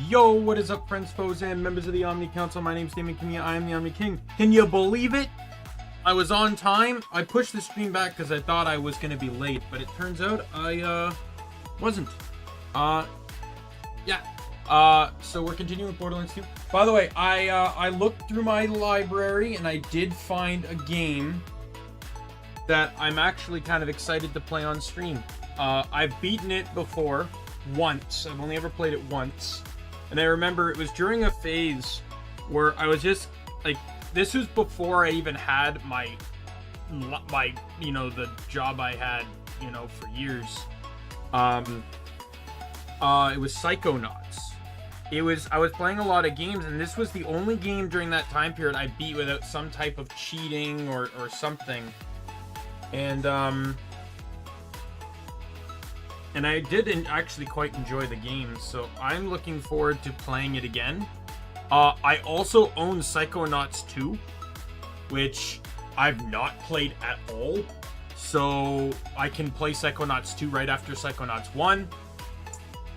Yo, what is up, friends, foes, and members of the Omni Council? My name's Daimien Kamiya. I am the Omni King. Can you believe it? I was on time. I pushed the stream back because I thought I was going to be late, but it turns out I wasn't. Yeah. So we're continuing with Borderlands 2. By the way, I looked through my library and I did find a game that I'm actually kind of excited to play on stream. I've beaten it before, once. I've only ever played it once. And I remember it was during a phase where I was just, like, this was before I even had my, you know, the job I had, you know, for years. It was Psychonauts. I was playing a lot of games, and this was the only game during that time period I beat without some type of cheating or something. And I did actually quite enjoy the game, so I'm looking forward to playing it again. I also own Psychonauts 2, which I've not played at all. So I can play Psychonauts 2 right after Psychonauts 1.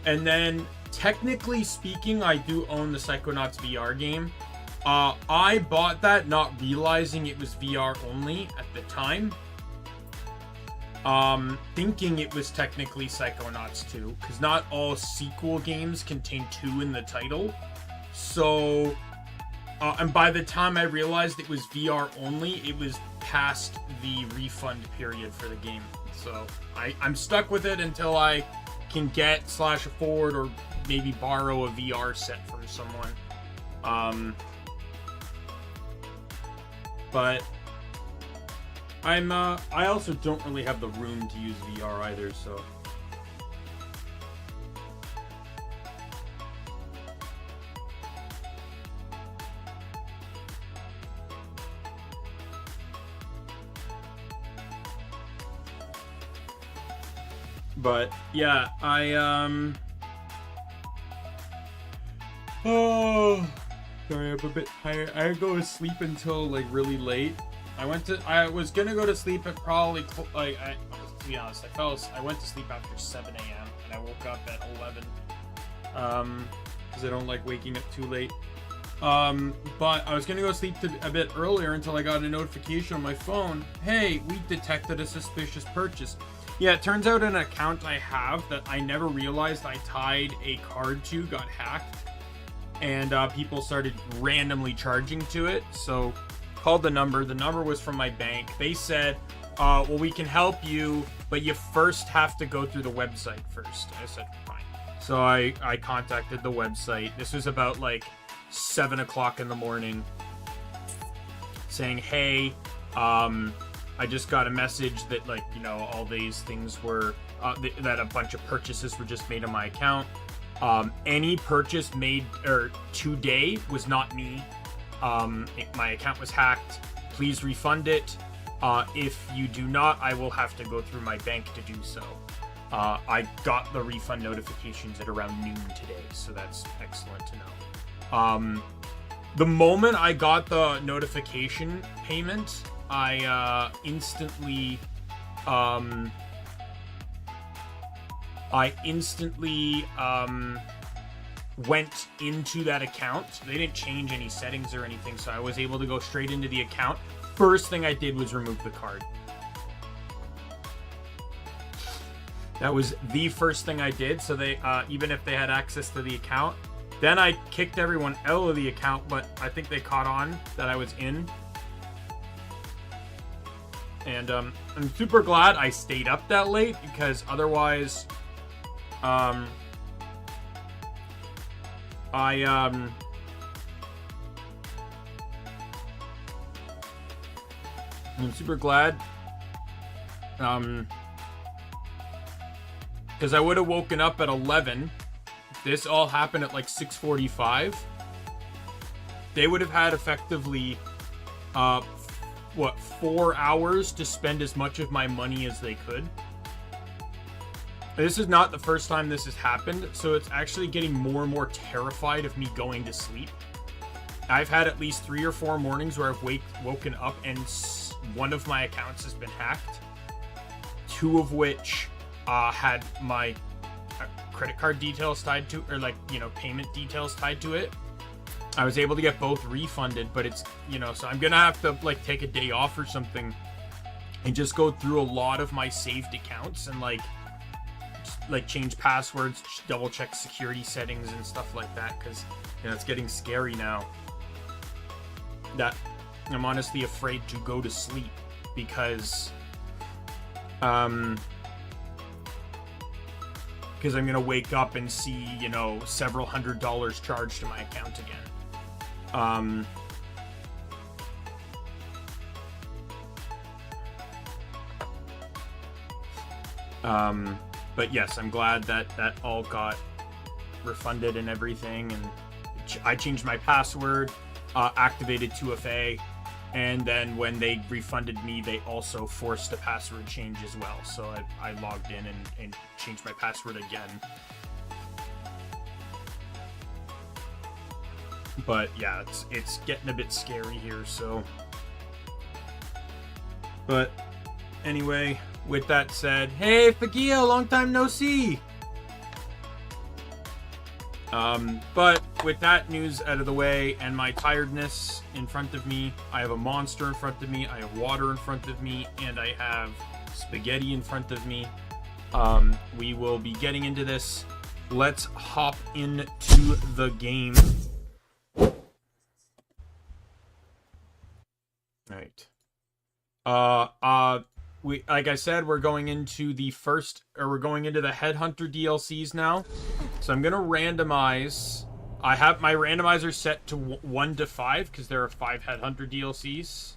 And then, technically speaking, I do own the Psychonauts VR game. I bought that not realizing it was VR only at the time. Thinking it was technically Psychonauts 2, because not all sequel games contain 2 in the title. So, and by the time I realized it was VR only, it was past the refund period for the game. So, I'm stuck with it until I can get / afford or maybe borrow a VR set from someone. But I also don't really have the room to use VR either, so. But yeah, oh, sorry, I'm a bit tired. I go to sleep until like really late. I was gonna go to sleep at probably, to be honest, I went to sleep after 7 a.m. and I woke up at 11, because I don't like waking up too late. But I was gonna go to sleep a bit earlier until I got a notification on my phone. Hey, we detected a suspicious purchase. Yeah, it turns out an account I have that I never realized I tied a card to got hacked, and people started randomly charging to it, so called the number. The number was from my bank. They said, well, we can help you, but you first have to go through the website first. I said, fine. So I contacted the website. This was about like 7 o'clock in the morning, saying, hey, I just got a message that, like, you know, all these things were, that a bunch of purchases were just made on my account. Any purchase made today was not me. My account was hacked. Please refund it. If you do not, I will have to go through my bank to do so. I got the refund notifications at around noon today, so that's excellent to know. The moment I got the notification payment, I instantly went into that account. They didn't change any settings or anything, so I was able to go straight into the account. First thing I did was remove the card. That was the first thing I did, so they, even if they had access to the account. Then I kicked everyone out of the account, but I think they caught on that I was in. And I'm super glad I stayed up that late, because otherwise, I'm super glad, because I would have woken up at 11. This all happened at like 6:45. They would have had effectively, 4 hours to spend as much of my money as they could. This is not the first time this has happened, so it's actually getting more and more terrified of me going to sleep. I've had at least 3 or 4 mornings where I've woken up and one of my accounts has been hacked. 2 of which had my credit card details tied to, or like, you know, payment details tied to it. I was able to get both refunded, but it's, you know, so I'm gonna have to like take a day off or something and just go through a lot of my saved accounts and like change passwords, double check security settings and stuff like that, because, you know, it's getting scary now that I'm honestly afraid to go to sleep because I'm gonna wake up and see, you know, several $100s charged to my account again. But yes, I'm glad that that all got refunded and everything, and I changed my password, activated 2FA, and then when they refunded me, they also forced a password change as well. So I logged in and changed my password again. But yeah, it's getting a bit scary here, so. But anyway, with that said, hey Fagia, long time no see. But with that news out of the way and my tiredness in front of me, I have a monster in front of me, I have water in front of me, and I have spaghetti in front of me. We will be getting into this. Let's hop into the game. Right. We, like I said, we're going into the Headhunter DLCs now. So I'm gonna randomize. I have my randomizer set to 1 to 5 because there are 5 Headhunter DLCs.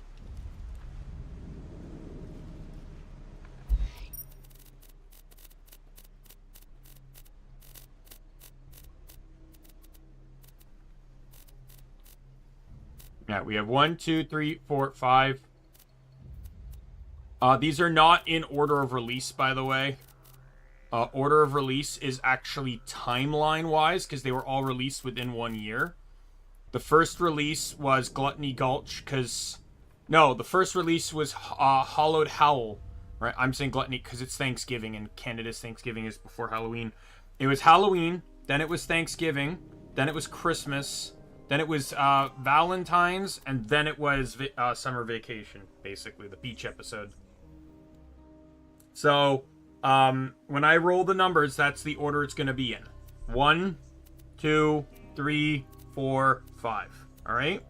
Yeah, we have 1, 2, 3, 4, 5. These are not in order of release, by the way. Order of release is actually timeline-wise, because they were all released within 1 year. The first release was Gluttony Gulch, because... No, the first release was Hollowed Howl. Right? I'm saying Gluttony because it's Thanksgiving, and Canada's Thanksgiving is before Halloween. It was Halloween, then it was Thanksgiving, then it was Christmas, then it was Valentine's, and then it was Summer Vacation, basically, the beach episode. So, when I roll the numbers, that's the order it's going to be in. 1, 2, 3, 4, 5. All right?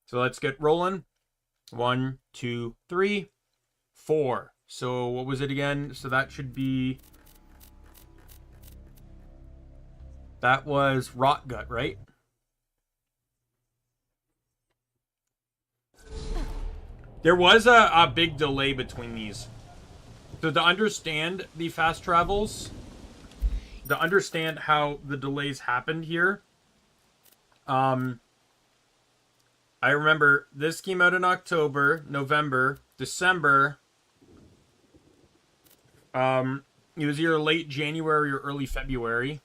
So let's get rolling. 1, 2, 3, 4. So what was it again? So that should be... That was Rotgut, right? There was a big delay between these. So to understand the fast travels, to understand how the delays happened here, I remember this came out in October, November, December. It was either late January or early February.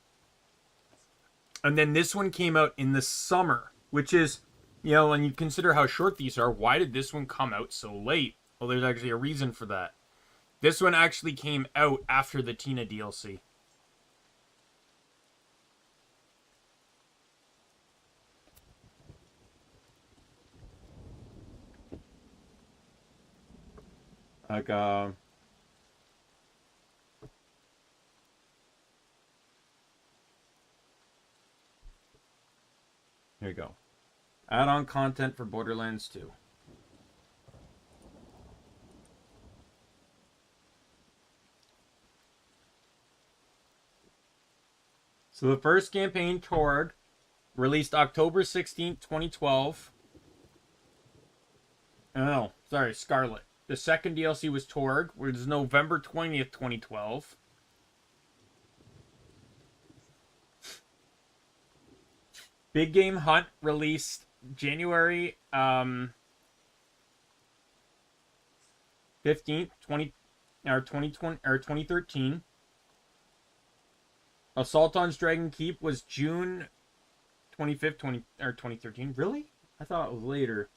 And then this one came out in the summer, which is, you know, when you consider how short these are, why did this one come out so late? Well, there's actually a reason for that. This one actually came out after the Tina DLC. Like, here you go. Add-on content for Borderlands 2. So the first campaign, Torg, released October 16th, 2012. Oh, sorry, Scarlet. The second DLC was Torg, which is November 20th, 2012. Big Game Hunt released January 15th, 2013. Assault on Dragon Keep was June 25th, 2013. Really? I thought it was later.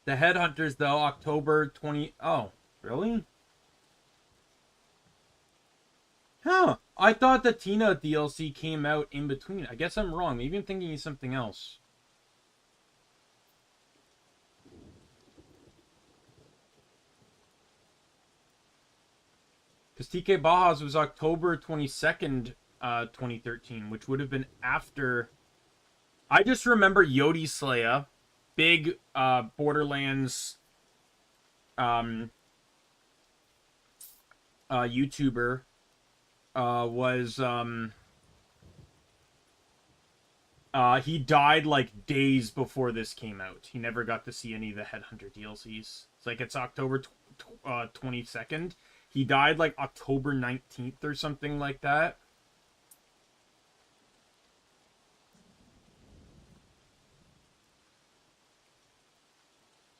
The Headhunters, though, October 20... Oh, really? Huh. I thought the Tina DLC came out in between. I guess I'm wrong. Maybe I'm thinking of something else. Because TK Baja's was October 22nd, 2013, which would have been after... I just remember Yodi Slaya, big Borderlands YouTuber, was... he died like days before this came out. He never got to see any of the Headhunter DLCs. It's like it's October 22nd. He died like October 19th or something like that.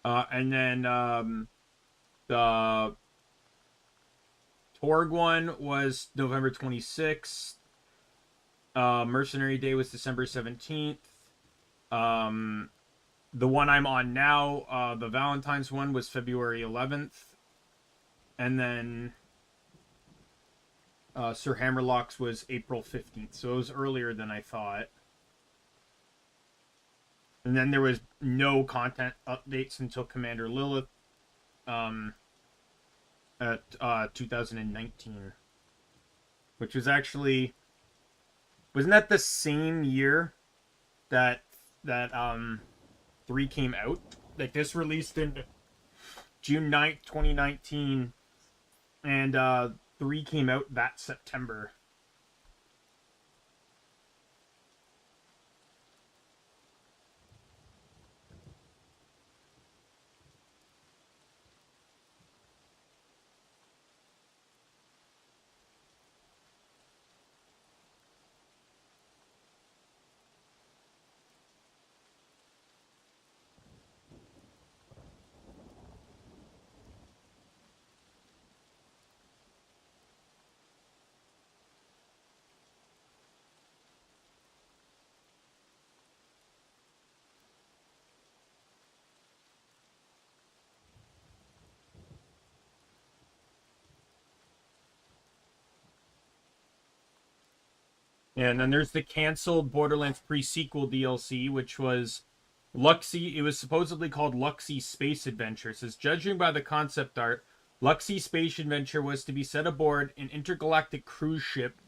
And then the Torg one was November 26th. Mercenary Day was December 17th. The one I'm on now, the Valentine's one, was February 11th. And then Sir Hammerlock's was April 15th. So it was earlier than I thought. And then there was no content updates until Commander Lilith at 2019. Which was actually... Wasn't that the same year that 3 came out? Like, this released in June 9th, 2019, and 3 came out that September. Yeah, and then there's the canceled Borderlands pre-sequel DLC, which was Luxie. It was supposedly called Luxie Space Adventure. It says, judging by the concept art, Luxie Space Adventure was to be set aboard an intergalactic cruise ship,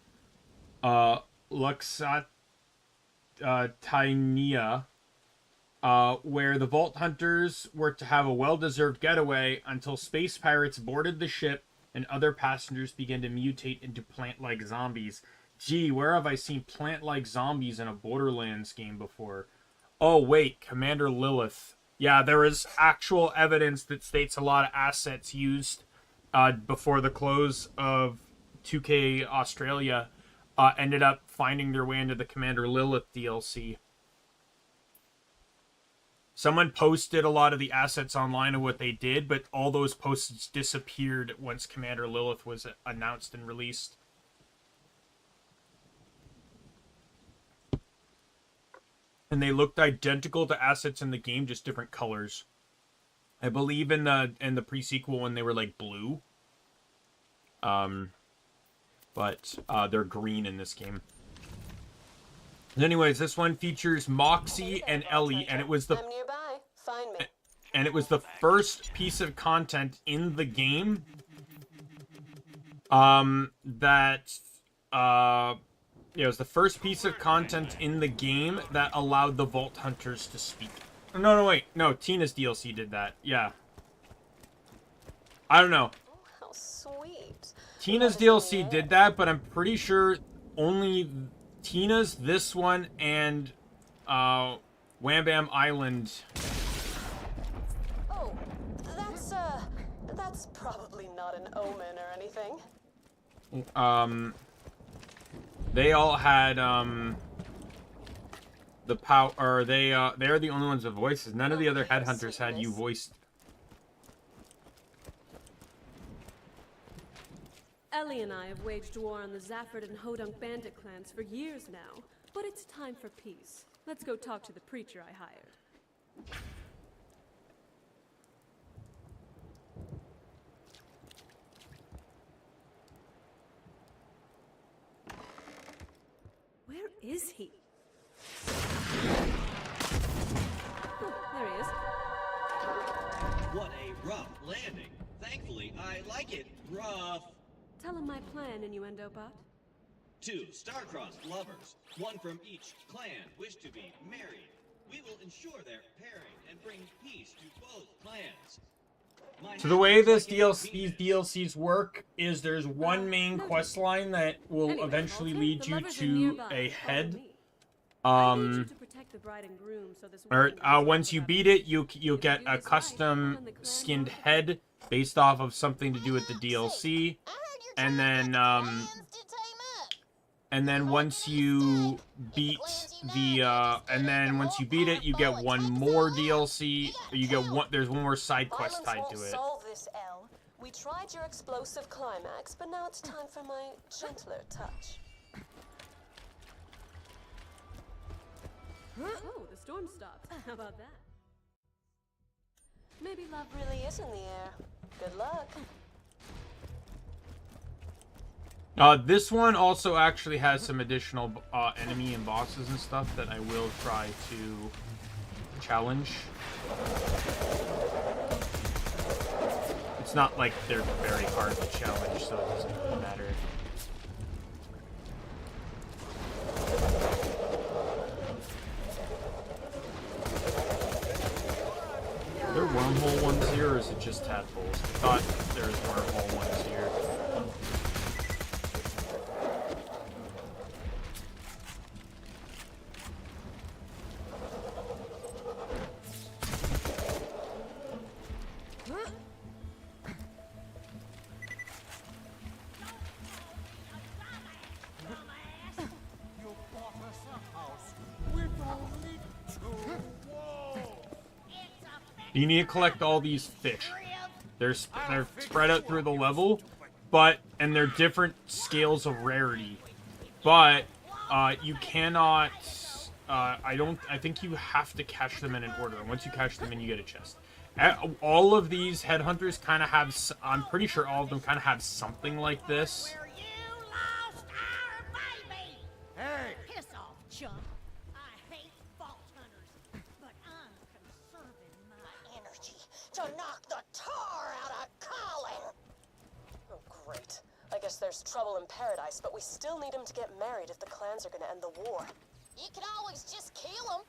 Luxat Tainia, where the Vault Hunters were to have a well-deserved getaway until space pirates boarded the ship and other passengers began to mutate into plant-like zombies. Gee, where have I seen plant-like zombies in a Borderlands game before? Oh, wait, Commander Lilith. Yeah, there is actual evidence that states a lot of assets used before the close of 2K Australia ended up finding their way into the Commander Lilith DLC. Someone posted a lot of the assets online of what they did, but all those posts disappeared once Commander Lilith was announced and released. And they looked identical to assets in the game, just different colors. I believe in the pre-sequel one they were like blue. But they're green in this game. Anyways, this one features Moxie and Ellie, and it was the first piece of content in the game it was the first piece of content in the game that allowed the Vault Hunters to speak. No, wait. No, Tina's DLC did that. Yeah. I don't know. Oh, how sweet. Tina's DLC did that, but I'm pretty sure only Tina's, this one, and Wham Bam Island. Oh, that's probably not an omen or anything. They all had the power, or they're the only ones with voices. None of the other headhunters had you voiced. Ellie and I have waged war on the Zafford and Hodunk bandit clans for years now, but it's time for peace. Let's go talk to the preacher I hired. Where is he? Oh, there he is. What a rough landing. Thankfully, I like it rough. Tell him my plan, Innuendo Bot. 2 star-crossed lovers, one from each clan, wish to be married. We will ensure their pairing and bring peace to both clans. So the way these DLCs work is there's one main quest line that will Anyway, eventually Walter, lead the you lovers are to nearby. a Follow head. me. I need you to protect the bride and groom so this Or wedding goes once you without beat it, you'll If you get do a this right, custom then the clan skinned knows about head based off of something to do with the DLC, and then once you beat once you beat it, you get one more DLC. Or you get one. There's one more side quest tied Violence to won't it. solve this, Elle. We tried your explosive climax, but now it's time for my gentler touch. Oh, the storm stopped. How about that? Maybe love Really is in the air. Good luck. This one also actually has some additional enemy and bosses and stuff that I will try to challenge. It's not like they're very hard to challenge, so it doesn't really matter. Are there wormhole ones here, or is it just tadpoles? I thought there was wormhole ones here. You need to collect all these fish. They're spread out through the level, and they're different scales of rarity. But you cannot. I think you have to catch them in an order. And once you catch them in, you get a chest. All of these headhunters kind of have. I'm pretty sure all of them kind of have something like this. Where you lost our baby. Hey! Piss off, chump. I hate vault hunters, but I'm conserving my energy to knock the tar out of Colin. Oh, great. I guess there's trouble in paradise, but we still need him to get married if the clans are gonna end the war. You can always just kill him.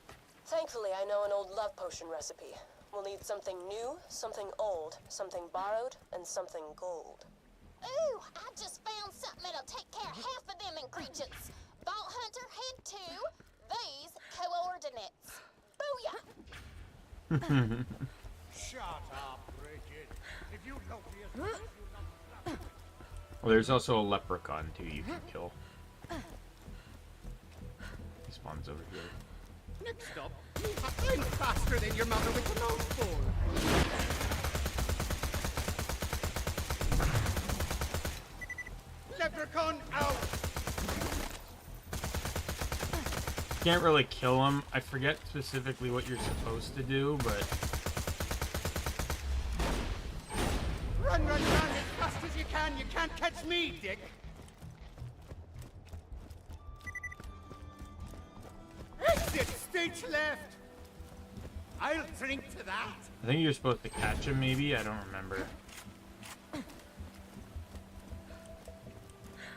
Thankfully, I know an old love potion recipe. We'll need something new, something old, something borrowed, and something gold. Ooh, I just found something that'll take care of half of them ingredients. Vault Hunter Head 2, these coordinates. Booyah! Shut up, Bridget. If you love me as much as you love me. Well, there's also a leprechaun too you can kill. He spawns over here. Next up, I'm faster than your mother with a mouthful. Leprechaun out! Can't really kill him. I forget specifically what you're supposed to do, but Run, run, run as fast as you can. You can't catch me, Dick. Exit stage left. I'll drink to that. I think you're supposed to catch him. Maybe I don't remember.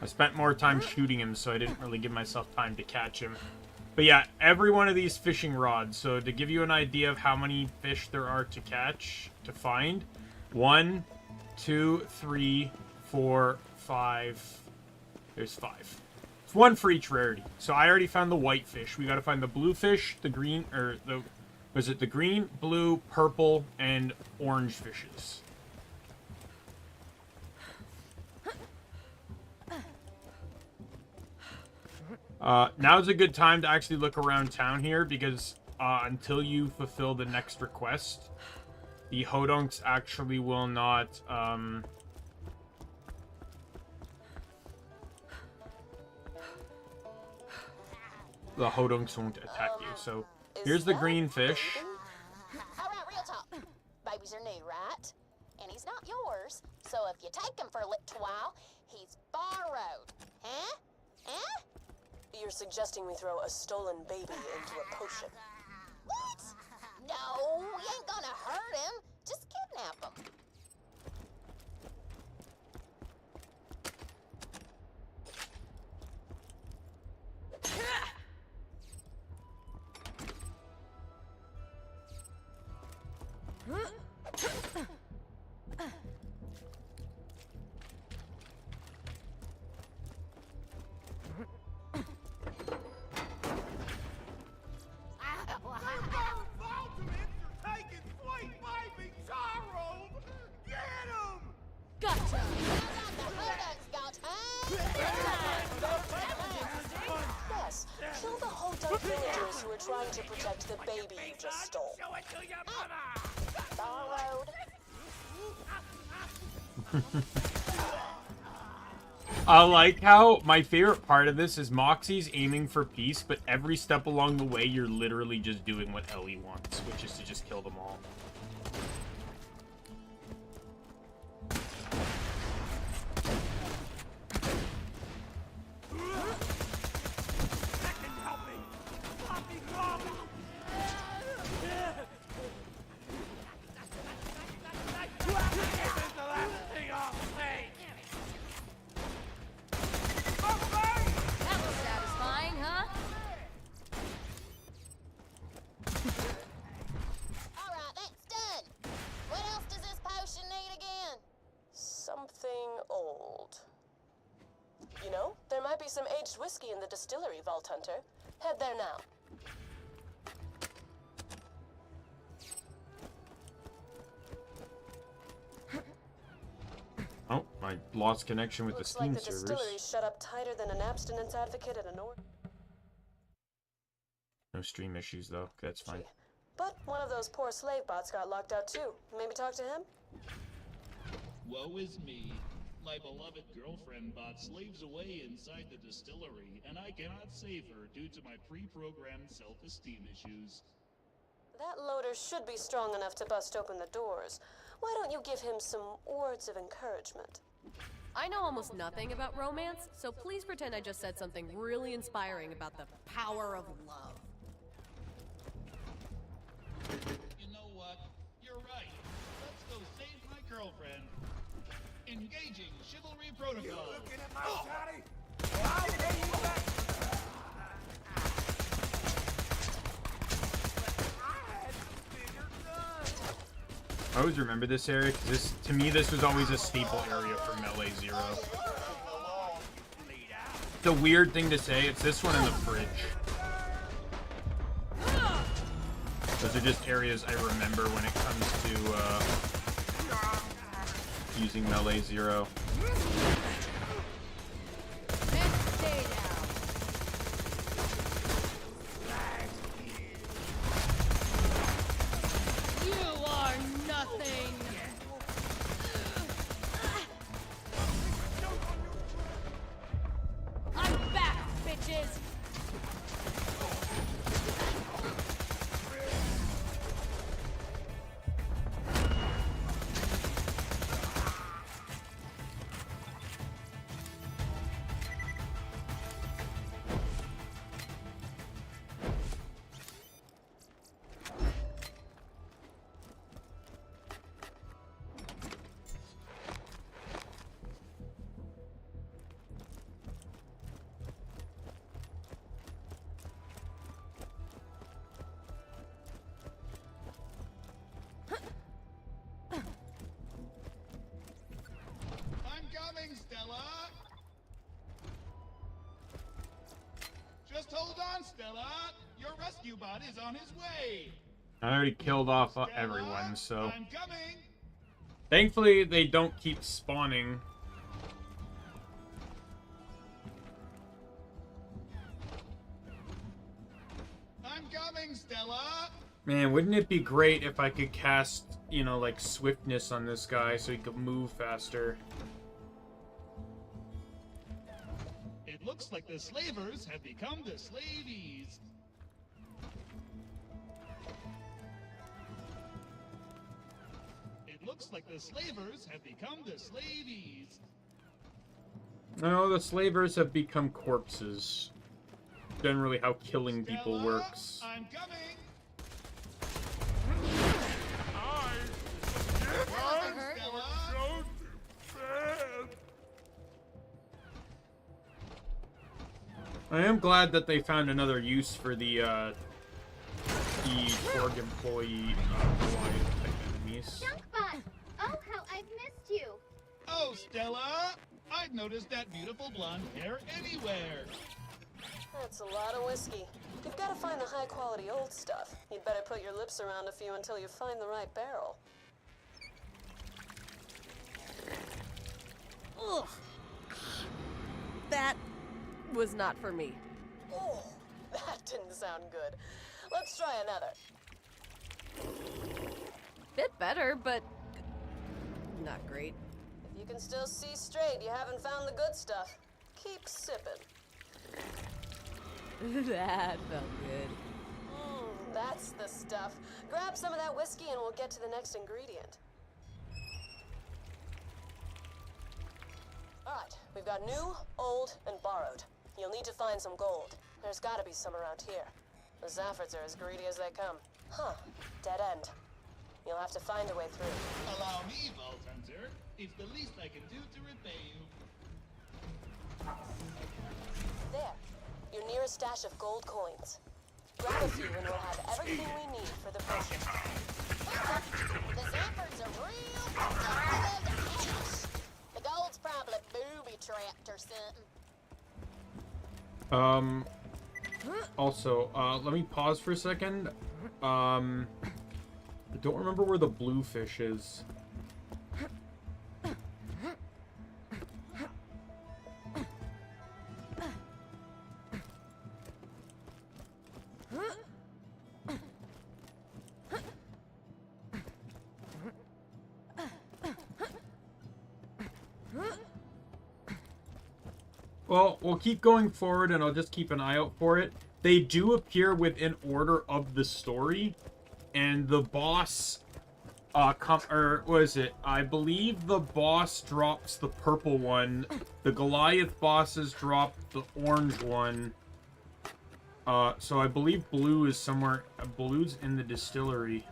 I spent more time shooting him, so I didn't really give myself time to catch him. But yeah, every one of these fishing rods. So to give you an idea of how many fish there are to catch, to find, 1, 2, 3, 4, 5. There's 5. It's 1 for each rarity. So I already found the white fish. We got to find the blue fish, the green, or the was it the green, blue, purple, and orange fishes. Now's a good time to actually look around town here because until you fulfill the next request, the Hodunks actually will not. The Hodunks won't attack you. So here's the green fish. All right, real talk. Babies are new, right? And he's not yours. So if you take him for a little while, he's borrowed. Huh? Huh? You're suggesting we throw a stolen baby into a potion. What? No, we ain't gonna hurt him. Just kidnap him. Gotcha! Yes, kill the Hodunk villagers who are trying to protect the baby you just stole. Borrowed. I like how my favorite part of this is Moxie's aiming for peace, but every step along the way, you're literally just doing what Ellie wants, which is to just kill them all. You know, there might be some aged whiskey in the distillery, Vault Hunter. Head there now. Oh, I lost connection with Looks the Steam like the servers. distillery's shut up tighter than an abstinence advocate at an org. No stream issues though. That's fine. But one of those poor slave bots got locked out too. Maybe talk to him? Woe is me. My beloved girlfriend bot slaves away inside the distillery, and I cannot save her due to my pre-programmed self-esteem issues. That loader should be strong enough to bust open the doors. Why don't you give him some words of encouragement? I know almost nothing about romance, so please pretend I just said something really inspiring about the power of love. You know what? You're right. Let's go save my girlfriend. Engaging chivalry protocol. You looking at my shotty? I'll pay you back. I always remember this area because to me this was always a staple area for Melee Zero. The weird thing to say, it's this one in the fridge. Those are just areas I remember when it comes to using Melee Zero. You are nothing! I'm back, bitches! Stella! Just hold on, Stella! Your rescue bot is on his way! I already killed off Stella, everyone, so... I'm coming! Thankfully, they don't keep spawning. I'm coming, Stella! Man, wouldn't it be great if I could cast, you know, like, swiftness on this guy so he could move faster? It looks like the slavers have become the slaveys. It looks like the slavers have become the slaveys. No, the slavers have become corpses. generally how killing people Stella, works. I'm coming. Run, Stella. I am glad that they found another use for the org employee Goliath type enemies. Junkbot! Oh, how I've missed you! Oh, Stella, I've noticed that beautiful blonde hair anywhere. That's a lot of whiskey. You've got to find the high-quality old stuff. You'd better put your lips around a few until you find the right barrel. Ugh. That was not for me. Oh, that didn't sound good. Let's try another. Bit better, but not great. If you can still see straight, you haven't found the good stuff. Keep sipping. That felt good. That's the stuff. Grab some of that whiskey and we'll get to the next ingredient. Alright, we've got new, old, and borrowed. You'll need to find some gold. There's gotta be some around here. The Zaffords are as greedy as they come. Huh, dead end. You'll have to find a way through. Allow me, Vault Hunter. It's the least I can do to repay you. There, your nearest stash of gold coins. Grab a few and we'll have everything we need for the potion. The Zaffords are real concerned with cash. The gold's probably booby-trapped or something. Also, let me pause for a second. I don't remember where the blue fish is. Well, we'll keep going forward and I'll just keep an eye out for it. They do appear within order of the story, and the boss, what is it? I believe the boss drops the purple one. The Goliath bosses drop the orange one. So I believe blue is somewhere. Blue's in the distillery.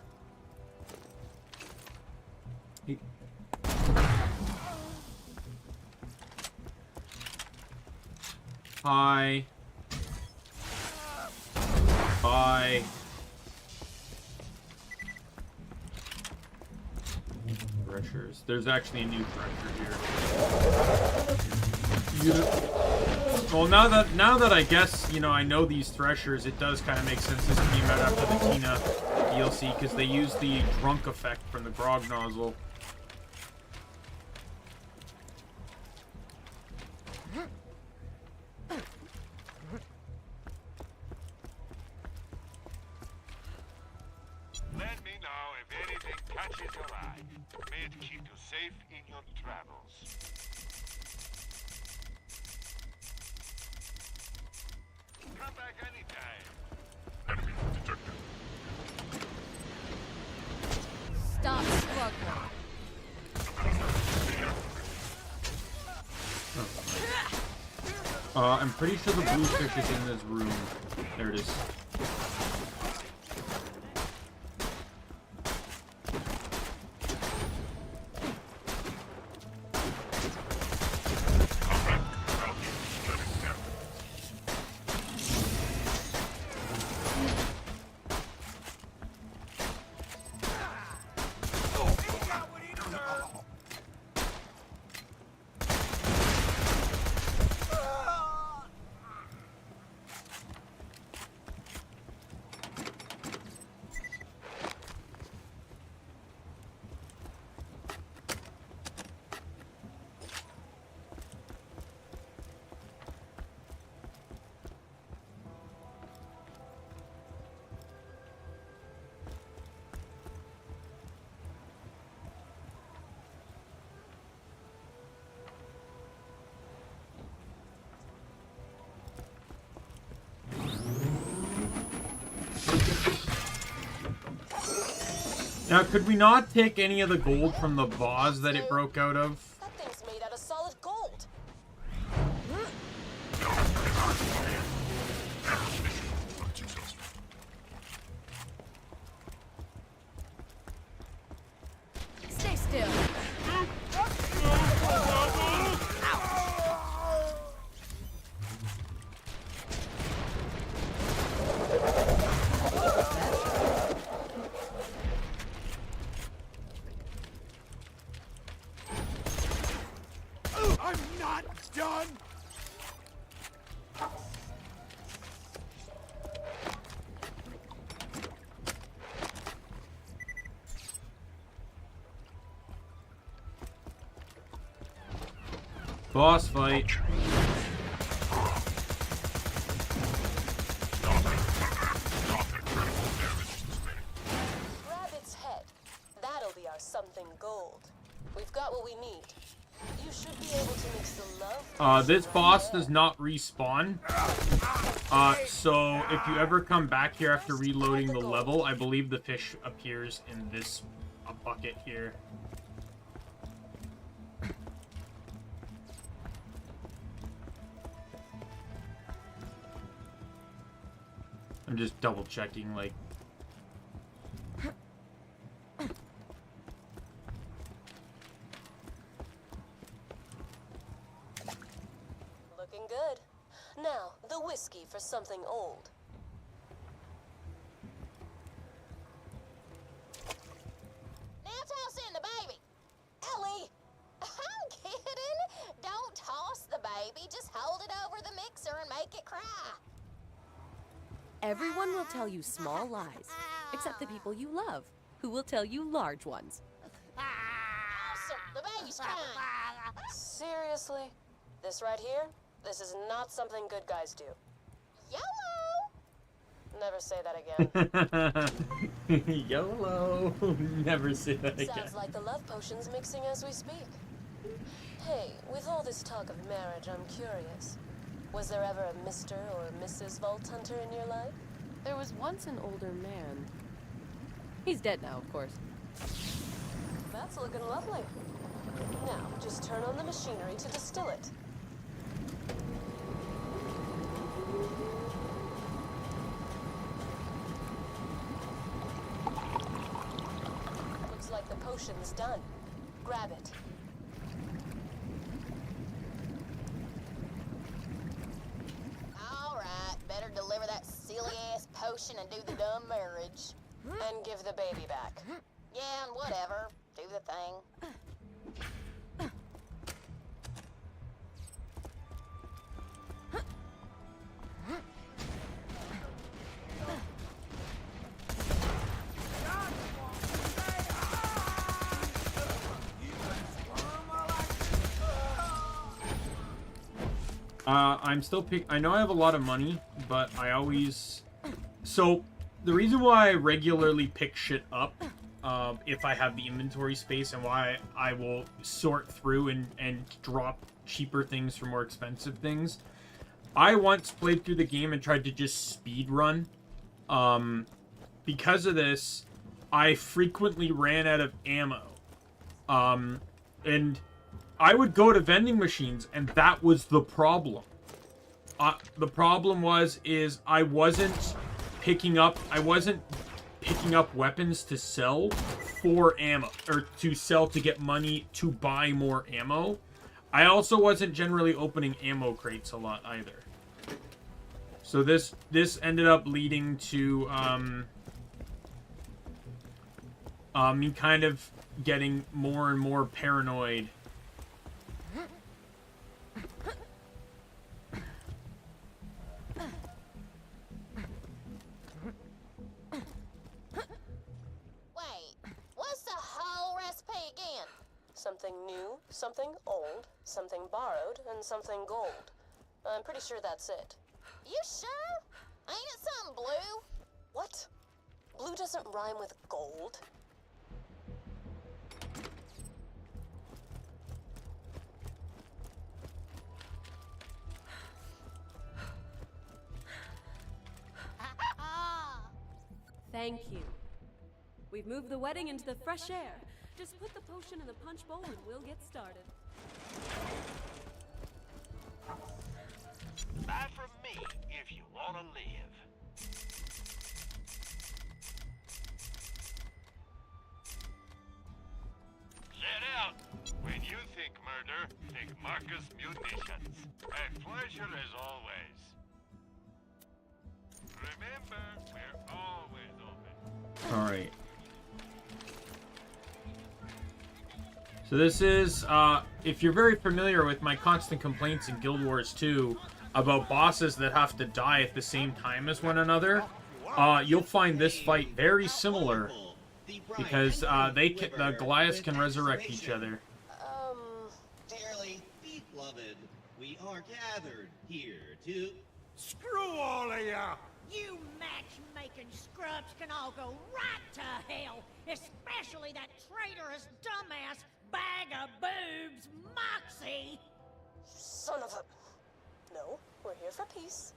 Hi. Bye. Threshers. There's actually a new thresher here. Well, now that I guess, you know, I know these threshers, it does kind of make sense this came out after the Tina DLC, because they use the drunk effect from the grog nozzle. Let me know if anything catches your eye. May it keep you safe in your travels. Come back anytime. Enemy detected. Stop struggling. I'm pretty sure the blue fish is in this room. There it is. Now, could we not take any of the gold from the vase that it broke out of? That thing's made out of solid gold. boss fight. Grab its head. That'll be our something gold. We've got what we need. You should be able to mix the love. This boss does not respawn. So if you ever come back here after reloading the level, I believe the fish appears in this bucket here. I'm just double checking, like. Looking good. Now, the whiskey for something old. Now toss in the baby. Ellie, I'm kidding. Don't toss the baby. Just hold it over the mixer and make it cry. Everyone will tell you small lies, except the people you love, who will tell you large ones. Awesome. The baby's crying. Seriously? This right here? This is not something good guys do. YOLO. Never say that again. YOLO. Never say that again. Sounds like the love potion's mixing as we speak. Hey, with all this talk of marriage, I'm curious. Was there ever a Mr. or Mrs. Vault Hunter in your life? There was once an older man. He's dead now, of course. That's looking lovely. Now, just turn on the machinery to distill it. Looks like the potion's done. Grab it. All right, better deliver that silly-ass potion and do the dumb marriage. And give the baby back. Yeah, and whatever. Do the thing. I'm still I know I have a lot of money, but I always... So, the reason why I regularly pick shit up, if I have the inventory space, and why I will sort through and drop cheaper things for more expensive things, I once played through the game and tried to just speed run. Because of this, I frequently ran out of ammo. And I would go to vending machines, and that was the problem. The problem is I wasn't picking up weapons to sell for ammo, or to sell to get money to buy more ammo. I also wasn't generally opening ammo crates a lot either. So this ended up leading to me kind of getting more and more paranoid. Something new, something old, something borrowed, and something gold. I'm pretty sure that's it. You sure? Ain't it something blue? What? Blue doesn't rhyme with gold. Thank you. We've moved the wedding into the fresh air. Just put the potion in the punch bowl and we'll get started. Buy from me if you want to live. Set out. When you think murder, think Marcus Munitions. A pleasure as always. Remember, we're always open. All right. So this is, if you're very familiar with my constant complaints in Guild Wars 2 about bosses that have to die at the same time as one another, you'll find this fight very similar, because the Goliaths can resurrect each other. Dearly beloved are gathered here to... Screw all of ya! You matchmaking scrubs can all go right to hell, especially that traitorous dumbass bag of boobs, Moxie! Son of a... No, we're here for peace.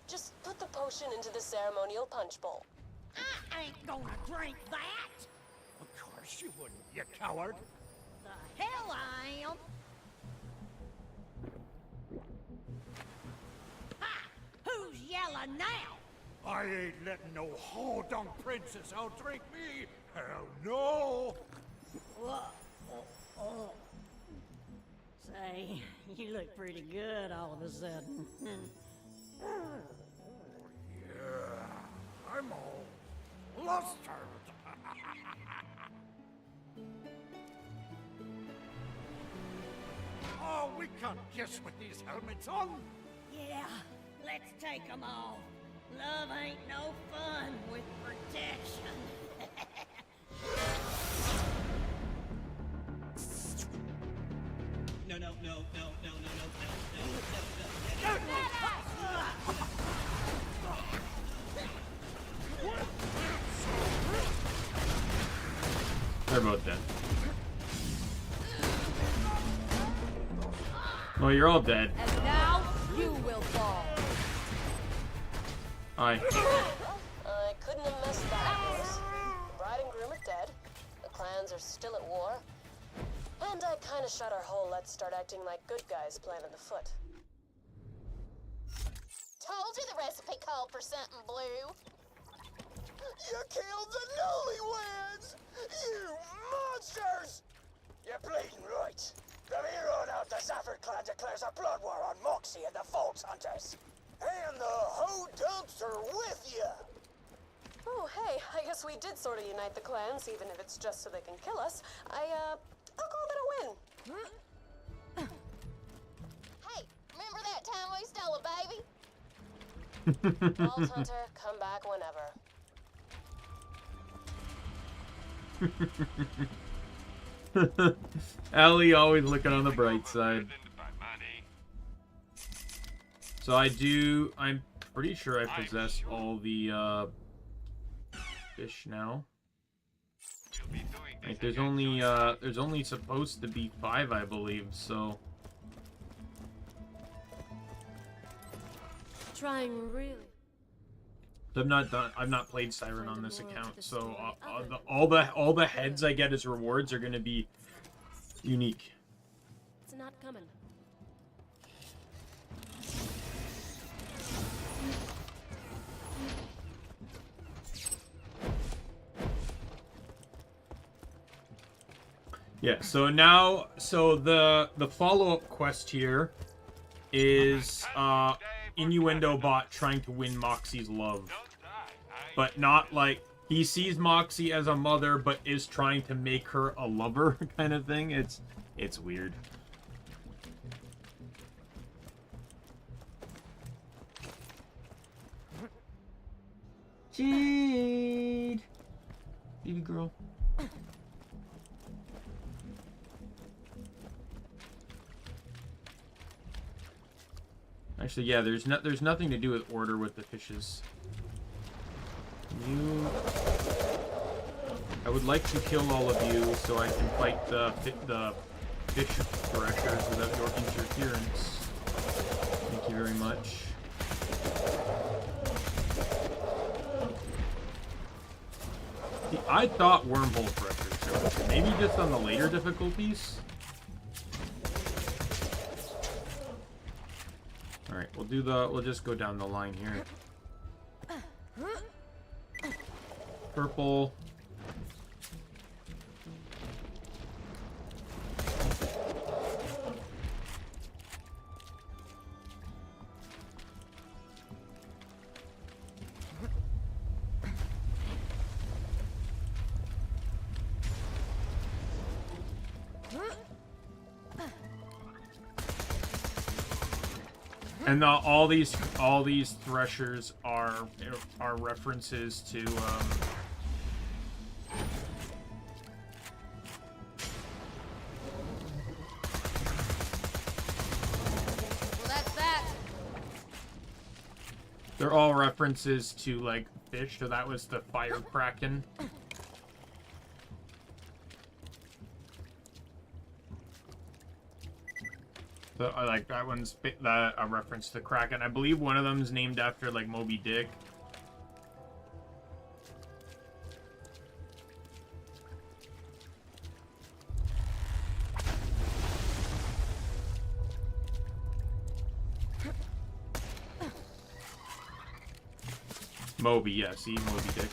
Just put the potion into the ceremonial punch bowl. I ain't gonna drink that! Of course you wouldn't, you coward. The hell I am! Ha! Who's yelling now? I ain't letting no ho-dunk princess outdrink me. Hell no. Say, you look pretty good all of a sudden. Yeah, I'm all flustered. Oh, we can't kiss with these helmets on. Yeah, let's take 'em off. Love ain't no fun with protection. No, no, no, no, no, no, no, no, They're both dead. Well, you're all dead. And now you will fall. Hi. I couldn't have messed that worse. The bride and groom are dead. The clans are still at war. And I kinda shot our whole let's start acting like good guys plan in the foot. Told you the recipe called for something blue. You killed the newlyweds! You monsters! You're bleeding right. From here on out, the Zafford clan declares a blood war on Moxie and the Fox Hunters. And the Ho-Dumps are with you! Oh, hey, I guess we did sort of unite the clans, even if it's just so they can kill us. I'll call that a win. Hey, remember that time we stole a baby? Vault Hunter, come back whenever. Ellie always looking on the bright side. So I'm pretty sure I possess all the fish now. Like there's only supposed to be 5, I believe, so Trying really. I've not played Siren on this account, so all the heads I get as rewards are gonna be unique. It's not coming. Yeah, so now, the follow-up quest here is Innuendo Bot trying to win Moxie's love. But not like, he sees Moxie as a mother, but is trying to make her a lover kind of thing. It's weird. Jade! Baby girl. Actually, yeah, there's nothing to do with order with the fishes. I would like to kill all of you so I can fight the fish threshers without your interference. Thank you very much. See, I thought wormhole threshers showed. Maybe just on the later difficulties. Alright, we'll just go down the line here. Purple. And all these threshers are references to Well, They're all references to, like, fish, so that was the fire kraken. So, like, that one's a reference to kraken. I believe one of them's named after, like, Moby Dick. Moby, yeah, see? Moby Dick.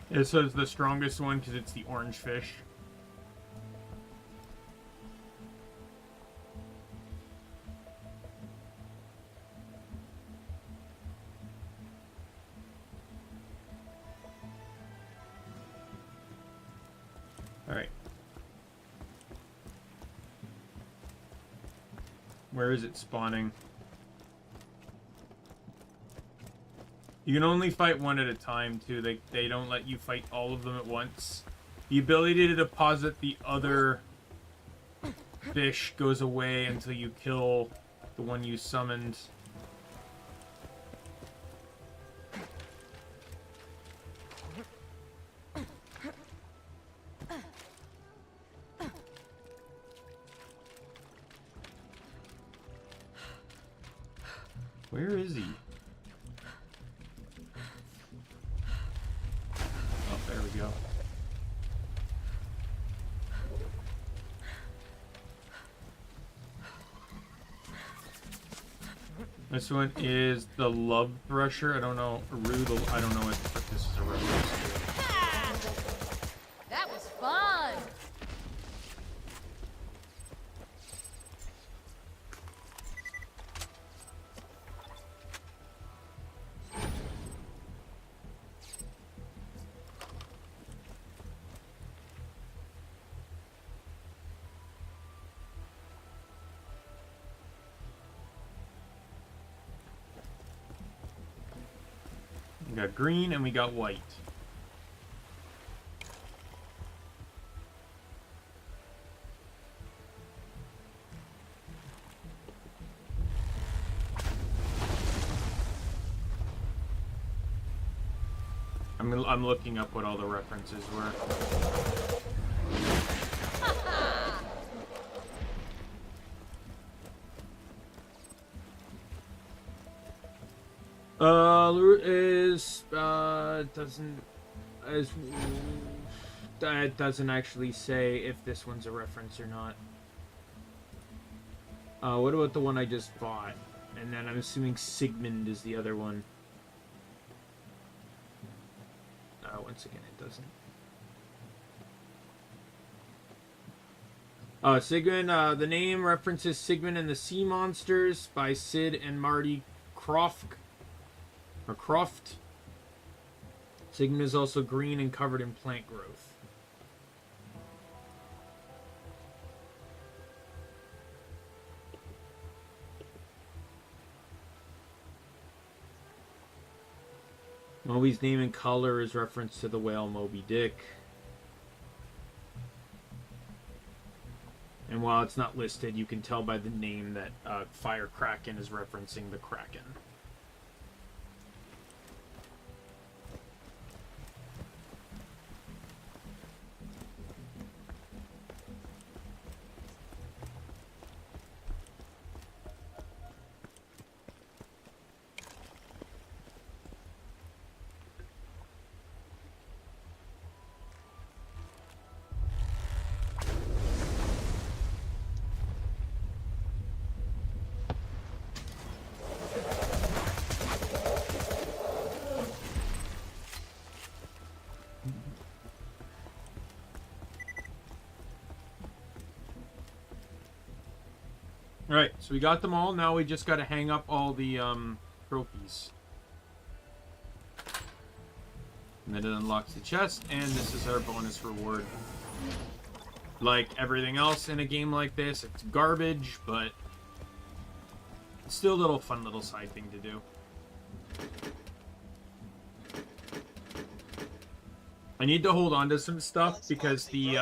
It says the strongest one because it's the orange fish. Alright. Where is it spawning? You can only fight one at a time, too. They don't let you fight all of them at once. The ability to deposit the other fish goes away until you kill the one you summoned. Where is he? Oh, there we go. This one is the Love Thresher. I don't know. I don't know if this is a reference to. That was fun! We got green and we got white. I'm looking up what all the references were. That doesn't actually say if this one's a reference or not. What about the one I just bought? And then I'm assuming Sigmund is the other one. Once again, it doesn't. Sigmund, the name references Sigmund and the Sea Monsters by Sid and Marty Croft. Sigmund is also green and covered in plant growth. Moby's name and color is reference to the whale Moby Dick. And while it's not listed, you can tell by the name that Fire Kraken is referencing the Kraken. Alright, so we got them all. Now we just gotta hang up all the trophies. And then it unlocks the chest, and this is our bonus reward. Like everything else in a game like this, it's garbage, but it's still a little fun little side thing to do. I need to hold on to some stuff because the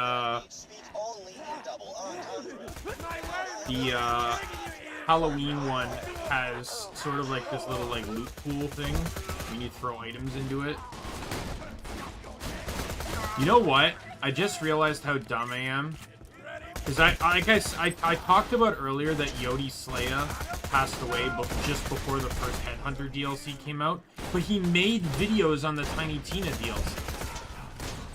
Halloween one has sort of like this little like loot pool thing. You need to throw items into it. You know what? I just realized how dumb I am. Because I talked about earlier that Yodi Slaya passed away just before the first Headhunter DLC came out. But he made videos on the Tiny Tina DLC.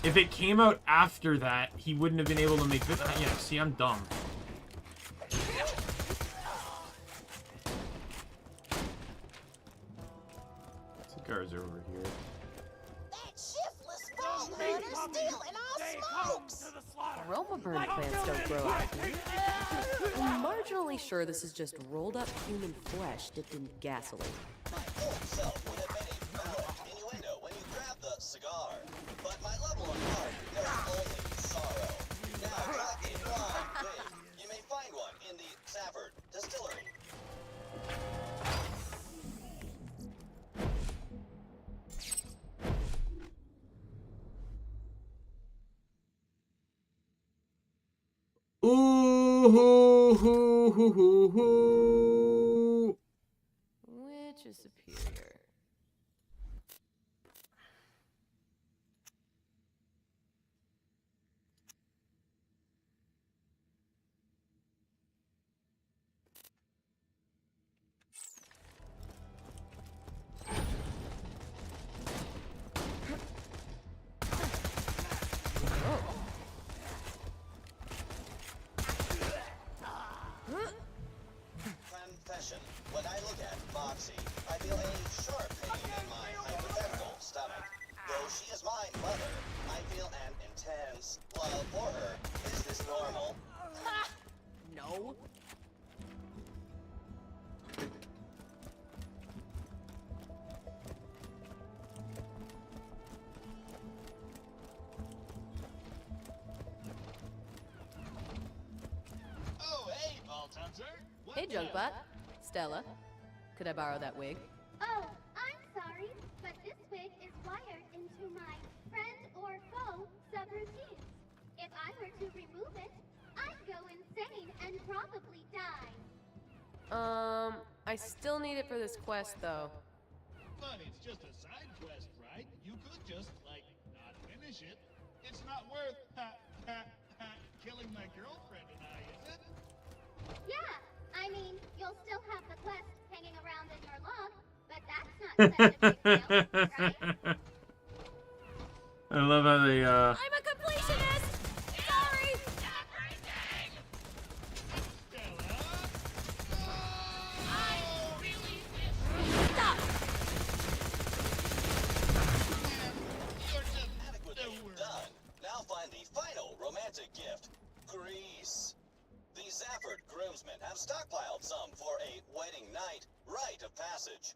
If it came out after that, he wouldn't have been able to make videos. Yeah, see, I'm dumb. Cigars are over here. That shiftless vault hunter's stealing our smokes! Aroma burn plants don't grow out here. I'm marginally sure this is just rolled up human flesh dipped in gasoline. My old self would have made a valid innuendo when you grabbed the cigar, but my level of heart knows only sorrow. Now got a blind wig. You may find one in the Safford Distillery. Ooh, hoo, hoo, hoo, hoo, hoo. Which is superior? Confession. When I look at Moxie, I feel a sharp pain in my hypothetical stomach. Though she is my mother, I feel an intense love for her. Is this normal? Ha! No. Oh, hey, Vault Hunter. Hey, Junkbot. Stella, could I borrow that wig? Oh, I'm sorry, but this wig is wired into my friend or foe subroutines. If I were to remove it, I'd go insane and probably die. I still need it for this quest, though. But it's just a side quest, right? You could just, like, not finish it. It's not worth, killing my girlfriend and I, is it? Yeah, I mean, you'll still have the quest hanging around in your log, but that's not such a big deal, right? I love how they, I'm a completionist! Sorry! Everything! I really miss... Stop! You're just Adequately done. Now find the final romantic gift. Grease. The Zafford groomsmen have stockpiled some for a wedding night rite of passage.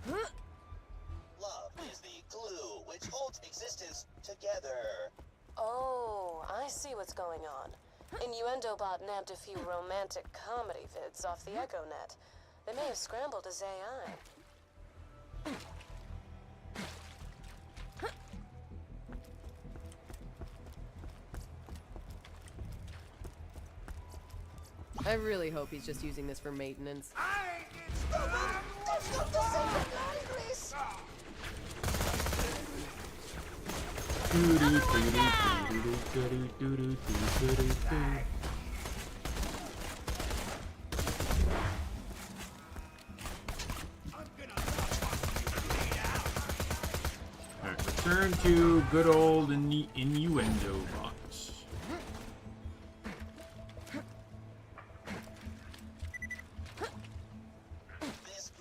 Love is the glue which holds existence together. Oh, I see what's going on. Innuendobot nabbed a few romantic comedy vids off the EchoNet. They may have scrambled his AI. I really hope he's just using this for maintenance. That's not the same Grease! Alright, return to good old innuendo box. This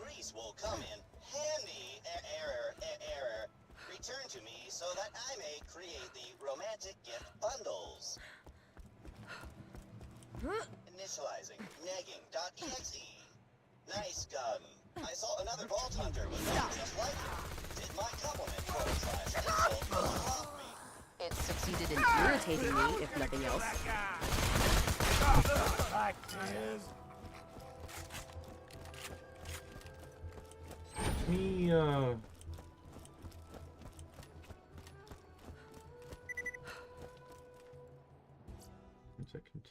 I may create the romantic gift bundles. Initializing negging.exe. Nice gun. I saw another Vault Hunter with one just like it. Did my compliment /insult love me? It succeeded in irritating me, if nothing else. Me, 1 second.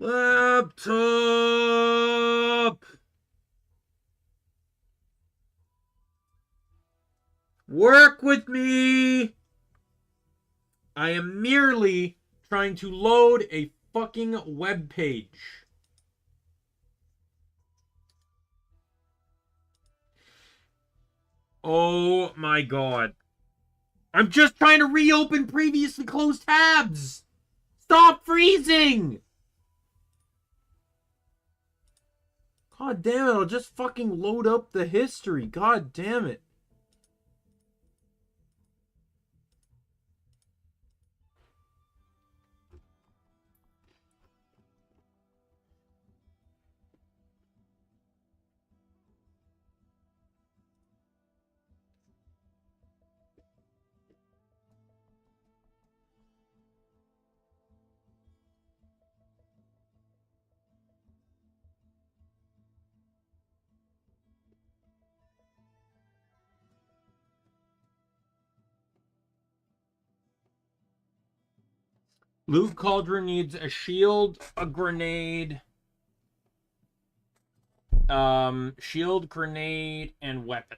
Laptop! Work with me! I am merely trying to load a fucking web page. Oh my god. I'm just trying to reopen previously closed tabs! Stop freezing! God damn it, I'll just fucking load up the history. God damn it. Loot Cauldron needs a shield, a grenade, shield, grenade, and weapon.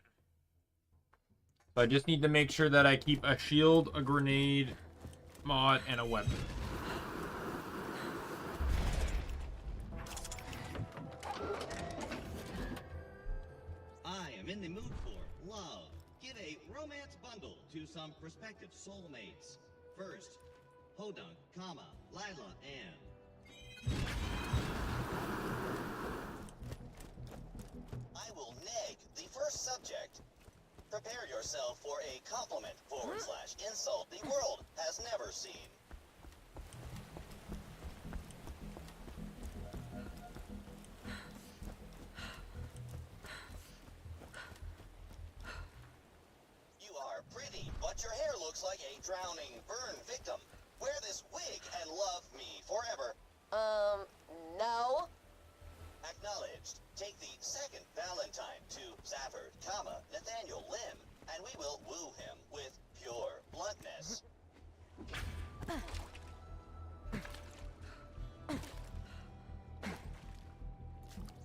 So I just need to make sure that I keep a shield, a grenade mod, and a weapon. I am in the mood for love. Give a romance bundle to some prospective soulmates. First, Hodunk, Lila, and... I will neg the first subject. Prepare yourself for a compliment / insult the world has never seen. You are pretty, but your hair looks like a drowning burn victim. Wear this wig and love me forever. No. Acknowledged. Take the second Valentine to Zafford, Nathaniel Lim, and we will woo him with pure bluntness.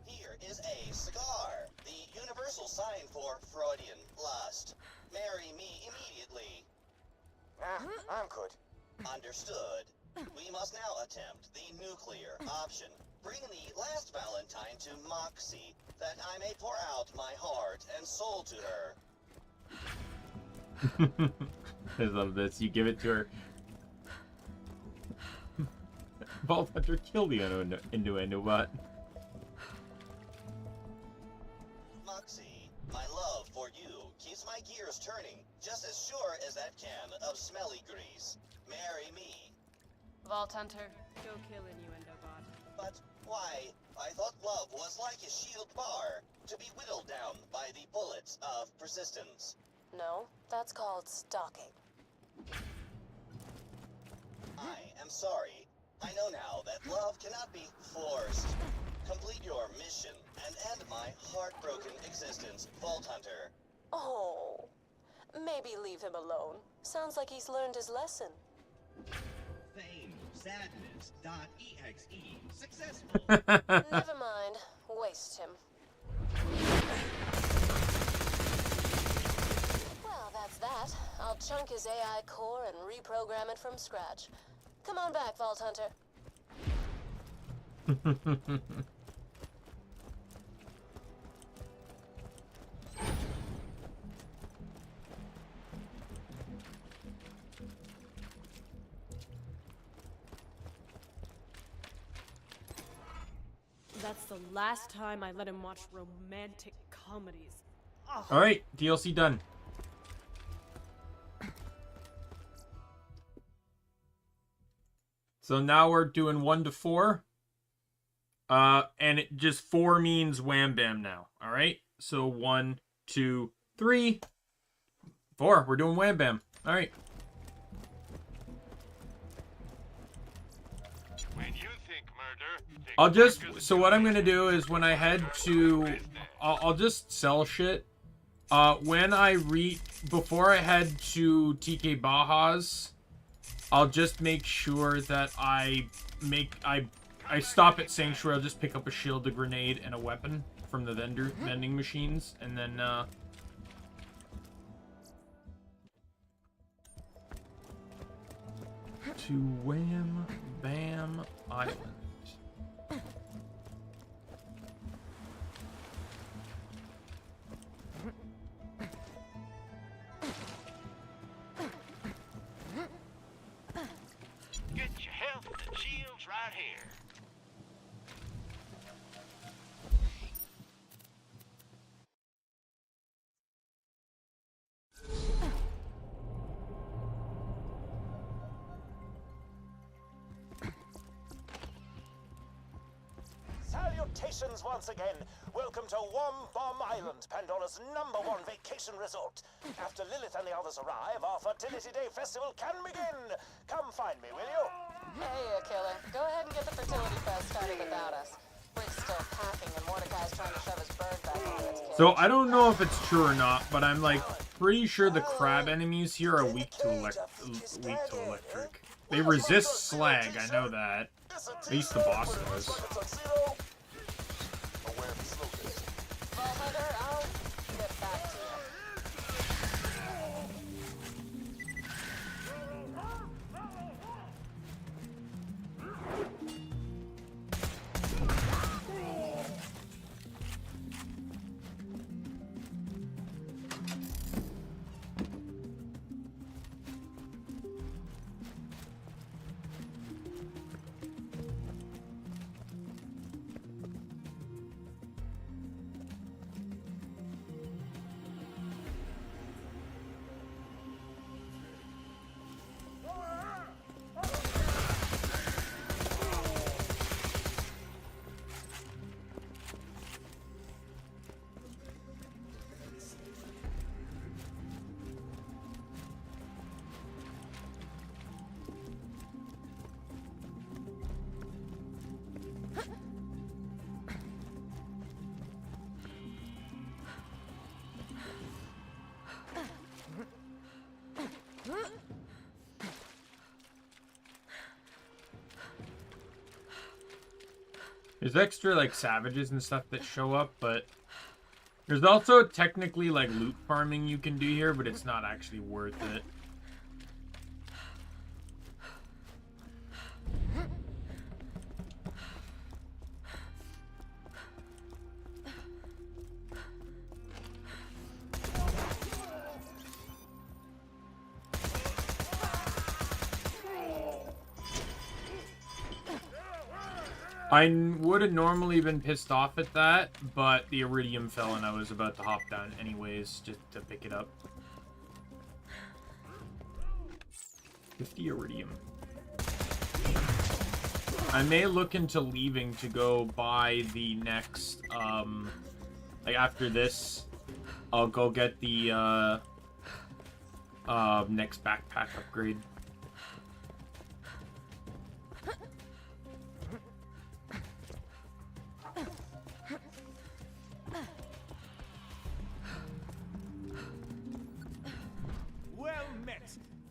Here is a cigar, the universal sign for Freudian lust. Marry me immediately. I'm good. Understood. We must now attempt the nuclear option. Bring the last Valentine to Moxie, that I may pour out my heart and soul to her. I love this. You give it to her. Vault Hunter, kill the innuendo bot. Moxie, my love for you keeps my gears turning, just as sure as that can of smelly grease. Marry me. Vault Hunter, go kill innuendo bot. But why? I thought love was like a shield bar, to be whittled down by the bullets of persistence. No, that's called stalking. I am sorry. I know now that love cannot be forced. Complete your mission and end my heartbroken existence, Vault Hunter. Oh, maybe leave him alone. Sounds like he's learned his lesson. Fame, sadness.exe, successful. Never mind. Waste him. Well, that's that. I'll chunk his AI core and reprogram it from scratch. Come on back, Vault Hunter. That's the last time I let him watch romantic comedies. Ugh. All right, DLC done. So now we're doing 1 to 4. And it just 4 means wham bam now. All right. So 1, 2, 3, 4. We're doing wham bam. All right. When you think murder, think I'll just, Marcus so what I'm going to Munitions. do is when I head to, I'll just sell shit. When I before I head to TK Baja's, I'll just make sure that I stop at Sanctuary. I'll just pick up a shield, a grenade, and a weapon from the vending machines, and then, to Wham Bam Island. Get your health and shields right here. Salutations once again. Welcome to Wom Bomb Island, Pandora's #1 vacation resort. After Lilith and the others arrive, our Fertility Day Festival can begin. Come find me, will you? Hey, Killer. Go ahead and get the fertility fest started without us. Rick's still packing, and Mordecai's trying to shove his bird back on its cage. So I don't know if it's true or not, but I'm like pretty sure the crab enemies here are weak to electric. They resist slag, I know that. At least the boss does. Well, Hunter, I'll get back to you. There's extra, like, savages and stuff that show up, but there's also technically, like, loot farming you can do here, but it's not actually worth it. I would have normally been pissed off at that, but the iridium fell and I was about to hop down anyways, just to pick it up. 50 iridium. I may look into leaving to go buy the next, like after this, I'll go get the, next backpack upgrade.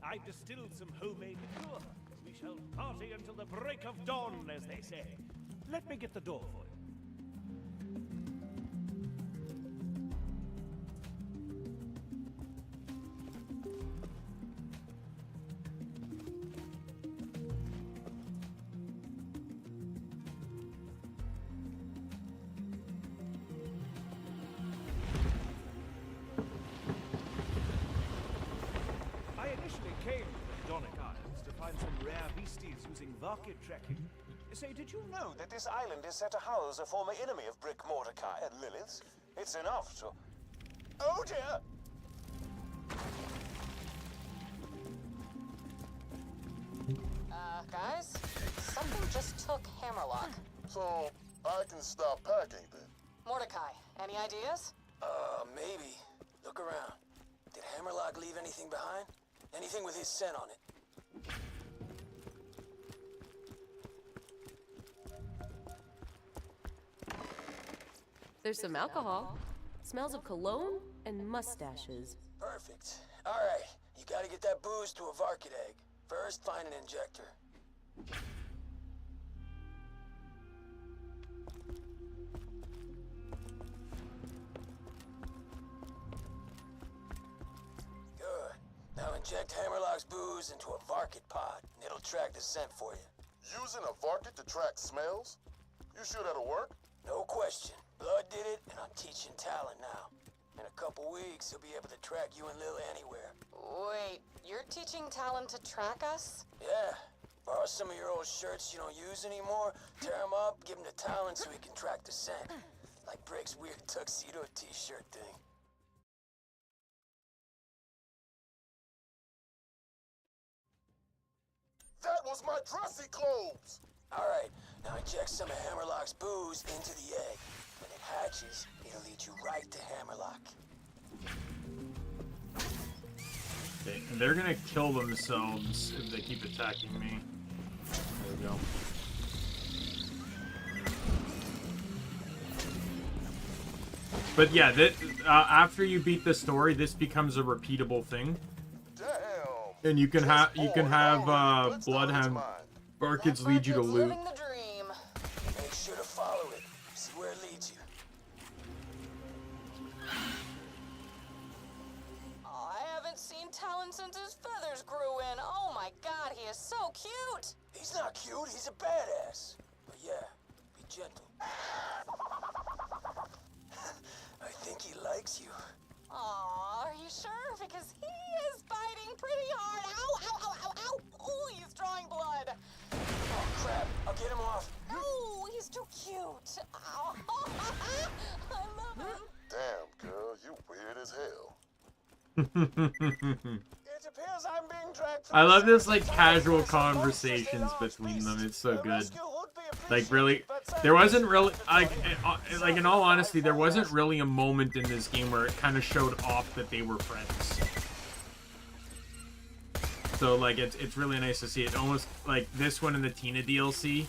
I've distilled some homemade liqueur. We shall party until the break of dawn, as they say. Let me get the door for you. Came to the Donic Islands to find some rare beasties using Varkid tracking. Say, did you know that this island is set to house a former enemy of Brick Mordecai and Lilith? It's enough to... Oh dear! Guys? Something just took Hammerlock. So, I can stop packing then? Mordecai, any ideas? Maybe. Look around. Did Hammerlock leave anything behind? Anything with his scent on it? There's some alcohol. Smells of cologne and mustaches. Perfect. Alright, you gotta get that booze to a Varkid egg. First, find an injector. Good. Now inject Hammerlock's booze into a Varkid pod, and it'll track the scent for you. Using a Varkid to track smells? You sure that'll work? No question. Blood did it, and I'm teaching Talon now. In a couple weeks, he'll be able to track you and Lil anywhere. Wait, you're teaching Talon to track us? Yeah. Borrow some of your old shirts you don't use anymore, tear them up, give them to Talon so he can track the scent. Like Brick's weird tuxedo t-shirt thing. That was my dressy clothes! Alright, now inject some of Hammerlock's booze into the egg. When it hatches, it'll lead you right to Hammerlock. Okay, and they're gonna kill themselves if they keep attacking me. There we go. But yeah, after you beat the story, this becomes a repeatable thing. Damn. And you can have Bloodhound Barkids lead you to loot. Living the dream. Make sure to follow it. See where it leads you. Oh, I haven't seen Talon since his feathers grew in. Oh my god, he is so cute! He's not cute, he's a badass. But yeah, be gentle. I think he likes you. Aw, are you sure? Because he is biting pretty hard. Ow, ow, ow, ow, ow! Ooh, he's drawing blood. Oh crap, I'll get him off. No, he's too cute. Ow. I love him. Damn, girl, you weird as hell. It appears I'm being dragged I love this like casual conversations between them. It's so good. Like really, there wasn't really like in all honesty, there wasn't really a moment in this game where it kind of showed off that they were friends. So like it's really nice to see it. Almost like this one in the Tina DLC.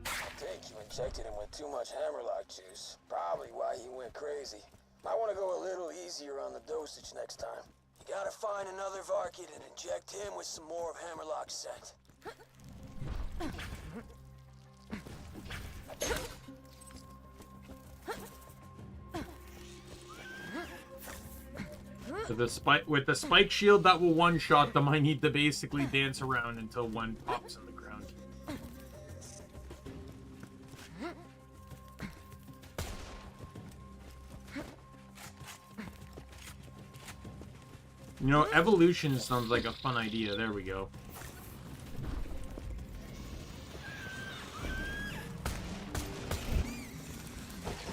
I think you injected him with too much Hammerlock juice. Probably why he went crazy. Might want to go a little easier on the dosage next time. You gotta find another Varkid and inject him with some more of Hammerlock's scent. So with the spike shield that will one-shot them, I need to basically dance around until one pops in the ground. You know, evolution sounds like a fun idea. There we go.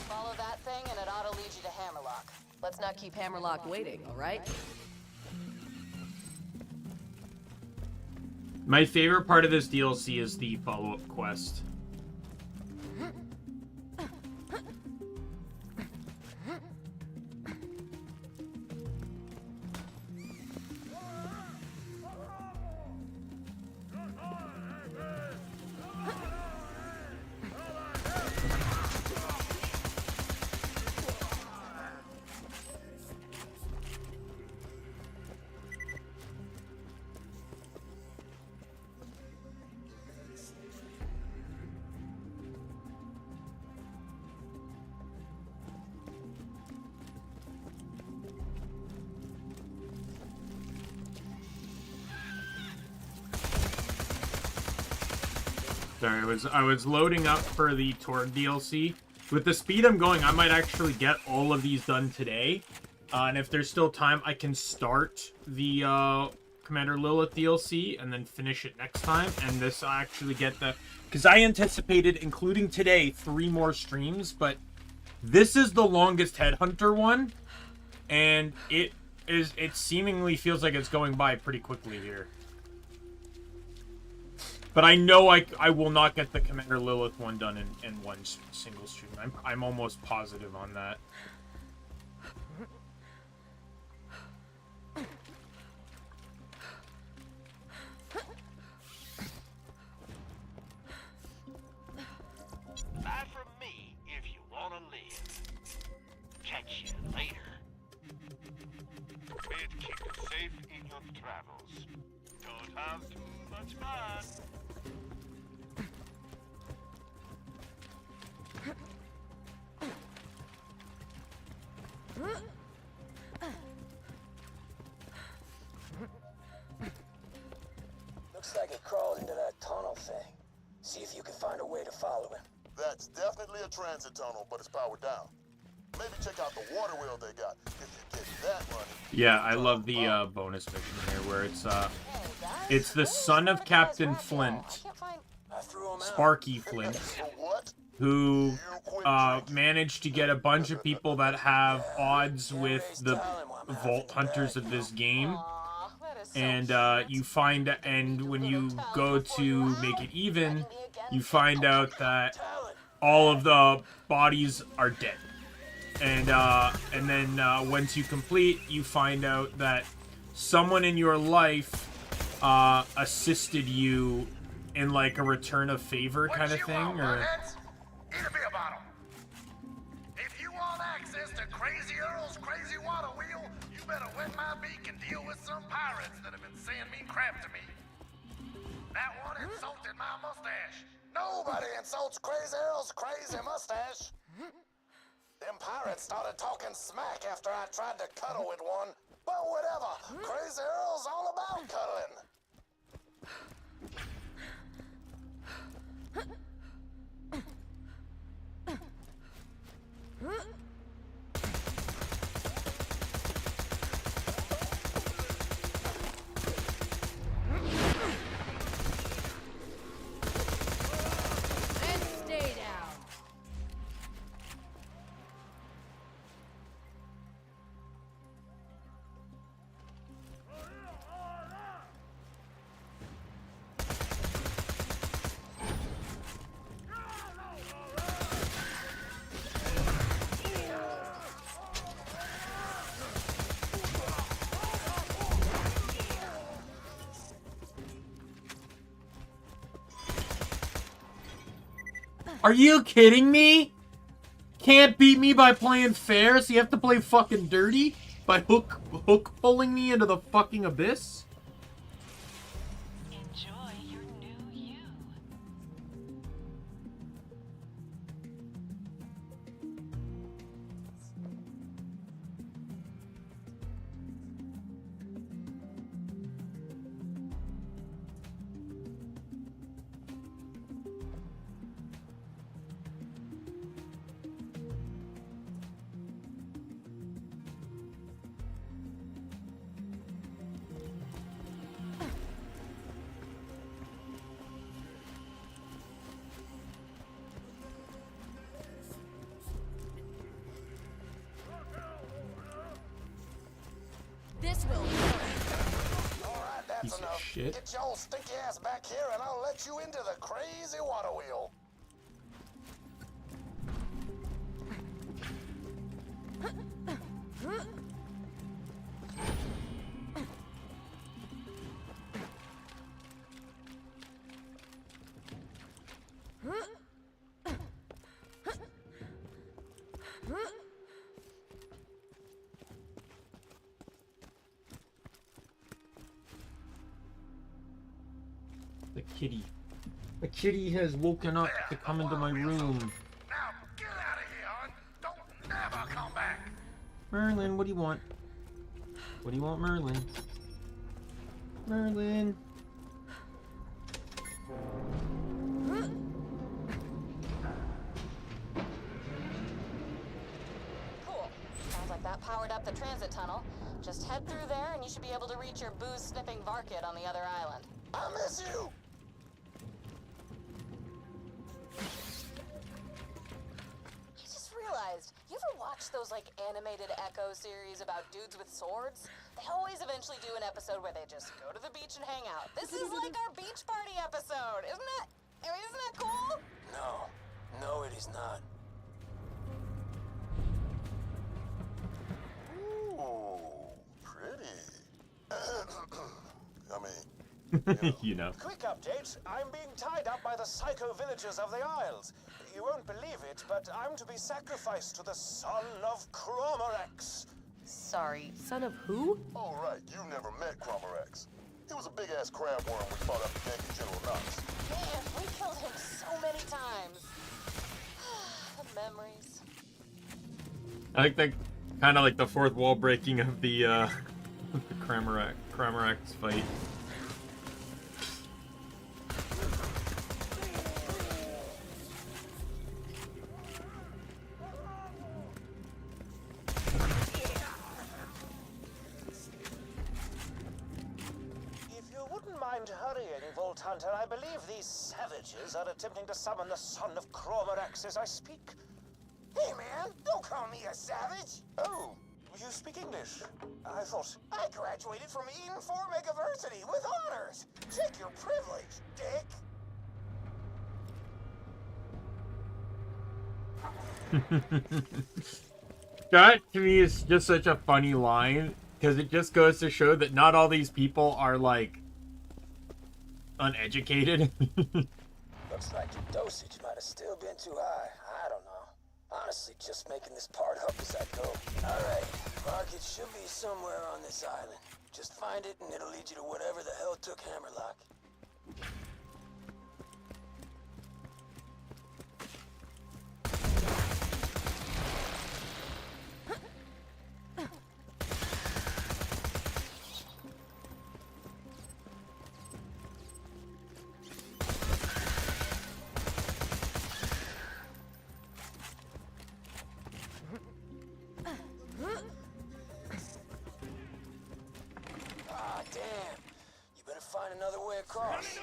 Follow that thing and it ought to lead you to Hammerlock. Let's not keep Hammerlock waiting, all right? My favorite part of this DLC is the follow-up quest. Sorry, I was loading up for the Torg DLC. With the speed I'm going, I might actually get all of these done today. And if there's still time, I can start the Commander Lilith DLC and then finish it next time. And this I actually get the... Because I anticipated, including today, 3 more streams, but this is the longest Headhunter one. And it seemingly feels like it's going by pretty quickly here. But I know I will not get the Commander Lilith one done in one single stream. I'm almost positive on that. Buy from me if you want to live. Catch you later. May it keep you safe in your travels. Don't have too much fun. Looks like he crawled into that tunnel thing. See if you can find a way to follow him. That's definitely a transit tunnel, but it's powered down. Maybe check out the water wheel they got. If you get that running. Yeah, I love the bonus mission here where it's the son of Captain Flint, Sparky Flint, who managed to get a bunch of people that have odds with the Vault Hunters of this game. And you find, and when you go to make it even, you find out that all of the bodies are dead. And then once you complete, you find out that someone in your life assisted you in like a return of favor kind of thing, or... Eat a beer bottle. If you want access to Crazy Earl's crazy water wheel, you better wet my beak and deal with some pirates that have been saying mean crap to me. That one insulted my mustache. Nobody insults Crazy Earl's crazy mustache. Them pirates started talking smack after I tried to cuddle with one. But whatever, Crazy Earl's all about cuddling. And stay down. Are you kidding me? Can't beat me by playing fair, so you have to play fucking dirty? By hook pulling me into the fucking abyss? Enjoy your new you. This will Alright, that's Piece of enough. shit. Get your stinky ass back here and I'll let you into the crazy water wheel. The kitty. The kitty has woken up to come into my room. Now get out of here, hon. Don't never come back. Merlin, what do you want? What do you want, Merlin? Merlin. Cool. Sounds like that powered up the transit tunnel. Just head through there and you should be able to reach your booze-sniffing Varkid on the other island. I miss you! I just realized, you ever watch those, like, animated Echo series about dudes with swords? They always eventually do an episode where they just go to the beach and hang out. This is like our beach party episode, isn't it? I mean, isn't that cool? No, it is not. Ooh, pretty. I mean, You know. Quick update. I'm being tied up by the psycho villagers of the Isles. You won't believe it, but I'm to be sacrificed to the son of Cromorex. Sorry. Son of who? all right, you never met Cromorex. He was a big-ass crab worm we fought up against General Knox. Man, we killed him so many times. The memories. I like that, kind of like the fourth wall breaking of the Cramorax fight. If you wouldn't mind hurrying, Vault Hunter, I believe these savages are attempting to summon the son of Cromorex as I speak. Hey man, don't call me a savage! Oh, you speak English? I thought... I graduated from Eden 4 Megaversity with honors! Check your privilege, dick! That to me is just such a funny line, because it just goes to show that not all these people are like uneducated. Looks like your dosage might have still been too high. I don't know. Honestly, just making this part up as I go. Alright, Varkid should be somewhere on this island. Just find it and it'll lead you to whatever the hell took Hammerlock. Ah, damn. You better find another way across.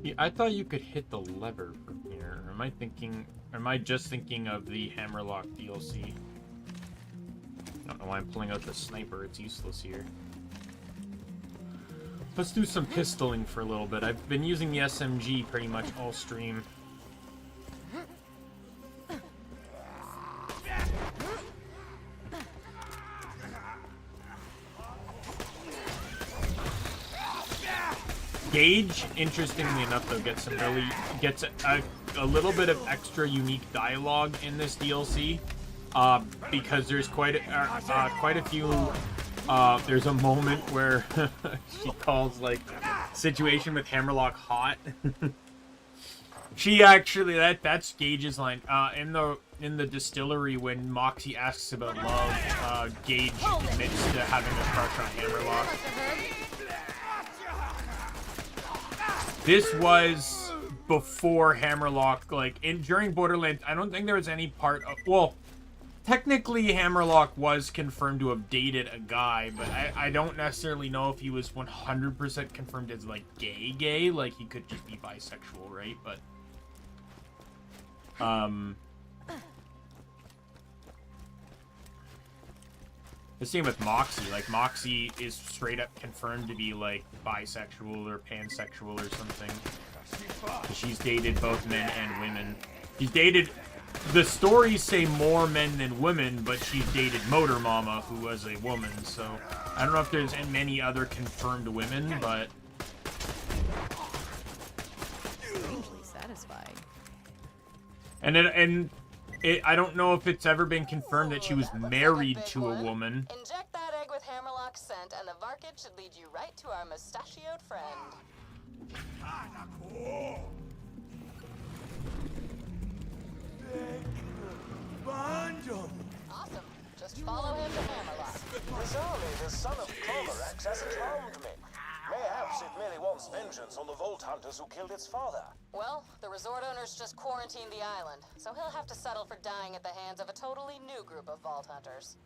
Yeah, I thought you could hit the lever from here. Or am I just thinking of the Hammerlock DLC? I don't know why I'm pulling out the sniper, it's useless here. Let's do some pistoling for a little bit. I've been using the SMG pretty much all stream. Gage, interestingly enough, though, gets a little bit of extra unique dialogue in this DLC, because there's quite a few. There's a moment where she calls like situation with Hammerlock hot. She actually that's Gage's line in the distillery when Moxie asks about love. Gage admits to having a crush on Hammerlock. This was before Hammerlock, like, during Borderlands, I don't think there was any part of, well, technically Hammerlock was confirmed to have dated a guy, but I don't necessarily know if he was 100% confirmed as, like, gay, like, he could just be bisexual, right, but, the same with Moxie. Like, Moxie is straight up confirmed to be, like, bisexual or pansexual or something. She's dated both men and women. She's dated... The stories say more men than women, but she's dated Motor Mama, who was a woman, so... I don't know if there's many other confirmed women, but... Strangely satisfying. I don't know if it's ever been confirmed that she was married to a woman. Inject that egg with Hammerlock scent, and the Varkid should lead you right to our mustachioed friend. wants vengeance on the Vault Hunters who killed its father. Well, the resort owners just quarantined the island, so he'll have to settle for dying at the hands of a totally new group of Vault Hunters.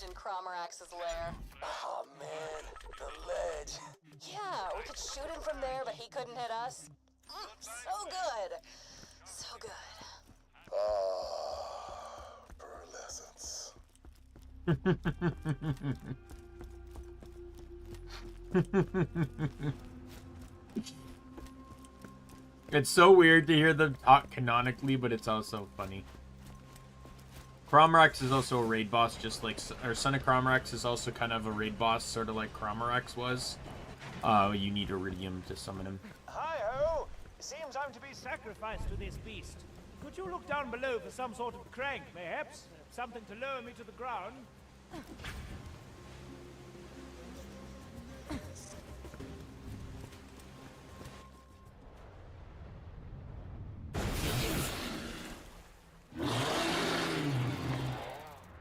In Cromorax's lair. Oh man, the ledge. Yeah, we could shoot him from there, but he couldn't hit us. So good. So good. Pearlescence. It's so weird to hear them talk canonically, but it's also funny. Cromorax is also a raid boss, just like... Or Son of Cromorax is also kind of a raid boss, sort of like Cromorax was. You need Iridium to summon him. Hi-ho! It seems I'm to be sacrificed to this beast. Could you look down below for some sort of crank, mayhaps? Something to lower me to the ground?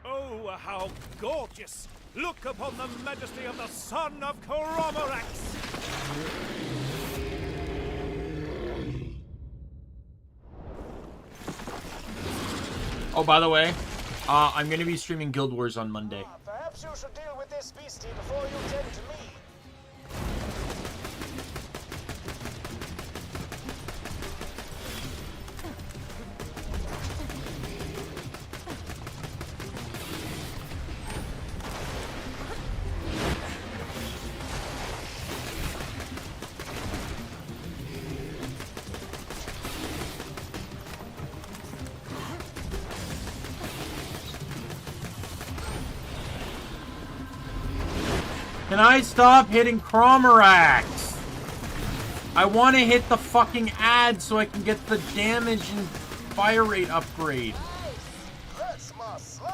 Oh, how gorgeous! Look upon the majesty of the son of Cromorax! Oh, by the way, I'm going to be streaming Guild Wars on Monday. Perhaps you should deal with this beastie before you tend to me. Can I stop hitting Cromorax? I want to hit the fucking ad so I can get the damage and fire rate upgrade. That's my slam!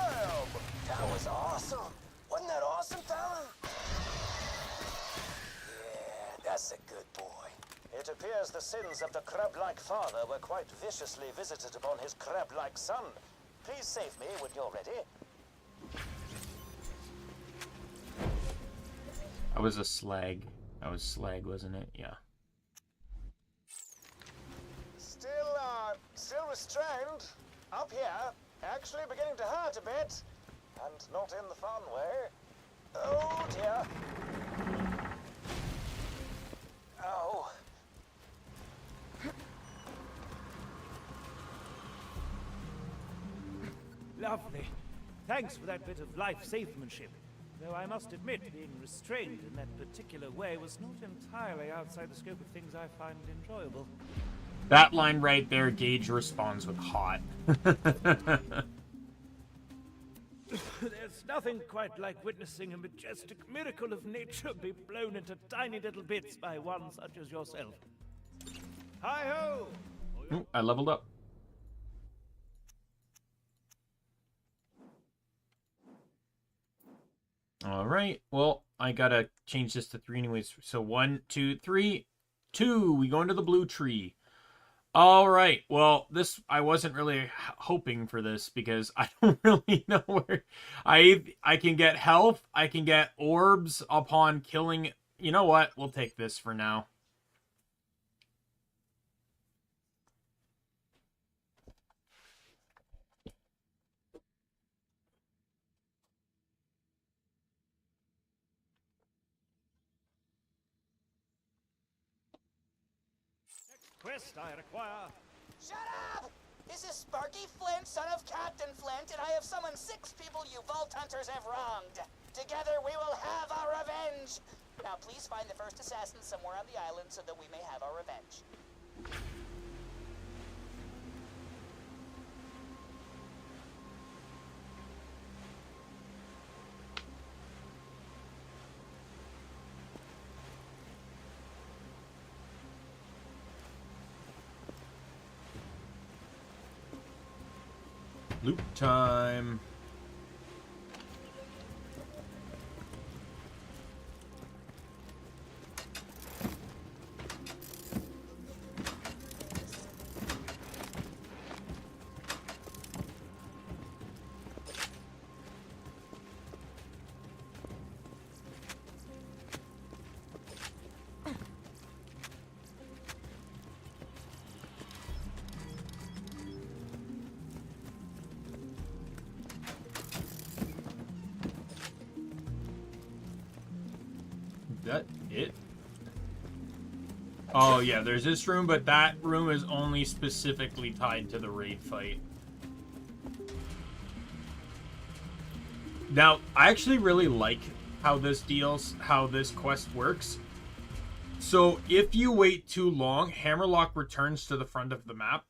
That was awesome! Wasn't that awesome, Talon? Yeah, that's a good boy. It appears the sins of the crab-like father were quite viciously visited upon his crab-like son. Please save me when you're ready. I was a slag. I was slag, wasn't it? Yeah. Still restrained. Up here. Actually beginning to hurt a bit. And not in the fun way. Oh dear. Ow. Lovely. Thanks for that bit of life-savemanship. Though I must admit, being restrained in that particular way was not entirely outside the scope of things I find enjoyable. That line right there, Gage responds with hot. There's nothing quite like witnessing a majestic miracle of nature be blown into tiny little bits by one such as yourself. Hi-ho! Ooh, I leveled up. All right. Well, I gotta change this to 3 anyways. So 1, 2, 3, 2. We go into the blue tree. All right. Well, this I wasn't really hoping for this because I don't really know where I can get health. I can get orbs upon killing. You know what? We'll take this for now. Quest I require. Shut up! This is Sparky Flint, son of Captain Flint, and I have summoned 6 people you Vault Hunters have wronged. Together we will have our revenge. Now please find the first assassin somewhere on the island so that we may have our revenge. Loot time. That it? Oh yeah, there's this room, but that room is only specifically tied to the raid fight. Now, I actually really like how this quest works. So if you wait too long, Hammerlock returns to the front of the map.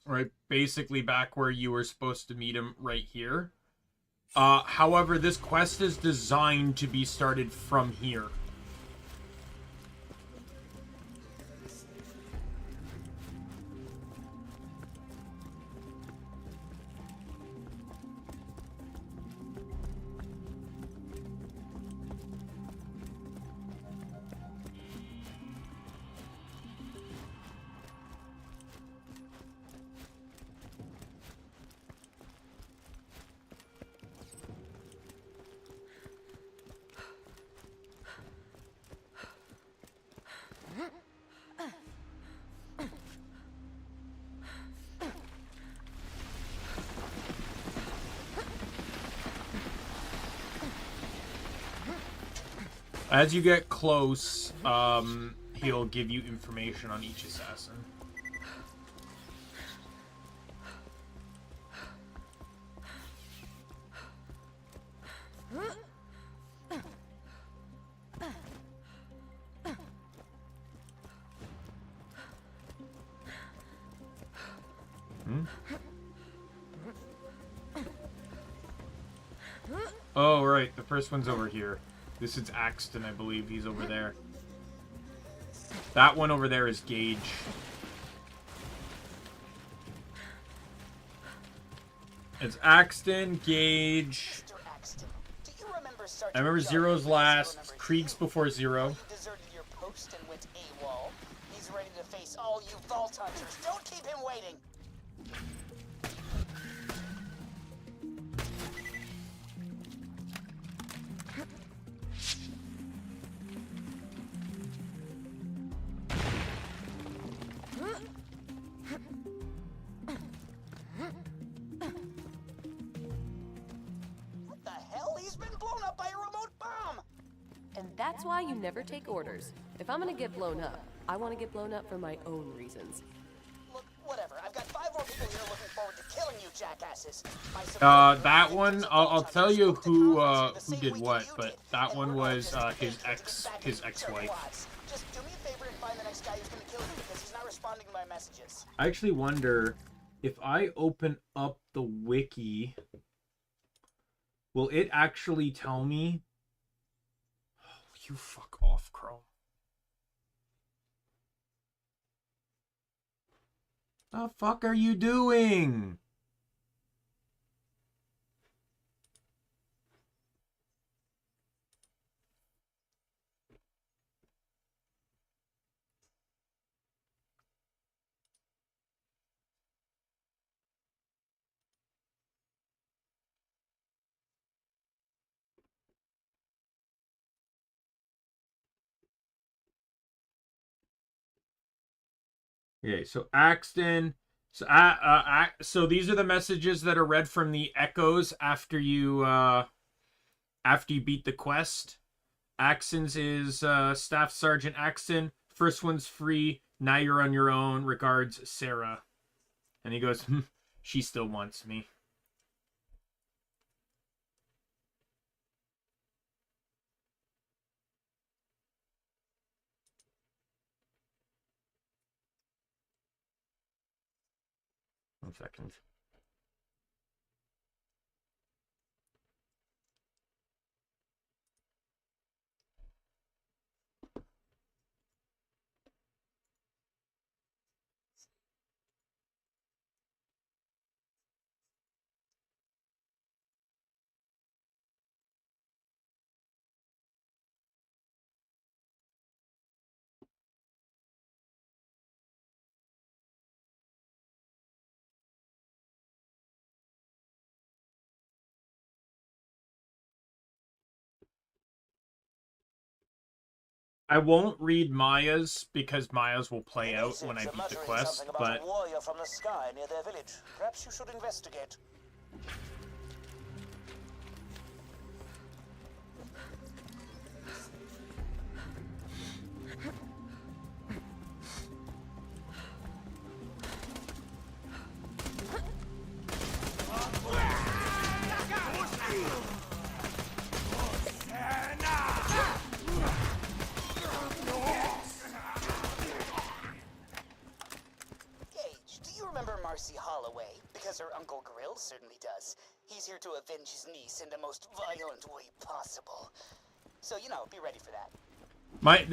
Right, basically back where you were supposed to meet him right here. However, this quest is designed to be started from here. As you get close, he'll give you information on each assassin. Oh, right. The first one's over here. This is Axton, I believe. He's over there. That one over there is Gage. It's Axton, Gage. I remember Zero's last. Krieg's before Zero. You deserted your post and went AWOL. He's ready to face all you Vault Hunters. Don't keep him waiting. What the hell? He's been blown up by a remote bomb! And that's why you never take orders. If I'm gonna get blown up, I want to get blown up for my own reasons. Look, whatever. I've got 5 more people here looking forward to killing you jackasses. That one, I'll tell you who did what, but that one was his ex-wife. Just do me a favor and find the next guy who's gonna kill you because he's not responding to my messages. I actually wonder if I open up the wiki, will it actually tell me? Oh, you fuck off, Chrome. The fuck are you doing? Okay, so Axton. So these are the messages that are read from the echoes after you beat the quest. Axton's is Staff Sergeant Axton. First one's free. Now you're on your own. Regards, Sarah. And he goes, she still wants me. One second. I won't read Maya's because Maya's will play out when I beat the quest, Something about but a warrior from the sky near their village. Perhaps you should investigate. Marcy Holloway, because her Uncle Grill certainly does. He's here to avenge his niece in the most violent way possible. So, you know, be ready for that.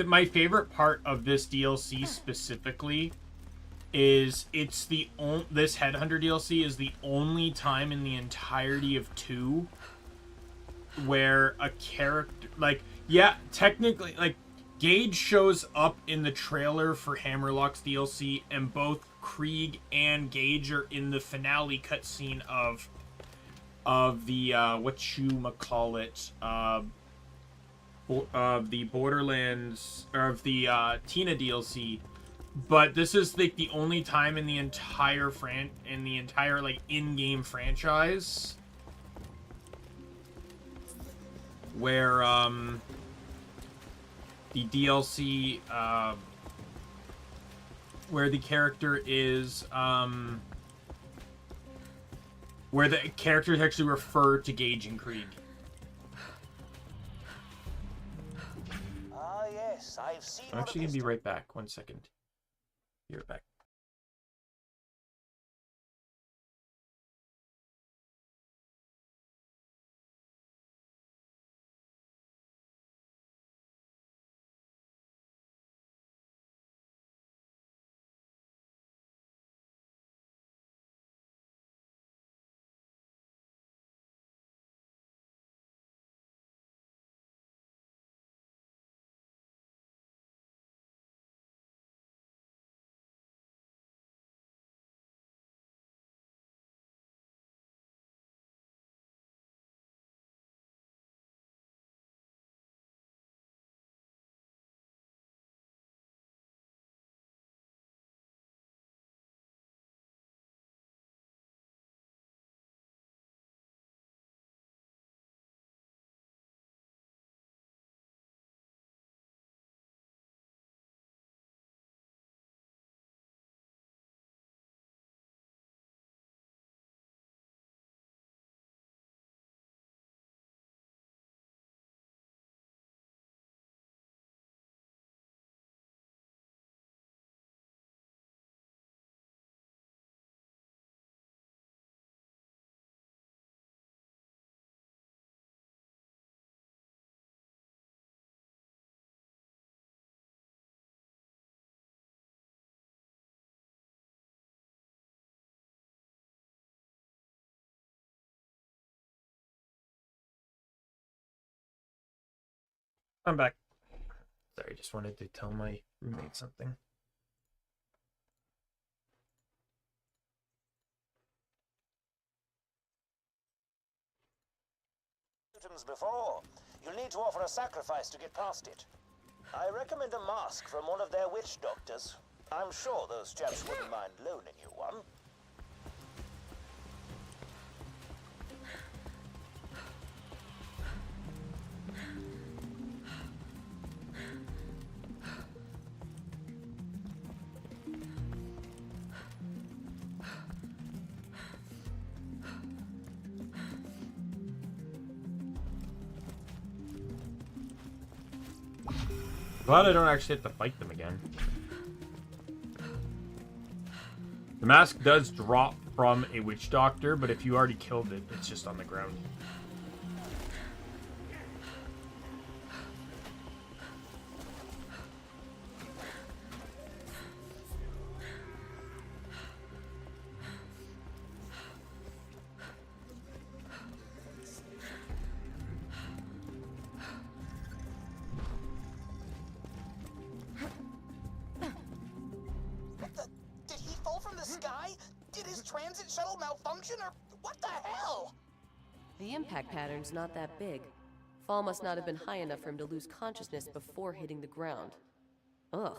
my favorite part of this DLC specifically is it's this Headhunter DLC is the only time in the entirety of 2 where a character, like, yeah, technically, like, Gage shows up in the trailer for Hammerlock's DLC, and both Krieg and Gage are in the finale cutscene of the whatchamacallit, of the Borderlands, or of the Tina DLC. But this is like the only time in the entire like in-game franchise where the DLC where the character is where the characters actually refer to Gage and Krieg. Ah, yes, I've seen. I'm actually gonna be right back. 1 second. Be right back. I'm back. Sorry, just wanted to tell my roommate something. Before, you'll need to offer a sacrifice to get past it. I recommend a mask from one of their witch doctors. I'm sure those chaps wouldn't mind loaning you one. Glad I don't actually have to fight them again. The mask does drop from a witch doctor, but if you already killed it, it's just on the ground. The impact pattern's not that big. Fall must not have been high enough for him to lose consciousness before hitting the ground. Ugh.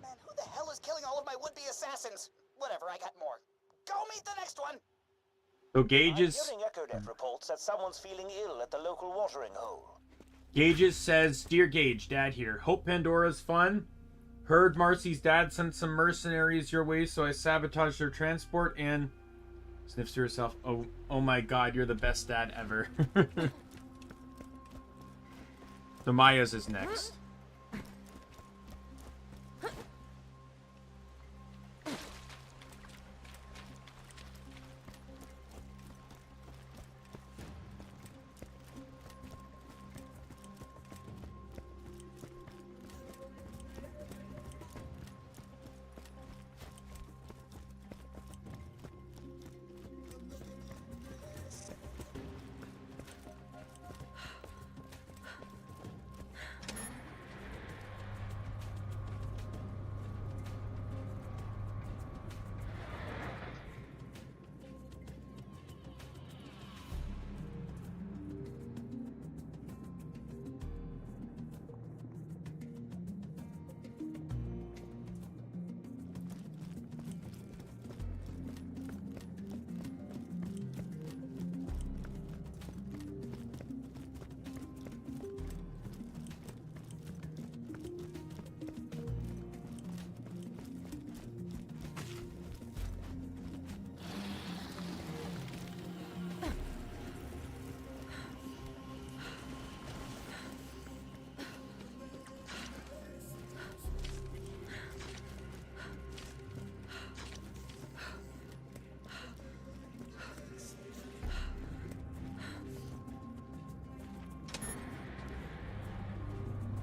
Man, who the hell is killing all of my would-be assassins? Whatever, I got more. Go meet the next one! So Gages... I'm hearing Echo Death reports that someone's feeling ill at the local watering hole. Gages says, Dear Gage, Dad here. Hope Pandora's fun. Heard Marcy's dad sent some mercenaries your way, so I sabotaged their transport and... Sniffs to herself, oh my god, you're the best dad ever. So Maya's is next.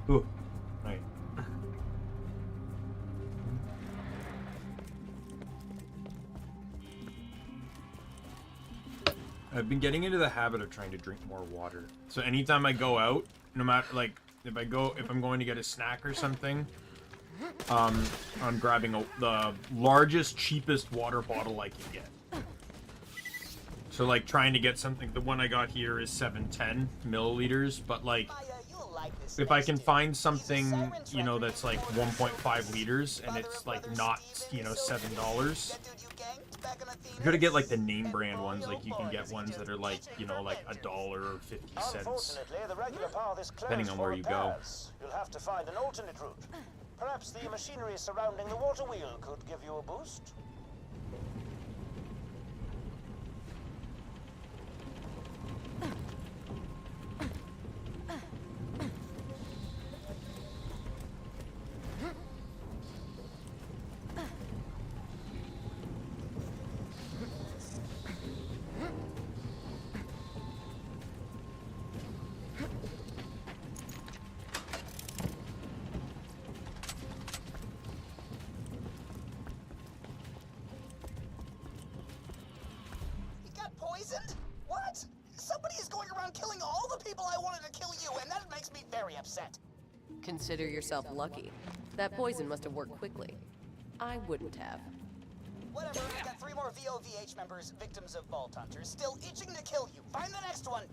Ooh, right. I've been getting into the habit of trying to drink more water. So anytime I go out, no matter like if I'm going to get a snack or something, I'm grabbing the largest, cheapest water bottle I can get. So like trying to get something. The one I got here is 710 milliliters, but like. If I can find something, you know, that's like 1.5 liters and it's like not, you know, $7, you gotta get like the name brand ones. Like you can get ones that are like, you know, like $1 or 50 cents, depending on where you go. You'll have to find an alternate route. Perhaps the machinery surrounding the water wheel could give you a boost. Poisoned? What? Somebody is going around killing all the people I wanted to kill you, and that makes me very upset. Consider yourself lucky. That poison must have worked quickly. I wouldn't have. Whatever, I got 3 more VOVH members, victims of Vault Hunters, still itching to kill you. Find the next one.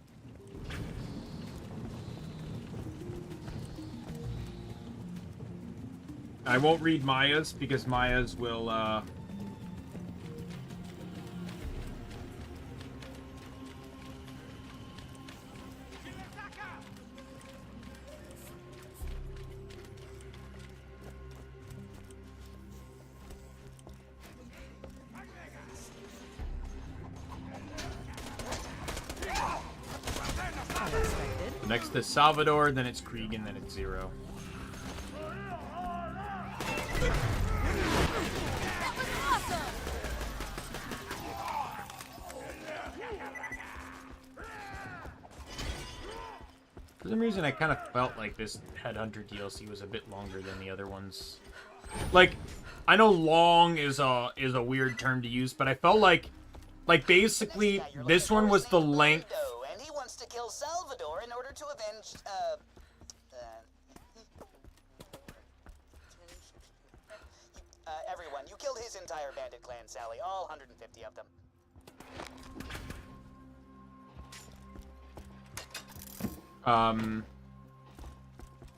I won't read Maya's because Maya's will, Next is Salvador, then it's Krieg, and then it's Zero. For some reason, I kind of felt like this Headhunter DLC was a bit longer than the other ones. Like, I know long is a weird term to use, but I felt like basically this one was the length. And he wants to kill Salvador in order to avenge, everyone. You killed his entire bandit clan, Sally. All 150 of them.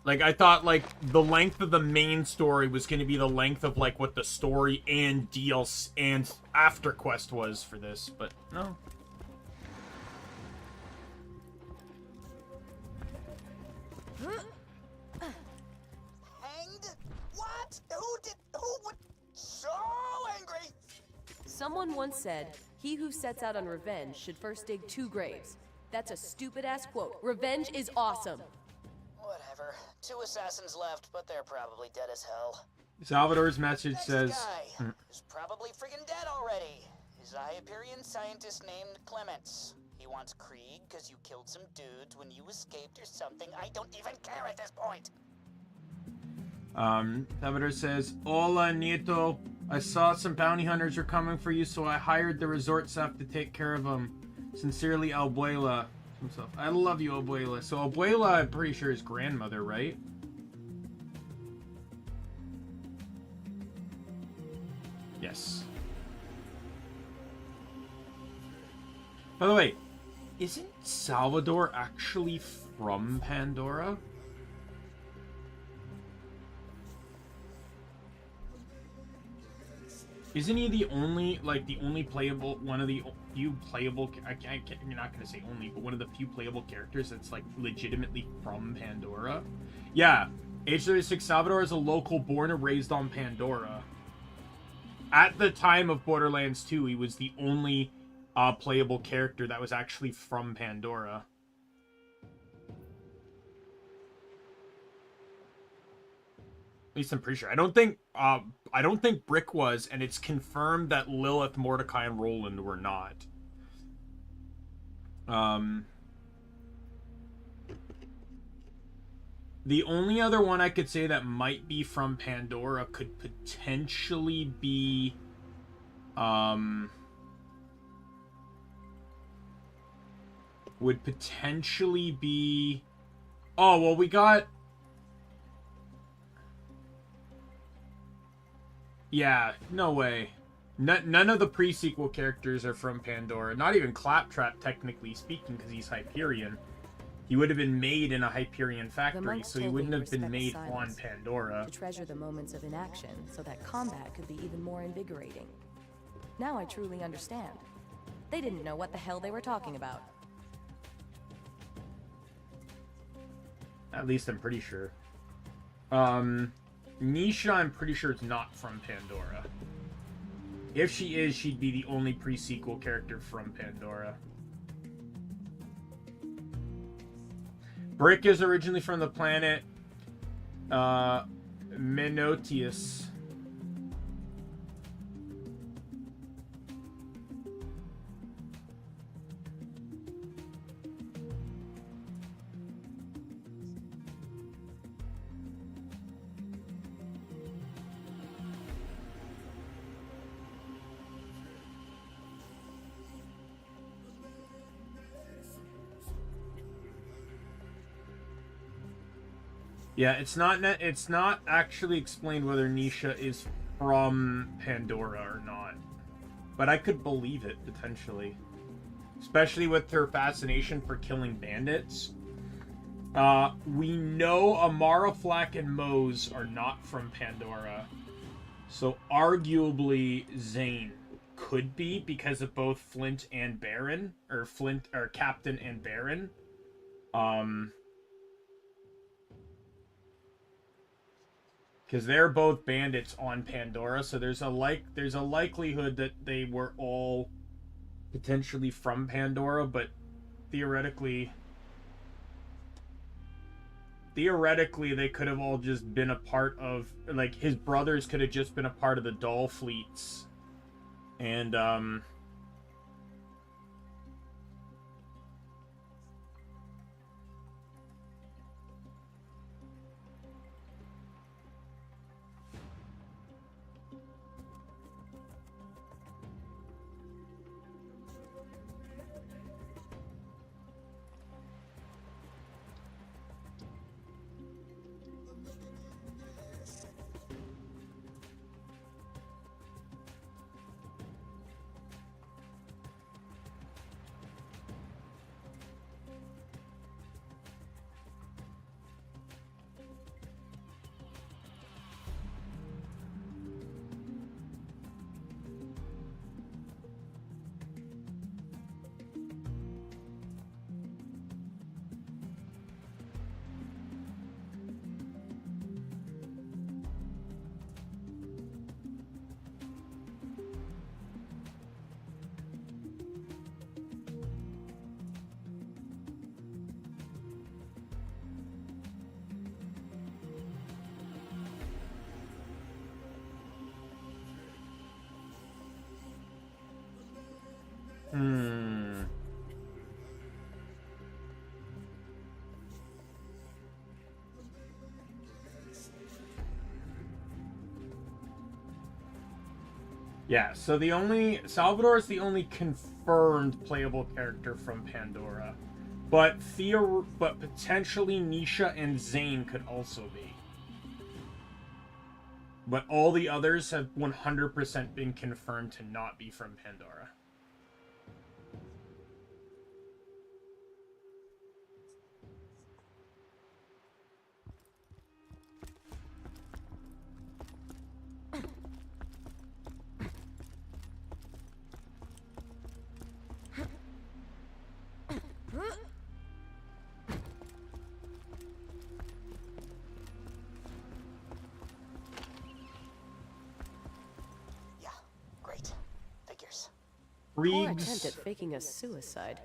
Like, I thought, like, the length of the main story was going to be the length of, like, what the story and DLC and After Quest was for this, but no. Hanged? What? Who would... So angry! Someone once said, he who sets out on revenge should first dig 2 graves. That's a stupid-ass quote. Revenge is awesome. Whatever. 2 assassins left, but they're probably dead as hell. Salvador's message Next says... guy is probably friggin' dead already. He's a Hyperion scientist named Clements. He wants Krieg because you killed some dudes when you escaped or something. I don't even care at this point. Salvador says, Hola, Nieto. I saw some bounty hunters were coming for you, so I hired the resort staff to take care of them. Sincerely, Abuela. Himself. I love you, Abuela. So Abuela, I'm pretty sure is grandmother, right? Yes. By the way, isn't Salvador actually from Pandora? Isn't he the only, like, the only playable, one of the few playable, you're not going to say only, but one of the few playable characters that's, like, legitimately from Pandora? Yeah, H36 Salvador is a local born and raised on Pandora. At the time of Borderlands 2, he was the only playable character that was actually from Pandora. At least I'm pretty sure. I don't think Brick was, and it's confirmed that Lilith, Mordecai, and Roland were not. The only other one I could say that might be from Pandora could potentially be would potentially be, oh, well, we got, yeah, no way. None of the pre-sequel characters are from Pandora. Not even Claptrap, technically speaking, because he's Hyperion. He would have been made in a Hyperion factory, so he wouldn't have been made on Pandora. To treasure the moments of inaction, so that combat could be even more invigorating. Now I truly understand. They didn't know what the hell they were talking about. At least I'm pretty sure. Nisha, I'm pretty sure, is not from Pandora. If she is, she'd be the only pre-sequel character from Pandora. Brick is originally from the planet Menoetius. Yeah, it's not actually explained whether Nisha is from Pandora or not. But I could believe it, potentially. Especially with her fascination for killing bandits. We know Amara, Flack, and Mose are not from Pandora. So arguably Zane could be because of both Flint and Baron. Or Captain and Baron. Because they're both bandits on Pandora, so there's a likelihood that they were all potentially from Pandora, but theoretically they could have all just been a part of, like, his brothers could have just been a part of the doll fleets, and Yeah, so Salvador is the only confirmed playable character from Pandora. But potentially Nisha and Zane could also be. But all the others have 100% been confirmed to not be from Pandora. Poor attempt at faking a suicide,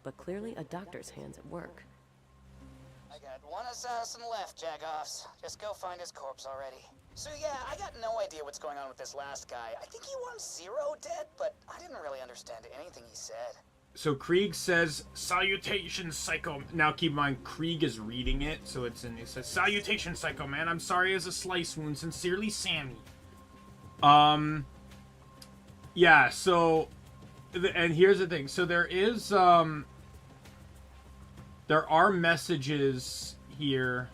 but clearly a doctor's hands at work. I got one assassin left, Jagoffs. Just go find his corpse already. So yeah, I got no idea what's going on with this last guy. I think he wants Zero dead, but I didn't really understand anything he said. So Krieg says, "Salutations, Psycho." Now keep in mind, Krieg is reading it, so it says, "Salutations, Psycho Man. I'm sorry as a slice wound. Sincerely, Sammy." Yeah, so... And here's the thing. So there is, there are messages here,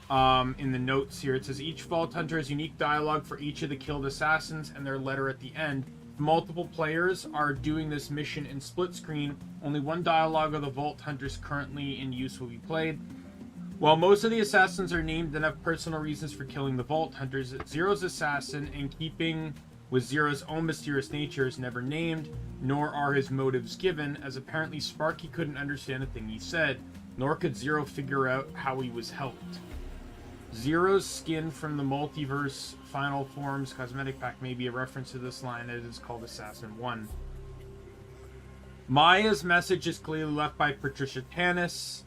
in the notes here. It says, each Vault Hunter has unique dialogue for each of the killed assassins and their letter at the end. Multiple players are doing this mission in split screen. Only one dialogue of the Vault Hunters currently in use will be played. While most of the assassins are named and have personal reasons for killing the Vault Hunters, Zero's assassin, in keeping with Zero's own mysterious nature, is never named, nor are his motives given, as apparently Sparky couldn't understand a thing he said, nor could Zero figure out how he was helped. Zero's skin from the Multiverse Final Forms cosmetic pack may be a reference to this line, as it is called Assassin 1. Maya's message is clearly left by Patricia Tanis.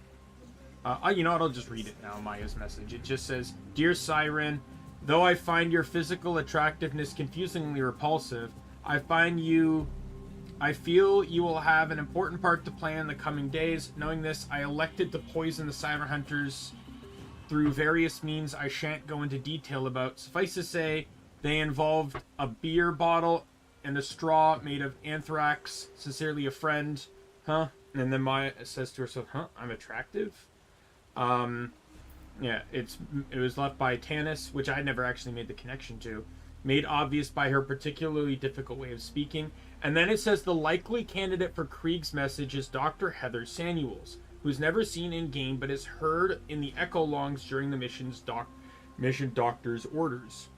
You know what, I'll just read it now, Maya's message. It just says, "Dear Siren, though I find your physical attractiveness confusingly repulsive, I feel you will have an important part to play in the coming days. Knowing this, I elected to poison the Cyber Hunters through various means I shan't go into detail about. Suffice to say, they involved a beer bottle and a straw made of anthrax. Sincerely, a friend." Huh? And then Maya says to herself, "Huh? I'm attractive?" Yeah, it was left by Tanis, which I never actually made the connection to. Made obvious by her particularly difficult way of speaking. And then it says the likely candidate for Krieg's message is Dr. Heather Samuels, who's never seen in-game but is heard in the echo logs during the mission doctor's orders.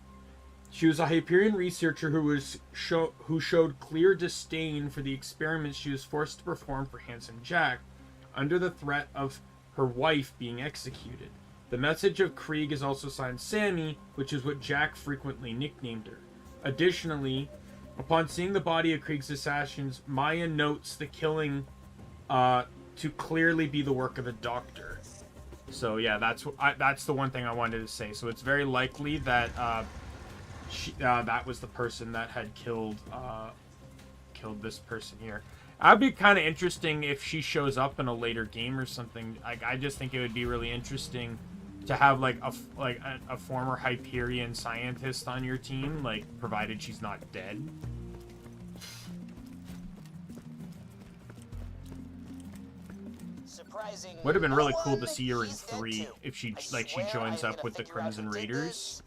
She was a Hyperion researcher who showed clear disdain for the experiments she was forced to perform for Handsome Jack, under the threat of her wife being executed. The message of Krieg is also signed Sammy, which is what Jack frequently nicknamed her. Additionally, upon seeing the body of Krieg's assassins, Maya notes the killing to clearly be the work of a doctor. So yeah, that's the one thing I wanted to say. So it's very likely that that was the person that had killed this person here. That'd be kind of interesting if she shows up in a later game or something. I just think it would be really interesting to have like a former Hyperion scientist on your team, like provided she's not dead. Would have been really cool to see her in 3 if she joins up with the Crimson Raiders.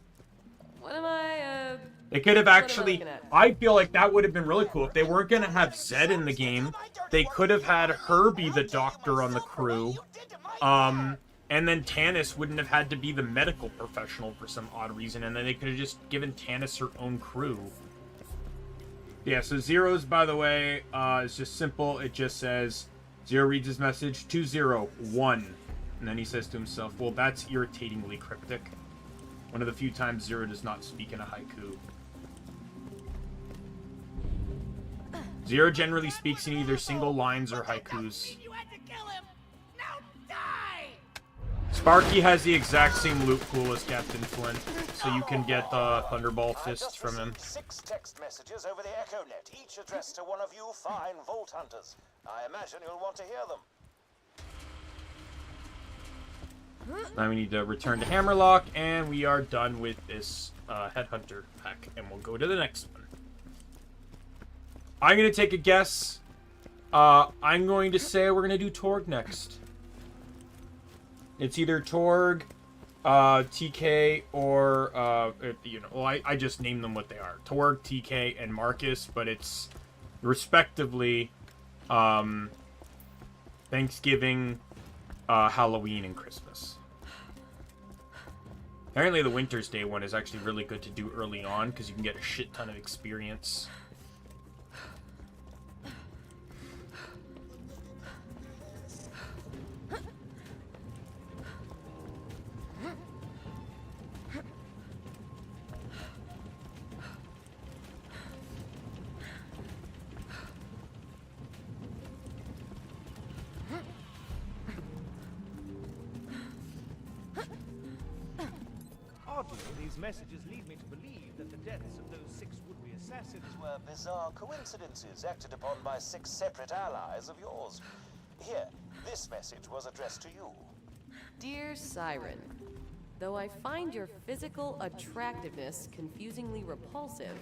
What am I, They could have actually... I feel like that would have been really cool. If they weren't going to have Zed in the game, they could have had her be the doctor on the crew. And then Tanis wouldn't have had to be the medical professional for some odd reason. And then they could have just given Tanis her own crew. Yeah, so Zero's, by the way, is just simple. It just says... Zero reads his message, 201. And then he says to himself, well, that's irritatingly cryptic. One of the few times Zero does not speak in a haiku. Zero generally speaks in either single lines or haikus. Sparky has the exact same loot pool as Captain Flint, so you can get the Thunderball Fist from him. 6 text messages over the EchoNet, each addressed to one of you fine Vault Hunters. I imagine you'll want to hear them. Now we need to return to Hammerlock, and we are done with this Headhunter pack, and we'll go to the next one. I'm going to take a guess. I'm going to say we're going to do Torg next. It's either Torg, TK, or, you know, well, I just named them what they are. Torg, TK, and Marcus, but it's respectively Thanksgiving, Halloween, and Christmas. Apparently the Winter's Day one is actually really good to do early on because you can get a shit ton of experience. Oddly, these messages lead me to believe that the deaths of those 6 would-be assassins Were bizarre coincidences acted upon by 6 separate allies of yours. Here, this message was addressed to you. Dear Siren, though I find your physical attractiveness confusingly repulsive,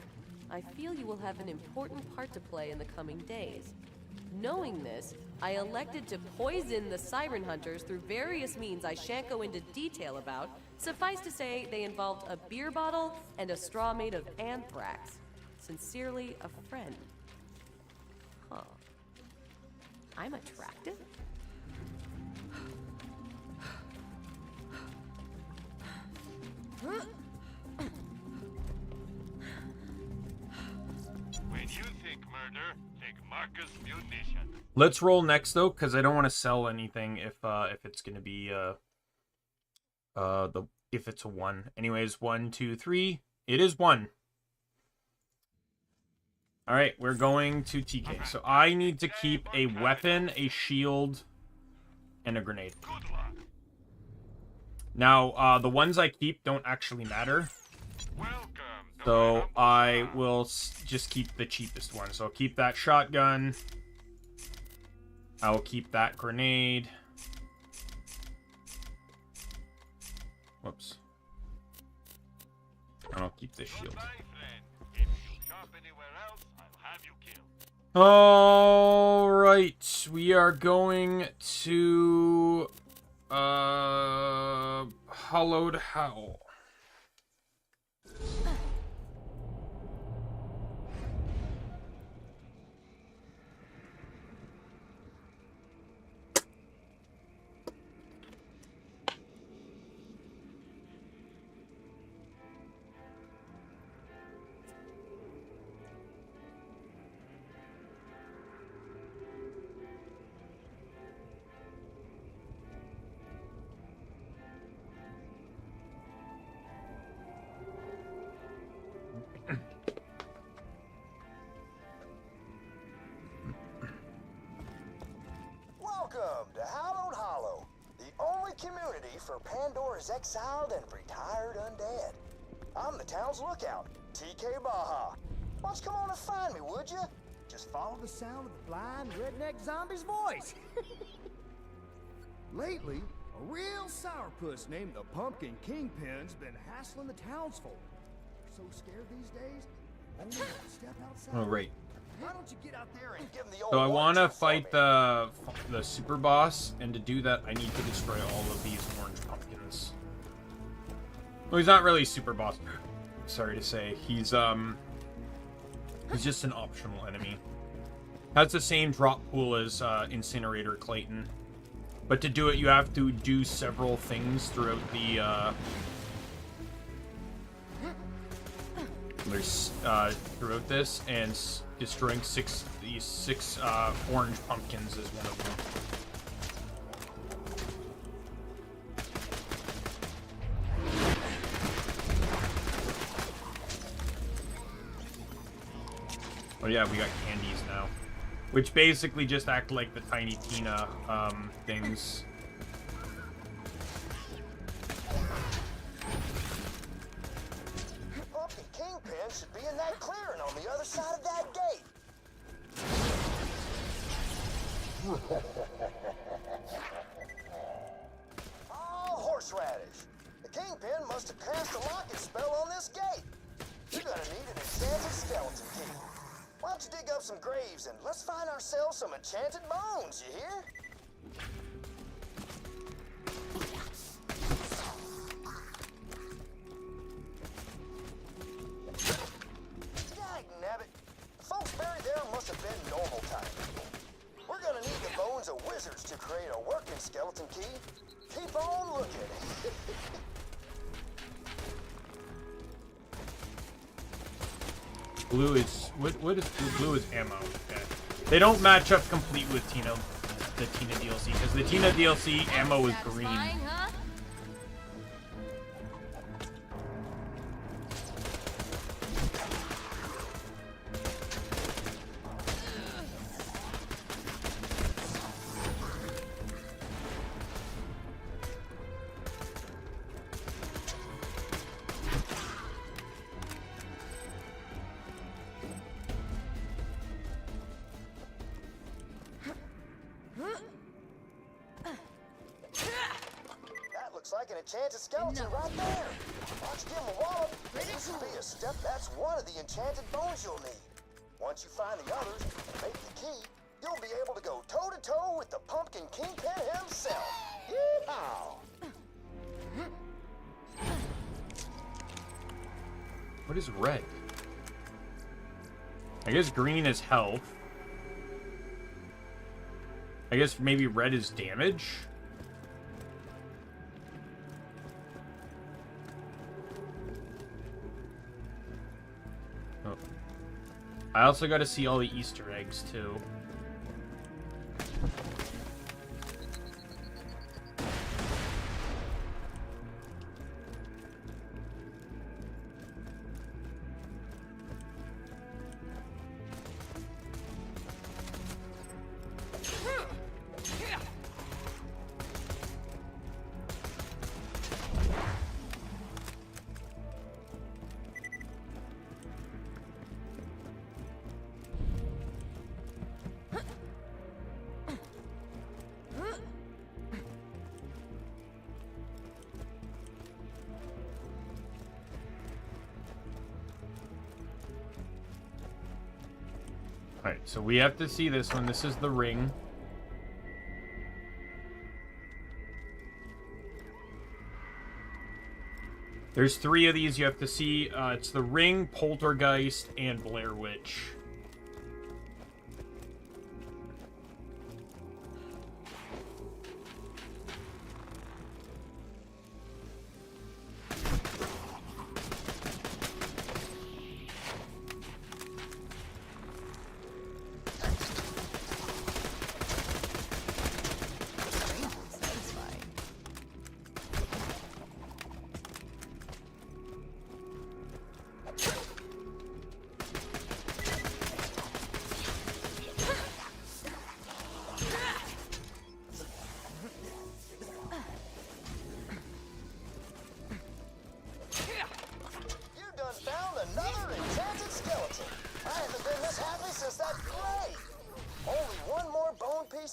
I feel you will have an important part to play in the coming days. Knowing this, I elected to poison the Siren Hunters through various means I shan't go into detail about. Suffice to say, they involved a beer bottle and a straw made of anthrax. Sincerely, a friend. Huh. I'm attractive? When you think murder, think Marcus Munition. Let's roll next though, because I don't want to sell anything if it's gonna be if it's a 1. Anyways, 1, 2, 3. It is 1. All right, we're going to TK. So I need to keep a weapon, a shield, and a grenade. Now, the ones I keep don't actually matter. So I will just keep the cheapest one. So I'll keep that shotgun. I will keep that grenade. Whoops. And I'll keep this shield. Alright, we are going to Hollowed Howl. Welcome to Hallowed Hollow, the only community for Pandora's exiled and retired undead. I'm the town's lookout, TK Baja. Why don't you come on and find me, would you? Just follow the sound of the blind redneck zombie's voice. Lately, a real sourpuss named the Pumpkin Kingpin's been hassling the townsfolk. They're so scared these days, only step outside. Oh, right. Why don't you get out there and give them the old So I want to one-two for fight me? the super boss, and to do that, I need to destroy all of these orange pumpkins. Well, he's not really super boss. Sorry to say, he's just an optional enemy. Has the same drop pool as Incinerator Clayton, but to do it, you have to do several things throughout the throughout this, and destroying these six orange pumpkins is one of them. Oh yeah, we got candies now, which basically just act like the Tiny Tina things. Oh, horseradish. The Kingpin must have cast a locking spell on this gate. You're gonna need an enchanted skeleton key. Why don't you dig up some graves and let's find ourselves some enchanted bones, you hear? Dagnabbit. The folks buried there must have been normal time people. We're gonna need the bones of wizards to create a working skeleton key. Keep on looking. Blue is what is blue? Blue is ammo. Okay. They don't match up complete with the Tina DLC because the Tina DLC ammo is green. Huh? That looks like an enchanted skeleton right there. Why don't you give him a wallop? This will be a step. That's one of the enchanted bones you'll need. Once you find the others and make the key, you'll be able to go toe-to-toe with the Pumpkin Kingpin himself. Yeehaw! What is red? I guess green is health. I guess maybe red is damage. Oh. I also got to see all the Easter eggs too. Alright, so we have to see this one. This is the ring. There's 3 of these you have to see. It's the ring, poltergeist, and Blair Witch.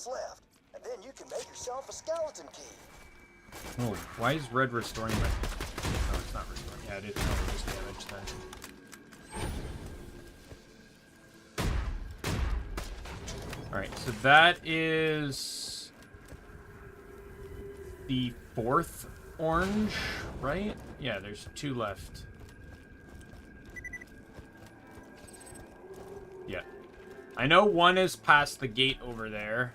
left, and then you can make yourself a skeleton key. Oh, why is red restoring my... No, it's not restoring. Yeah, it is. No, it's just damage then. Alright, so that is... the 4th orange, right? Yeah, there's 2 left. Yeah. I know 1 is past the gate over there.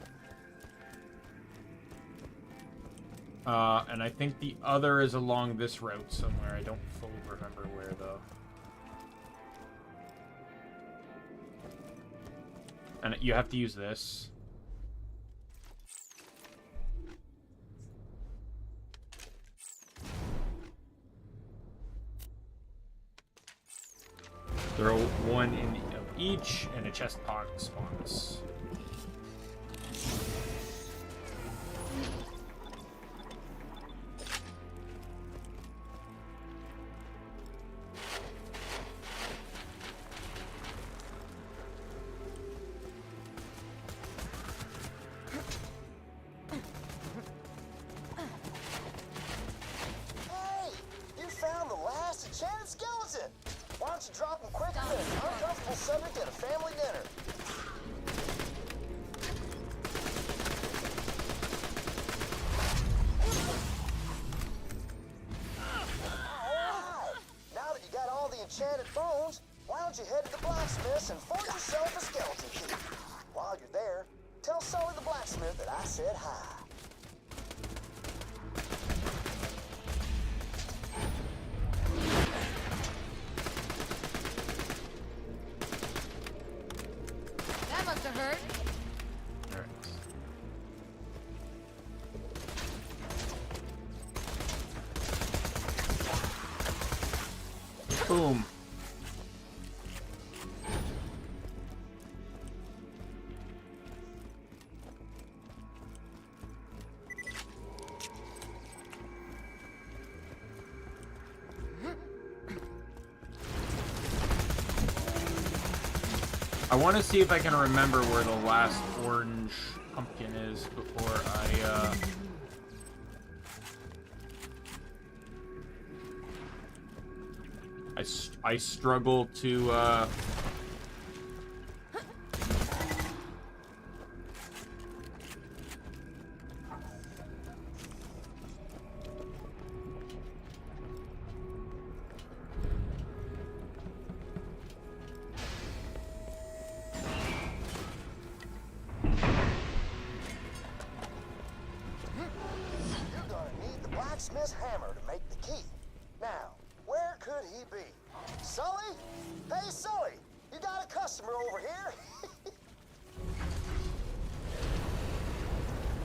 And I think the other is along this route somewhere. I don't fully remember where, though. And you have to use this. Throw 1 in of each, and a chest pot spawns. you head to the blacksmith's and forge yourself a skeleton key. While you're there, tell Sully the blacksmith that I said hi. That must have hurt. Boom. I want to see if I can remember where the last orange pumpkin is before I struggle to Blacksmith's hammer to make the key. Now, where could he be? Sully? Hey, Sully! You got a customer over here?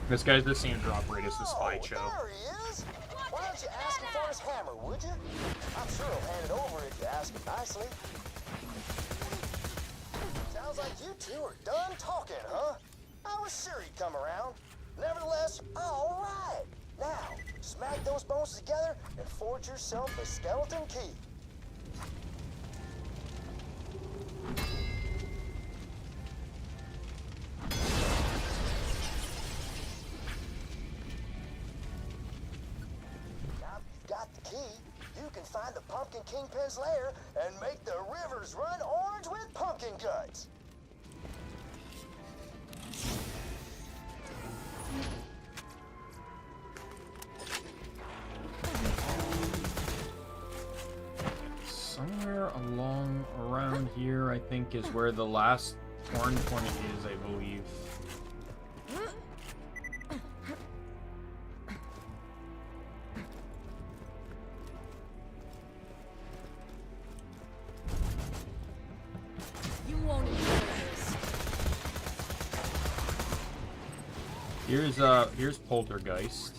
This guy's the same drop rate as the spy show. There he is! Why don't you ask him for his hammer, would you? I'm sure he'll hand it over if you ask him nicely. Sounds like you two are done talking, huh? I was sure he'd come around. Nevertheless, all right. Now, smack those bones together and forge yourself a skeleton key. Now you've got the key, you can find the Pumpkin Kingpin's lair and make the rivers run orange with pumpkin guts. Somewhere around here, I think, is where the last orange one is, I believe. You won't enjoy this. Here's Poltergeist.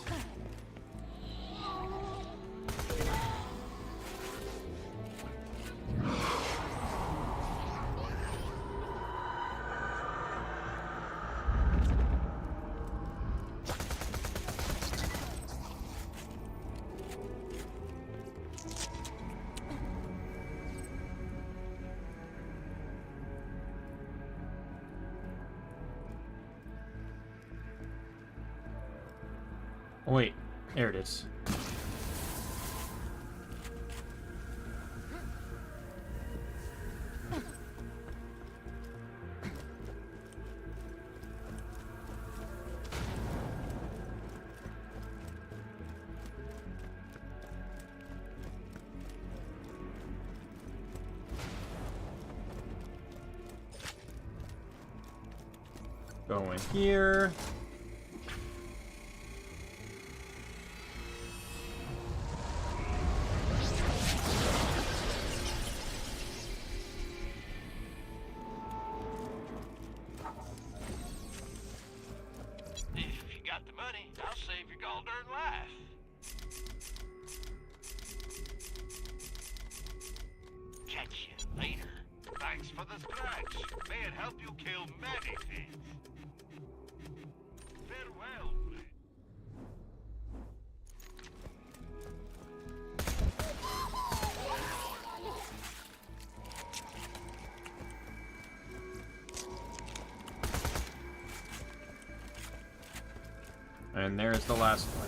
Oh, wait, there it is. Go in here. I'll save your gall darn life. Catch you later. Thanks for the scratch. May it help you kill many things. Farewell, friend. And there's the last one.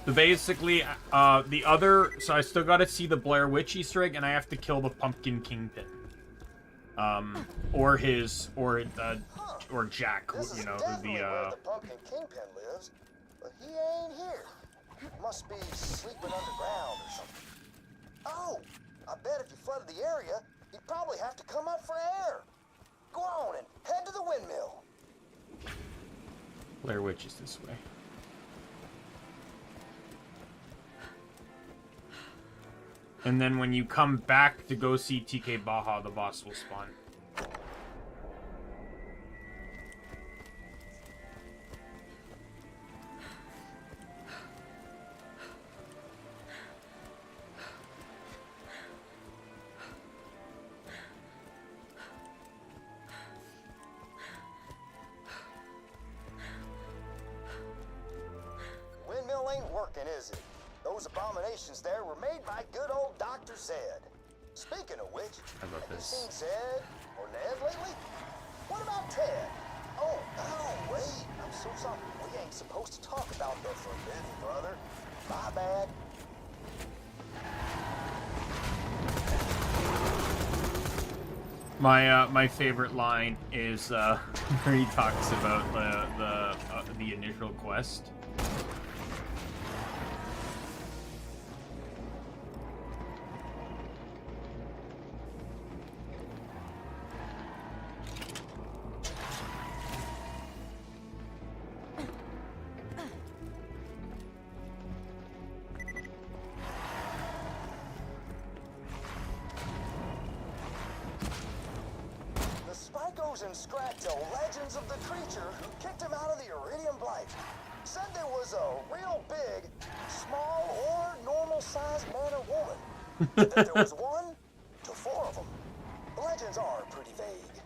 So basically, the other... So I still gotta see the Blair Witch Easter egg, and I have to kill the Pumpkin Kingpin. Or his... Or Jack, you know, where the Pumpkin Kingpin lives, but he ain't here. Must be sleeping underground or something. Oh, I bet if you flooded the area, you'd probably have to come up for air. Go on and head to the windmill. Blair Witch is this way. And then when you come back to go see TK Baja, the boss will spawn. Windmill ain't working, is it? Those abominations there were made by good old Dr. Zed. Speaking of which, How about have you this? seen Zed or Ned lately? What about Ted? Oh, wait, I'm so sorry. We ain't supposed to talk about the forbidden brother. My bad. My favorite line is where he talks about the initial quest. The Spikos and Scratch are legends of the creature who kicked him out of the Iridium Blight. Said there was a real big, small, or normal-sized man or woman. But that there was 1 to 4 of them. The legends are pretty vague.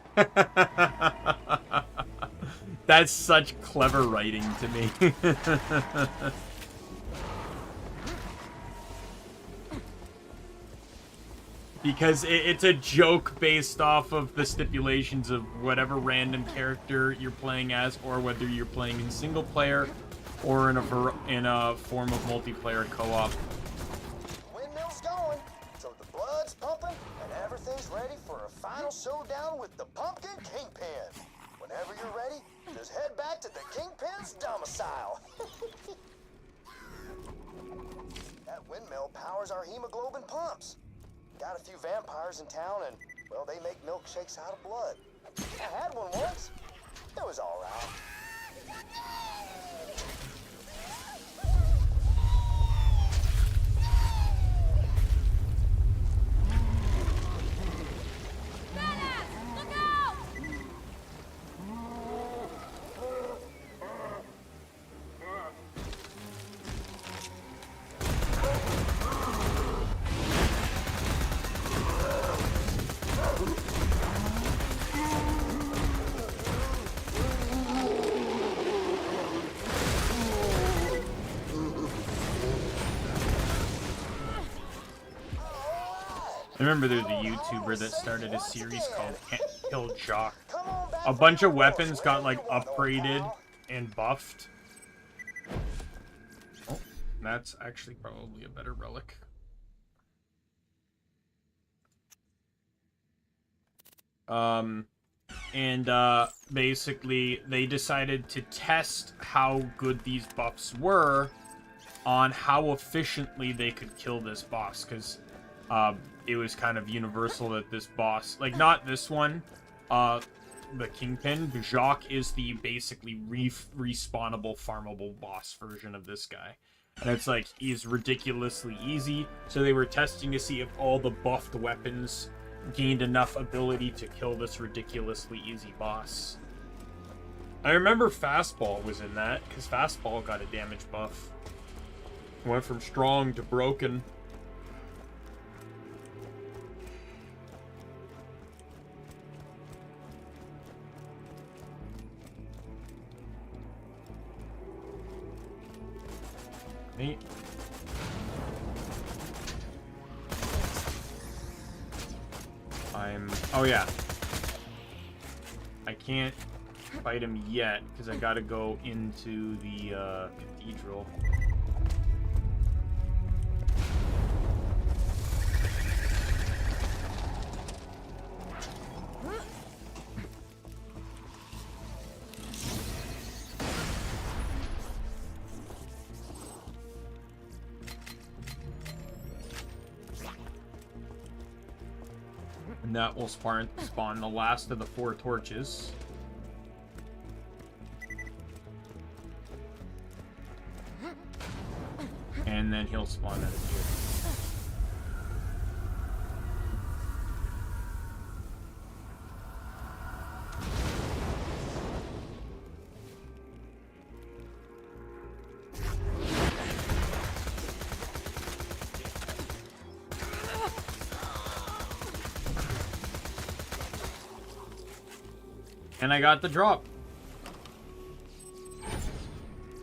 That's such clever writing to me. Because it's a joke based off of the stipulations of whatever random character you're playing as, or whether you're playing in single player or in a form of multiplayer co-op. Windmill's going, so the blood's pumping, and everything's ready for a final showdown with the Pumpkin Kingpin. Whenever you're ready, just head back to the Kingpin's domicile. That windmill powers our hemoglobin pumps. Got a few vampires in town, and, well, they make milkshakes out of blood. I had one once. It was all right. I remember there's a YouTuber that started a series called Kill Jock. A bunch of weapons got like upgraded and buffed. Oh, that's actually probably a better relic. Basically they decided to test how good these buffs were on how efficiently they could kill this boss, because it was kind of universal that this boss, like not this one, the Kingpin, Jacques is the basically respawnable, farmable boss version of this guy. And it's like, he's ridiculously easy, so they were testing to see if all the buffed weapons gained enough ability to kill this ridiculously easy boss. I remember Fastball was in that, because Fastball got a damage buff. Went from strong to broken. Neat. Oh yeah. I can't fight him yet because I gotta go into the cathedral. That will spawn the last of the 4 torches. And then he'll spawn out of here. And I got the drop.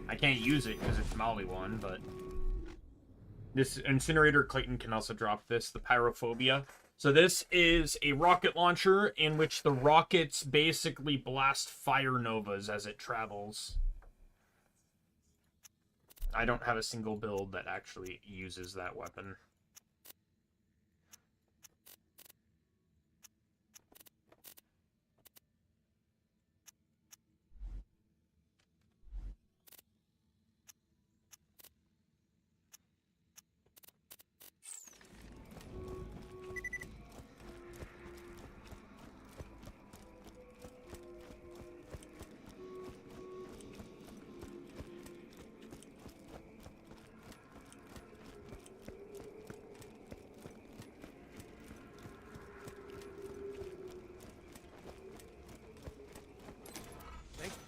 I can't use it because it's Molly one, but this incinerator Clayton can also drop this, the pyrophobia. So this is a rocket launcher in which the rockets basically blast fire novas as it travels. I don't have a single build that actually uses that weapon.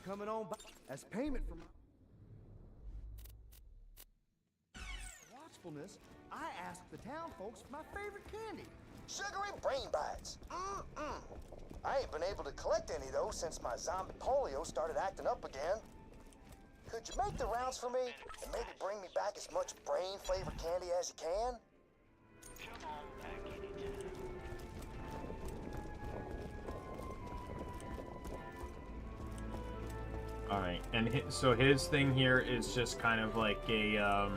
Coming on by as payment for my watchfulness, I asked the town folks for my favorite candy. Sugary brain bites. I ain't been able to collect any of those since my zombie polio started acting up again. Could you make the rounds for me and maybe bring me back as much brain-flavored candy as you can? Come on back anytime. Alright, and so his thing here is just kind of like a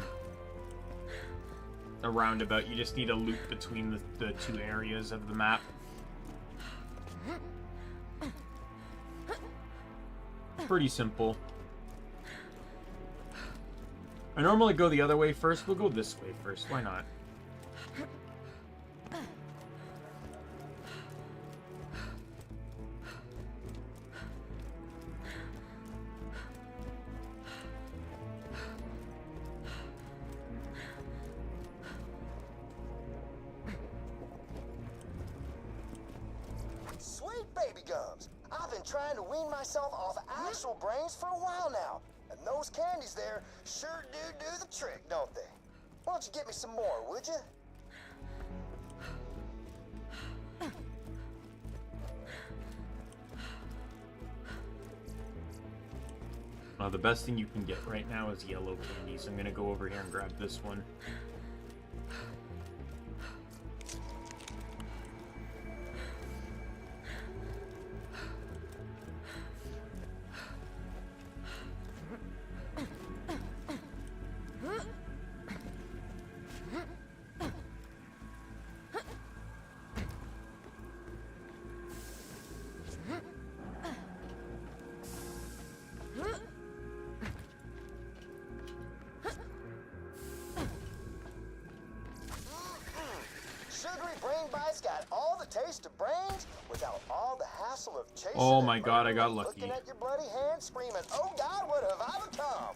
roundabout. You just need a loop between the 2 areas of the map. Pretty simple. I normally go the other way first. We'll go this way first. Why not? Sweet baby gums. I've been trying to wean myself off actual brains for a while now. And those candies there sure do the trick, don't they? Why don't you get me some more, would you? The best thing you can get right now is yellow candy, so I'm gonna go over here and grab this one. Sugary brain bites got all the taste of brains without all the hassle of chasing. Oh my god, I got lucky. Looking at your bloody hand, screaming, "Oh God, what have I become?"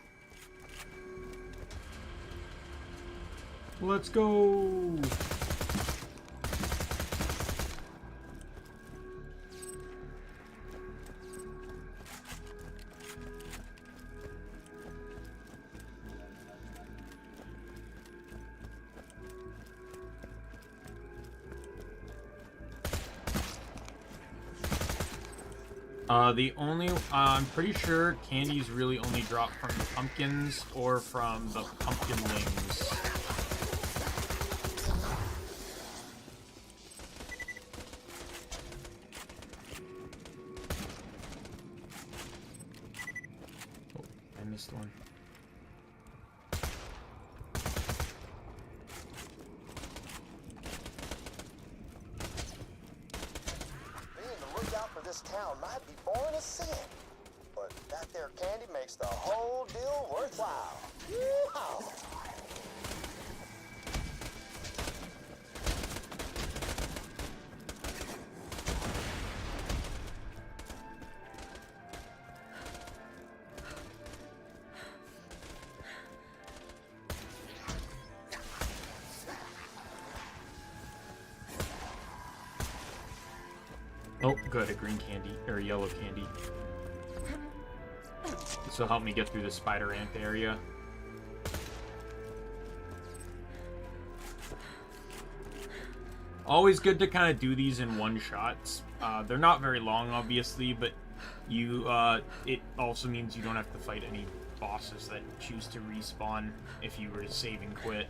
Let's go! I'm pretty sure candies really only drop from the pumpkins or from the pumpkin wings. Oh, I missed one. This town might be boring as sin, but that there candy makes the whole deal worthwhile. Yeehaw! Oh, good, a green candy, or a yellow candy. This will help me get through the spider ant area. Always good to kind of do these in one shots. They're not very long, obviously, but it also means you don't have to fight any bosses that choose to respawn if you were to save and quit.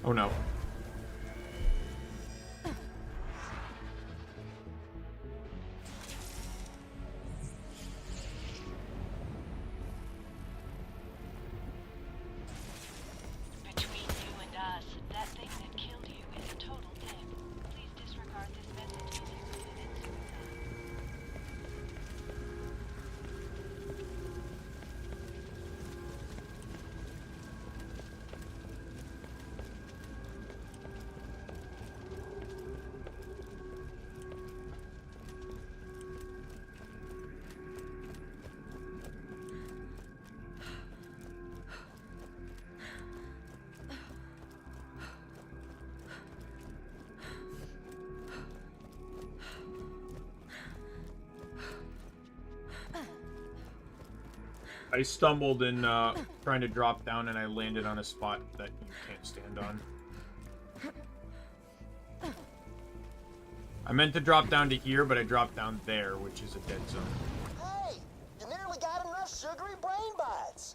Oh no. Between you and us, that thing that killed you is a total dick. Please disregard this message as you committed suicide. I stumbled in trying to drop down and I landed on a spot that you can't stand on. I meant to drop down to here, but I dropped down there, which is a dead zone. Hey, you nearly got enough sugary brain bites.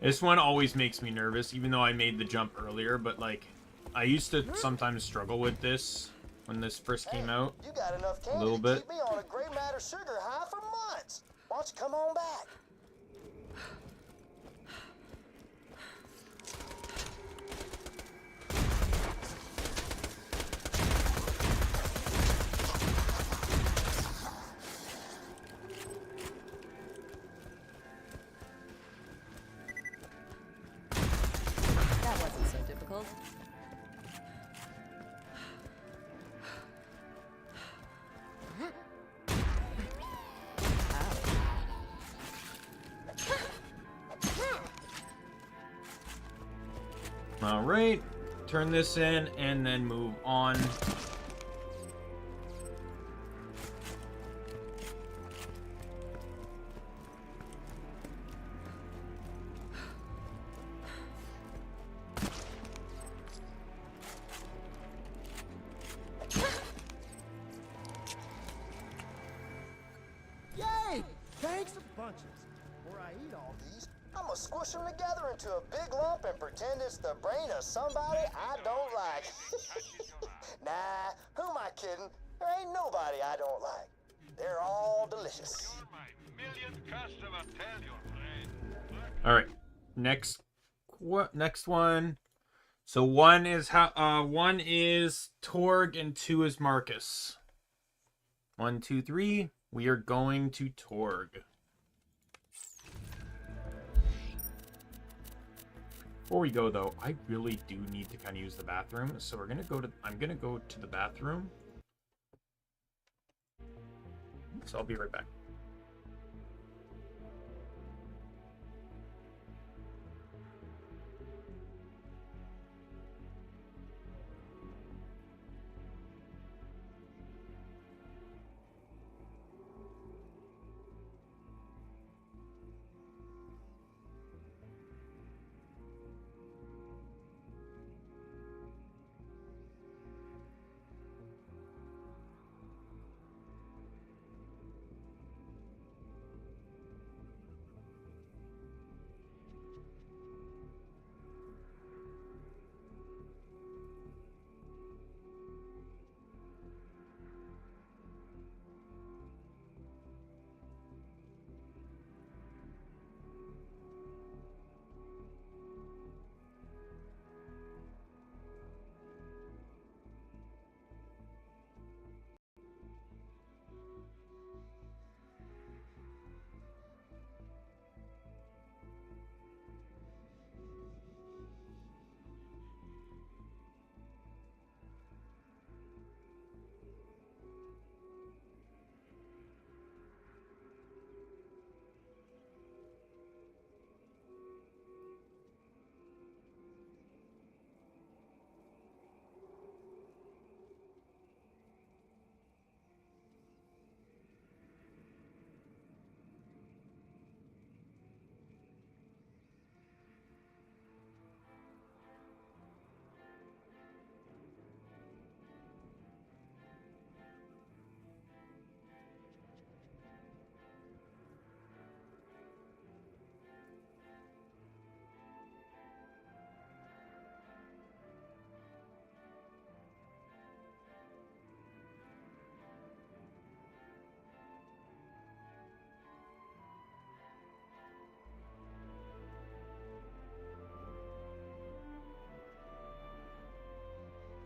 This one always makes me nervous, even though I made the jump earlier, but like, I used to sometimes struggle with this when this first came out. You got enough A candy little to bit. keep me on a gray matter sugar high for months. Why don't you come on back? That wasn't so difficult. Alright, turn this in and then move on. Yay! Thanks a bunches. Before I eat all these, I'm gonna squish them together into a big lump and pretend it's the brain of somebody I don't like. Nah, who am I kidding? There ain't nobody I don't like. They're all delicious. Millionth customer, tell your friend. Alright, next one. So one is Torg and 2 is Marcus. 1, 2, 3. We are going to Torg. Before we go though, I really do need to kind of use the bathroom, so I'm gonna go to the bathroom. So I'll be right back.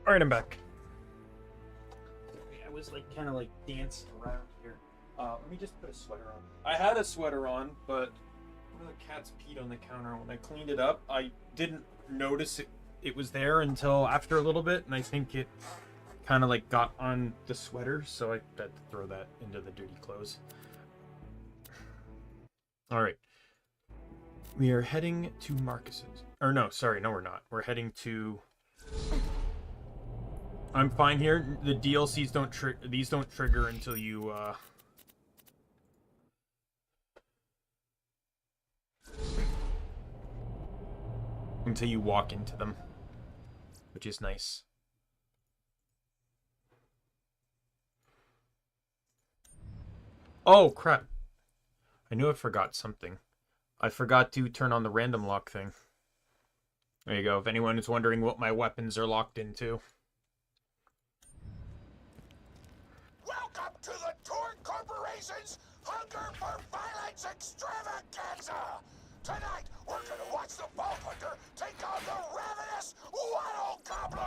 Alright, I'm back. I was like kind of like dancing around here. Let me just put a sweater on. I had a sweater on, but one of the cats peed on the counter. When I cleaned it up, I didn't notice it was there until after a little bit, and I think it kind of like got on the sweater, so I had to throw that into the dirty clothes. All right. We are heading to Marcus's. Or no, sorry, no we're not. We're heading to... I'm fine here. The DLCs don't these don't trigger until you walk into them, which is nice. Oh crap. I knew I forgot something. I forgot to turn on the random lock thing. There you go. If anyone is wondering what my weapons are locked into. Welcome to the Torn Corporation's Hunger for Violence Extravaganza! Tonight, we're gonna watch the Vault Hunter take on the ravenous Waddle Gobbler!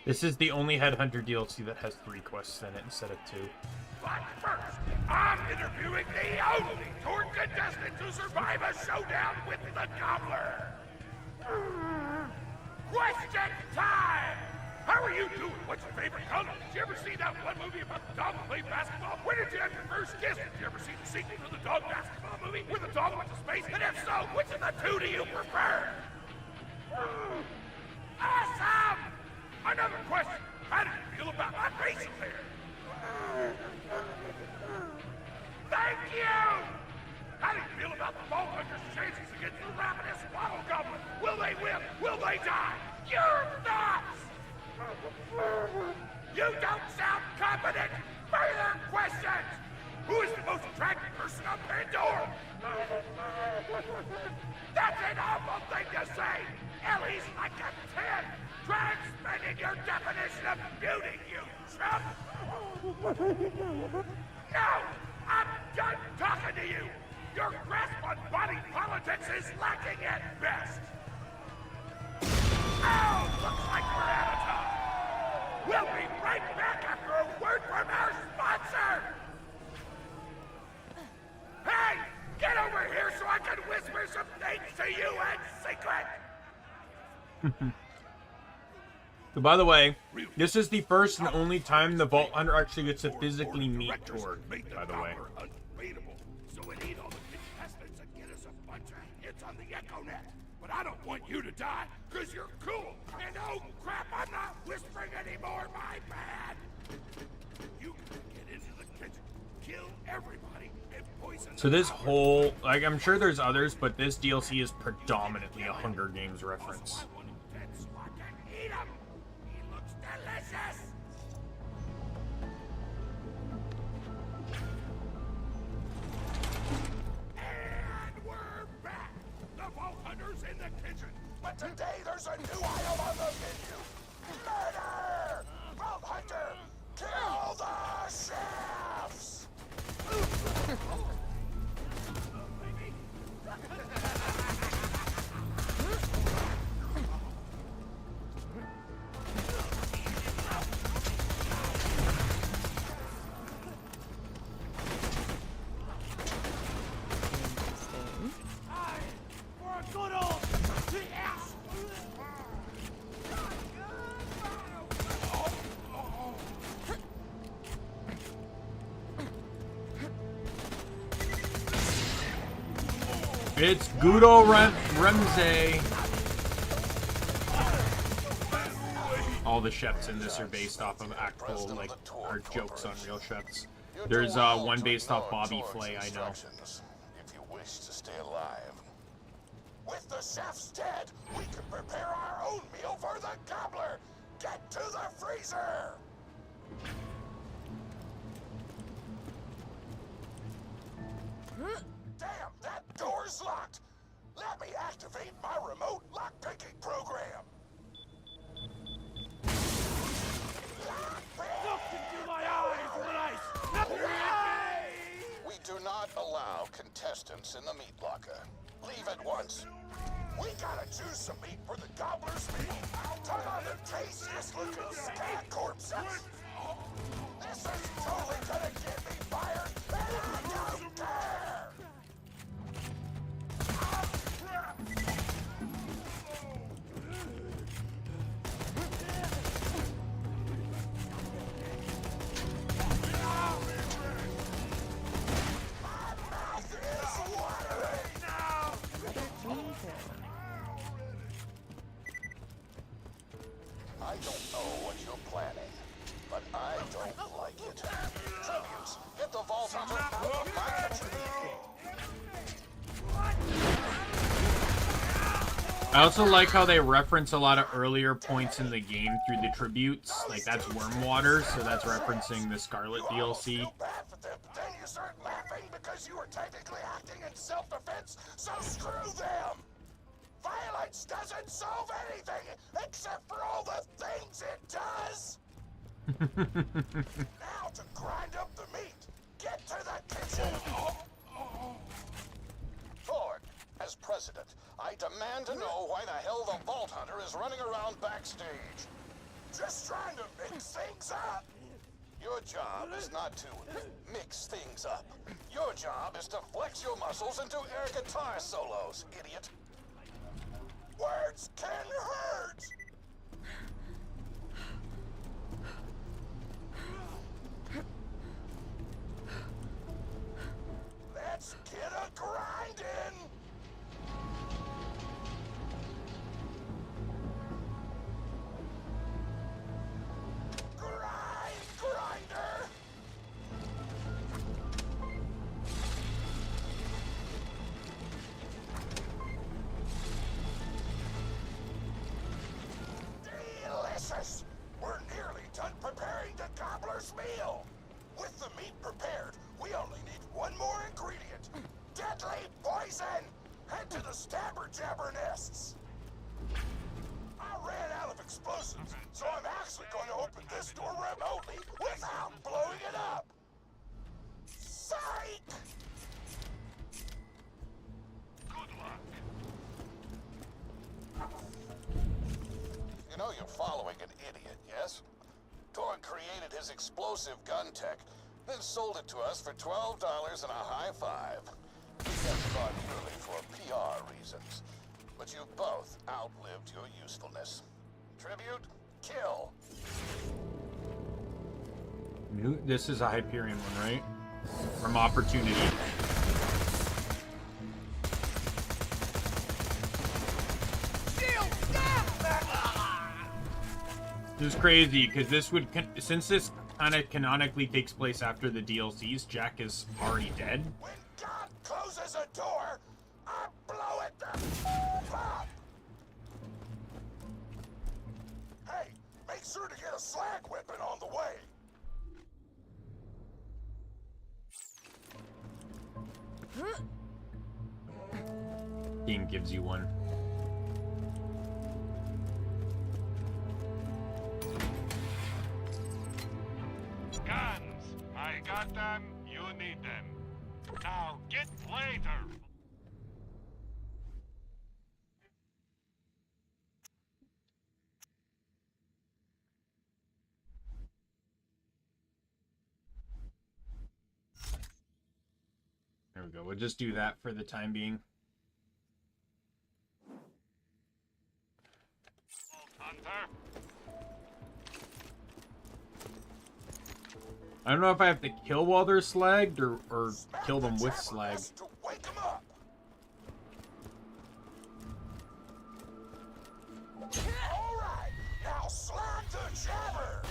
This is the only Headhunter DLC that has 3 quests in it instead of 2. But first, I'm interviewing the only Torn contestant to survive a showdown with the Gobbler! Question time! How are you doing? What's your favorite color? Did you ever see that one movie about the dog who played basketball? When did you have your first kiss? Did you ever see the sequel to the dog basketball movie where the dog went to space? And if so, which of the two do you prefer? Awesome! Another question. How do you feel about my facial hair? Thank you! How do you feel about the Vault Hunter's chances against the ravenous Waddle Goblin? Will they win? Will they die? Your thoughts! You don't sound confident! Further questions! Who is the most attractive person on Pandora? That's an awful thing to say! Ellie's like a 10! Try expanding your definition of beauty, you chump! No! I'm done talking to you! Your grasp on body politics is lacking at best! Oh, looks like we're out of time! We'll be right back after a word from our sponsor! Hey! Get over here so I can whisper some things to you in secret! So by the way, this is the first and only time the Vault Hunter actually gets to physically meet Torg, by the way. So we need all the contestants and get us a bunch of hits on the EchoNet. But I don't want you to die, because you're cool. And oh crap, I'm not whispering anymore, my bad. You can get into the kitchen, kill everybody, and poison. So this whole, like, I'm sure there's others, but this DLC is predominantly a Hunger Games reference. Eat him! He looks delicious! And we're back! The Vault Hunter's in the kitchen! But today there's a new item on the menu! Murder! Vault Hunter! Kill the chefs! For a good old yes! It's good old Ramsay. All the chefs in this are based off of actual, like, are jokes on real chefs. There's one based off Bobby Flay, I know. If you wish to stay alive. With the chefs dead, we can prepare our own meal for the Gobbler! Get to the freezer! Damn, that door's locked! Let me activate my remote lock-picking program! Look into my eyes when I We do not allow contestants in the meat locker. Leave at once. We gotta choose some meat for the gobbler's meal. Talk on the tastiest looking scat corpses. This is totally gonna get me fired, and I don't care! I don't know what you're planning, but I don't like it. Tributes, get the Vault Hunter out of my kitchen. I also like how they reference a lot of earlier points in the game through the tributes. Like, that's Wormwater, so that's referencing the Scarlet DLC. Then you start laughing because you were technically acting in self-defense, so screw them! Violence doesn't solve anything except for all the things it does! Now to grind up the meat, get to the kitchen! Thorn, as president, I demand to know why the hell the Vault Hunter is running around backstage. Just trying to mix things up. Your job is not to mix things up. Your job is to flex your muscles into air guitar solos, idiot. Words can hurt! Let's get a grindin'! Grinder! Delicious! We're nearly done preparing the gobbler's meal! With the meat prepared, we only need one more ingredient. Deadly poison! Head to the stabber jabber nests! I ran out of explosives, so I'm actually going to open this door remotely without blowing it up! Psych! Good luck. You know you're following an idiot, yes? Torn created his explosive gun tech, then sold it to us for $12 and a high five. We kept it on purely for PR reasons. But you both outlived your usefulness. Tribute, kill. This is a Hyperion one, right? From Opportunity. This is crazy, because this would, since this kind of canonically takes place after the DLCs, Jack is already dead. When God closes a door, I blow it the f up! Hey, make sure to get a slag weapon on the way. King gives you one. Guns! I got them, you need them. Now get later! There we go. We'll just do that for the time being. Hunter? I don't know if I have to kill while they're slagged or kill them with slag. To wake 'em up. All right, now slag the jabber.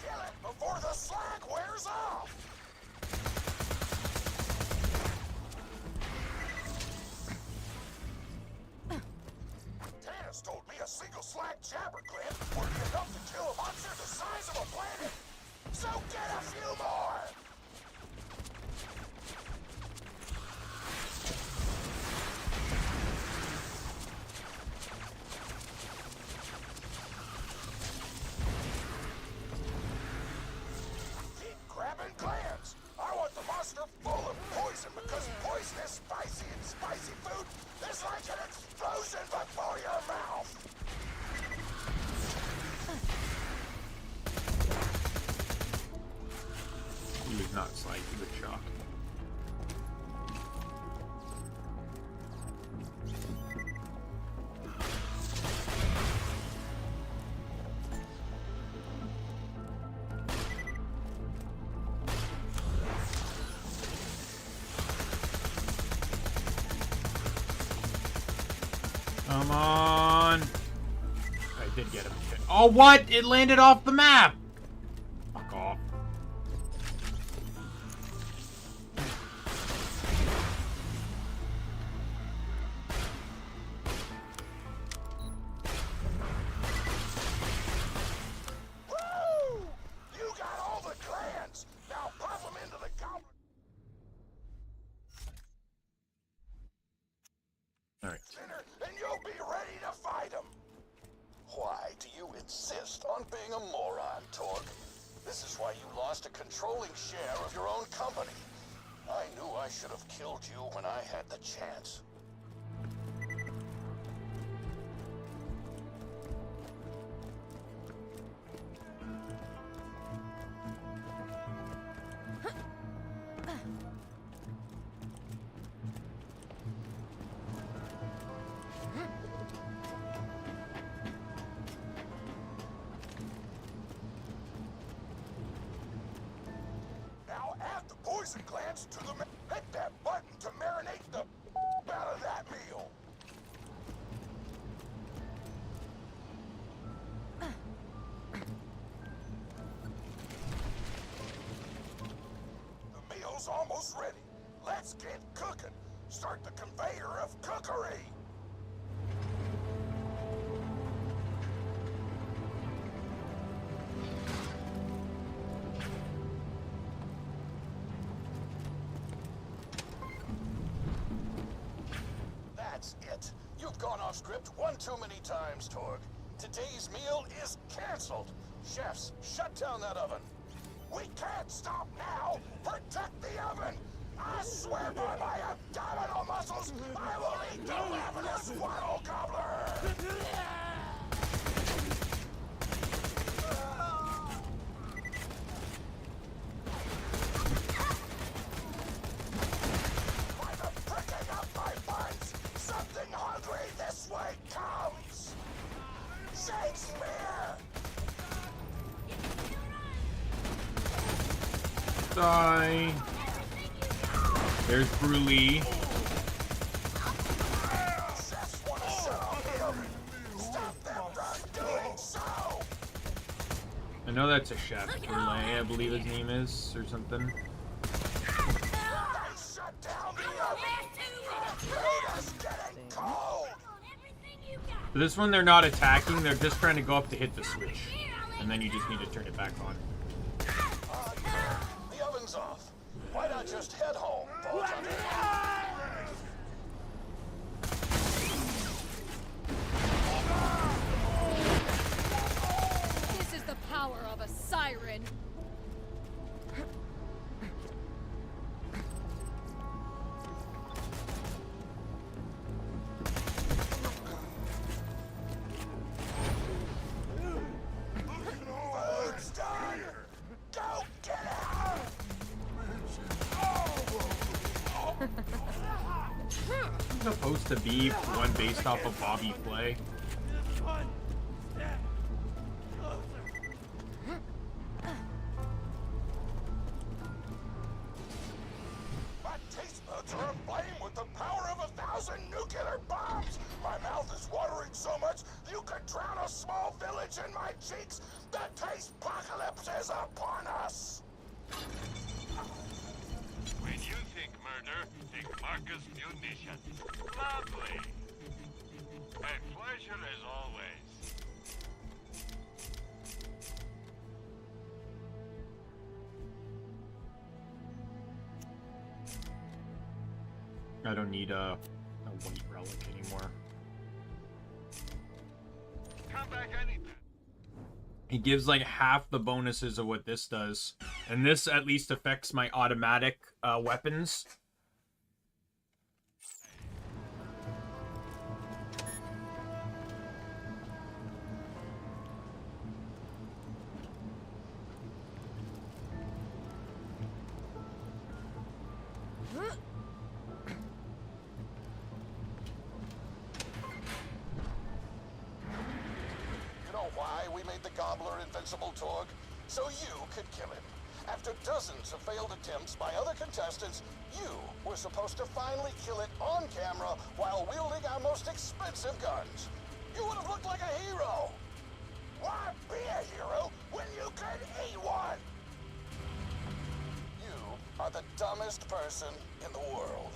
Kill it before the slag wears off. Tannis told me a single slag jabber clip would be enough to kill a monster the size of a planet. So get a few more. Keep grabbing glands. I want the monster full of poison because poison is spicy and spicy not slide through the chalk. Come on. I did get him. Oh, what? It landed off the map. Fuck off. Woo! You got all the clans. Now pop them into the goblin. All right. And you'll be ready to fight them. Why do you insist on being a moron, Torg? This is why you lost a controlling share of your own company. I knew I should have killed you when I had the chance. Now add the poison glands to the... Hit that button to marinate the... out of that meal. The meal's almost ready. Let's get cooking. Start the conveyor of cookery. That's it. You've gone off script one too many times, Torg. Today's meal is canceled. Chefs, shut down that oven. We can't stop now. Protect the oven. I swear by my abdominal muscles, I will eat the ravenous waddle gobbler. By the pricking of my buns, something hungry this way comes. Shakespeare! Die. There's Bruley. Chefs want to shut off the oven. Stop them from doing so. I know that's a chef. Brule, I believe his name is, or something. They shut down the oven. Food is getting cold. For this one, they're not attacking. They're just trying to go up to hit the switch. And then you just need to turn it back on. The oven's off. Why not just head home, Vault Hunter? This is the power of a siren. Food's done. Go get out. It's supposed to be one based off of Bobby Flay. My taste buds are aflame with the power of 1,000 nuclear bombs. My mouth is watering so much you could drown a small village in my cheeks. The taste apocalypse is upon us. When you think murder, think Marcus munitions. Lovely. A pleasure as always. I don't need a white relic anymore. Come back anytime. It gives like half the bonuses of what this does. And this at least affects my automatic weapons. You know why we made the Gobbler invincible, Torg? So you could kill him. After dozens of failed attempts by other contestants, you were supposed to finally kill it on camera while wielding our most expensive guns. You would have looked like a hero. Why be a hero when you could eat one? You are the dumbest person in the world.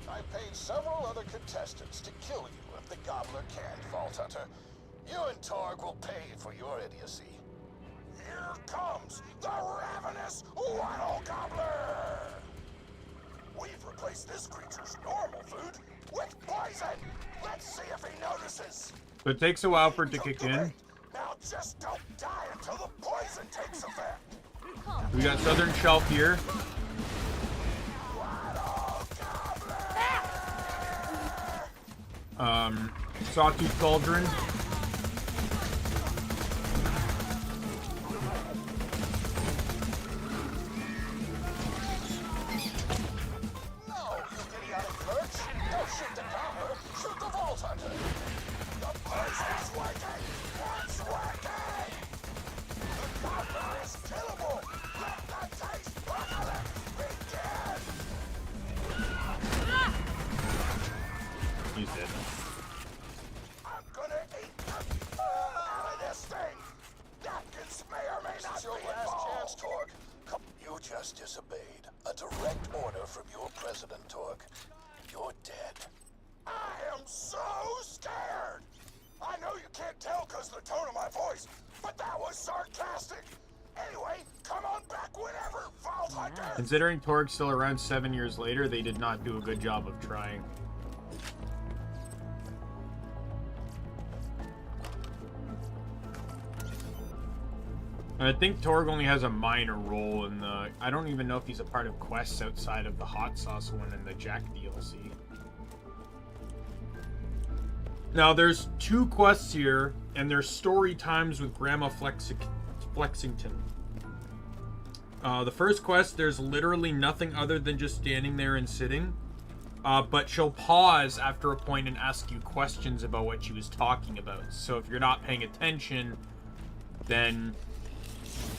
I paid several other contestants to kill you if the Gobbler can't, Vault Hunter. You and Torg will pay for your idiocy. Here comes the ravenous Waddle Gobbler! We've replaced this creature's normal food with poison! Let's see if he notices! So it takes a while for it to kick in. Now just don't die until the poison takes effect! We got Southern Shelf here. Sawtooth Cauldron. He's dead. I'm gonna eat the out of this thing! Napkins may or may not be your last chance, Torg. You just disobeyed a direct order from your president, Torg. You're dead. I am so scared! I know you can't tell because of the tone of my voice, but that was sarcastic! Anyway, come on back whenever, Vault Hunter! Considering Torg's still around 7 years later, they did not do a good job of trying. I think Torg only has a minor role in the... I don't even know if he's a part of quests outside of the Hot Sauce one and the Jack DLC. Now, there's 2 quests here, and there's story times with Grandma Flexington. The first quest, there's literally nothing other than just standing there and sitting. But she'll pause after a point and ask you questions about what she was talking about. So if you're not paying attention, then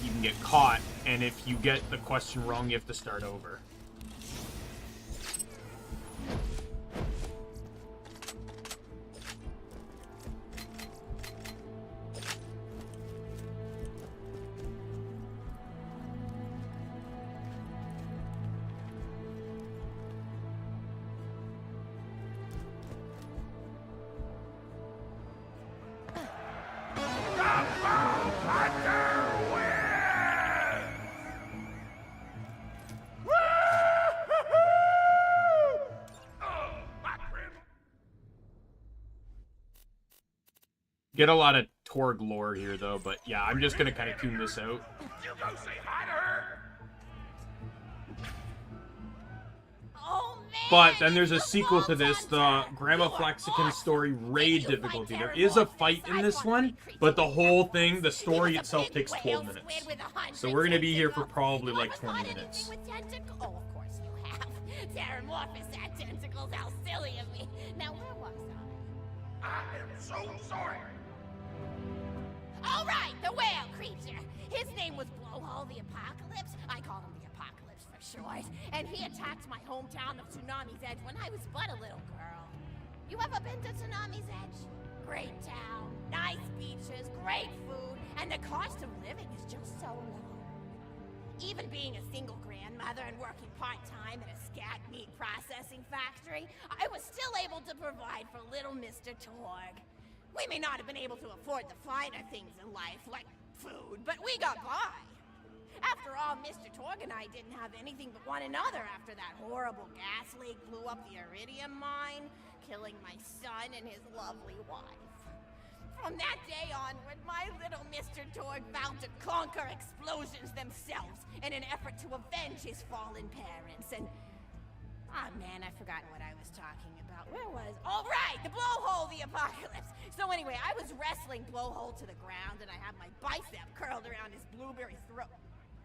you can get caught. And if you get the question wrong, you have to start over. Get a lot of Torg lore here, though, but yeah, I'm just gonna kind of tune this out. You go say hi to her! Oh, man! But then there's a sequel to this, the Grandma Flexicon story raid difficulty. There is a fight in this one, but the whole thing, the story itself takes 12 minutes. So we're gonna be here for probably like 20 minutes. Oh, of course you have. Terramorphous had tentacles, how silly of me. Now, where was I? I am so sorry! All right, the whale creature. His name was Blowhole the Apocalypse. I call him the Apocalypse for short. And he attacked my hometown of Tsunami's Edge when I was but a little girl. You ever been to Tsunami's Edge? Great town, nice beaches, great food, and the cost of living is just so low. Even being a single grandmother and working part-time at a scat meat processing factory, I was still able to provide for little Mr. Torg. We may not have been able to afford the finer things in life, like food, but we got by. After all, Mr. Torg and I didn't have anything but one another after that horrible gas leak blew up the iridium mine, killing my son and his lovely wife. From that day onward, my little Mr. Torg vowed to conquer explosions themselves in an effort to avenge his fallen parents, and... oh man, I've forgotten what I was talking about. Where was... oh right, the Blowhole the Apocalypse! So anyway, I was wrestling Blowhole to the ground, and I had my bicep curled around his blueberry throat.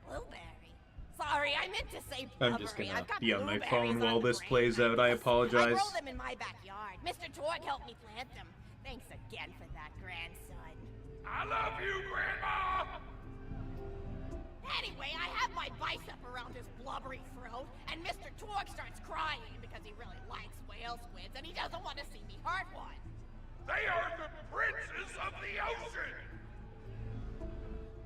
Blueberry? Sorry, I meant to say I'm just blubbery. gonna I've got be on my blueberries phone while on the this brain. plays out. I I apologize. grow them in my backyard. Mr. Torg helped me plant them. Thanks again for that, grandson. I love you, Grandma! Anyway, I have my bicep around his blubbery throat, and Mr. Torg starts crying because he really likes whale squids, and he doesn't want to see me hurt one. They are the princes of the ocean!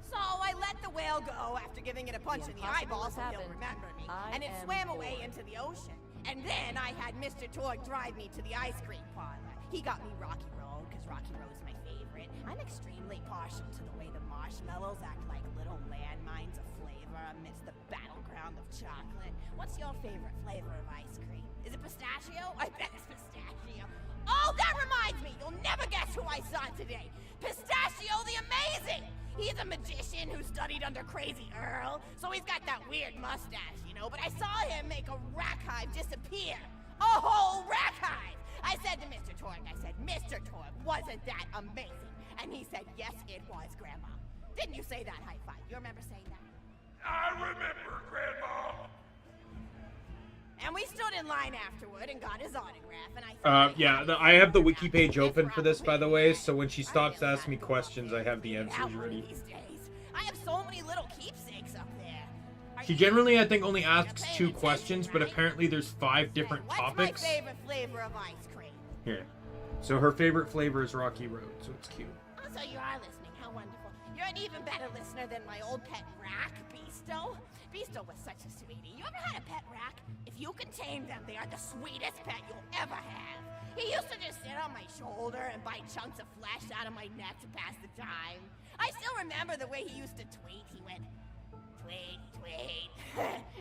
So I let the whale go after giving it a punch in the eyeball so he'll remember me, and it swam away into the ocean. And then I had Mr. Torg drive me to the ice cream parlor. He got me Rocky Road, because Rocky Road's my favorite. I'm extremely partial to the way the marshmallows act like little landmines of flavor amidst the battleground of chocolate. What's your favorite flavor of ice cream? Is it pistachio? I bet it's pistachio. Oh, that reminds me! You'll never guess who I saw today! Pistachio the Amazing! He's a magician who studied under Crazy Earl, so he's got that weird mustache, you know, but I saw him make a rack hive disappear. A whole rack hive! I said to Mr. Torg, Mr. Torg, wasn't that amazing? And he said, yes, it was, Grandma. Didn't you say that high five? You remember saying that? I remember, Grandma! And we stood in line afterward and got his autograph, and I Yeah, I have the wiki page open for this, by the way, so when she stops asking me questions, I have the answers ready. I have so many little keepsakes up there. She generally, I think, only asks 2 questions, but apparently there's 5 different What's topics. my favorite flavor of ice cream? Here. So her favorite flavor is Rocky Road, so it's cute. Oh, so you are listening. How wonderful. You're an even better listener than my old pet rack, Beasto. Beasto was such a sweetie. You ever had a pet rack? If you can tame them, they are the sweetest pet you'll ever have. He used to just sit on my shoulder and bite chunks of flesh out of my neck to pass the time. I still remember the way he used to tweet. He went, tweet, tweet.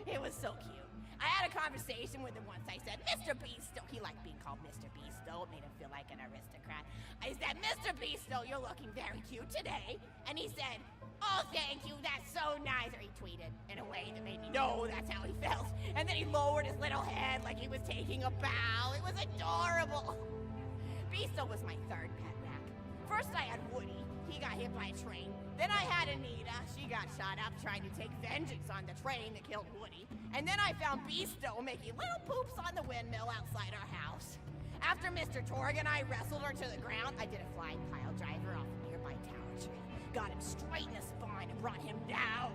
It was so cute. I had a conversation with him once. I said, Mr. Beasto. He liked being called Mr. Beasto. It made him feel like an aristocrat. I said, Mr. Beasto, you're looking very cute today. And he said, oh, thank you. That's so nice. Or he tweeted in a way that made me know that's how he felt. And then he lowered his little head like he was taking a bow. It was adorable. Beasto was my 3rd pet rack. First I had Woody. He got hit by a train. Then I had Anita. She got shot up trying to take vengeance on the train that killed Woody. And then I found Beasto making little poops on the windmill outside our house. After Mr. Torg and I wrestled her to the ground, I did a flying pile driver off a nearby tower tree. Got him straight in the spine and brought him down.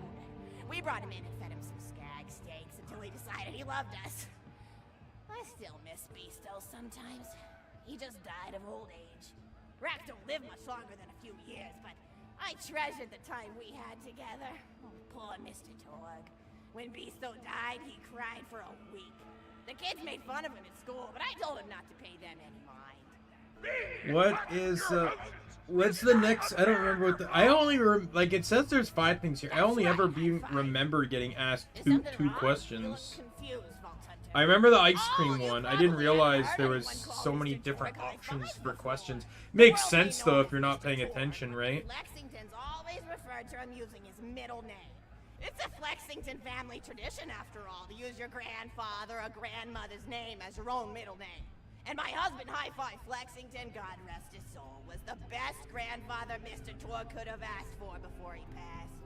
We brought him in and fed him some skag steaks until he decided he loved us. I still miss Beasto sometimes. He just died of old age. Racks don't live much longer than a few years, but I treasured the time we had together. Oh, poor Mr. Torg. When Beasto died, he cried for a week. The kids made fun of him at school, but I told him not to pay them any mind. What is, what's the next, I don't remember what the, I only, like, it says there's 5 things here. I only ever remember getting asked two questions. I remember the ice cream one. I didn't realize there was so many different options for questions. Makes sense, though, if you're not paying attention, right? Flexington's always referred to him using his middle name. It's a Flexington family tradition, after all, to use your grandfather or grandmother's name as your own middle name. And my husband, High Five Flexington, God rest his soul, was the best grandfather Mr. Torg could have asked for before he passed.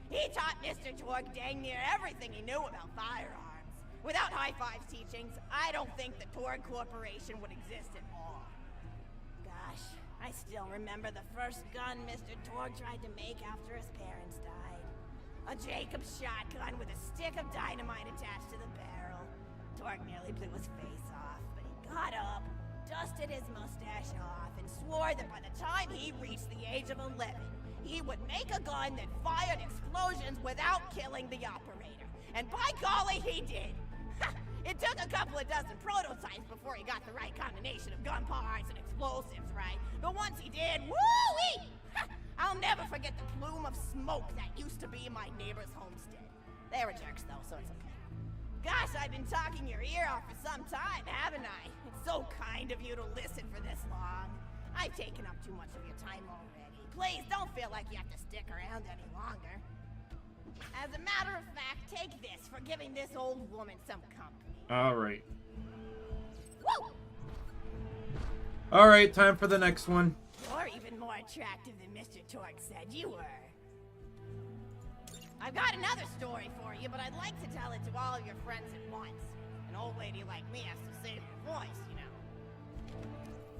He taught Mr. Torg dang near everything he knew about firearms. Without High Five's teachings, I don't think the Torg Corporation would exist at all. Gosh, I still remember the first gun Mr. Torg tried to make after his parents died. A Jacobs shotgun with a stick of dynamite attached to the barrel. Torg nearly blew his face off, but he got up, dusted his mustache off, and swore that by the time he reached the age of 11, he would make a gun that fired explosions without killing the operator. And by golly, he did! It took a couple of dozen prototypes before he got the right combination of gun parts and explosives right, but once he did, woo-wee! I'll never forget the plume of smoke that used to be my neighbor's homestead. They were jerks, though, so it's okay. Gosh, I've been talking your ear off for some time, haven't I? It's so kind of you to listen for this long. I've taken up too much of your time already. Please don't feel like you have to stick around any longer. As a matter of fact, take this for giving this old woman some company. Alright. Woo! Alright, time for the next one. You're even more attractive than Mr. Torg said you were. I've got another story for you, but I'd like to tell it to all of your friends at once. An old lady like me has to save her voice, you know.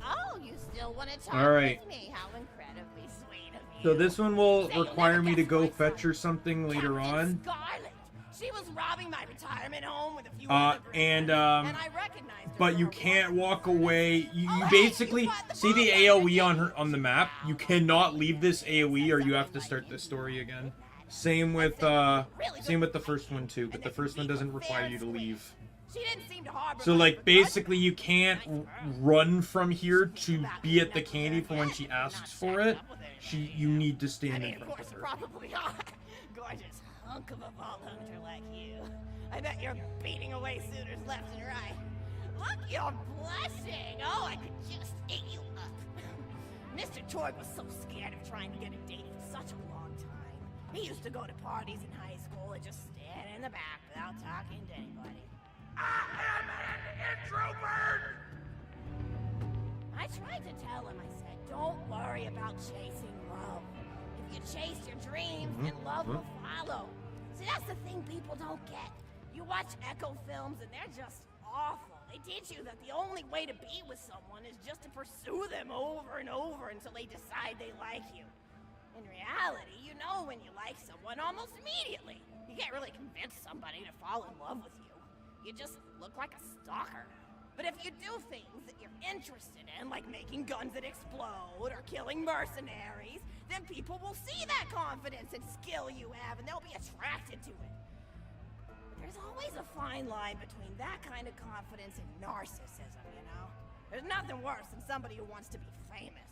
Oh, you still want to talk Alright. with me? How incredibly sweet of you. So this one will Say you'll require never me to guess go my fetch her something later on. Scarlet. She was robbing my retirement home with a few other And I recognized her but you can't walk away. You basically see the AoE on the map. You cannot leave this AoE, or you have to start the story again. Same with the first one too, but the first one doesn't require you to leave. She didn't seem to harbor So like basically you can't run from here to be at the candy for when she asks for it. You need to stand in front of her. Probably not. Gorgeous hunk of a vault hunter like you. I bet you're beating away suitors left and right. Look, you're blushing. Oh, I could just eat you up. Mr. Torg was so scared of trying to get a date for such a long time. He used to go to parties in high school and just stand in the back without talking to anybody. I am an introvert! I tried to tell him, I said, don't worry about chasing love. If you chase your dreams, then love will follow. See, that's the thing people don't get. You watch Echo films and they're just awful. They teach you that the only way to be with someone is just to pursue them over and over until they decide they like you. In reality, you know when you like someone almost immediately. You can't really convince somebody to fall in love with you. You just look like a stalker. But if you do things that you're interested in, like making guns that explode or killing mercenaries, then people will see that confidence and skill you have and they'll be attracted to it. But there's always a fine line between that kind of confidence and narcissism, you know? There's nothing worse than somebody who wants to be famous.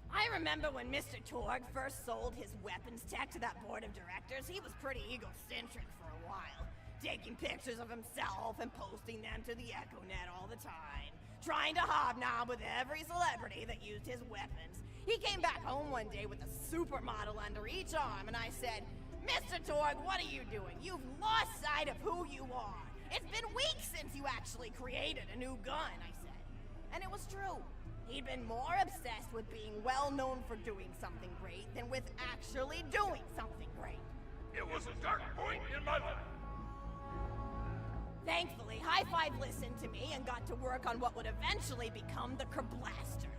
I remember when Mr. Torg first sold his weapons tech to that board of directors, he was pretty egocentric for a while. Taking pictures of himself and posting them to the EchoNet all the time. Trying to hobnob with every celebrity that used his weapons. He came back home one day with a supermodel under each arm and I said, Mr. Torg, what are you doing? You've lost sight of who you are. It's been weeks since you actually created a new gun, I said. And it was true. He'd been more obsessed with being well known for doing something great than with actually doing something great. It was a dark point in my life. Thankfully, High Five listened to me and got to work on what would eventually become the Kerblaster.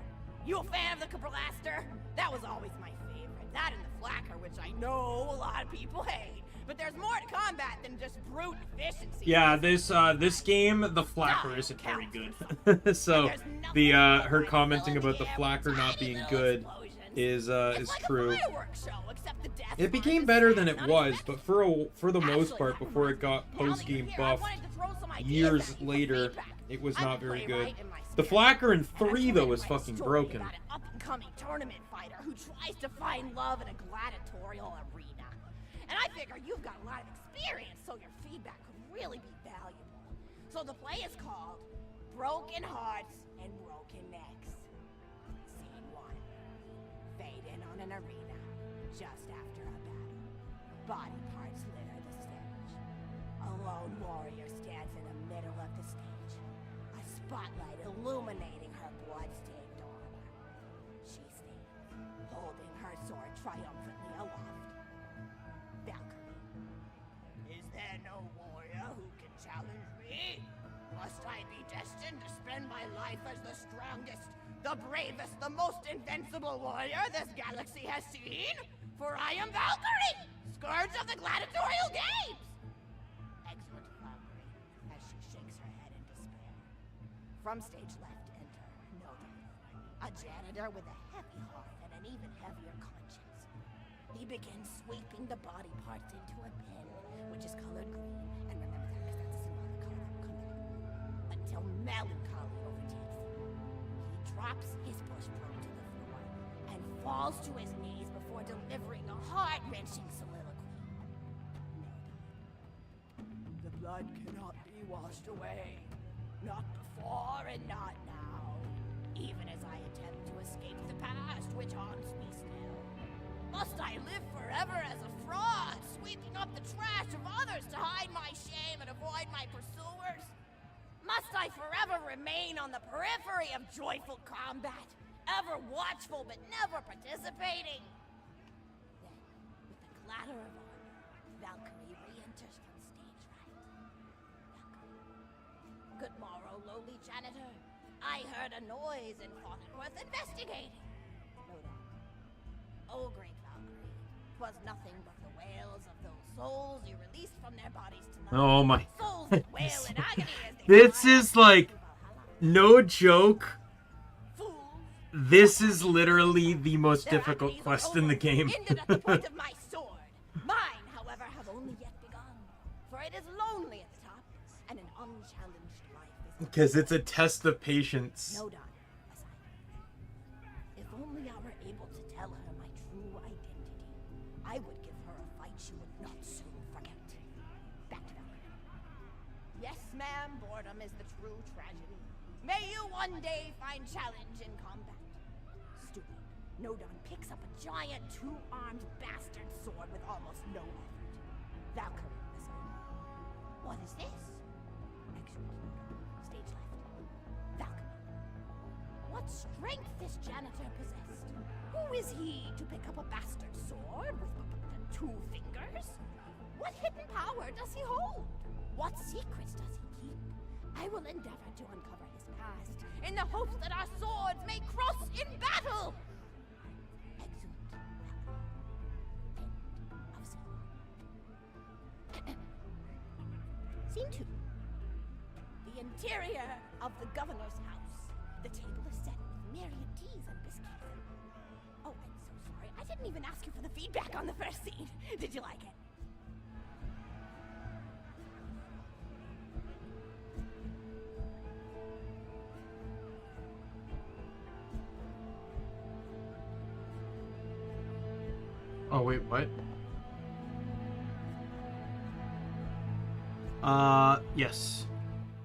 You a fan of the Kerblaster? That was always my favorite. That and the Flacker, which I know a lot of people hate. But there's more to combat than just brute efficiency. Yeah, this game, the Flacker isn't very good. So the her commenting about the Flacker not being good is true. It became better than it was, but for the most part, before it got post-game buffed years later, it was not very good. The Flacker in 3 though is fucking broken. An up-and-coming tournament fighter who tries to find love in a gladiatorial arena. And I figure you've got a lot of experience, so your feedback could really be valuable. So the play is called Broken Hearts and Broken Necks. Scene 1. Fade in on an arena just after a battle. Body parts litter the stage. A lone warrior stands in the middle of the stage. A spotlight illuminating her blood-stained armor. She stands, holding her sword triumphantly aloft. Valkyrie. Is there no warrior who can challenge me? Must I be destined to spend my life as the strongest, the bravest, the most invincible warrior this galaxy has seen? For I am Valkyrie, scourge of the gladiatorial games! Excellent Valkyrie, as she shakes her head in despair. From stage left enter Nolan, a janitor with a heavy heart and an even heavier conscience. He begins sweeping the body parts into a bin, which is colored green, and remember that because that's a symbolic color that will come back, until melancholy overtakes him. He drops his push broom to the floor and falls to his knees before delivering a heart-wrenching soliloquy. The blood cannot be washed away. Not before and not now. Even as I attempt to escape the past, which haunts me still. Must I live forever as a fraud, sweeping up the trash of others to hide my shame and avoid my pursuers? Must I forever remain on the periphery of joyful combat, ever watchful but never participating? Then, with the clatter of armor, Valkyrie re-enters from stage right. Good morrow, lowly janitor. I heard a noise and thought it worth investigating. No doubt. Oh, great Valkyrie, 'twas nothing but the wails of those souls you released from their bodies tonight. Oh my. Souls that wail in agony as they This is like, no joke. This is literally the most difficult quest in the game. ended at the point of my sword. Mine, however, have only yet begun. For it is lonely at the top, and an unchallenged life is Because it's a test of patience. no done. If only I were able to tell her my true identity, I would give her a fight she would not soon forget. Back to Valkyrie. Yes, ma'am, boredom is the true tragedy. May you one day find challenge in combat. Stupid. Nodon picks up a giant two-armed bastard sword with almost no effort. Valkyrie, listen. What is this? Excellent. Stage left. Valkyrie. What strength this janitor possessed? Who is he to pick up a bastard sword with two fingers? What hidden power does he hold? What secrets does he keep? I will endeavor to uncover his past in the hopes that our swords may cross in battle. Scene 2. The interior of the governor's house. The table is set with myriad teas and biscuits. Oh, I'm so sorry. I didn't even ask you for the feedback on the first scene. Did you like it? Oh, wait, what? Yes.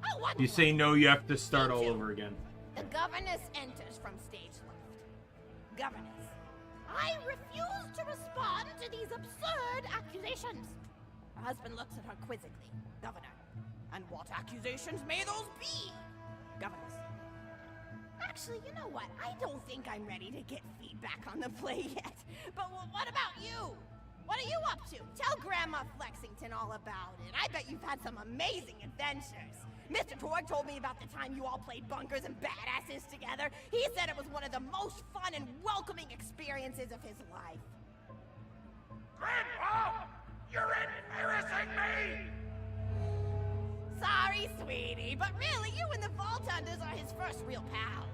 Oh, You say no, you have to start all over again. The governess enters from stage left. Governess, I refuse to respond to these absurd accusations. Her husband looks at her quizzically. Governor, and what accusations may those be? Governess. Actually, you know what? I don't think I'm ready to get feedback on the play yet. But what about you? What are you up to? Tell Grandma Flexington all about it. I bet you've had some amazing adventures. Mr. Torg told me about the time you all played bunkers and badasses together. He said it was one of the most fun and welcoming experiences of his life. Grandpa! You're embarrassing me! Sorry, sweetie, but really, you and the Vault Hunters are his first real pals.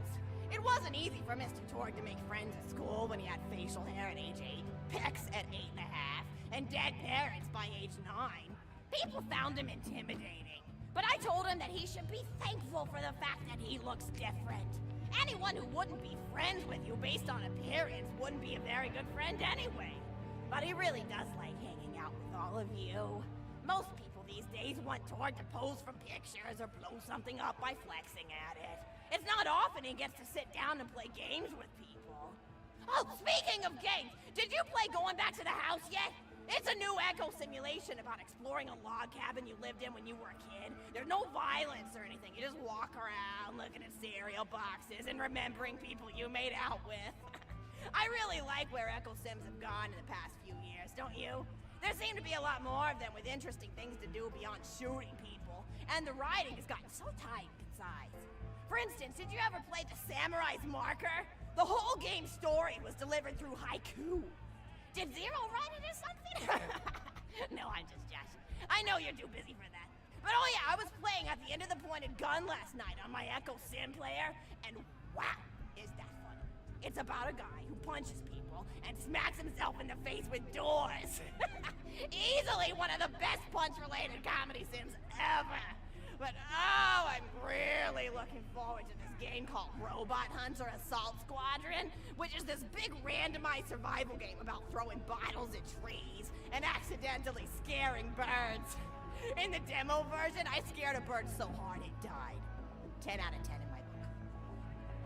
It wasn't easy for Mr. Torg to make friends at school when he had facial hair at age 8, pecs at 8.5, and dead parents by age 9. People found him intimidating. But I told him that he should be thankful for the fact that he looks different. Anyone who wouldn't be friends with you based on appearance wouldn't be a very good friend anyway. But he really does like hanging out with all of you. Most people these days want Torg to pose for pictures or blow something up by flexing at it. It's not often he gets to sit down and play games with people. Oh, speaking of games, did you play Going Back to the House yet? It's a new echo simulation about exploring a log cabin you lived in when you were a kid. There's no violence or anything. You just walk around looking at cereal boxes and remembering people you made out with. I really like where echo sims have gone in the past few years, don't you? There seem to be a lot more of them with interesting things to do beyond shooting people, and the writing has gotten so tight and concise. For instance, did you ever play The Samurai's Marker? The whole game's story was delivered through haiku. Did Zero write it or something? No, I'm just joshing. I know you're too busy for that. But oh yeah, I was playing at the end of the pointed gun last night on my Echo Sim player, and wow, is that funny. It's about a guy who punches people and smacks himself in the face with doors. Easily one of the best punch-related comedy sims ever. But oh, I'm really looking forward to this game called Robot Hunter Assault Squadron, which is this big randomized survival game about throwing bottles at trees and accidentally scaring birds. In the demo version, I scared a bird so hard it died. 10 out of 10 in my book.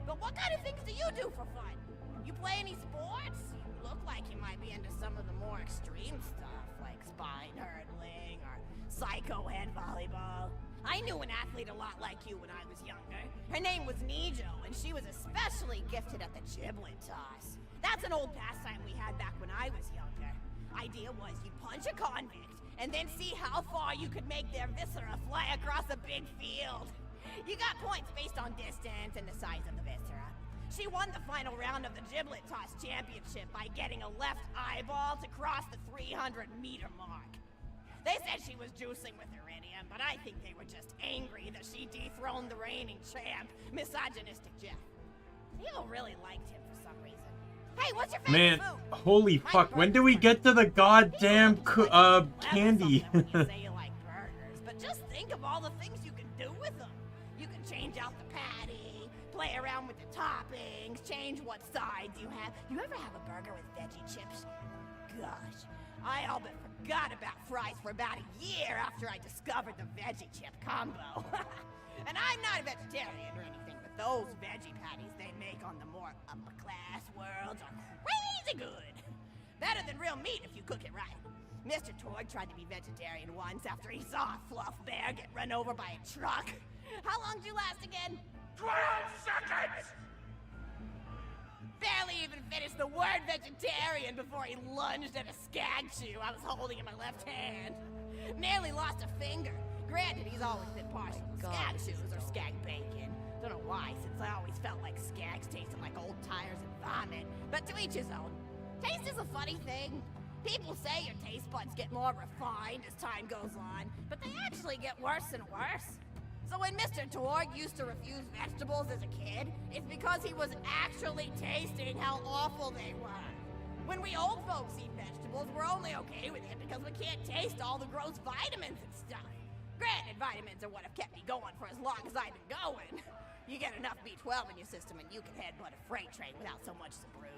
But what kind of things do you do for fun? You play any sports? You look like you might be into some of the more extreme stuff, like spine hurdling or psycho head volleyball. I knew an athlete a lot like you when I was younger. Her name was Nijo, and she was especially gifted at the giblet toss. That's an old pastime we had back when I was younger. Idea was you'd punch a convict, and then see how far you could make their viscera fly across a big field. You got points based on distance and the size of the viscera. She won the final round of the Giblet Toss Championship by getting a left eyeball to cross the 300-meter mark. They said she was juicing with iridium, but I think they were just angry that she dethroned the reigning champ, misogynistic Jeff. People really liked him for some reason. Hey, what's your favorite Man, food? holy fuck, when do we get to the goddamn candy? You say you like burgers, but just think of all the things you can do with them. You can change out the patty, play around with the toppings, change what sides you have. You ever have a burger with veggie chips? Gosh, I all but forgot about fries for about a year after I discovered the veggie chip combo. And I'm not a vegetarian or anything, but those veggie patties they make on the more upper-class worlds are crazy good. Better than real meat if you cook it right. Mr. Torg tried to be vegetarian once after he saw a fluff bear get run over by a truck. How long did you last again? 12 seconds! Barely even finished the word vegetarian before he lunged at a skag chew I was holding in my left hand. Nearly lost a finger. Granted, he's always been partial to skag chews or skag bacon. Don't know why, since I always felt like skags tasted like old tires and vomit. But to each his own. Taste is a funny thing. People say your taste buds get more refined as time goes on, but they actually get worse and worse. So when Mr. Torg used to refuse vegetables as a kid, it's because he was actually tasting how awful they were. When we old folks eat vegetables, we're only okay with it because we can't taste all the gross vitamins and stuff. Granted, vitamins are what have kept me going for as long as I've been going. You get enough B12 in your system and you can headbutt a freight train without so much as a bruise.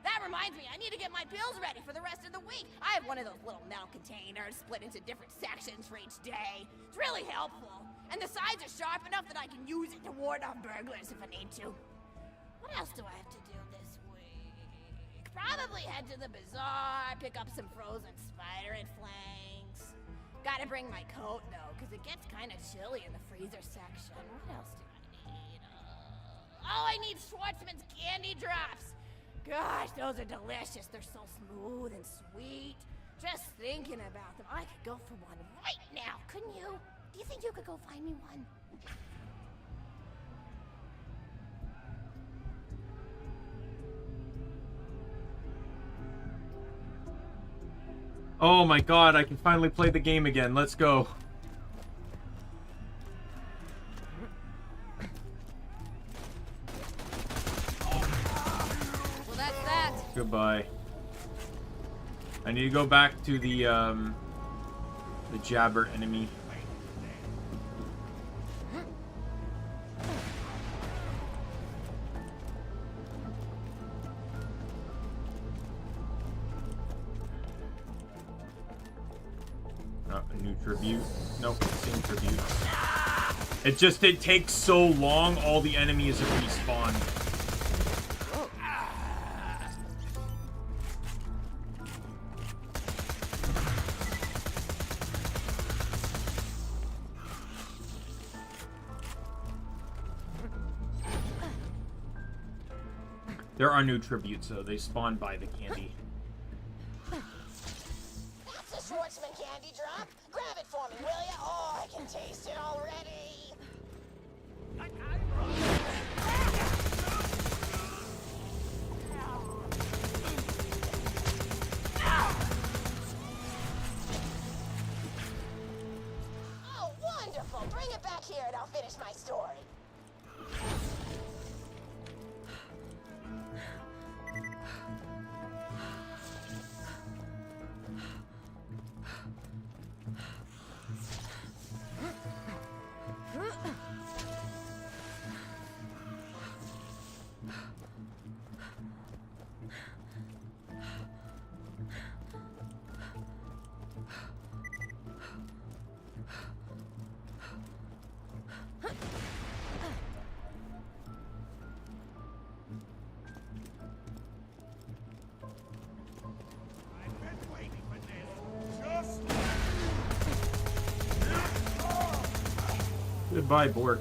That reminds me, I need to get my pills ready for the rest of the week. I have one of those little metal containers split into different sections for each day. It's really helpful. And the sides are sharp enough that I can use it to ward off burglars if I need to. What else do I have to do this week? Probably head to the bazaar, pick up some frozen spider and flanks. Gotta bring my coat though, because it gets kind of chilly in the freezer section. What else do I need? Oh, I need Schwartzman's candy drops. Gosh, those are delicious. They're so smooth and sweet. Just thinking about them, I could go for one right now, couldn't you? Do you think you could go find me one? Oh my god, I can finally play the game again. Let's go. Well, that's that. Goodbye. I need to go back to the jabber enemy. A new tribute. Nope, same tribute. It takes so long, all the enemies have respawned. There are new tributes, though. They spawn by the candy. That's a Schwartzman candy drop. Grab it for me, will ya? Oh, I can taste it already. Oh, wonderful. Bring it back here and I'll finish my story. Goodbye, Bork.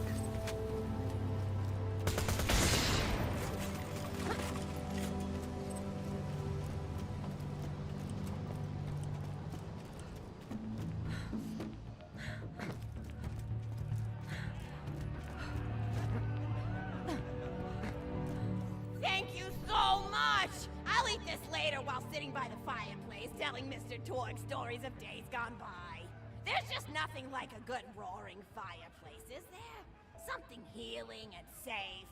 eat this later while sitting by the fireplace telling Mr. Torg stories of days gone by. There's just nothing like a good roaring fireplace, is there? Something healing and safe.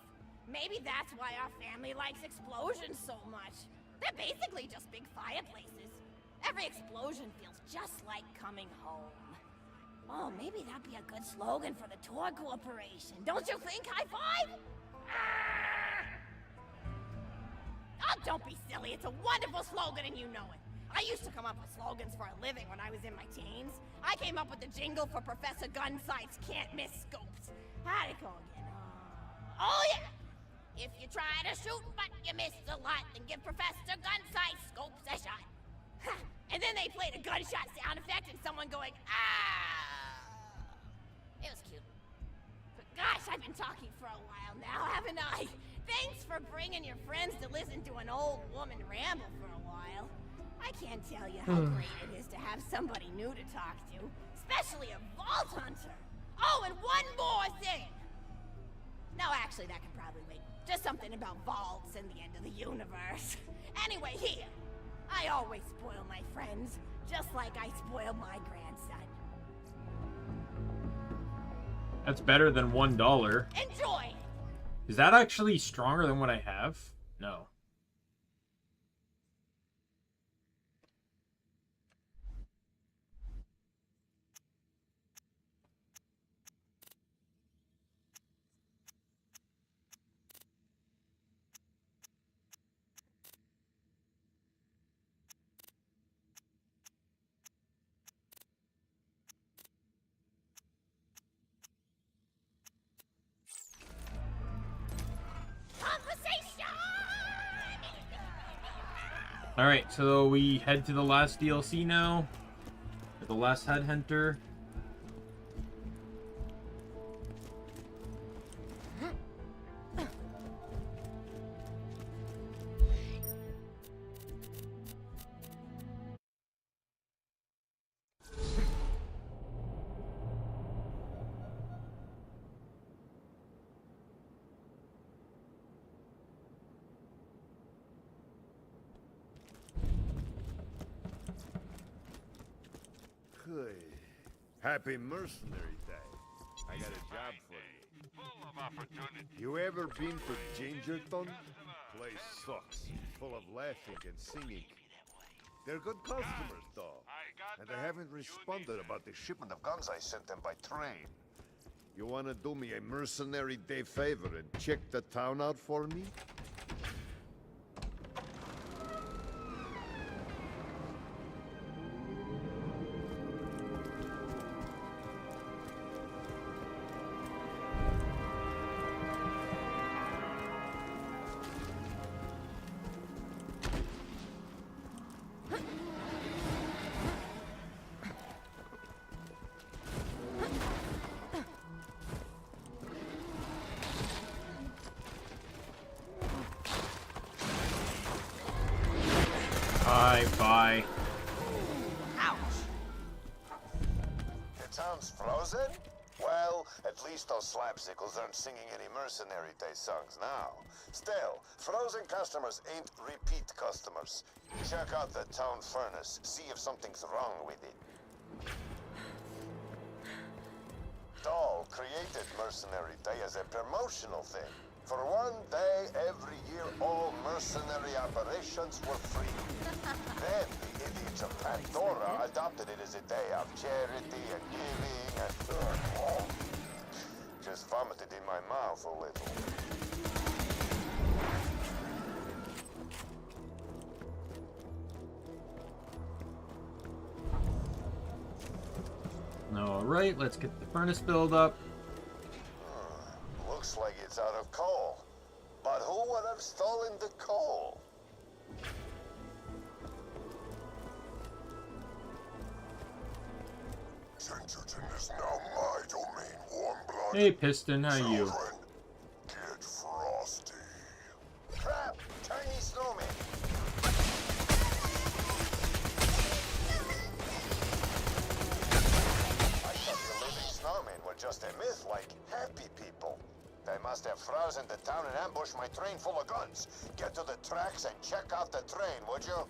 Maybe that's why our family likes explosions so much. They're basically just big fireplaces. Every explosion feels just like coming home. Oh, maybe that'd be a good slogan for the Torg Corporation. Don't you think, High Five? Oh, don't be silly. It's a wonderful slogan and you know it. I used to come up with slogans for a living when I was in my teens. I came up with the jingle for Professor Gunsight's Can't Miss Scopes. How'd it go again? Oh, yeah! If you try to shoot but you miss a lot, then give Professor Gunsight Scopes a shot. And then they played a gunshot sound effect and someone going, ah! It was cute. But gosh, I've been talking for a while now, haven't I? Thanks for bringing your friends to listen to an old woman ramble for a while. I can't tell you how great it is to have somebody new to talk to, especially a vault hunter. Oh, and one more thing. No, actually, that can probably wait. Just something about vaults and the end of the universe. Anyway, here. I always spoil my friends, just like I spoiled my grandson. That's better than $1. Enjoy! Is that actually stronger than what I have? No. Alright, so we head to the last DLC now. The last headhunter. Happy Mercenary Day. I got a job for you. Full of opportunity. You ever been to Gingerton? Place sucks. Full of laughing and singing. They're good customers, though. And they haven't responded about the shipment of guns I sent them by train. You wanna do me a Mercenary Day favor and check the town out for me? Bye. Ouch! The town's frozen? Well, at least those slapsicles aren't singing any Mercenary Day songs now. Still, frozen customers ain't repeat customers. Check out the town furnace, see if something's wrong with it. Doll created Mercenary Day as a promotional thing. For one day every year, all mercenary operations were free. Then the idiots of Pandora adopted it as a day of charity and giving and... just vomited in my mouth a little. Alright, let's get the furnace filled up. Looks like it's out of coal. But who would have stolen the coal? Gingerton is now my domain, warm-blooded. Hey, Piston, how you? Get frosty. Crap! Tiny snowman! I thought the living snowmen were just a myth like happy people. They must have frozen the town and ambushed my train full of guns. Get to the tracks and check out the train, would you?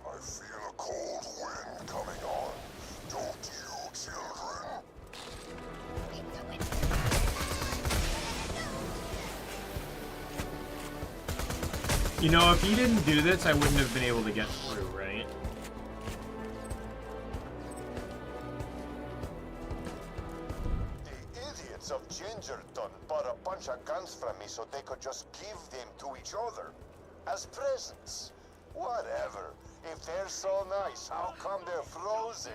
I feel a cold wind coming on. Don't you, children? You know, if he didn't do this, I wouldn't have been able to get through, right? The idiots of Gingerton bought a bunch of guns from me so they could just give them to each other. As presents. Whatever. If they're so nice, how come they're frozen?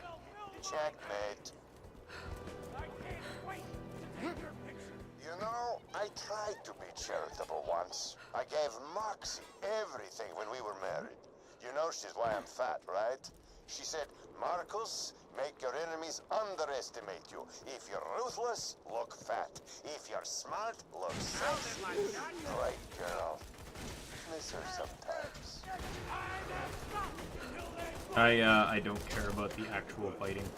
Checkmate. You know, I tried to be charitable once. I gave Moxie everything when we were married. You know she's why I'm fat, right? She said, Marcus, make your enemies underestimate you. If you're ruthless, look fat. If you're smart, look sexy. Great girl. Miss her sometimes. I don't care about the actual fighting.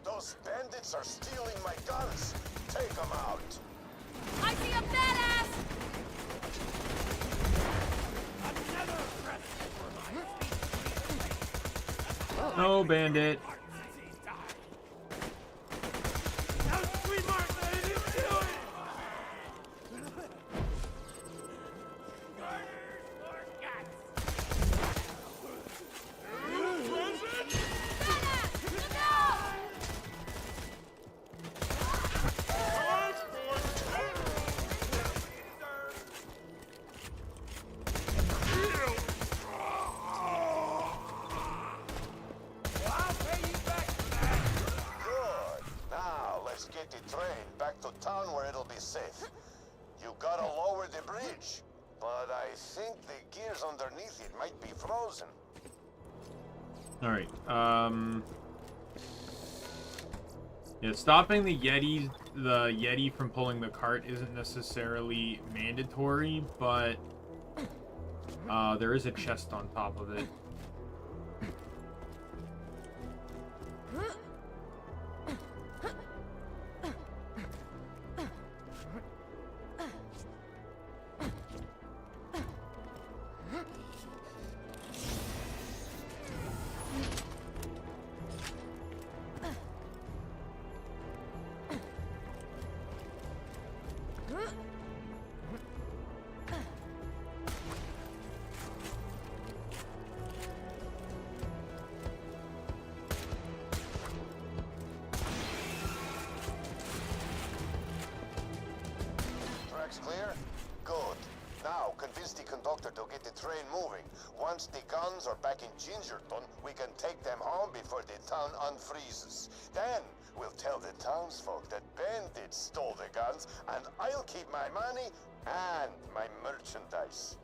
Those bandits are stealing my guns. Take them out. I see a badass! No, Bandit. Alright, yeah, stopping the Yeti from pulling the cart isn't necessarily mandatory, but there is a chest on top of it. Clear? Good. Now, convince the conductor to get the train moving. Once the guns are back in Gingerton, we can take them home before the town unfreezes. Then, we'll tell the townsfolk that bandits stole the guns, and I'll keep my money and my merchandise.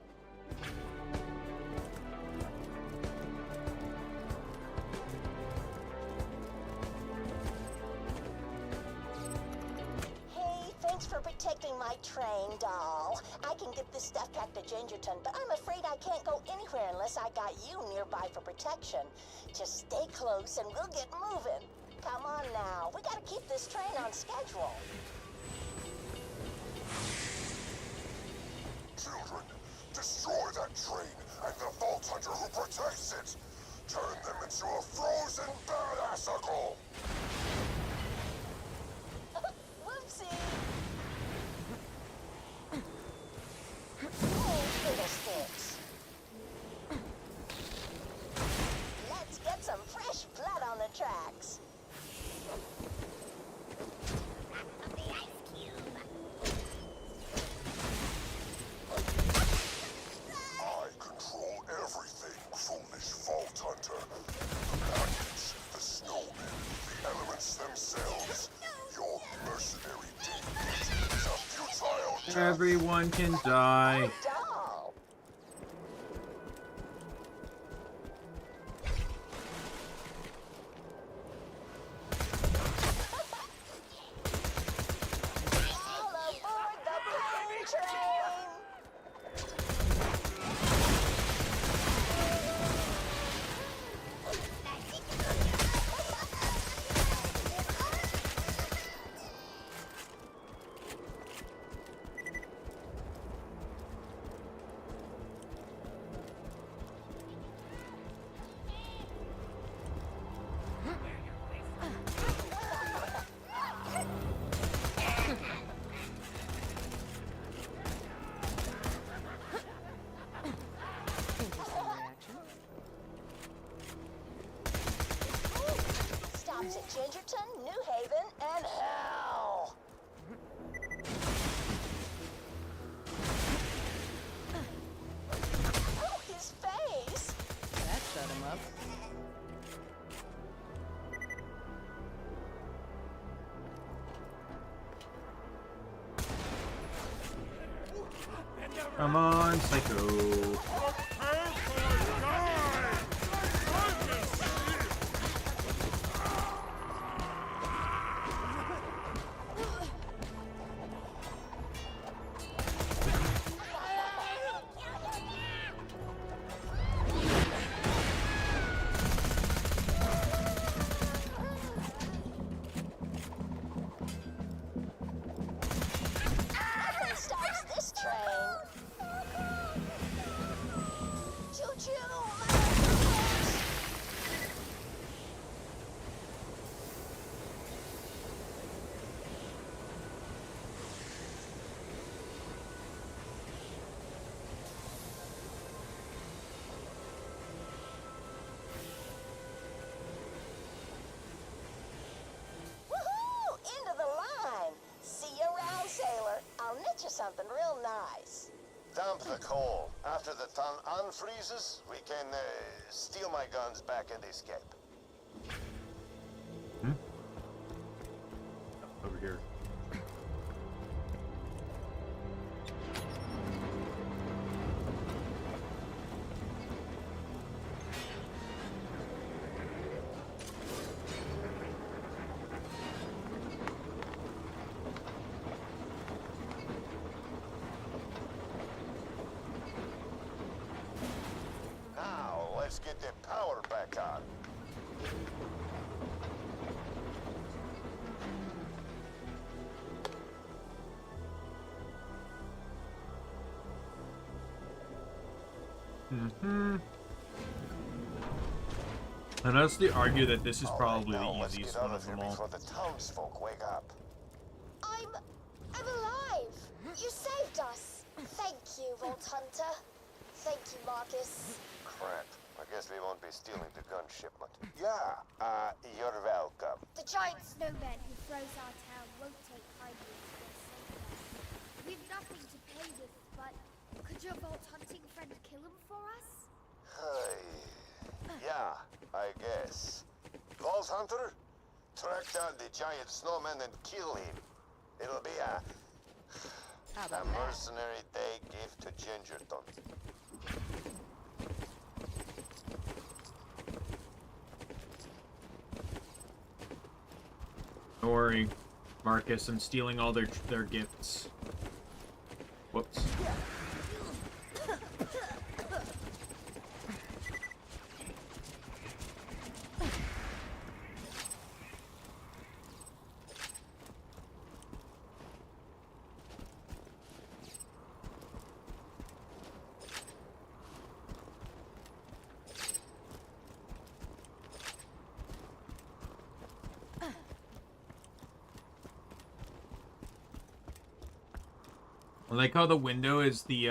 Thanks for protecting my train, doll. I can get this stuff back to Gingerton, but I'm afraid I can't go anywhere unless I got you nearby for protection. Just stay close and we'll get moving. Come on now, we gotta keep this train on schedule. Children, destroy that train and the Vault Hunter who protects it. Turn them into a frozen badassicle. Whoopsie. Oh, fiddlesticks. Let's get some fresh blood on the tracks. I control everything, foolish Vault Hunter. The package, the snowmen, the elements themselves. Your mercenary deed is a futile death. Everyone can die. Gingerton, New Haven, and hell! Oh, his face! That shut him up. Come on, Psycho. Nothing stops this train. Choo-choo, motherfuckers! Woohoo! Into the line. See you around, sailor. I'll knit you something real nice. Dump the coal. After the ton unfreezes, we can steal my guns back and escape. Over here. Now, let's get the power back on. And honestly argue that this is probably Now, the let's easiest get out one of of here them all. before the townsfolk wake up. I'm alive! You saved us! Thank you, Vault Hunter. Thank you, Marcus. Crap. I guess we won't be stealing the gun shipment. Yeah, you're welcome. The giant snowman who froze our town won't take kindly to your savior. We've nothing to pay with, but could your Vault Hunting friend kill him for us? Yeah, I guess. Vault Hunter, track down the giant snowman and kill him. It'll be a mercenary day gift to Gingerton. Don't worry, Marcus. I'm stealing all their gifts. Whoops. I like how the window is the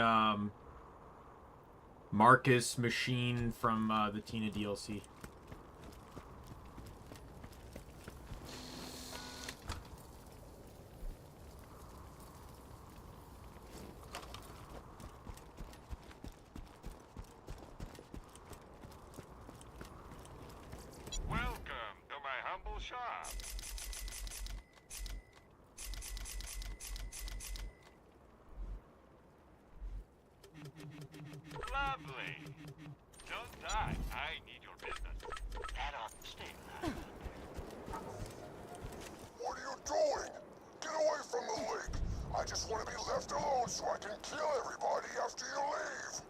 Marcus machine from the Tina DLC. Welcome to my humble shop. Lovely. Don't die. I need your business. That ought to stay alive. What are you doing? Get away from the lake. I just want to be left alone so I can kill everybody after you leave.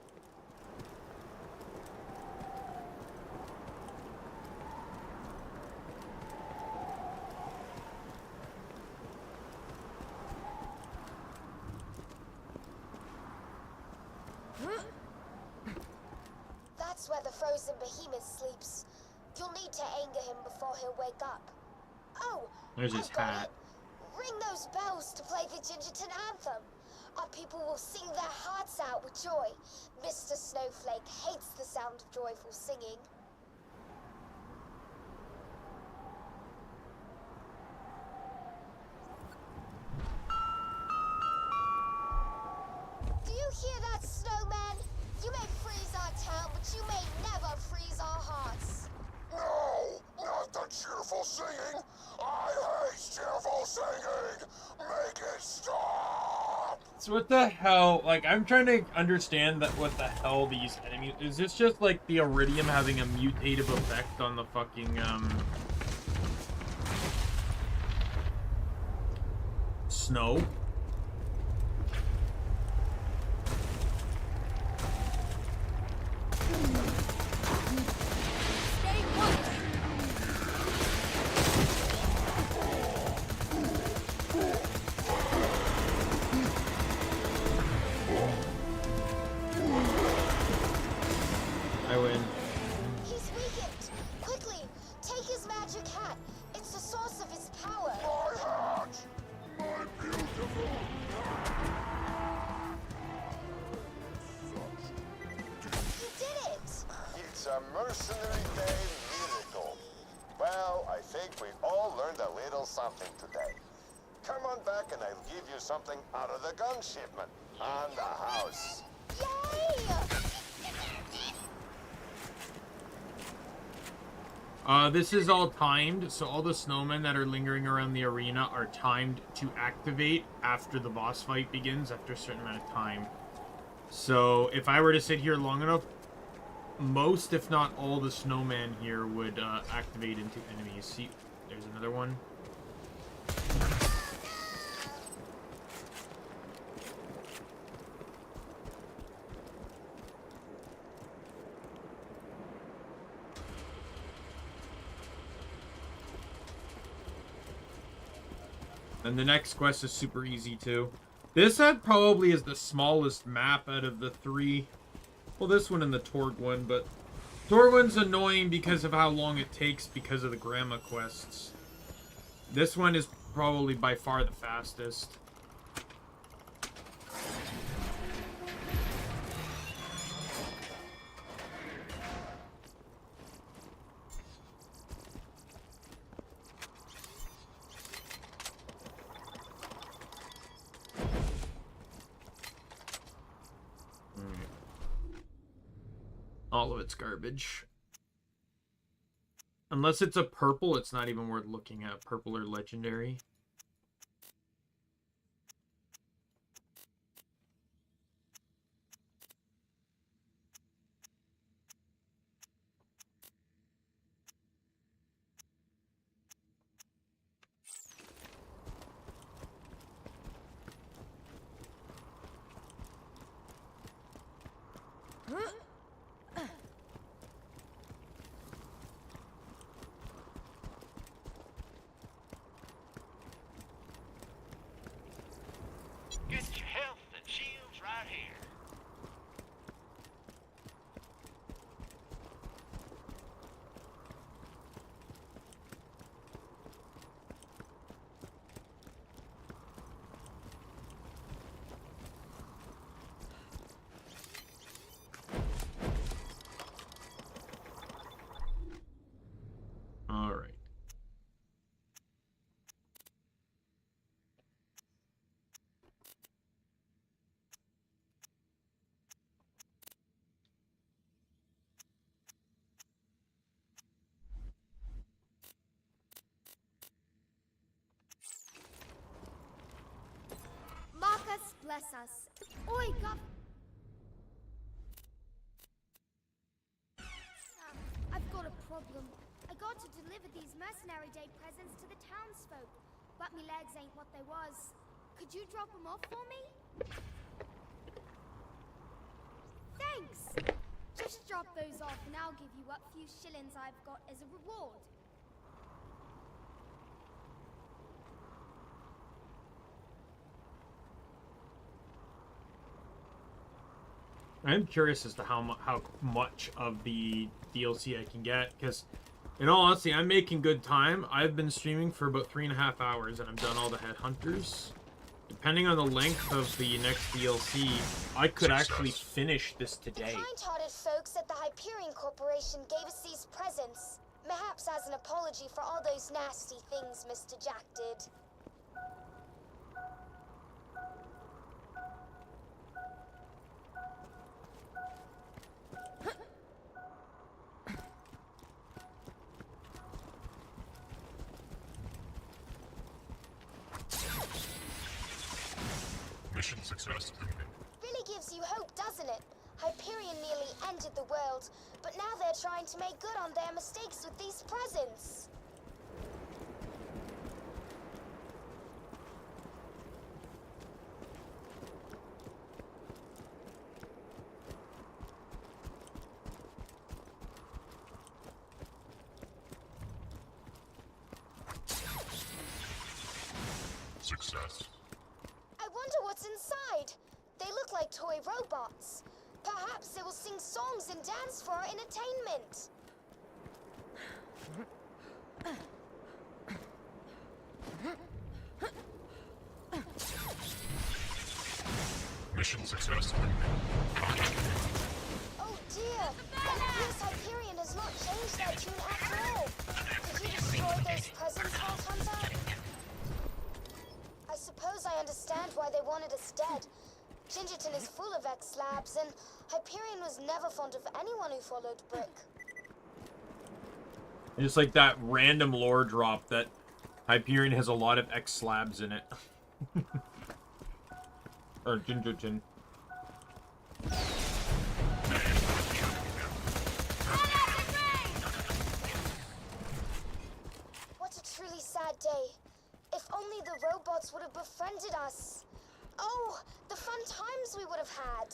That's where the frozen behemoth sleeps. You'll need to anger him before he'll wake up. Oh, There's his I've got hat. it. Ring those bells to play the Gingerton anthem. Our people will sing their hearts out with joy. Mr. Snowflake hates the sound of joyful singing. So what the hell? Like, I'm trying to understand that what the hell these enemies... Is this just, like, the Iridium having a mutative effect on the fucking, snow? I win. He's weakened. Quickly, take his magic hat. It's the source of his power. My heart! My beautiful... You did it! It's a mercenary day miracle. Well, I think we all learned a little something today. Come on back and I'll give you something out of the gun shipment. On the house. Yay! This is all timed, so all the snowmen that are lingering around the arena are timed to activate after the boss fight begins, after a certain amount of time. So, if I were to sit here long enough, most, if not all, the snowmen here would activate into enemies. See, there's another one. And the next quest is super easy too. This probably is the smallest map out of the three. Well, this one and the Torg one, but Torg one's annoying because of how long it takes because of the grandma quests. This one is probably by far the fastest. All of it's garbage. Unless it's a purple, it's not even worth looking at. Purple or legendary. Get your health and shields right here. All right. Marcus, bless us. Oi, Gov. I've got a problem. I got to deliver these Mercenary Day presents to the townsfolk, but me legs ain't what they was. Could you drop them off for me? Thanks! Just drop those off and I'll give you what few shillings I've got as a reward. I'm curious as to how much of the DLC I can get, because in all honesty, I'm making good time. I've been streaming for about 3.5 hours, and I've done all the headhunters. Depending on the length of the next DLC, I could actually finish this today. The kind-hearted folks at the Hyperion Corporation gave us these presents. Perhaps as an apology for all those nasty things Mr. Jack did. Mission success. Really gives you hope, doesn't it? Hyperion nearly ended the world, but now they're trying to make good on their mistakes with these presents. Success. I wonder what's inside. They look like toy robots. Perhaps they will sing songs and dance for our entertainment. Mission success. Oh dear! It appears Hyperion has not changed their tune after all. Did you destroy those presents, Vault Hunter? I suppose I understand why they wanted us dead. Gingerton is full of X-Labs, and Hyperion was never fond of anyone who followed Brick. Just like that random lore drop that Hyperion has a lot of X-Slabs in it. Or Gingerton. What a truly sad day. If only the robots would have befriended us. Oh, the fun times we would have had.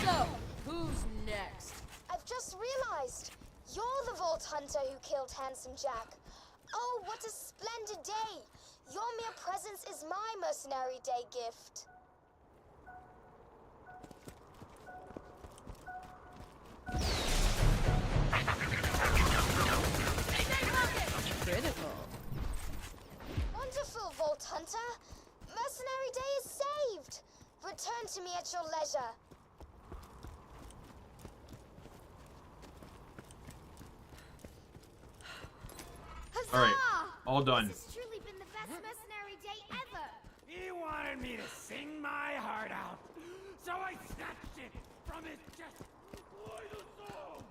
So, who's next? I've just realized. You're the Vault Hunter who killed Handsome Jack. Oh, what a splendid day. Your mere presence is my mercenary day gift. Critical. Wonderful, Vault Hunter. Mercenary day is saved. Return to me at your leisure. Alright, all done. This has truly been the best mercenary day ever. He wanted me to sing my heart out, so I snatched it from his chest. Play the song.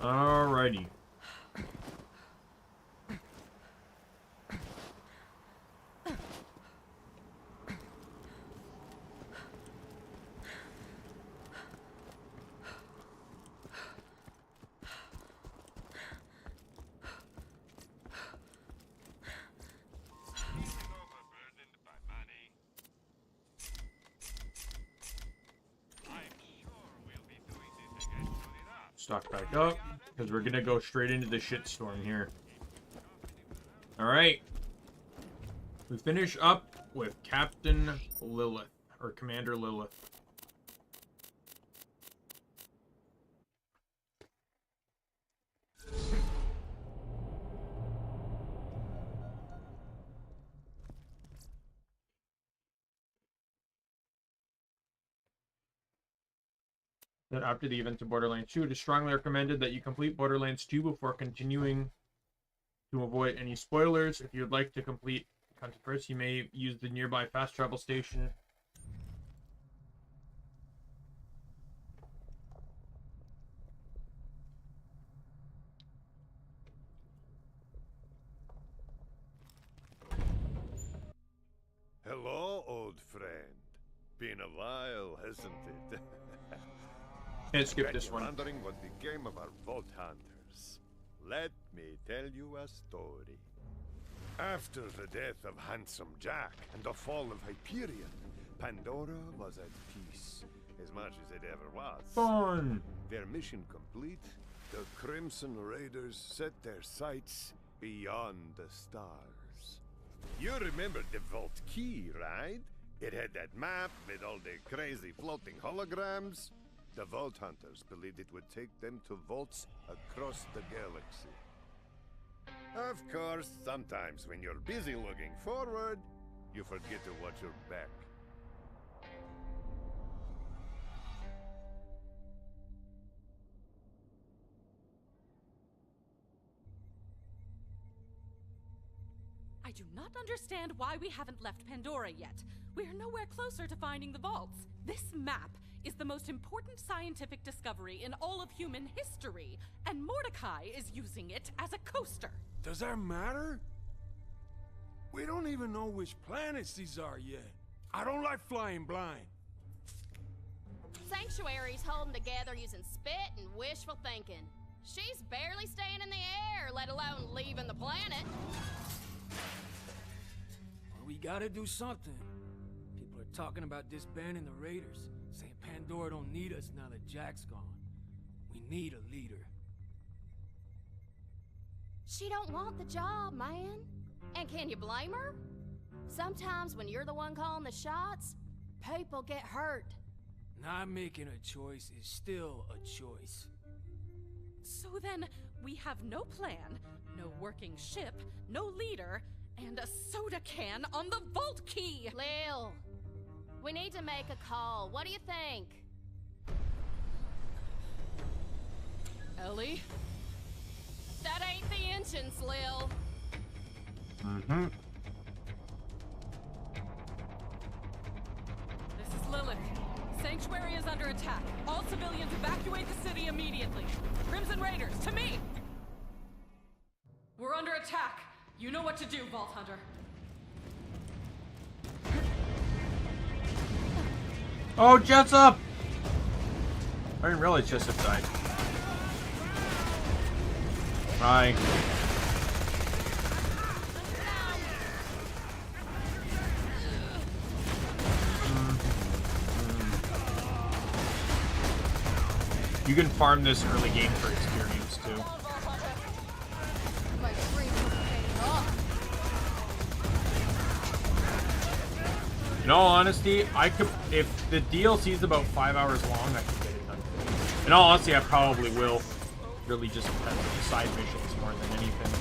Alrighty. Stock back up, because we're gonna go straight into the shitstorm here. Alright. We finish up with Captain Lilith, or Commander Lilith. That after the events of Borderlands 2, it is strongly recommended that you complete Borderlands 2 before continuing to avoid any spoilers. If you would like to complete content first, you may use the nearby fast travel station. Hello, old friend. Been a while, hasn't it? Can't skip this one. Wondering what became of our Vault Hunters. Let me tell you a story. After the death of Handsome Jack and the fall of Hyperion, Pandora was at peace, as much as it ever was. Fun. Their mission complete, the Crimson Raiders set their sights beyond the stars. You remember the Vault Key, right? It had that map with all the crazy floating holograms. The Vault Hunters believed it would take them to vaults across the galaxy. Of course, sometimes when you're busy looking forward, you forget to watch your back. not understand why we haven't left Pandora yet. We're nowhere closer to finding the vaults. This map is the most important scientific discovery in all of human history, and Mordecai is using it as a coaster. Does that matter? We don't even know which planets these are yet. I don't like flying blind. Sanctuary's holding together using spit and wishful thinking. She's barely staying in the air, let alone leaving the planet. Well, we gotta do something. People are talking about disbanding the Raiders, saying Pandora don't need us now that Jack's gone. We need a leader. She don't want the job, man. And can you blame her? Sometimes when you're the one calling the shots, people get hurt. Not making a choice is still a choice. So then, we have no plan, no working ship, no leader, and a soda can on the vault key! Lil, we need to make a call. What do you think? Ellie? That ain't the engines, Lil. Mm-hmm. This is Lilith. Sanctuary is under attack. All civilians evacuate the city immediately. Crimson Raiders, to me! We're under attack. You know what to do, Vault Hunter. Oh, Jessup! I didn't realize Jessup died. Hi. You can farm this early game for experience too. In all honesty, I could, if the DLC is about 5 hours long, I could get it done. In all honesty, I probably will. Really just depends on the side missions more than anything.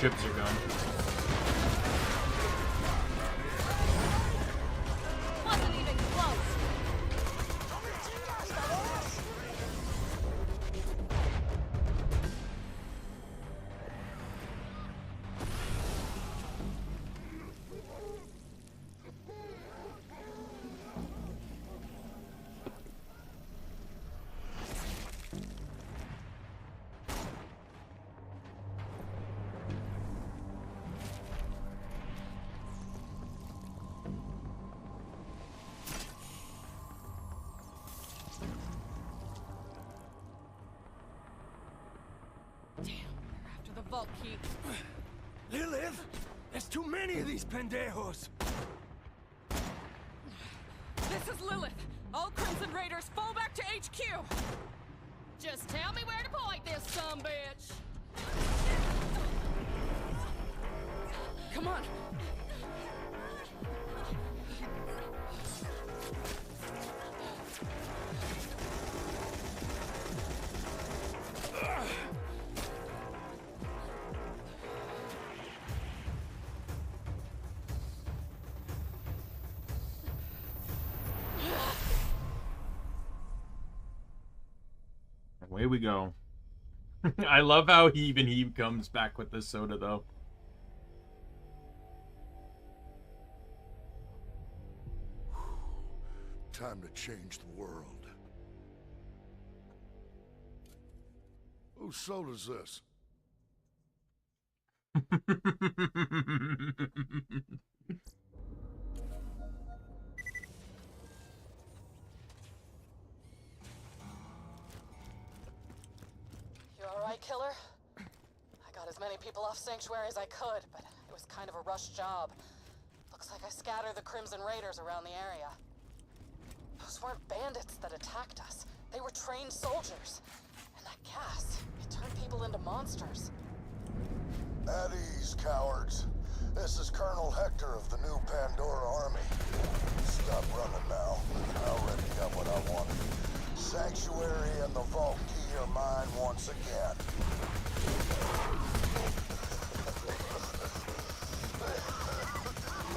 Ships are gone. Wasn't even close. Vault key. Lilith! There's too many of these pendejos! This is Lilith! All Crimson Raiders fall back to HQ! Just tell me where to point this sumbitch! Come on! Away we go. I love how he comes back with the soda though. Time to change the world. Whose soda's this? Killer? I got as many people off Sanctuary as I could, but it was kind of a rush job. Looks like I scattered the Crimson Raiders around the area. weren't bandits that attacked us. They were trained soldiers. And that gas, it turned people into monsters. At ease, cowards. This is Colonel Hector of the new Pandora Army. Stop running now. I already got what I wanted. Sanctuary and the vault key are mine once again.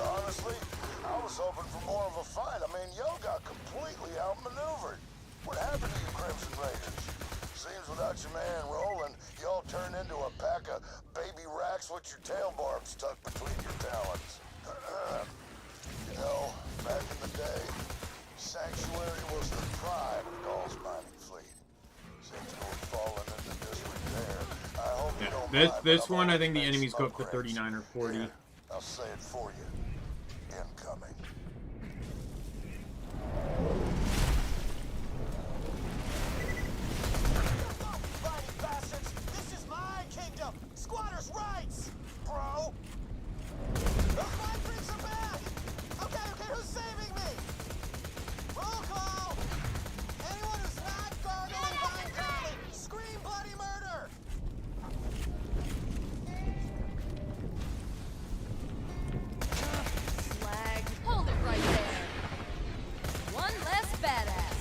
Honestly, I was hoping for more of a fight. I mean, yo got completely outmaneuvered. What happened to you Crimson Raiders? Seems without your man Roland, y'all turned into a pack of baby racks with your tail barbs tucked between your talons. You know, back in the day, Sanctuary was the pride of Gaul's mining fleet. Seems to have fallen into disrepair. I hope you don't mind, This but one, I've I think the always enemies made go up to some 39 or 40. Here, I'll say it for you. Incoming. Fighting bastards! This is my kingdom! Squatters' rights! Bro! Those mind freaks are bad! Okay, who's saving me? Roll call! Anyone who's not gargling Vine Valley, scream bloody murder! Slag, hold it right there. One less badass.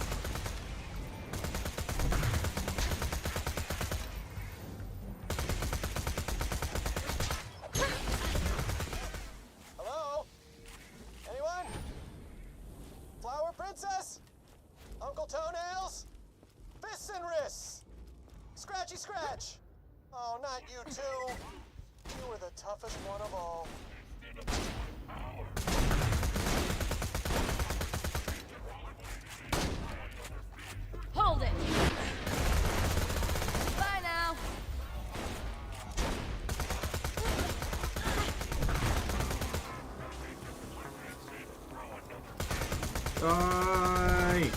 Hello? Anyone? Flower Princess? Uncle Toenails? Fists and wrists? Scratchy Scratch? Oh, not you two. You were the toughest one of all. Hold it. Bye now. Die!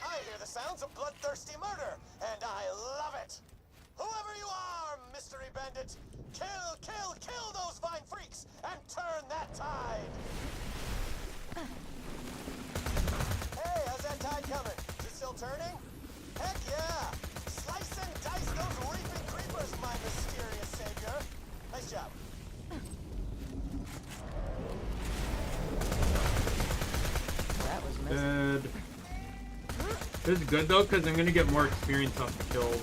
I hear the sounds of bloodthirsty murder, and I love it! Whoever you are, mystery bandit, kill those Vine freaks, and turn that tide! Hey, how's that tide coming? Is it still turning? Heck yeah! Slice and dice those reaping creepers, my mysterious savior! Nice job. That was Dead. This is good though, because I'm gonna get more experience off the kills.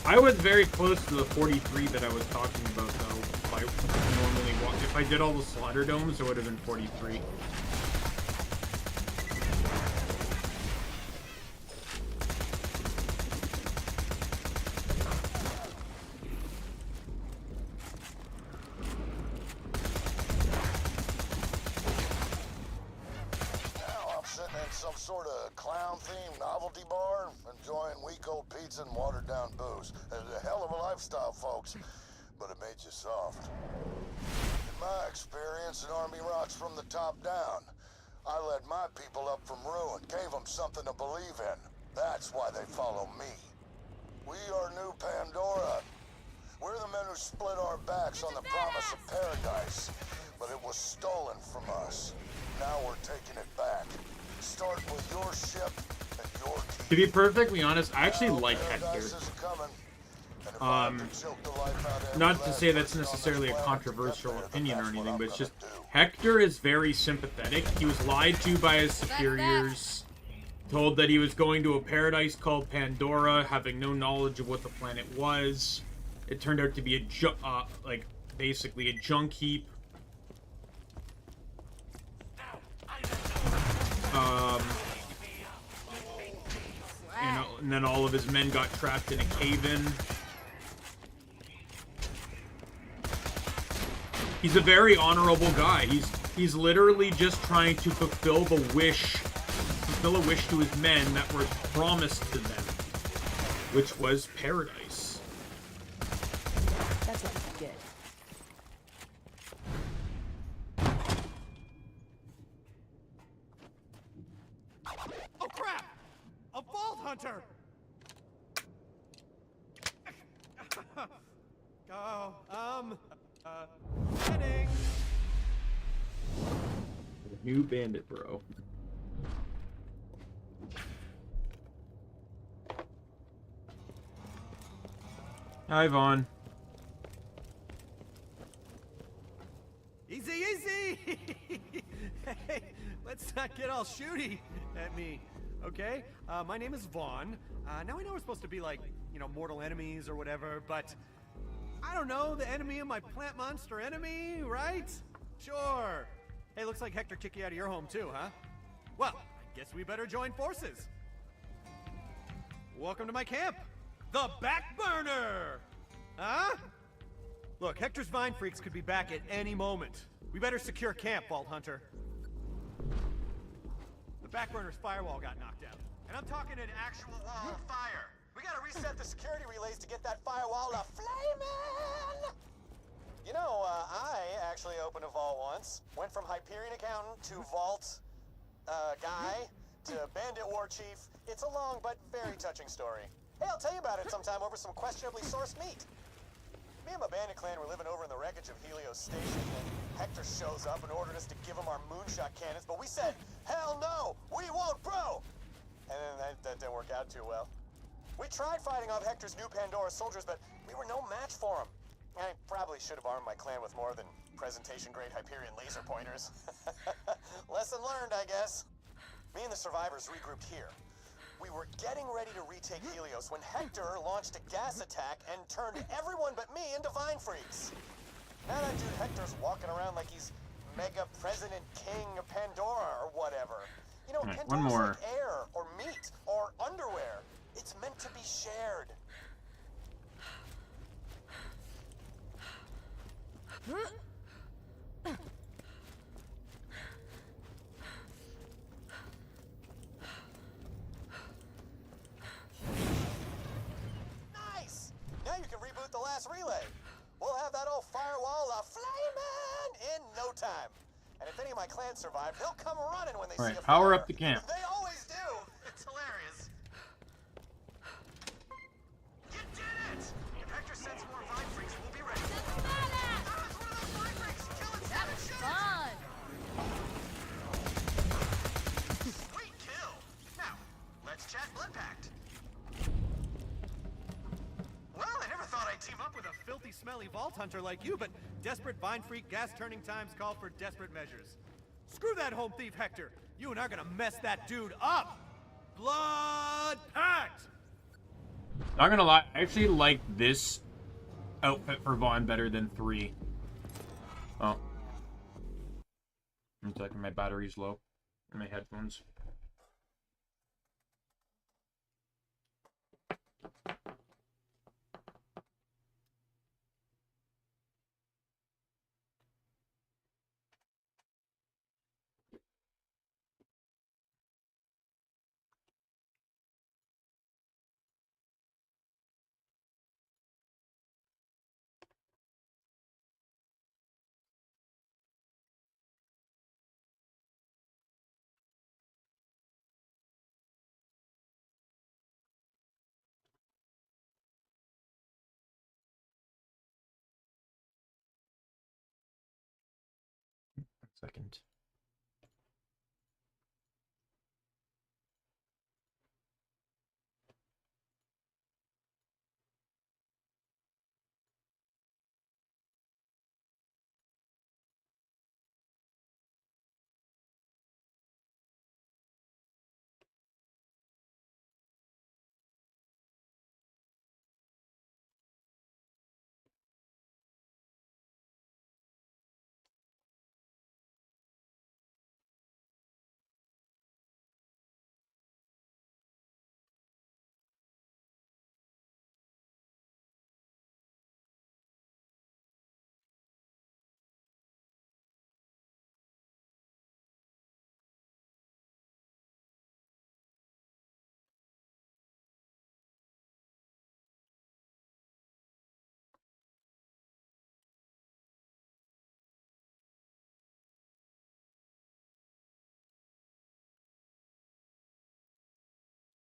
I was very close to the 43 that I was talking about though. If I did all the slaughter domes, it would have been 43. Now I'm sitting in some sort of clown-themed novelty bar, enjoying week-old pizza and watered-down booze. It's a hell of a lifestyle, folks, but it made you soft. In my experience, an army rocks from the top down. I led my people up from ruin, gave them something to believe in. That's why they follow me. We are New Pandora. We're the men who split our backs on the promise of paradise, but it was stolen from us. Now we're taking it back. Start with your ship and your key. To be perfectly honest, I actually like Hector. Not to say that's necessarily a controversial opinion or anything, but it's just Hector is very sympathetic. He was lied to by his superiors, told that he was going to a paradise called Pandora, having no knowledge of what the planet was. It turned out to be a basically a junk heap. And then all of his men got trapped in a cave-in. He's a very honorable guy. He's literally just trying to fulfill a wish to his men that were promised to them, which was paradise. That's what you get. Oh crap! A vault hunter! Go, heading! New bandit, bro. Hi, Vaughn. Easy, easy! Hey, let's not get all shooty at me, okay? My name is Vaughn. Now I know we're supposed to be like, you know, mortal enemies or whatever, but I don't know, the enemy of my plant monster enemy, right? Sure. Hey, looks like Hector kicked you out of your home too, huh? Well, I guess we better join forces. Welcome to my camp, the Back Burner! Huh? Look, Hector's Vine Freaks could be back at any moment. We better secure camp, Vault Hunter. The Back Burner's firewall got knocked out. And I'm talking an actual wall of fire. We gotta reset the security relays to get that firewall to flamin'! You know, I actually opened a vault once. Went from Hyperion Accountant to Vault, Guy to Bandit War Chief. It's a long but very touching story. Hey, I'll tell you about it sometime over some questionably sourced meat. Me and my bandit clan were living over in the wreckage of Helios Station, and Hector shows up and ordered us to give him our moonshot cannons, but we said, hell no, we won't, bro! And then that didn't work out too well. We tried fighting off Hector's new Pandora soldiers, but we were no match for him. I probably should have armed my clan with more than presentation-grade Hyperion laser pointers. Lesson learned, I guess. Me and the survivors regrouped here. We were getting ready to retake Helios when Hector launched a gas attack and turned everyone but me into Vine Freaks. Now that dude Hector's walking around like he's Mega President King of Pandora or whatever. You know, Right, Pandora's one more. like air or meat or underwear. It's meant to be shared. Nice! Now you can reboot the last relay. We'll have that old firewall a-flamin' in no time. And if any of my clan survive, they'll come running when they see a Alright, power fire. up the camp. They always do. It's hilarious. You did it! If Hector sends more Vine Freaks, we'll be ready. That was one of those Vine Freaks! Kill it, That was fun! Sweet kill! Now, let's chat Blood Pact. Well, I never thought I'd team up with a filthy, smelly Vault Hunter like you, but desperate Vine Freak gas-turning times call for desperate measures. Screw that home thief, Hector! You and I are gonna mess that dude up! Blood Pact! Not gonna lie, I actually like this outfit for Vaughn better than 3. Oh. 1 second, my battery's low. In my headphones. Second.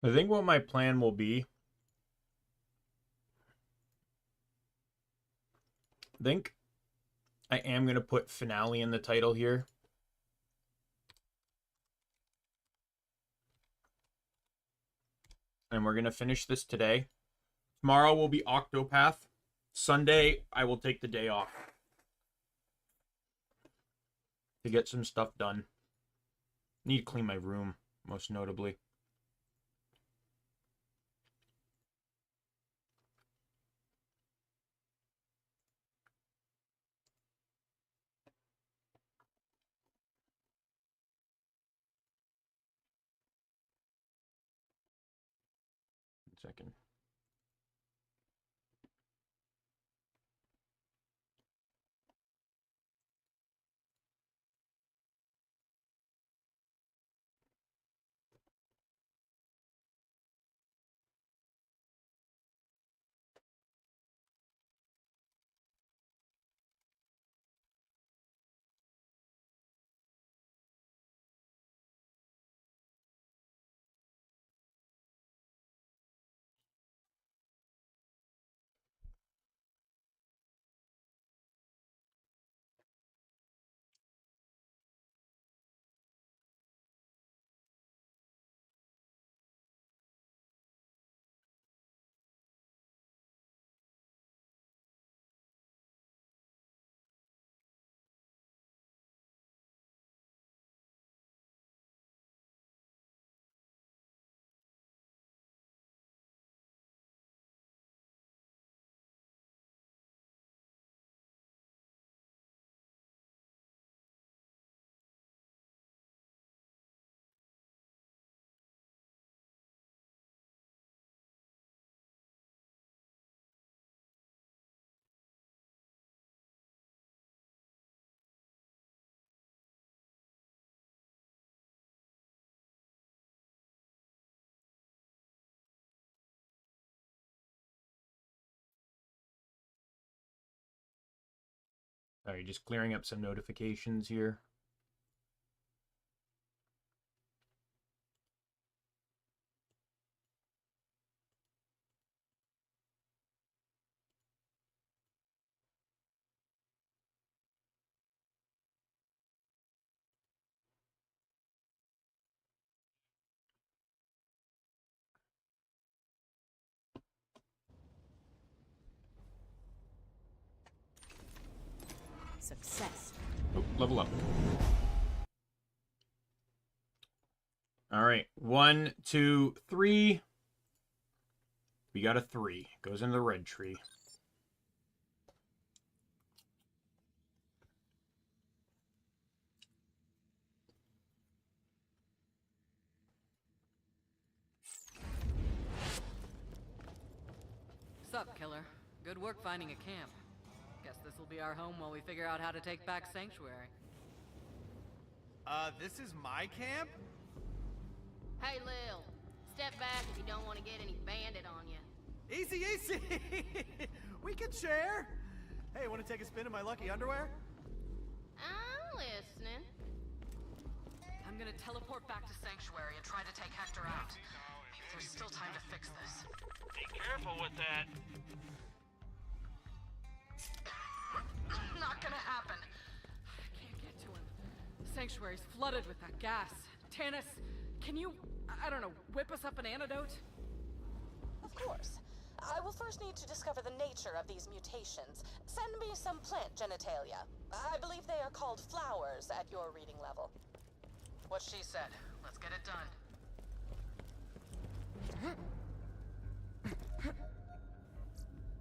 I think what my plan will be, I think I am going to put finale in the title here. And we're going to finish this today. Tomorrow will be Octopath. Sunday, I will take the day off to get some stuff done. Need to clean my room, most notably. One second. Sorry, just clearing up some notifications here. Success. Oh, level up. All right, 1, 2, 3. We got a 3. Goes into the red tree. Sup, killer? Good work finding a camp. Guess this will be our home while we figure out how to take back Sanctuary. This is my camp? Hey, Lil. Step back if you don't want to get any bandit on you. Easy, easy! We can share! Hey, want to take a spin in my lucky underwear? I'm listening. I'm gonna teleport back to Sanctuary and try to take Hector out. Maybe there's still time to fix this. Be careful with that. Not gonna happen. I can't get to him. Sanctuary's flooded with that gas. Tannis, can you, I don't know, whip us up an antidote? Of course. I will first need to discover the nature of these mutations. Send me some plant genitalia. I believe they are called flowers at your reading level. What she said. Let's get it done.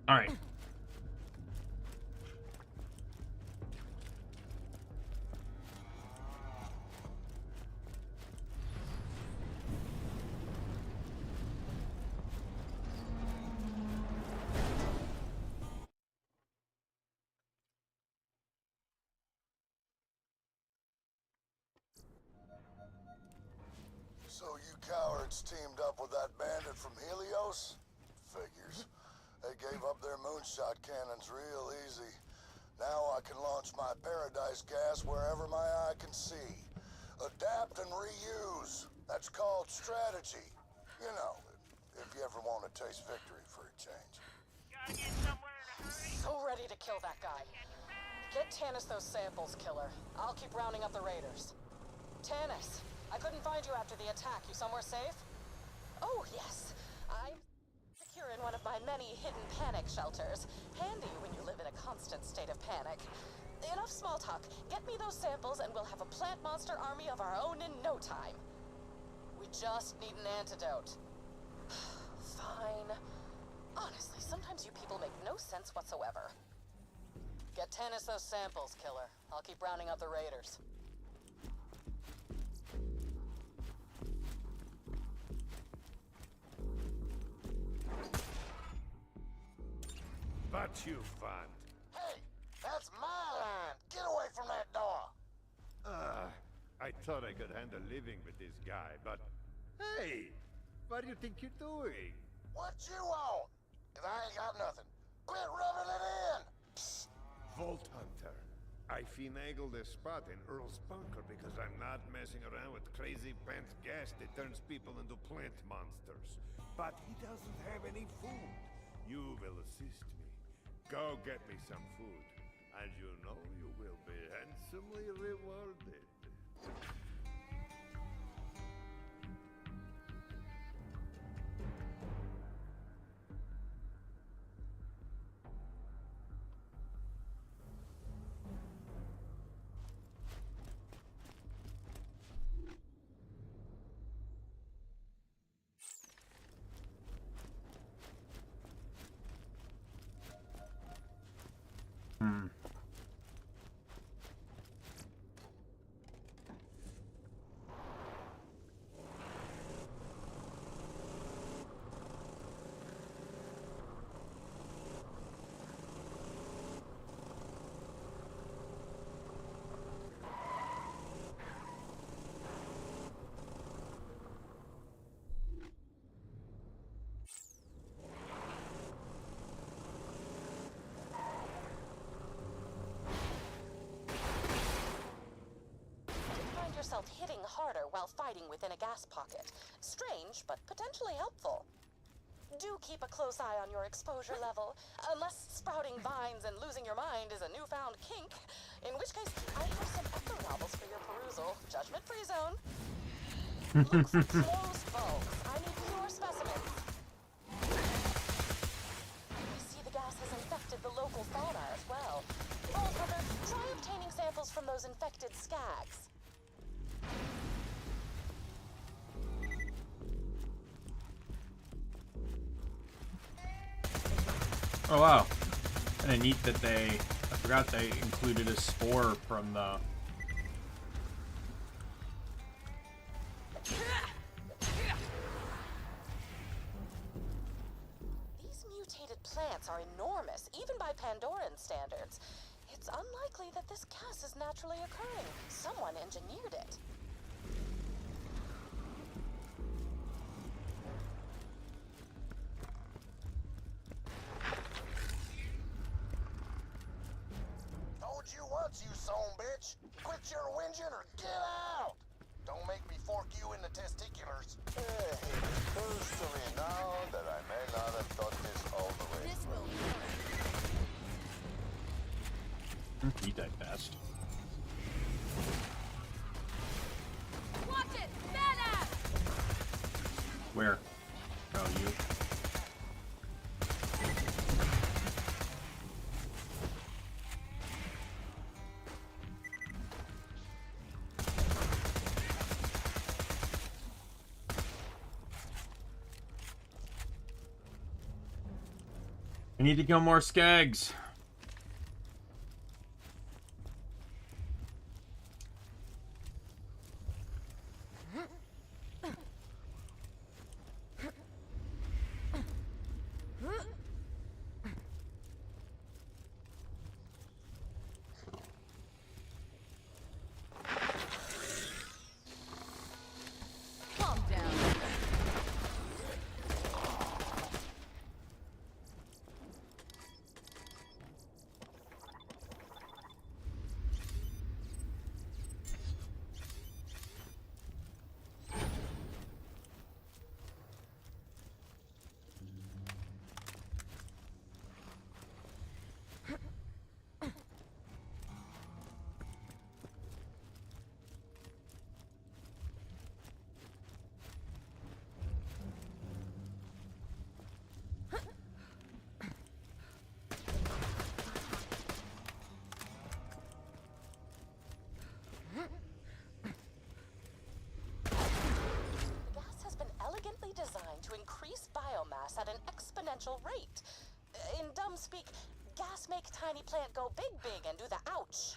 All right. So you cowards teamed up with that bandit from Helios? Figures. They gave up their moonshot cannons real easy. Now I can launch my paradise gas wherever my eye can see. Adapt and reuse. That's called strategy. You know, if you ever want to taste victory for a change. So ready to kill that guy. Get Tannis those samples, killer. I'll keep rounding up the raiders. Tannis, I couldn't find you after the attack. You somewhere safe? Oh, yes. I'm secure in one of my many hidden panic shelters. Handy when you live in a constant state of panic. Enough small talk. Get me those samples and we'll have a plant monster army of our own in no time. We just need an antidote. Fine. Honestly, sometimes you people make no sense whatsoever. Get Tennis those samples, killer. I'll keep rounding up the raiders. What you found? Hey, that's my line. Get away from that door. I thought I could handle living with this guy, but... Hey! What do you think you're doing? What you want? 'Cause I ain't got nothing. Quit rubbing it in. Psst. Vault Hunter. I finagled a spot in Earl's bunker because I'm not messing around with crazy pants gas that turns people into plant monsters. But he doesn't have any food. You will assist me. Go get me some food, and you know you will be handsomely rewarded. Yourself hitting harder while fighting within a gas pocket. Strange, but potentially helpful. Do keep a close eye on your exposure level, unless sprouting vines and losing your mind is a newfound kink, in which case I have some echo novels for your perusal. Judgment-free zone. Look for closed bulbs. I need pure specimens. I see the gas has infected the local fauna as well. Vault Hunter, try obtaining samples from those infected skags. Oh wow. Kinda neat that I forgot they included a spore from the... These mutated plants are enormous, even by Pandoran standards. It's unlikely that this gas is naturally occurring. Someone engineered it. You once, you son bitch. Quit your whinging or get out. Don't make me fork you in the testiculars. Hey, occurs to me now that I may not have thought this all the way through. He died fast. Watch it! Badass! Where? Oh, you. I need to kill more skags. Calm down. gas at an exponential rate. In dumb speak, gas make tiny plant go big and do the ouch.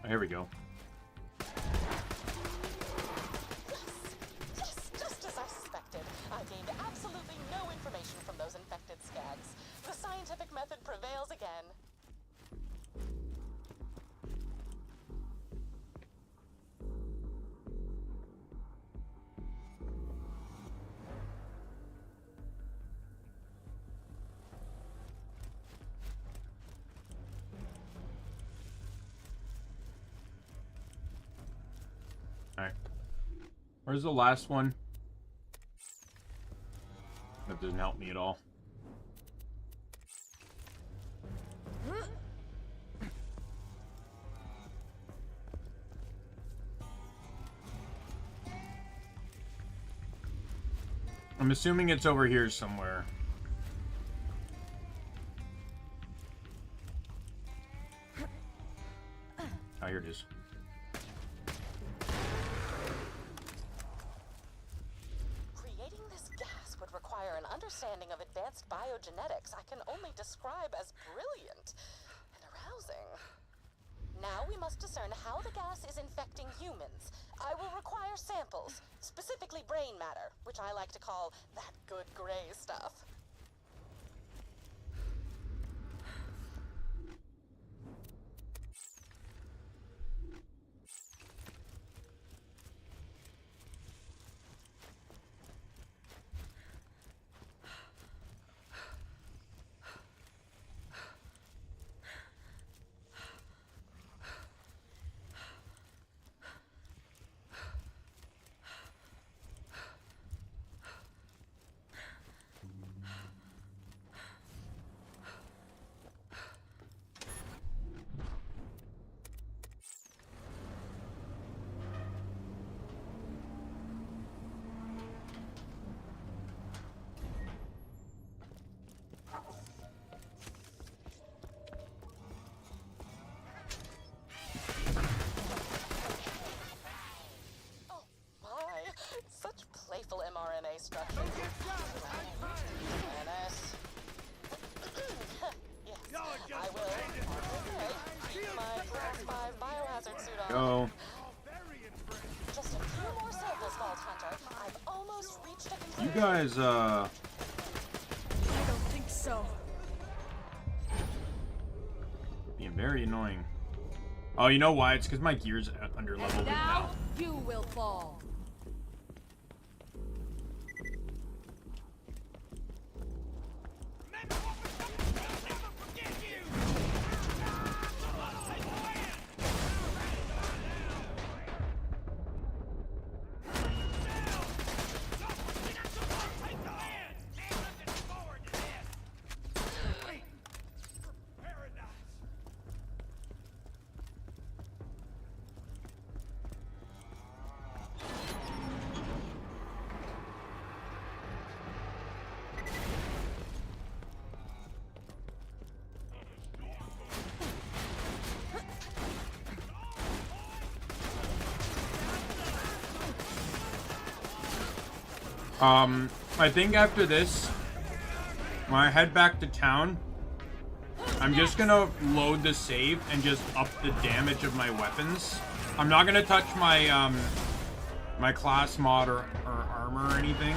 Here we go. Yes, just as I suspected. I gained absolutely no information from those infected skags. The scientific method prevails again. Alright. Where's the last one? That doesn't help me at all. I'm assuming it's over here somewhere. Oh, here it is. Creating this gas would require an understanding of advanced biogenetics I can only describe as brilliant and arousing. Now we must discern how the gas is infecting humans. I will require samples, specifically brain matter, which I like to call that good gray stuff. Such playful mRNA structures. Menace. Yes, I will. Keep my Class 5 biohazard suit on. Go. Just a few more samples, Vault Hunter. I've almost reached a conclusion. You guys, I don't think so. being very annoying. Oh, you know why? It's because my gear's under leveled now. You will fall. I think after this, when I head back to town, I'm just gonna load the save and just up the damage of my weapons. I'm not gonna touch my, my class mod or armor or anything.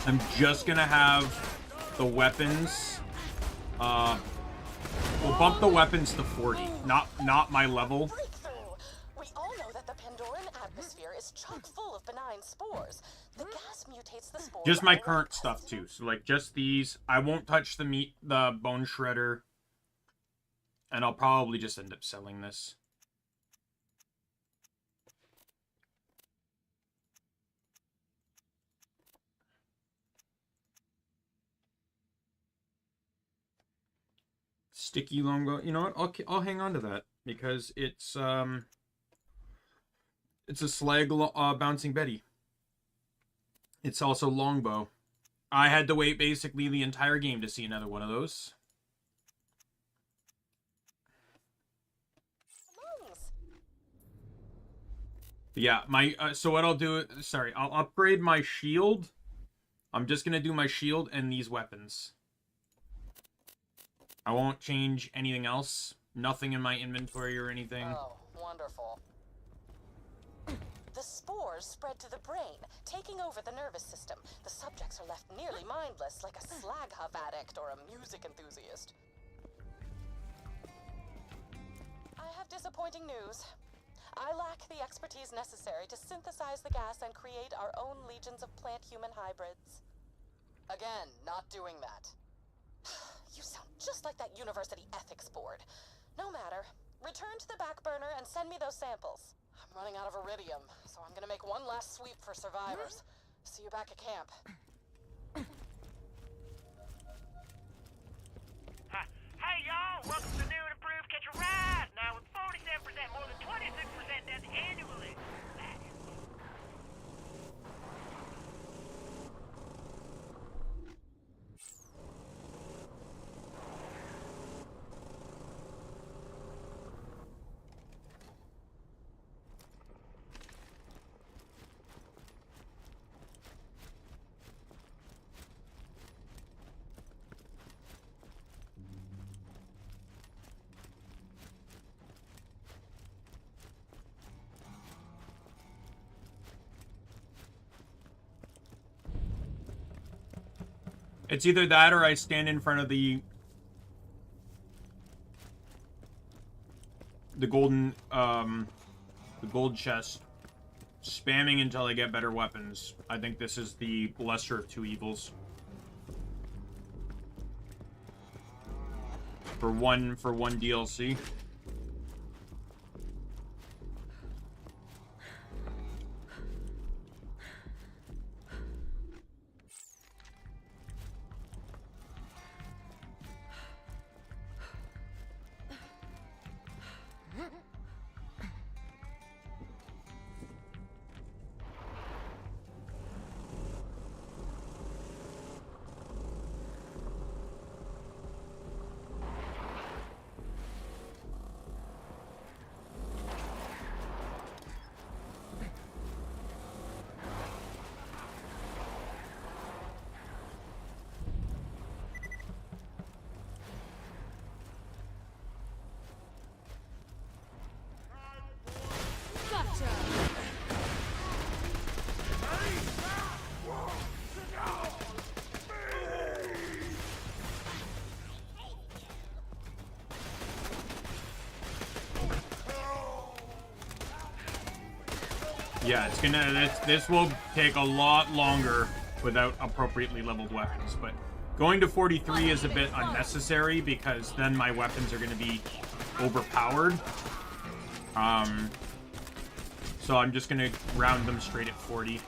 I'm just gonna have the weapons, we'll bump the weapons to 40, not my level. We all know that the Pandoran atmosphere is chock full of benign spores. The gas mutates the spores. Just my current stuff too. So like just these. I won't touch the bone shredder. And I'll probably just end up selling this. Sticky longbow. You know what? I'll hang on to that because it's a slag bouncing Betty. It's also longbow. I had to wait basically the entire game to see another one of those. Yeah, my so what I'll do, sorry, I'll upgrade my shield. I'm just gonna do my shield and these weapons. I won't change anything else. Nothing in my inventory or anything. Oh, wonderful. The spores spread to the brain, taking over the nervous system. The subjects are left nearly mindless, like a slag huff addict or a music enthusiast. I have disappointing news. I lack the expertise necessary to synthesize the gas and create our own legions of plant-human hybrids. Again, not doing that. You sound just like that university ethics board. No matter. Return to the back burner and send me those samples. I'm running out of iridium, so I'm gonna make one last sweep for survivors. See you back at camp. Hey y'all, welcome to New and Improved Catch a Ride! Now with 47% more than 26% deaths annually. It's either that or I stand in front of the golden, the gold chest, spamming until I get better weapons. I think this is the lesser of two evils. For one DLC. Yeah, it's gonna. This will take a lot longer without appropriately leveled weapons, but going to 43 is a bit unnecessary because then my weapons are gonna be overpowered. So I'm just gonna round them straight at 40.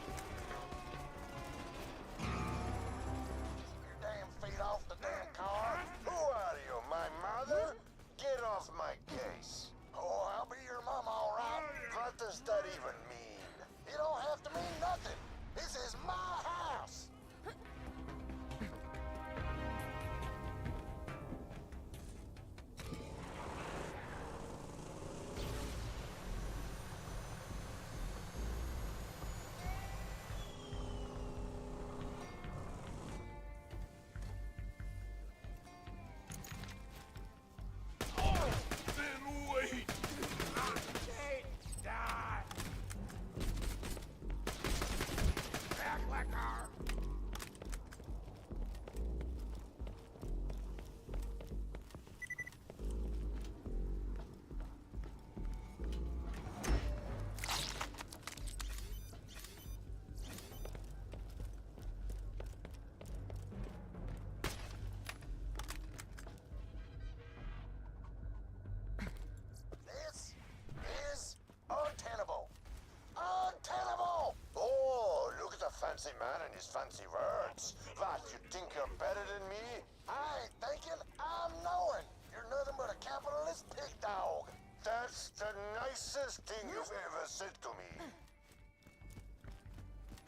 Fancy man and his fancy words. What, you think you're better than me? I ain't thinking, I'm knowing. You're nothing but a capitalist pig dog. That's the nicest thing you've ever said to me.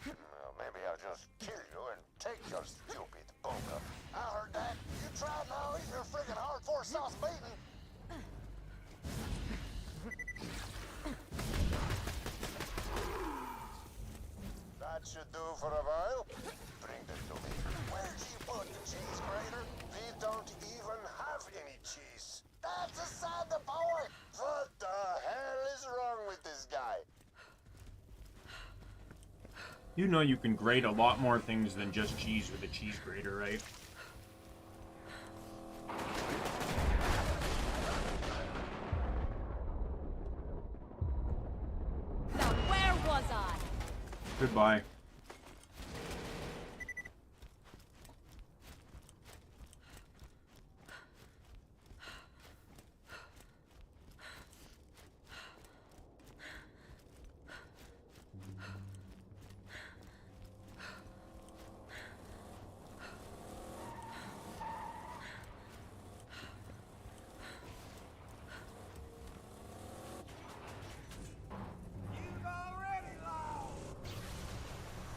Well, maybe I'll just kill you and take your stupid bunker. I heard that. You tried now eating your friggin' hardcore sauce bacon. for a while? Bring them to me. Where'd you put the cheese grater? We don't even have any cheese. That's aside the point. What the hell is wrong with this guy? You know you can grate a lot more things than just cheese with a cheese grater, right? Now where was I? Goodbye.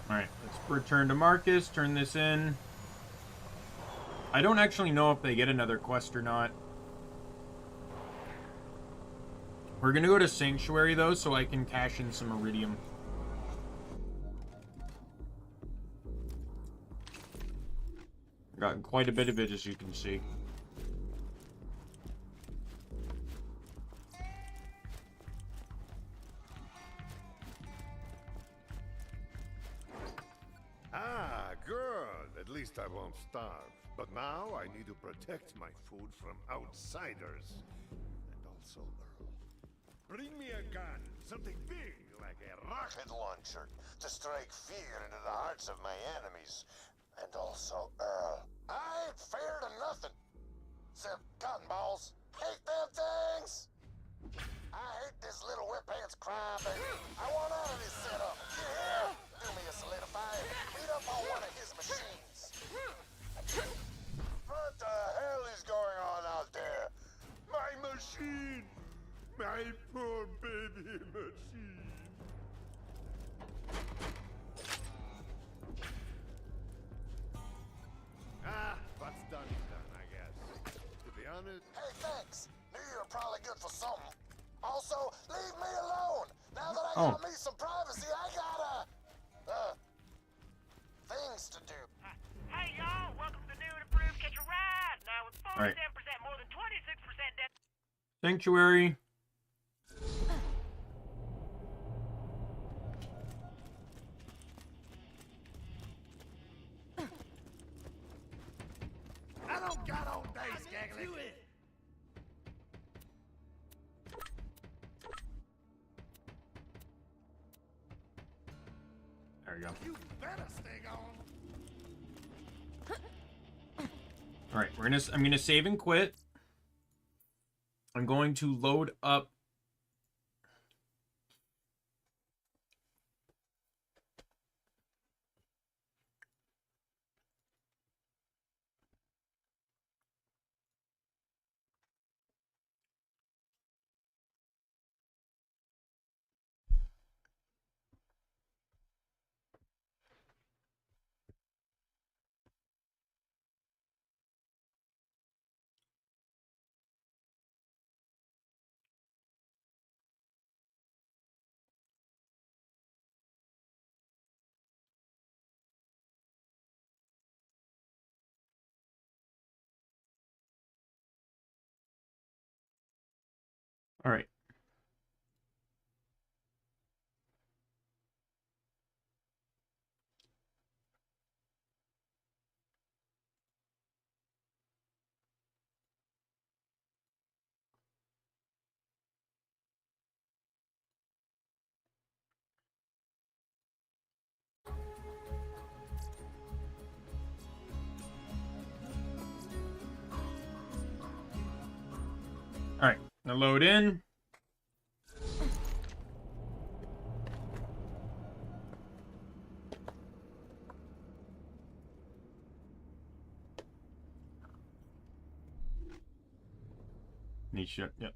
Alright, let's return to Marcus, turn this in. I don't actually know if they get another quest or not. We're gonna go to Sanctuary, though, so I can cash in some Iridium. Got quite a bit of it, as you can see. Ah, good. At least I won't starve. But now I need to protect my food from outsiders. And also Earl. Bring me a gun. Something big, like a rocket Launcher to strike fear into the hearts of my enemies. And also Earl. I ain't feared of nothing. Except cotton balls. Hate them things! I hate this little whip pants crime, baby. I want out of this setup. You hear? Do me a solidify. Beat up on one of his machines. What the hell is going on out there? My machine! My poor baby machine! Ah, what's done is done, I guess. To be honest... Hey, thanks. Knew you were probably good for something. Also, leave me alone. Now that I got me some privacy, I got things to do. Hey, y'all. Welcome to the new and improved Catch a Ride. Now with 47% more than 26% death. Sanctuary. I don't got all day, Skaggly. There we go. You better stay gone. Alright, I'm gonna save and quit. I'm going to load up All right. All right, now load in. Neat shit, yep.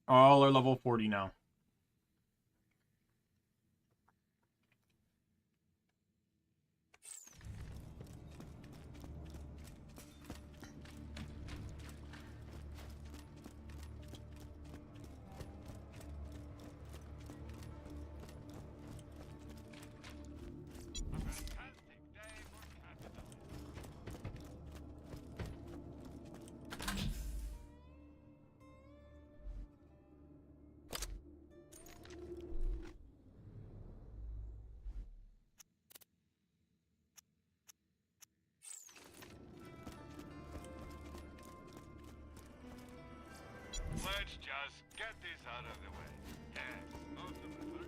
All are level 40 now. Let's just get this out of the way. Yes, ultimately.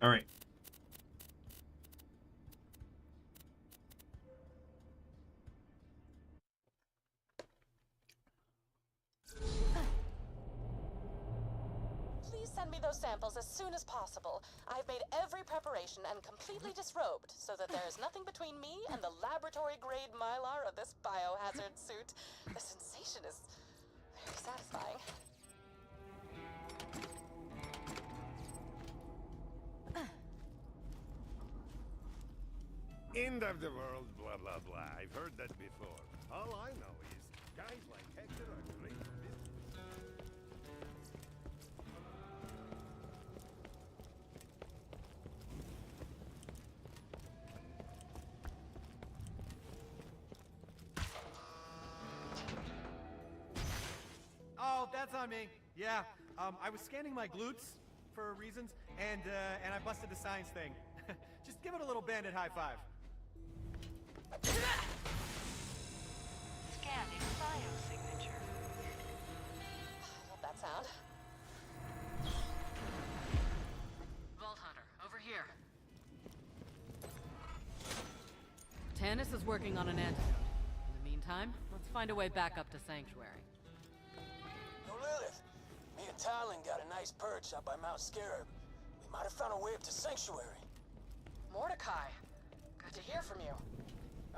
All right. Please send me those samples as soon as possible. I've made every preparation and completely disrobed so that there is nothing between me and the laboratory-grade mylar of this biohazard suit. The sensation is very satisfying. End of the world, blah, blah, blah. I've heard that before. All I know is guys like Hector are great for business. Oh, that's on me. Yeah, I was scanning my glutes for reasons, and I busted the science thing. Just give it a little Bandit high five. Scanning biosignature. Love that sound. Vault Hunter, over here. Tanis is working on an antidote. In the meantime, let's find a way back up to Sanctuary. Yo, Lilith, me and Talon got a nice perch up by Mount Scarab. We might have found a way up to Sanctuary. Mordecai, good to hear from you.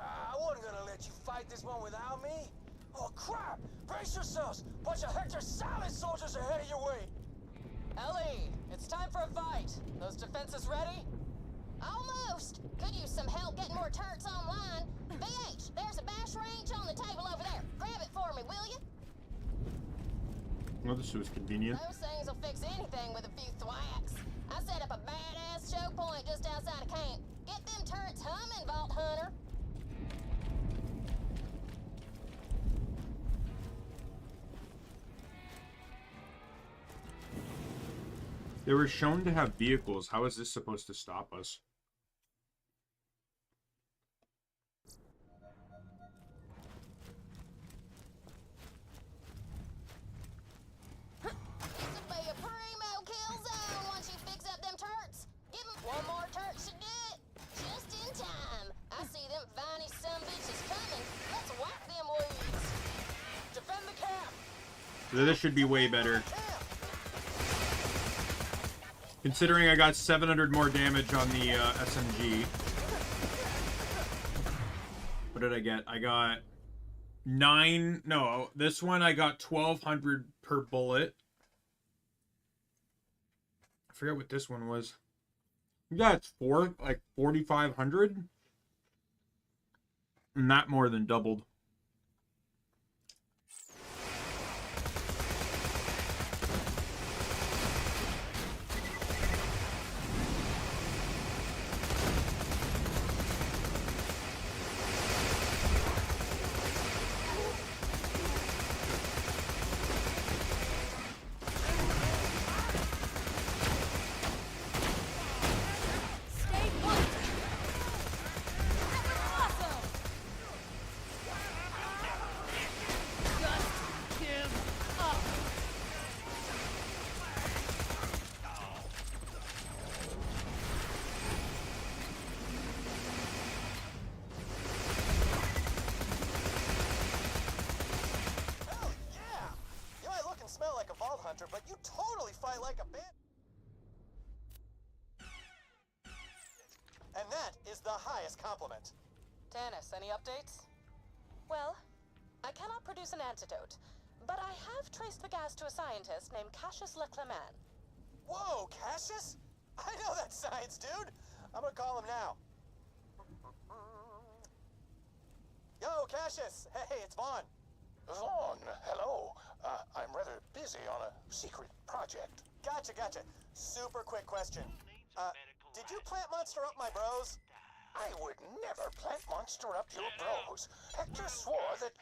I wasn't gonna let you fight this one without me. Oh, crap! Brace yourselves! Bunch of Hector Salad soldiers are headed your way! Ellie, it's time for a fight. Those defenses ready? Almost. Could use some help getting more turrets online. BH, there's a bash range on the table over there. Grab it for me, will you? Well, this was convenient. Those things will fix anything with a few thwacks. I set up a badass choke point just outside of camp. Get them turrets humming, Vault Hunter. They were shown to have vehicles. How is this supposed to stop us? This'll be a primo kill zone once you fix up them turrets. Give them one more turret to do it. Just in time. I see them viney sumbitches coming. Let's whack them weeds. Defend the camp! This should be way better. Considering I got 700 more damage on the SMG. What did I get? I got 9... No, this one I got 1,200 per bullet. I forget what this one was. Yeah, it's 4,500. And that more than doubled. But you totally fight like a bandit. And that is the highest compliment. Tanis, any updates? Well, I cannot produce an antidote, But I have traced the gas to a scientist named Cassius Leclerman. Whoa, Cassius? I know that science dude. I'm gonna call him now. Yo, Cassius. Hey, it's Vaughn. Vaughn, hello. I'm rather busy on a secret project. Gotcha. Super quick question. Did you plant monster up my bros? I would never plant monster up your bros. Hector swore that...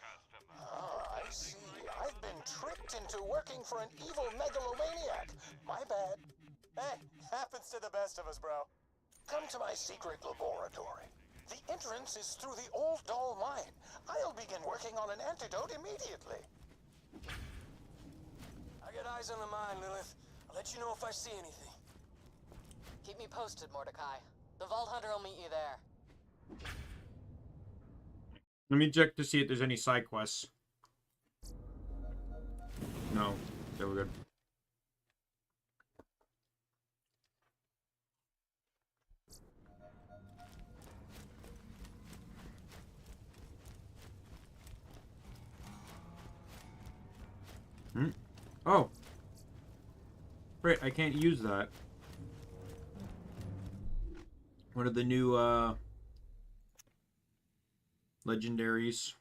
I see. I've been tricked into working for an evil megalomaniac. My bad. Hey, happens to the best of us, bro. Come to my secret laboratory. The entrance is through the old doll mine. I'll begin working on an antidote immediately. I got eyes on the mine, Lilith. I'll let you know if I see anything. Keep me posted, Mordecai. The Vault Hunter will meet you there. Let me check to see if there's any side quests. No. Okay, we're good. Oh. Right, I can't use that. What are the new, legendaries?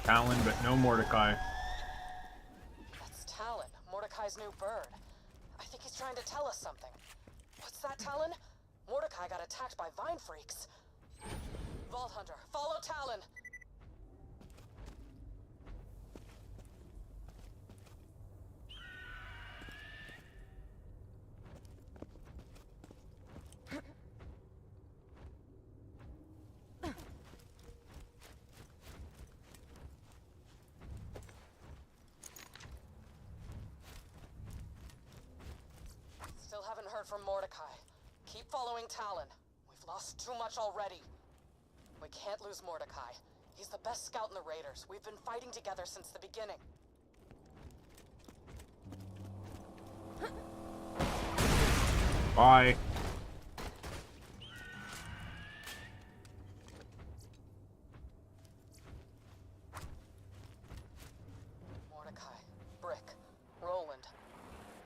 Talon, but no Mordecai. That's Talon, Mordecai's new bird. I think he's trying to tell us something. What's that, Talon? Mordecai got attacked by vine freaks. Vault Hunter, follow Talon! Still haven't heard from Mordecai. Keep following Talon. We've lost too much already. We can't lose Mordecai. He's the best scout in the Raiders. We've been fighting together since the beginning. Bye. Mordecai, Brick, Roland.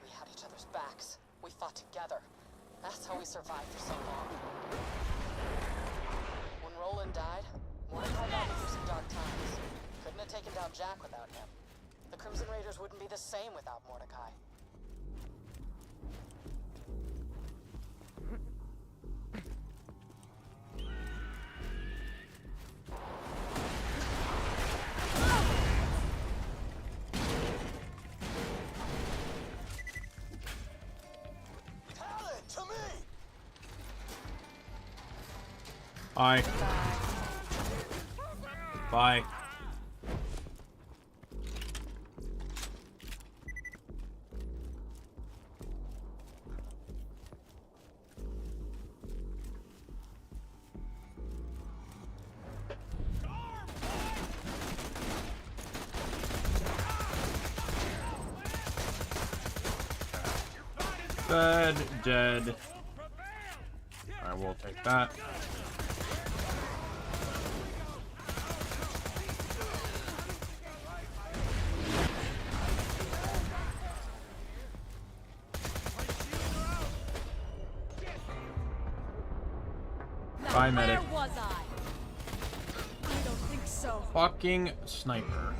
We had each other's backs. We fought together. That's how we survived for so long. When Roland died, Mordecai got me through some dark times. Couldn't have taken down Jack without him. The Crimson Raiders wouldn't be the same without Mordecai. Talon, to me! Bye. Bye. Dead. I will take that. Bye, medic. Where was I? I don't think so. Fucking sniper.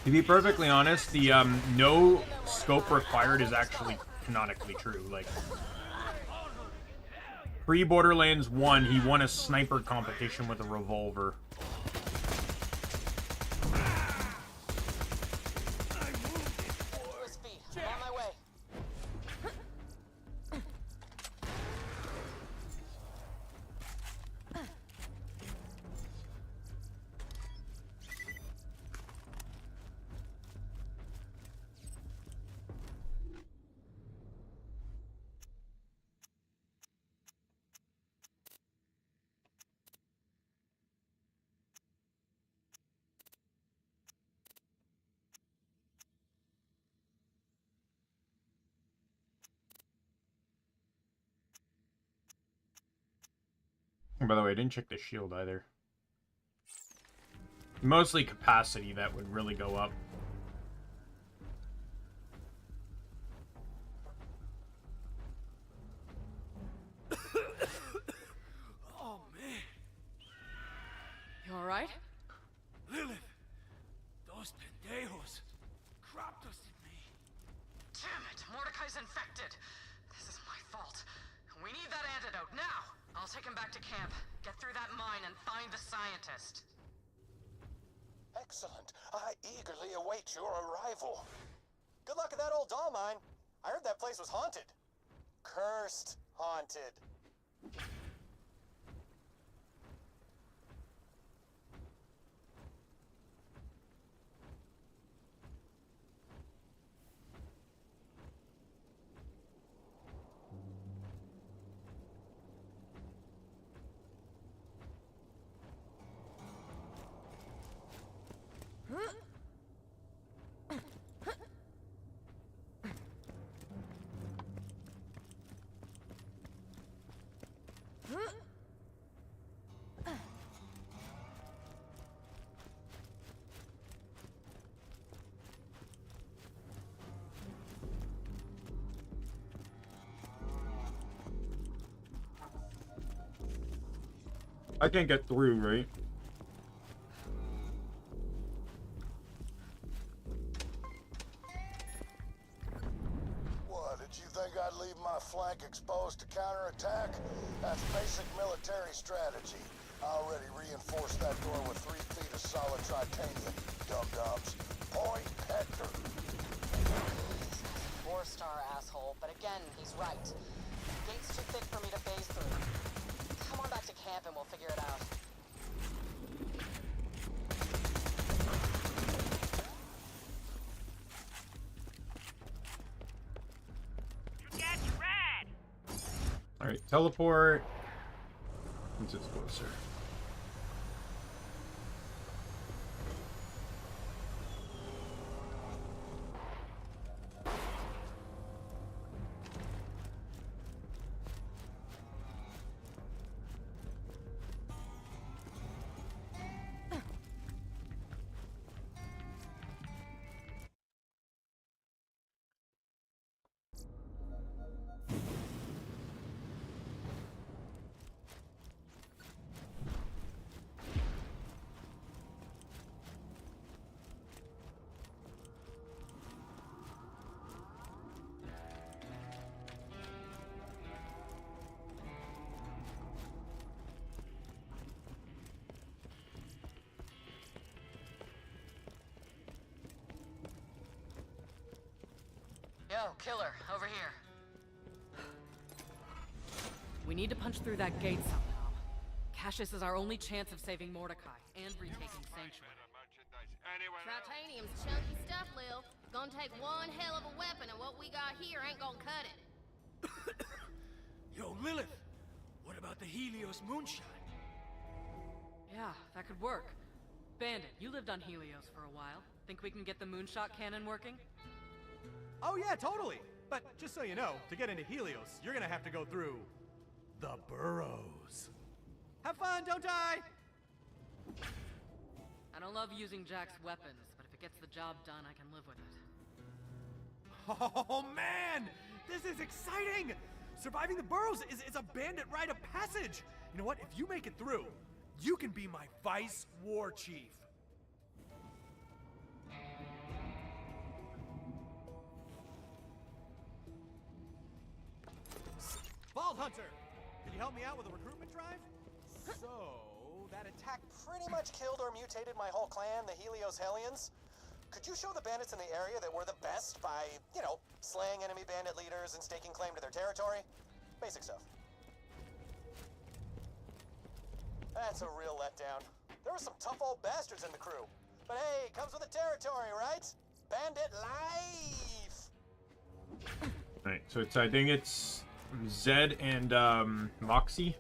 To be perfectly honest, the no scope required is actually canonically true. Like, pre-Borderlands 1, he won a sniper competition with a revolver. By the way, I didn't check the shield either. Mostly capacity that would really go up. Oh, man. You alright? Lilith! Those pendejos cropped us at me. Damn it! Mordecai's infected! This is my fault. We need that antidote now! I'll take him back to camp, get through that mine, and find the scientist. Excellent. I eagerly await your arrival. Good luck at that old doll mine. I heard that place was haunted. Cursed haunted. I can't get through, right? What, did you think I'd leave my flank exposed to counterattack? That's basic military strategy. I already reinforced that door with 3 feet of solid titanium, dum-dums. Point Hector. 4-star asshole, but again, he's right. Gate's too thick for me to phase through. Come on back to camp and we'll figure it out. Alright, teleport. Once it's closer. Yo, killer, over here. We need to punch through that gate somehow. Cassius is our only chance of saving Mordecai and retaking Sanctuary. Tritanium's chunky stuff, Lil. Gonna take one hell of a weapon, and what we got here ain't gonna cut it. Yo, Lilith, what about the Helios moonshine? Yeah, that could work. Bandit, you lived on Helios for a while. Think we can get the moonshot cannon working? Oh yeah, totally. But just so you know, to get into Helios, you're gonna have to go through the burrows. Have fun, don't die! I don't love using Jack's weapons, but if it gets the job done, I can live with it. Oh man! This is exciting! Surviving the burrows is a bandit rite of passage! You know what? If you make it through, you can be my vice war chief. Vault Hunter! Can you help me out with a recruitment drive? So, that attack pretty much killed or mutated my whole clan, the Helios Hellions. Could you show the bandits in the area that we're the best by, you know, slaying enemy bandit leaders and staking claim to their territory? Basic stuff. That's a real letdown. There were some tough old bastards in the crew. But hey, comes with the territory, right? Bandit life! Alright, so it's, I think it's Zed and Moxie.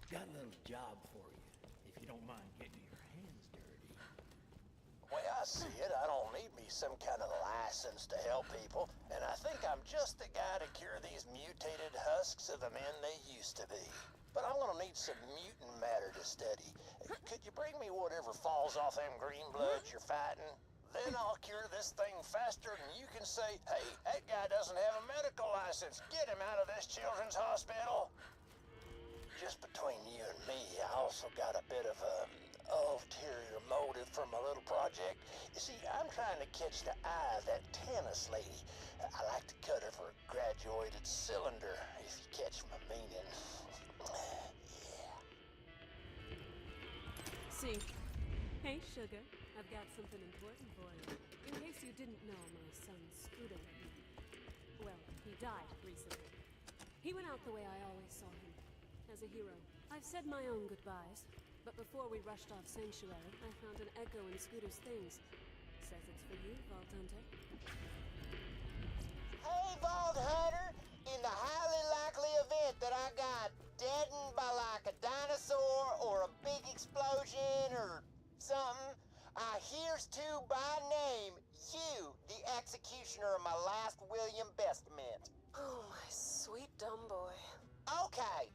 Got a little job for you, if you don't mind getting your hands dirty. The way I see it, I don't need me some kind of license to help people, and I think I'm just the guy to cure these mutated husks of the men they used to be. But I'm gonna need some mutant matter to study. Could you bring me whatever falls off them green bloods you're fighting? Then I'll cure this thing faster than you can say, hey, that guy doesn't have a medical license. Get him out of this children's hospital. Just between you and me, I also got a bit of a ulterior motive for my little project. You see, I'm trying to catch the eye of that tennis lady. I like to cut her for a graduated cylinder, if you catch my meaning. Yeah. See. Hey, Sugar. I've got something important for you. In case you didn't know, my son Scooter. Well, he died recently. He went out the way I always saw him. As a hero. I've said my own goodbyes, but before we rushed off Sanctuary, I found an echo in Scooter's things. Says it's for you, Vault Hunter. Hey, Vault Hunter! In the highly likely event that I got deadened by like a dinosaur or a big explosion or something, I here's to by name you, the executioner of my last William Bestament. Oh, my sweet dumb boy. Okay.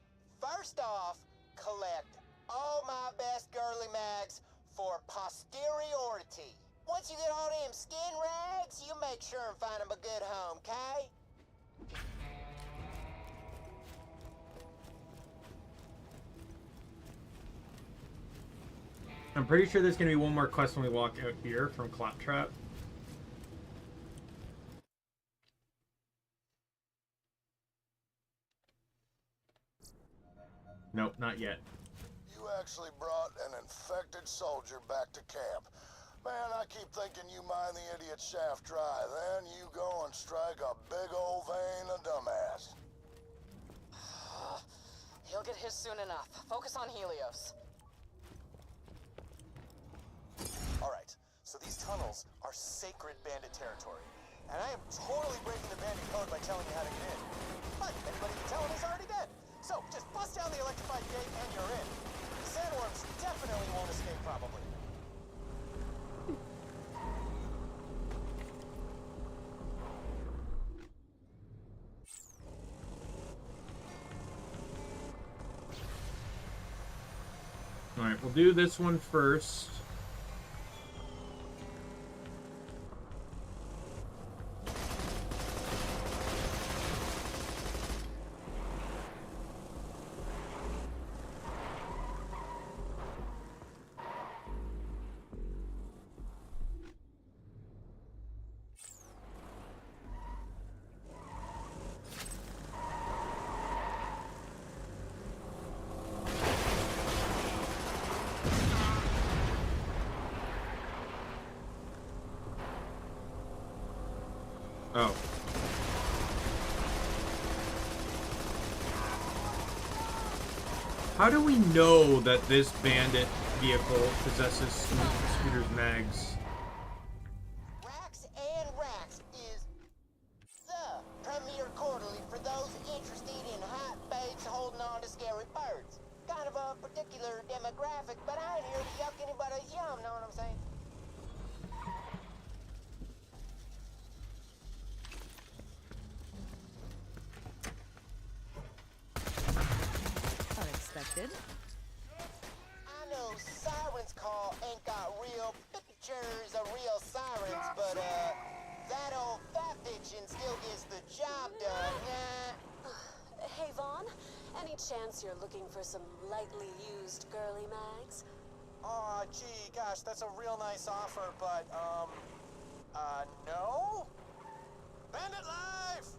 First off, collect all my best girly mags for posteriority. Once you get all them skin rags, you make sure and find them a good home, okay? I'm pretty sure there's gonna be one more quest when we walk out here from Claptrap. Nope, not yet. You actually brought an infected soldier back to camp. Man, I keep thinking you mine the idiot shaft dry. Then you go and strike a big old vein of dumbass. He'll get his soon enough. Focus on Helios. Alright, so these tunnels are sacred bandit territory. And I am totally breaking the bandit code by telling you how to get in. But anybody can tell him he's already dead. So, just bust down the electrified gate and you're in. The sandworms definitely won't escape, probably. Alright, we'll do this one first. Oh. How do we know that this bandit vehicle possesses Scooter's mags? Rax and Rax is the premier quarterly for those interested in hot baits holding on to scary birds. Kind of a particular demographic, but I ain't here to yuck anybody's yum, know what I'm saying? Unexpected. I know Siren's Call ain't got real pictures of real sirens, but that old fat fiction still gets the job done. Hey, Vaughn, any chance you're looking for some lightly used girly mags? Aw, gee, gosh, that's a real nice offer, but, no? Bandit Life!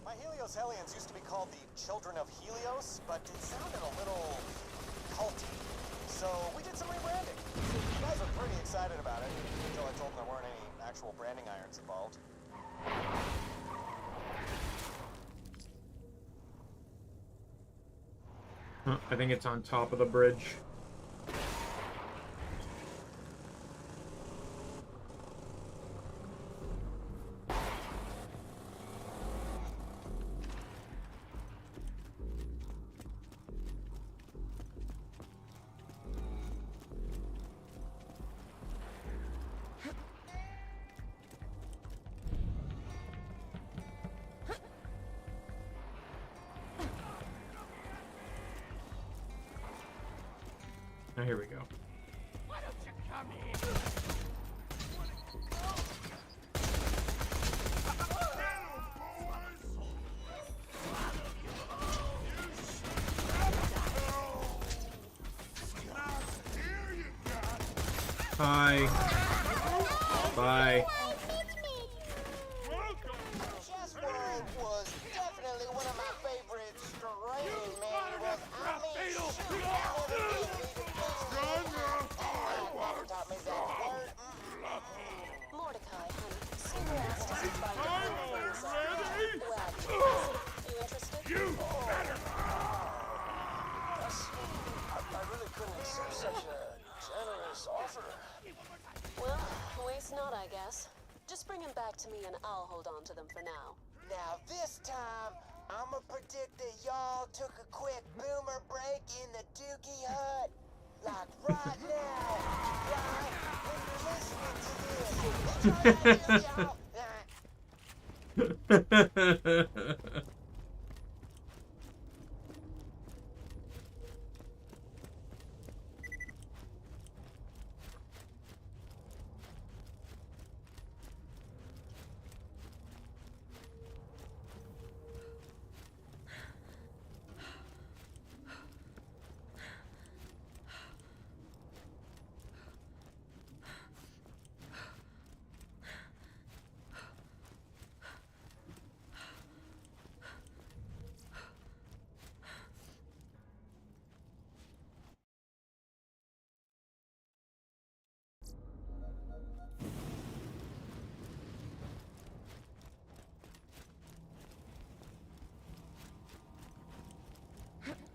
My Helios Hellions used to be called the Children of Helios, but it sounded a little culty. So we did some rebranding. You guys were pretty excited about it until I told them there weren't any actual branding irons involved. I think it's on top of the bridge. Now here we go. Why don't you come here? Hi. Bye. Chessworld was definitely one of my favorite straight manuals. I mean, shoot, taught me that word. Mordecai, honey, Scooter asked us to find a home for his well, you interested? You better! I really couldn't accept such a generous offer. Well, waste not, I guess. Just bring him back to me and I'll hold on to them for now. Now this time, I'ma predict that y'all took a quick boomer break in the Dookie Hut. Like right now, right when you're listening to this. Y'all.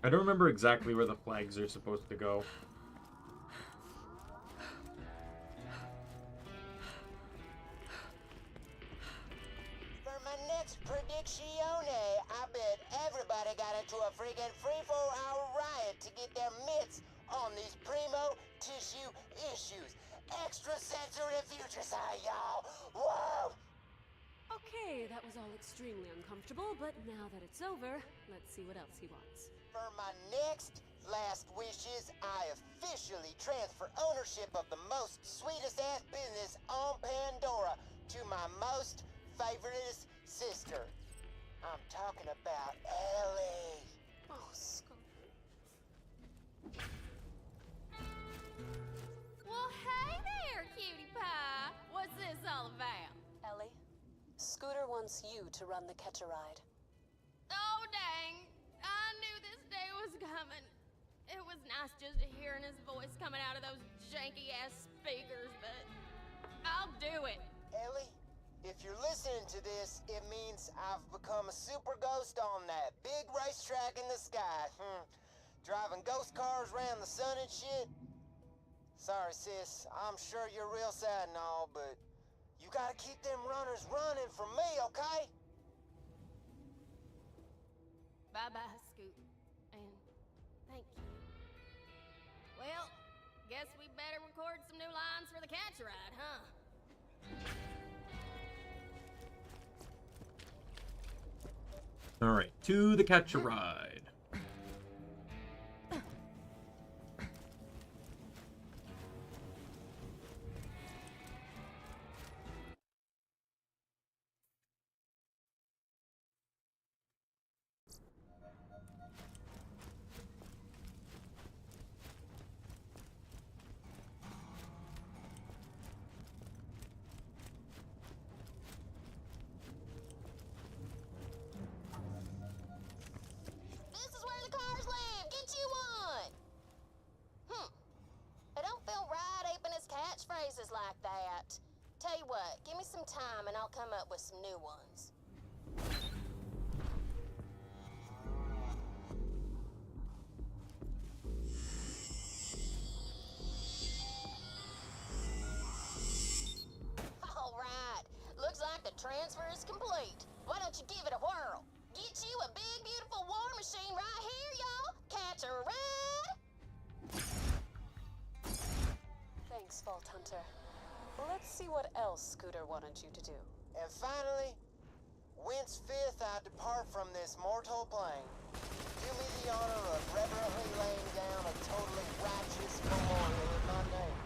I don't remember exactly where the flags are supposed to go. For my next predictione, I bet everybody got into a freaking free 4-hour riot to get their mitts on these primo tissue issues. Extrasensory future side, y'all. Whoa! Okay, that was all extremely uncomfortable, but now that it's over, let's see what else he wants. For my next last wishes, I officially transfer ownership of the most sweetest ass business on Pandora to my most favoriteest sister. I'm talking about Ellie. Oh, Scooter. Well, hey there, cutie pie. What's this all about? Ellie, Scooter wants wants you to run the catch-a-ride. Oh, dang. I knew this day was coming. It was nice just hearing his voice coming out of those janky-ass speakers, but I'll do it. Ellie, if you're listening to this, it means I've become a super ghost on that big racetrack in the sky. Driving ghost cars around the sun and shit. Sorry, sis. I'm sure you're real sad and all, but you gotta keep them runners running for me, okay? Bye-bye, Scoot. And thank you. Well, guess we better record some new lines for the catch ride, huh? All right, to the catch a ride. This is where the cars live! Get you one! It don't feel right aping his catchphrases like that. Tell you what, give me some time and I'll come up with some new ones. All right, looks like the transfer is complete. Why don't you give it a whirl? Get you a big, beautiful war machine right here, y'all. Catch a ride. Thanks, Vault Hunter. Let's see what else Scooter wanted you to do. And finally, whence fifth I depart from this mortal plane. Do me the honor of reverently laying down a totally righteous memorial in my name.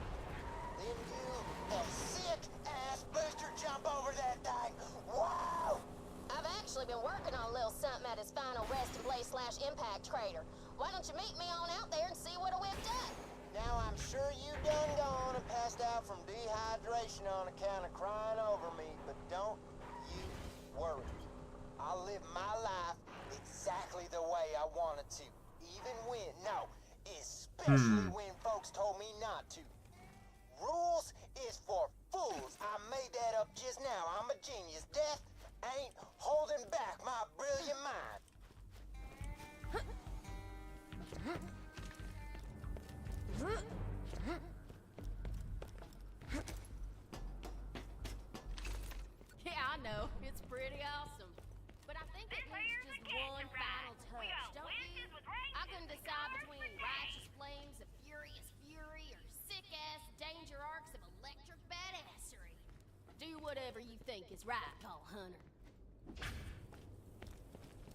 Then do a sick-ass booster jump over that thing. Wow! I've actually been working on a little something at his final resting place / impact crater. Why don't you meet me on out there and see what I whipped up? Now I'm sure you done gone and passed out from dehydration on account of crying over me, but don't you worry. I'll live my life exactly the way I wanted to. Even when, no, especially when folks told me not to. Rules is for fools. I made that up just now. I'm a genius. Death ain't holding back my brilliant mind. Yeah, I know. It's pretty awesome. But I think it needs just one final touch, don't you? I couldn't decide between righteous flames of furious fury or sick-ass danger arcs of electric badassery. Do whatever you think is right, Paul Hunter.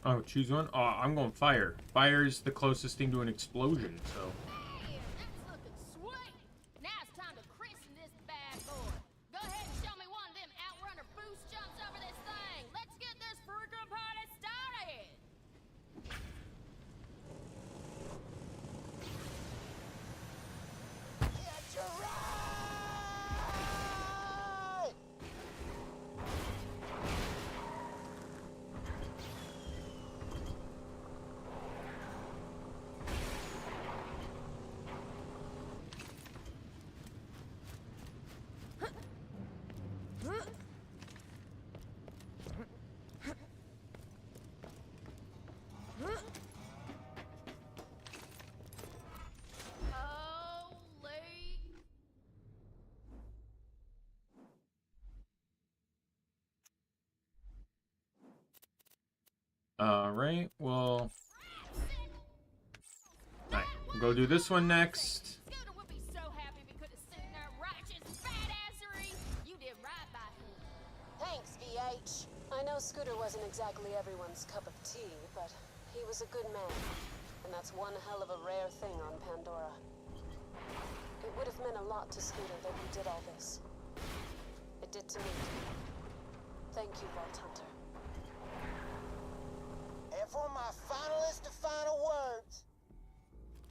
Oh, choose one? Oh, I'm going fire. Fire is the closest thing to an explosion, so... That's looking sweet! Now it's time to christen this bad boy. Go ahead and show me one of them outrunner boost jumps over this thing. Let's get this freaking party started! Catch a ride! Holy... Alright, well... Alright, we'll go do this one next. Scooter would be so happy we could have seen her righteous badassery. You did right by him. Thanks, VH. I know Scooter wasn't exactly everyone's cup of tea, but he was a good man. And that's one hell of a rare thing on Pandora. It would have meant a lot to Scooter that he did all this. It did to me. Thank you, Vault Hunter. And for my finalist of final words,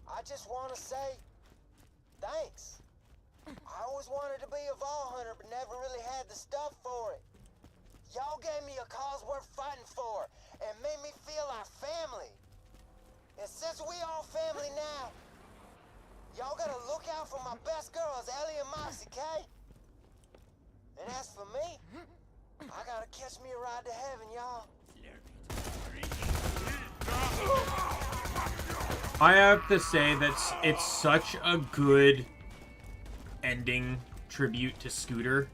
I just want to say thanks. I always wanted to be a Vault Hunter, but never really had the stuff for it. Y'all gave me a cause worth fighting for and made me feel our family. And since we all family now, y'all gotta look out for my best girls, Ellie and Moxie, okay? And as for me, I gotta catch me a ride to heaven, y'all. I have to say that it's such a good ending tribute to Scooter.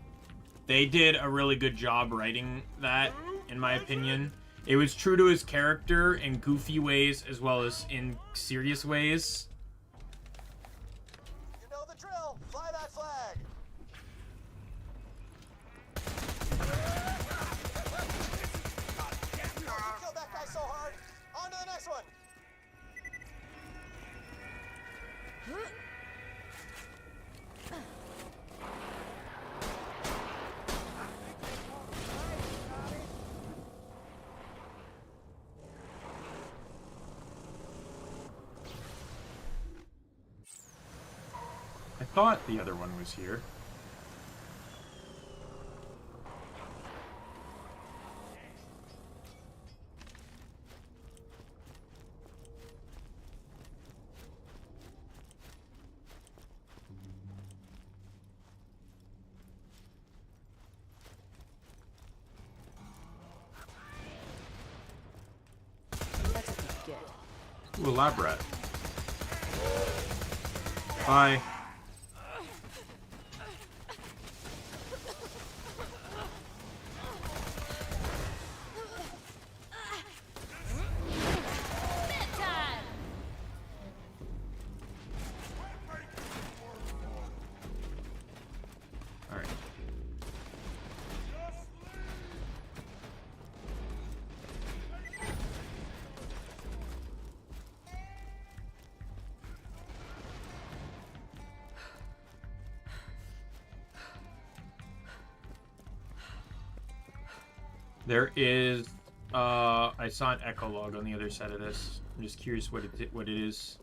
They did a really good job writing that, in my opinion. It was true to his character in goofy ways as well as in serious ways. You know the drill. Fly that flag. You killed that guy so hard. On to the next one. I thought the other one was here. Ooh, a lab rat. Bye. Alright. There is, I saw an echo log on the other side of this. I'm just curious what it is.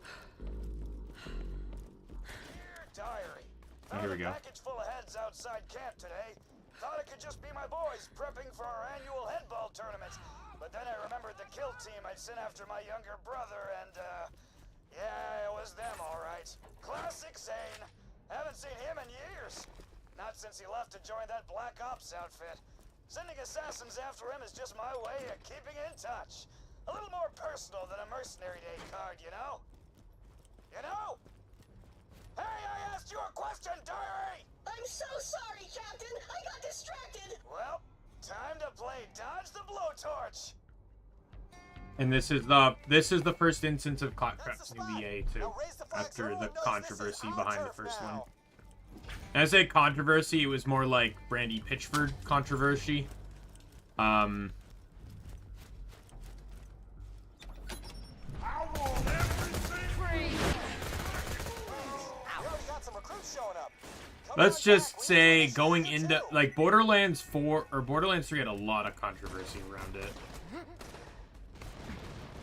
Diary. Oh, here we go. Package full of heads outside camp today. Thought it could just be my boys prepping for our annual headball tournament. But then I remembered the kill team I'd sent after my younger brother and, yeah, it was them all right. Classic Zane. Haven't seen him in years. Not since he left to join that Black Ops outfit. Sending assassins after him is just my way of keeping in touch. A little more personal than a Mercenary Day card, you know? You know? Hey, I asked you a question, Diary! I'm so sorry, Captain. I got distracted. Well, time to play Dodge the Blowtorch. And this is the first instance of crafting the EA too, after the controversy behind the first one. And I say controversy, it was more like Brandy Pitchford controversy. Let's just say going into like Borderlands 4 or Borderlands 3 had a lot of controversy around it.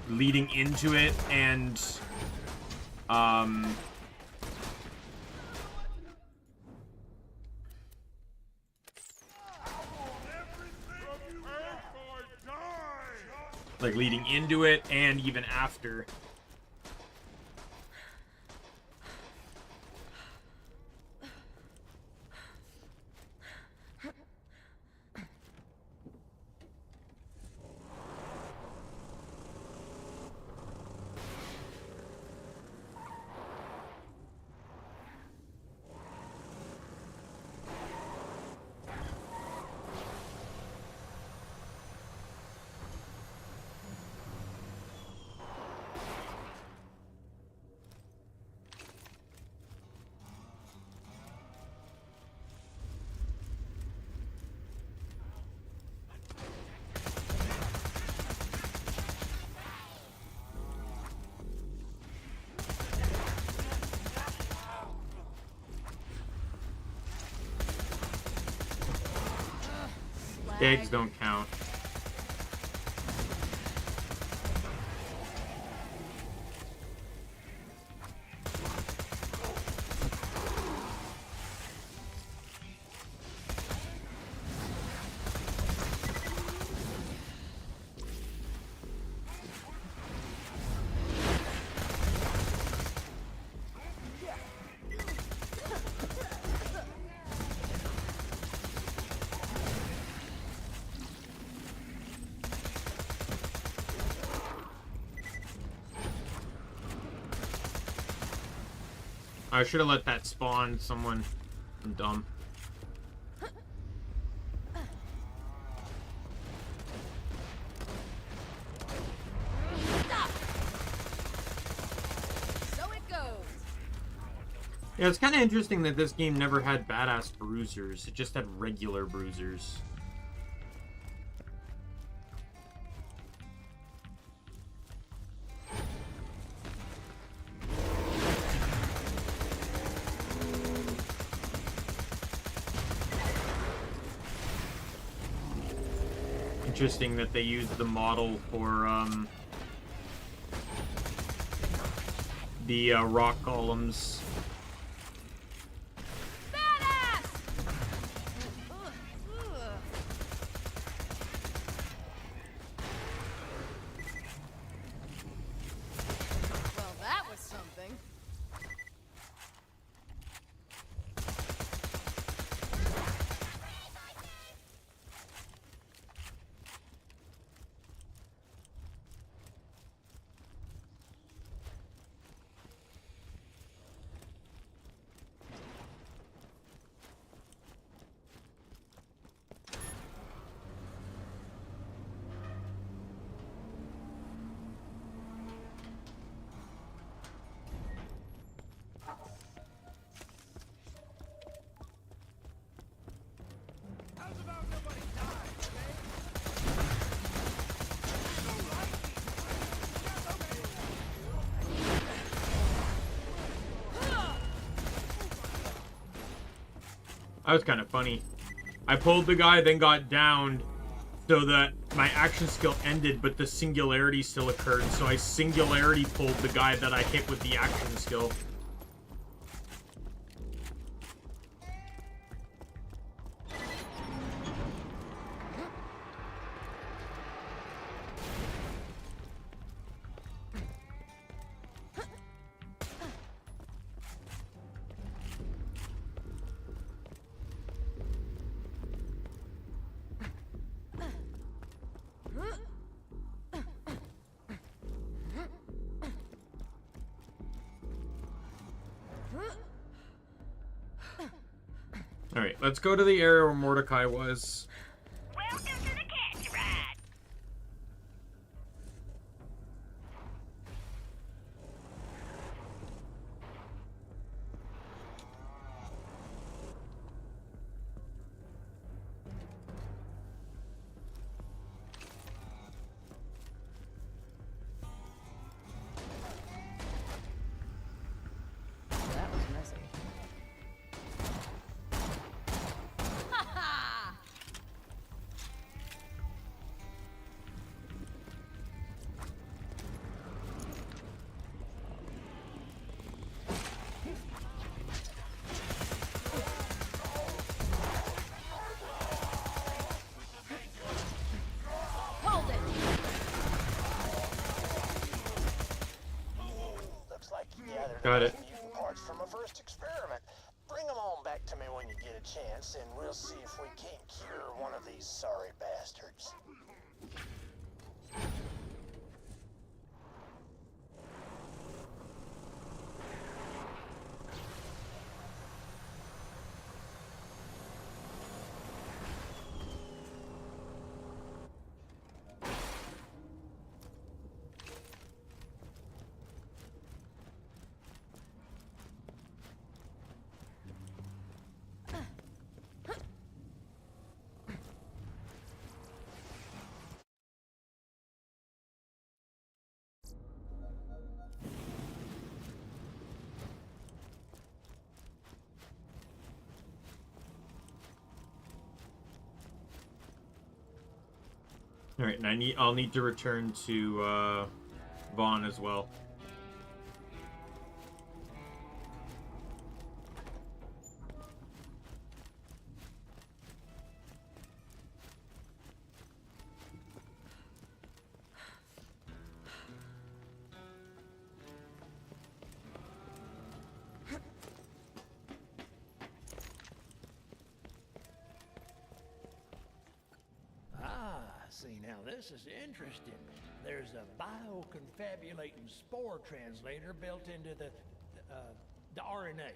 Leading into it and like leading into it and even after. Eggs don't count. I should have let that spawn someone. I'm dumb. So it goes. Yeah, it's kind of interesting that this game never had badass bruisers. It just had regular bruisers. Interesting that they used the model for the rock columns. Well, that was something. That was kind of funny. I pulled the guy, then got downed, so that my action skill ended, but the singularity still occurred. So I singularity pulled the guy that I hit with the action skill. Alright, let's go to the area where Mordecai was. Welcome to the catch ride. That was messy. Hold it! Looks like you gathered Got enough it. mutant parts from a first experiment. Bring them on back to me when you get a chance, and we'll see if we can't cure one of these sorry bastards. Alright, and I'll need to return to Vaughn as well. See, now this is interesting. There's a bioconfabulating spore translator built into the The RNA.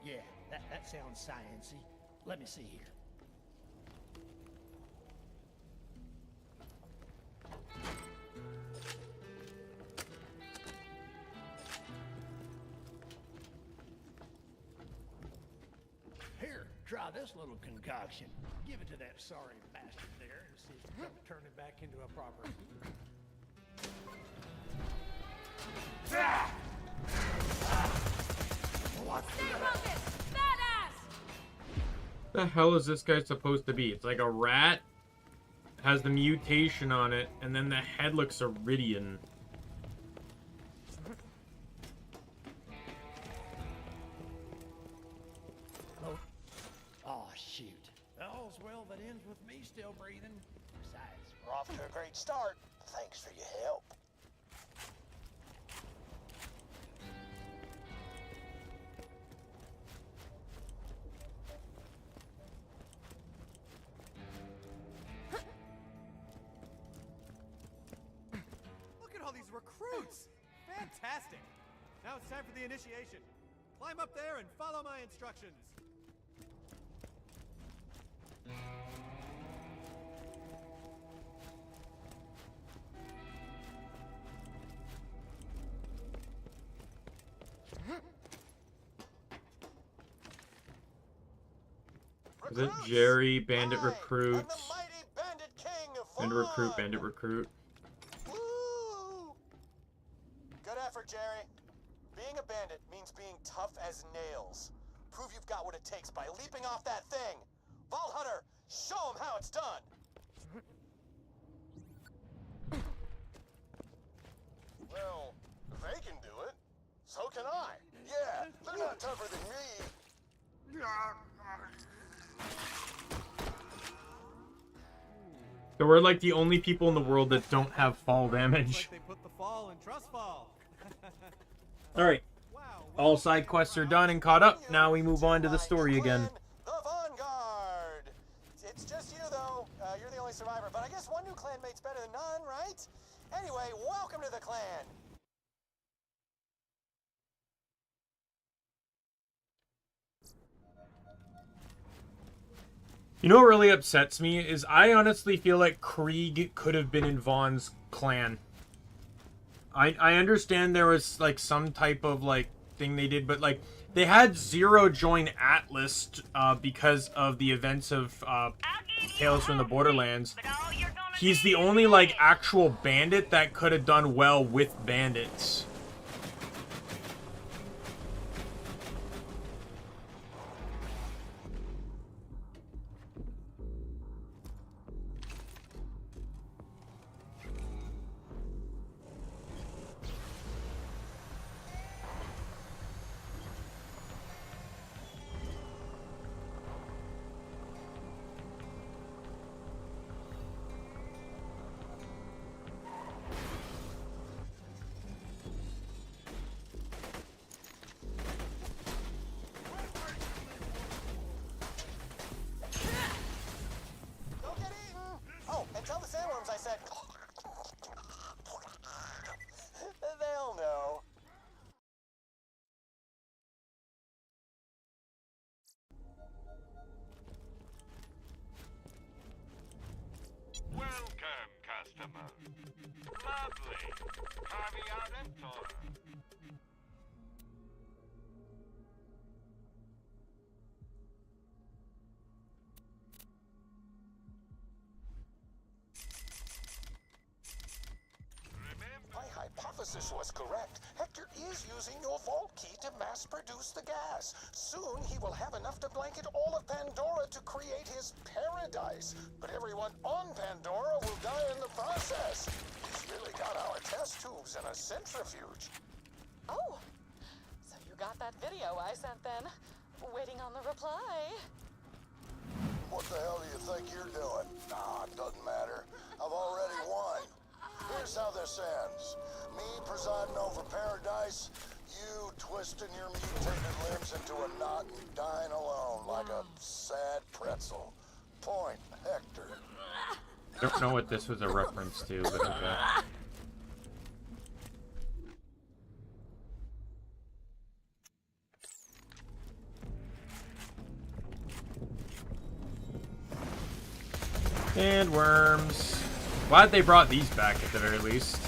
Yeah, that sounds sciencey. Let me see here. Here, try this little concoction. Give it to that sorry bastard there and see if you don't turn it back into a proper... The hell is this guy supposed to be? It's like a rat, has the mutation on it, and then the head looks iridian. Oh, shoot. All's well that ends with me still breathing. Besides, We're off to a great start. Thanks for your help. Look at all these recruits! Fantastic! Now it's time for the initiation. Climb up there and follow my instructions. Is it Jerry, Bandit Recruit? Bandit Recruit, Bandit Recruit. Good effort, Jerry. Being a bandit means being tough as nails. Prove you've got what it takes by leaping off that thing. Vault Hunter, show them how it's done. Well, if they can do it, so can I. Yeah, they're not tougher than me. So we're like the only people in the world that don't have fall damage. They put the fall in trust fall. Alright. All side quests are done and caught up. Now we move on to the story again. The Vanguard. It's just you, though. You're the only survivor, but I guess one new clanmate's better than none, right? Anyway, welcome to the clan. You know what really upsets me is I honestly feel like Krieg could have been in Vaughn's clan. I understand there was like some type of like thing they did, but like they had Zero join Atlas because of the events of Tales from the Borderlands. He's the only like actual bandit that could have done well with bandits. They'll know. Welcome, customer. Lovely. Kamiya Rentor. My hypothesis was correct. Hector is using your vault key to mass-produce the gas. Soon he will have enough to blanket all of Pandora to create his paradise. But everyone on Pandora will die in the process. He's really got our test tubes in a centrifuge. Oh, so you got that video I sent then? Waiting on the reply. What the hell do you think you're doing? Nah, it doesn't matter. I've already won. Here's how this ends. Me presiding over paradise, you twisting your mutated limbs into a knot and dying alone like a sad pretzel. Point, Hector. Don't know what this was a reference to, but okay. And worms. Glad they brought these back at the very least.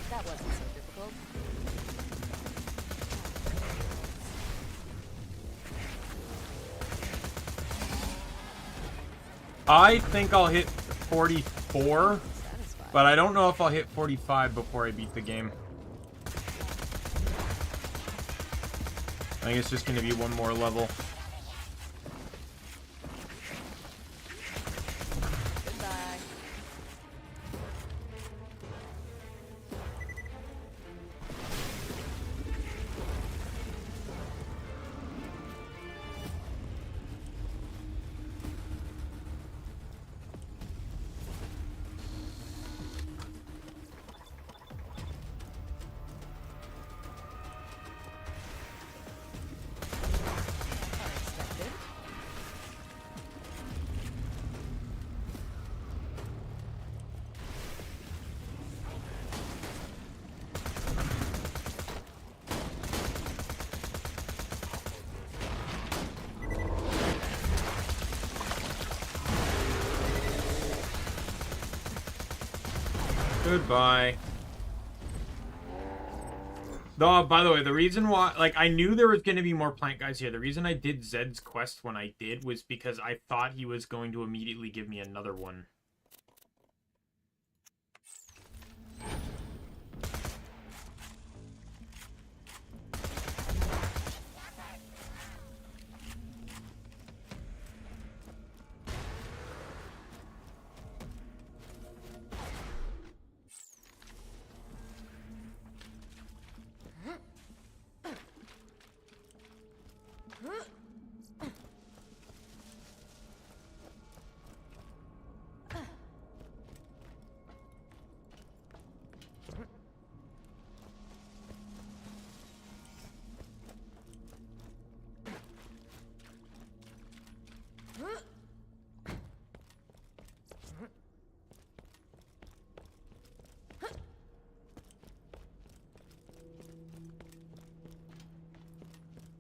That wasn't so difficult. I think I'll hit 44, but I don't know if I'll hit 45 before I beat the game. I think it's just going to be one more level. Goodbye. Unexpected. Goodbye. Oh, by the way, the reason why, like, I knew there was going to be more plant guys here. The reason I did Zed's quest when I did was because I thought he was going to immediately give me another one.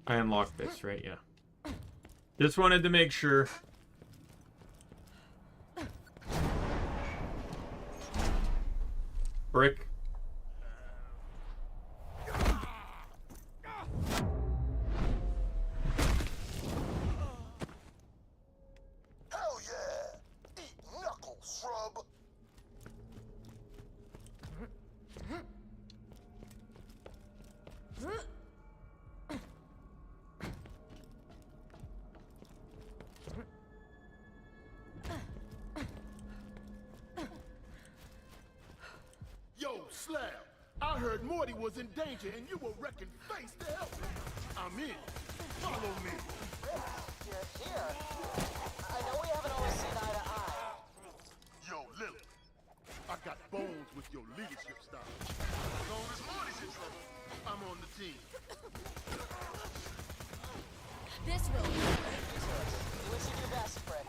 I unlocked this, right? Yeah. Just wanted to make sure. Brick. Hell yeah! Eat knuckle, shrub! Yo, Slab, I heard Morty was in danger and you were wrecking face to help him. I'm in. Follow me. You're here. I know we haven't always seen eye to eye. Yo, Lily, I got bones with your leadership style. As long as Morty's in trouble, I'm on the team. This will be You wish you do best, Brick.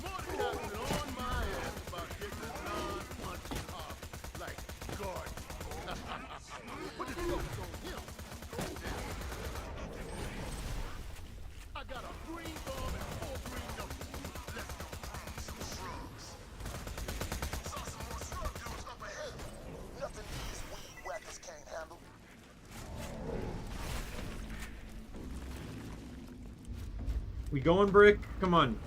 Morty got me on my ass about getting this non-punchy off like guard. Put his focus on him. I got a green bomb and 4 green numbers. Let's go. Some shrubs. Saw some more shrub dudes up ahead. Nothing these weed whackers can't handle. We going, Brick? Come on.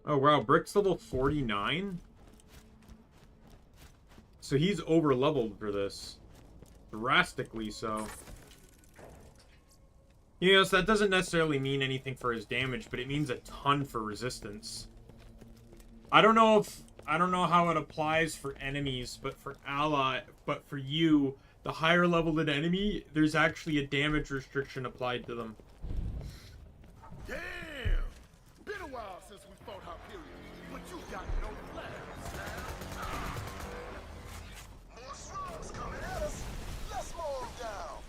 Oh wow, Brick's level 49? So he's over leveled for this. Drastically so. You know, so that doesn't necessarily mean anything for his damage, but it means a ton for resistance. I don't know how it applies for enemies, but for you, the higher leveled an enemy, there's actually a damage restriction applied to them. Damn! Been a while since we fought Hyperion, but you got no flags. More swarms coming at us. Let's mow them down.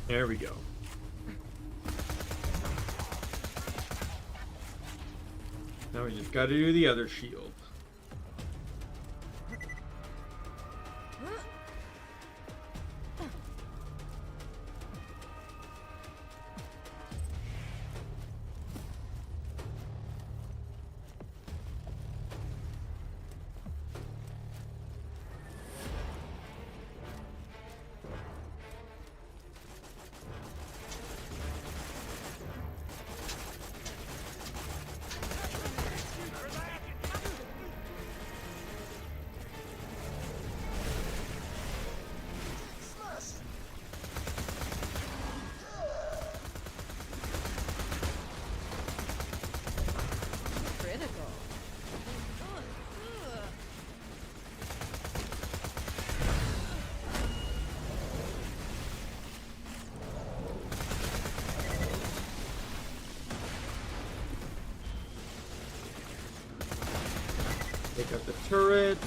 There we go. Now we just gotta do the other shield. Take out the turret.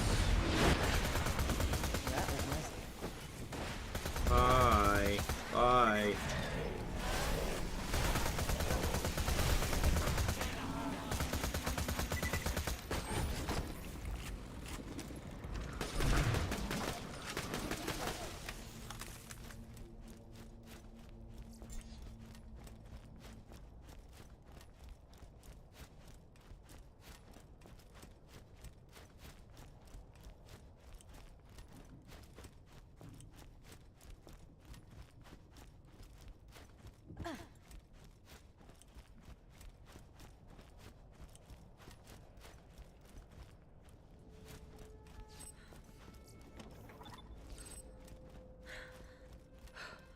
Bye. Bye.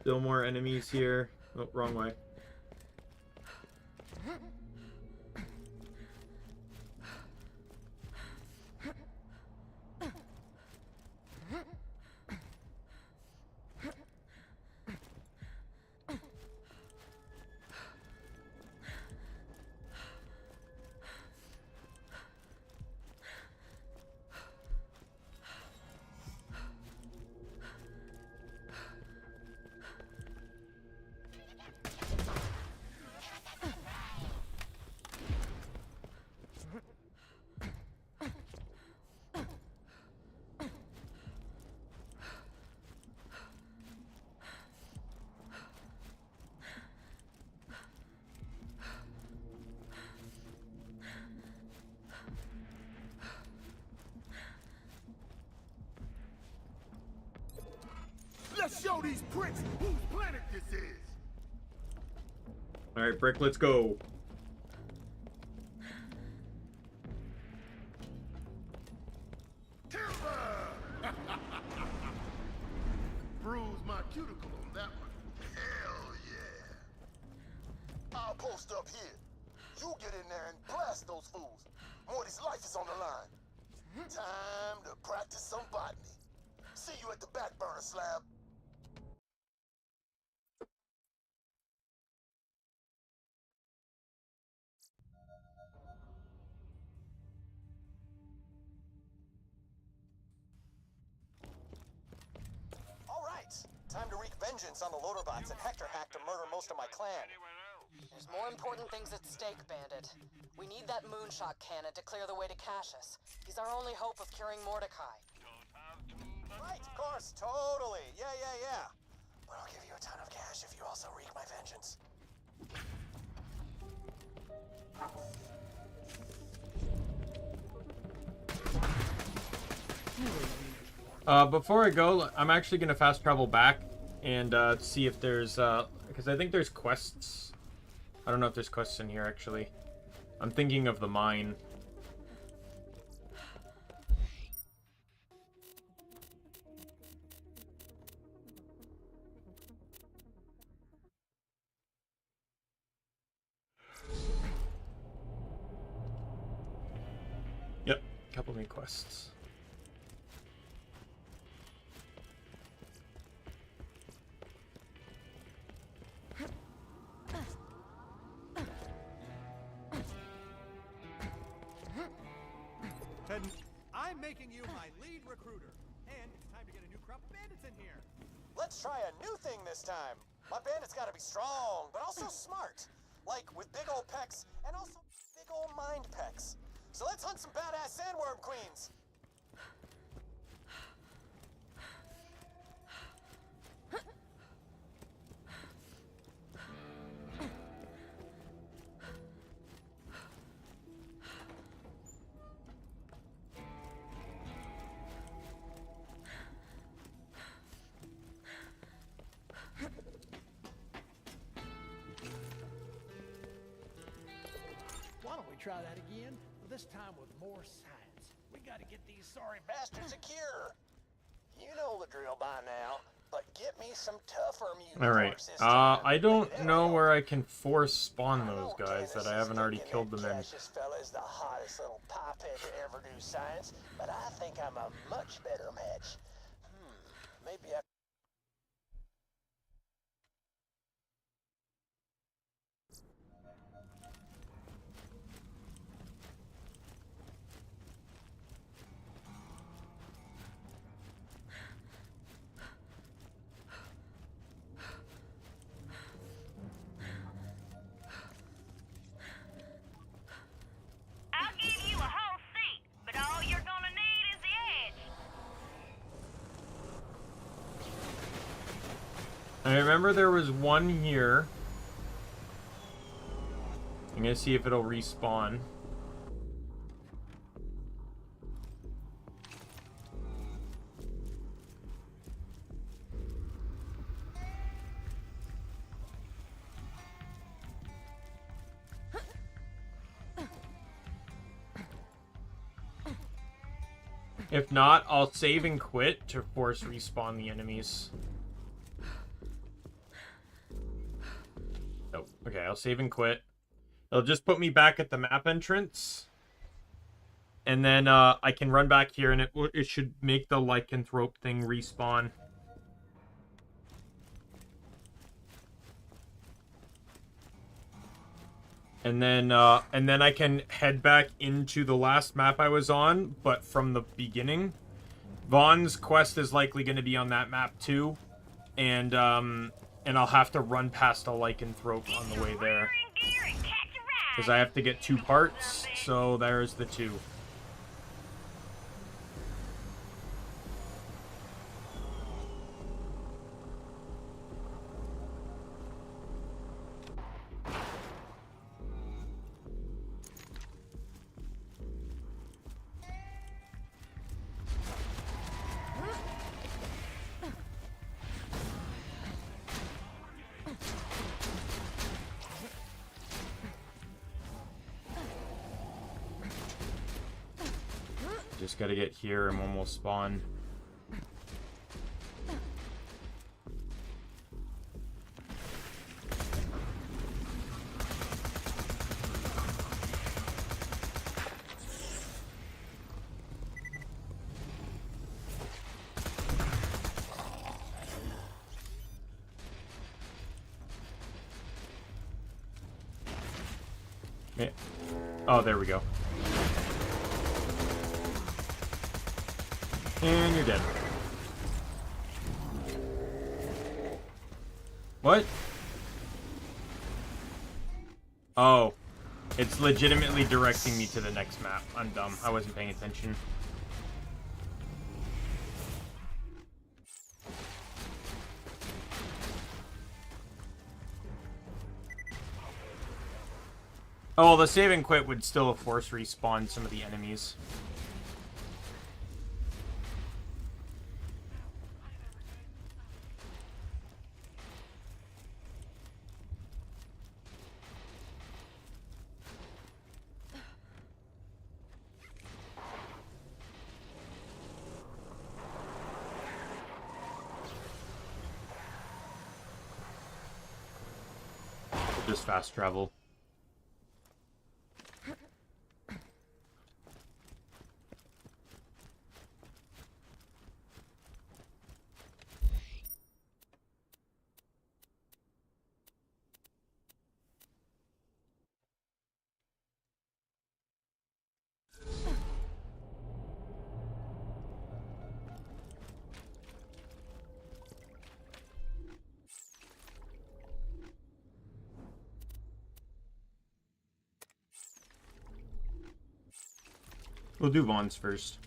Still more enemies here. Oh, wrong way. Let's show these pricks whose planet this is. All right, Brick, let's go. Bruise my cuticle on that one. Hell yeah. I'll post up here. You get in there and blast those fools. Morty's life is on the line. Time to practice some botany. See you at the back burner slab. All right, time to wreak vengeance on the loader bots and Hector hack to murder most of my clan. There's more important things at stake, Bandit. We need that moonshot cannon to clear the way to Cassius. He's our only hope of curing Mordecai. Right, of course, totally. Yeah. But I'll give you a ton of cash if you also wreak my vengeance. Before I go, I'm actually gonna fast travel back and see if there's because I think there's quests. I don't know if there's quests in here actually. I'm thinking of the mine. Yep, couple new quests. And I'm making you my lead recruiter. And it's time to get a new crop of bandits in here. Let's try a new thing this time. My bandits gotta be strong, but also smart. Like with big old pecs and also big old mind pecs. So let's hunt some badass sandworm queens. Why don't we try that again? But this time with more science. We gotta get these sorry bastards a cure. You know the drill by now, but get me some tougher mutant Alright, horses this time. I don't know where I can force spawn those guys that I haven't already killed them in. Cassius fella is the hottest little pipehead to ever do science, but I think I'm a much better match. Maybe I... I'll give you a whole seat, but all you're gonna need is the edge. I remember there was one here. I'm gonna see if it'll respawn. If not, I'll save and quit to force respawn the enemies. Nope. Okay, I'll save and quit. It'll just put me back at the map entrance. And then I can run back here and it should make the lycanthrope thing respawn. And then I can head back into the last map I was on, but from the beginning. Vaughn's quest is likely going to be on that map too, and I'll have to run past a lycanthrope on the way there, because I have to get 2 parts. So there's the 2. Just gotta get here and one will spawn. Yeah. Oh, there we go. And you're dead. What? Oh. It's legitimately directing me to the next map. I'm dumb. I wasn't paying attention. Oh, well, the save and quit would still force respawn some of the enemies. Just fast travel. We'll do Vaughn's first.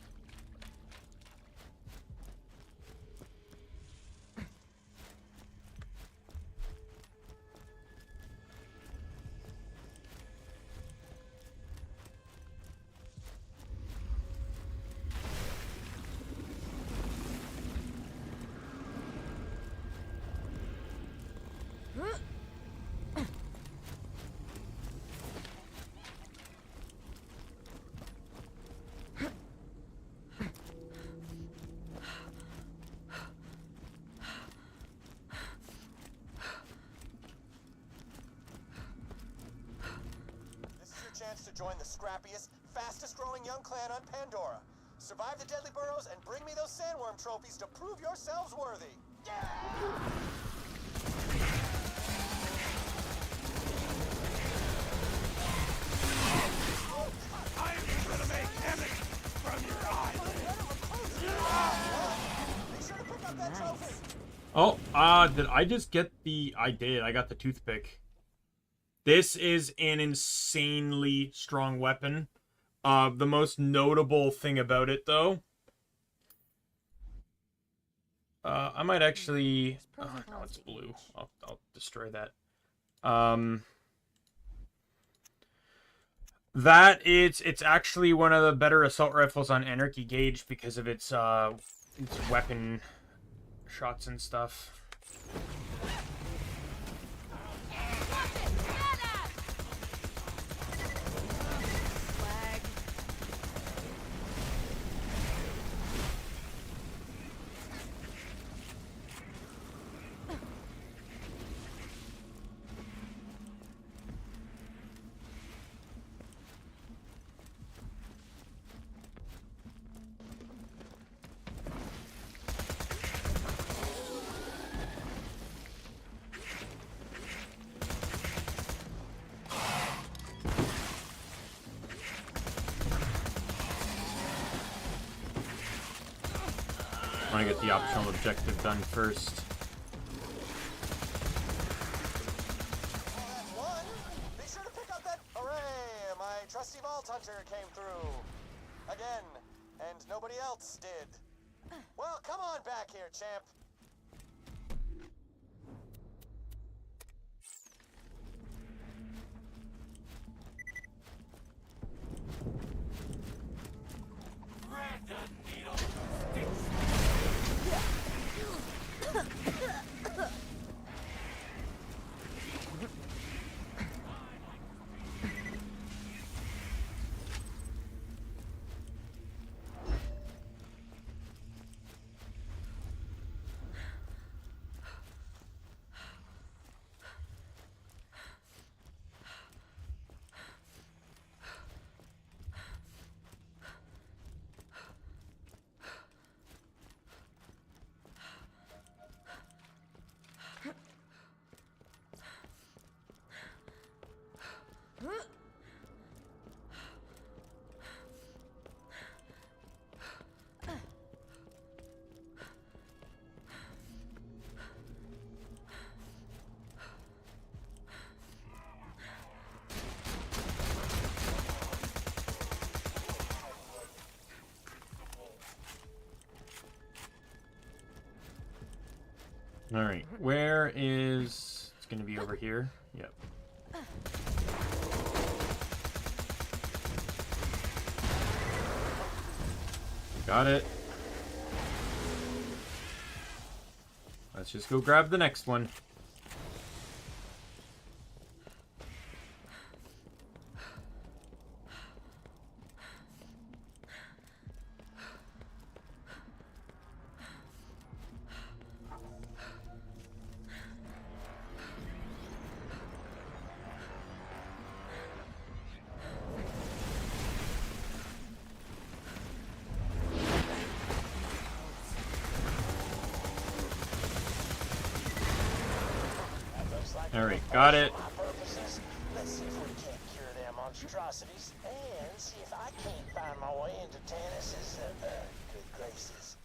Chance to join the scrappiest, fastest-growing young clan on Pandora. Survive the deadly burrows and bring me those sandworm trophies to prove yourselves worthy. Yeah! I'm gonna make Emmett from your eyes. Be sure to pick up that trophy. Oh, did I just get the... I did. I got the toothpick. This is an insanely strong weapon. The most notable thing about it, though... I might actually... Oh, no, it's blue. I'll destroy that. It's actually one of the better assault rifles on Anarchy Gauge because of its weapon shots and stuff. I want to get the optional objective done first. Be sure to pick up that... Hooray! My trusty vault hunter came through. Again. And nobody else did. Well, come on back here, champ. Alright, where is... It's gonna be over here. Yep. Got it. Let's just go grab the next one. Alright, got it. Let's see if we can't cure their monstrosities, and see if I can't find my way into Tannis's good graces.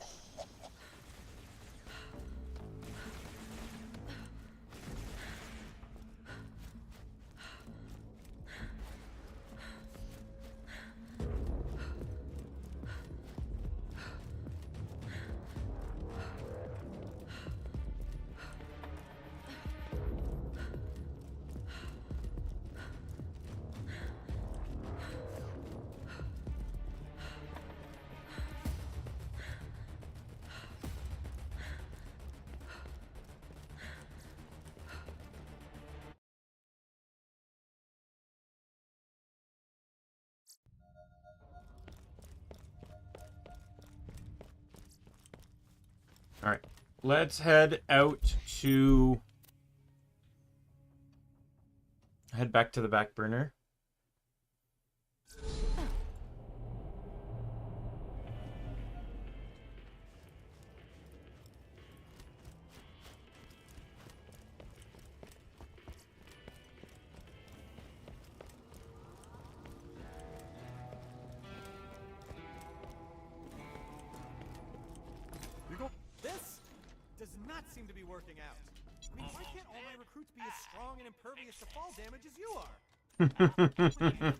Alright, let's head out to... Head back to the back burner. This does not seem to be working out. I mean, why can't all my recruits be as strong and impervious to fall damage as you are? Is it me? I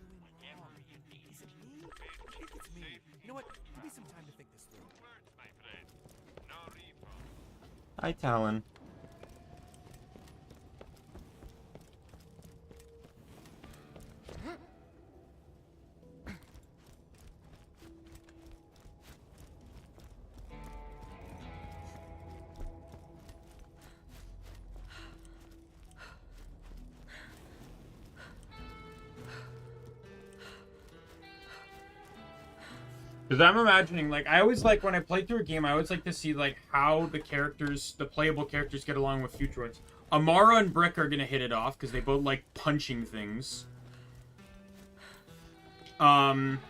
think it's me. You know what? Give me some time to think this through. Hi, Talon. Because I'm imagining, like, I always like, when I play through a game, I always like to see, like, how the characters, the playable characters get along with future ones. Amara and Brick are going to hit it off, because they both like punching things. The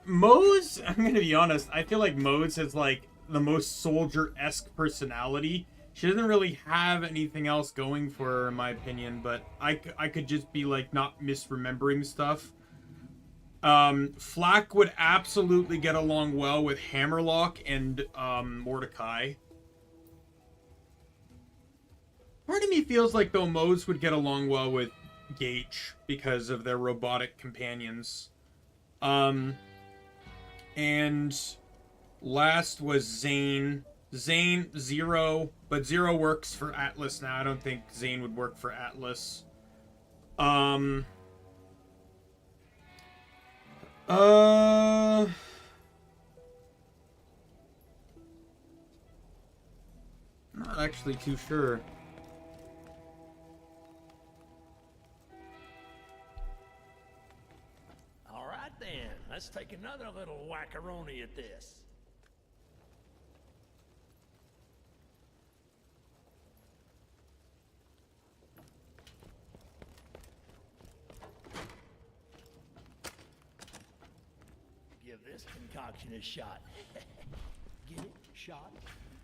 Mose, I'm going to be honest, I feel like Mose has, like, the most soldier-esque personality. She doesn't really have anything else going for her, in my opinion, but I could just be, like, not misremembering stuff. Flack would absolutely get along well with Hammerlock and, Mordecai. Part of me feels like, though, Mose would get along well with Gage because of their robotic companions. And last was Zane. Zane, Zero, but Zero works for Atlas now. I don't think Zane would work for Atlas. Not actually too sure. All right then, let's take another little wackaroni at this. Give this concoction a shot. Get it? Shot?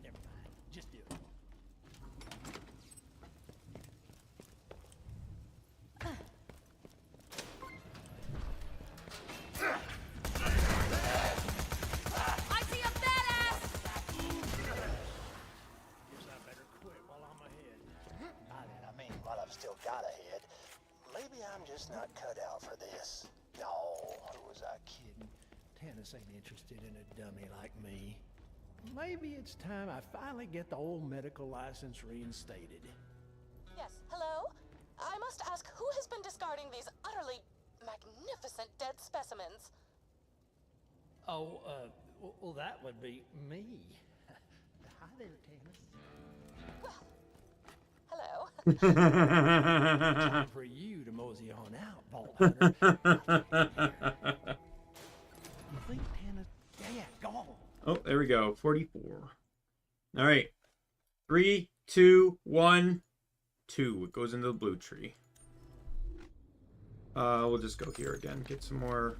Never mind. Just do it. I see a badass! Guess I better quit while I'm ahead. I mean, while I've still got a head, maybe I'm just not cut out for this. No, who was I kidding? Tannis ain't interested in a dummy like me. maybe it's time I finally get the old medical license reinstated. Yes, hello? I must ask, who has been discarding these utterly magnificent dead specimens? Oh, well, that would be me. Hi there, Tannis. Hello. Time for you to mosey on out, Vault Hunter. You think Tannis? Yeah, go on. Oh, there we go. 44. All right. 3, 2, 1, 2. It goes into the blue tree. We'll just go here again. Get some more.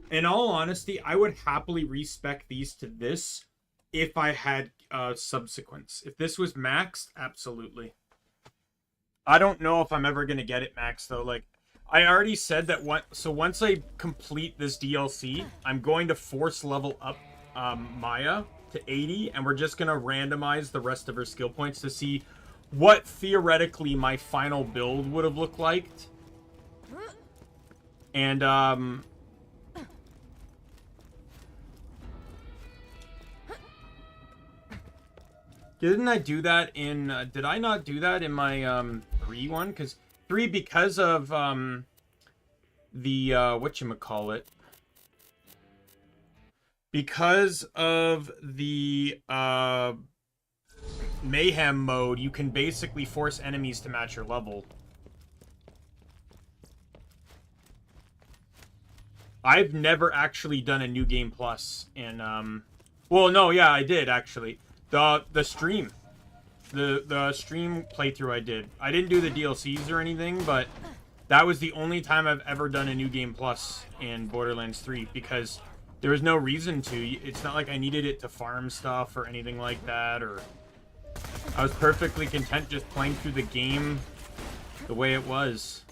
In all honesty, I would happily respec these to this if I had subsequence. If this was maxed, absolutely. I don't know if I'm ever going to get it maxed, though. Like, I already said that once I complete this DLC, I'm going to force level up Maya to 80, and we're just going to randomize the rest of her skill points to see what theoretically my final build would have looked like. And didn't I do that in did I not do that in my 3 one? Because 3, because of the whatchamacallit, because of the mayhem mode, you can basically force enemies to match your level. I've never actually done a new game plus in well, no, yeah, I did actually. The stream. The stream playthrough I did. I didn't do the DLCs or anything, but that was the only time I've ever done a new game plus in Borderlands 3, because there was no reason to. It's not like I needed it to farm stuff or anything like that, or I was perfectly content just playing through the game the way it was.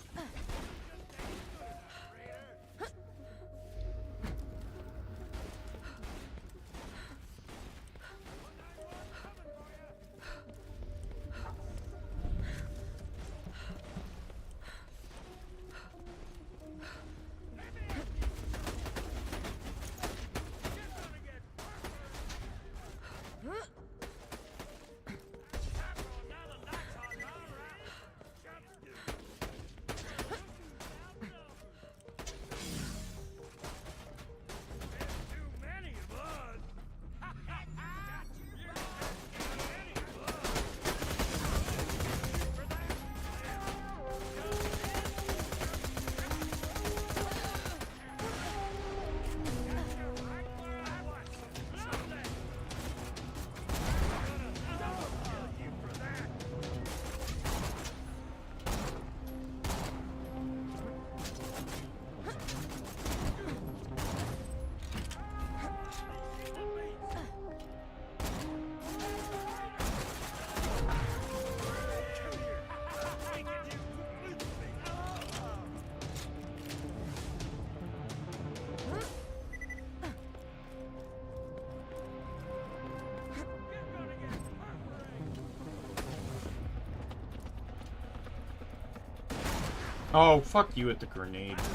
Oh, fuck you with the grenade. Say,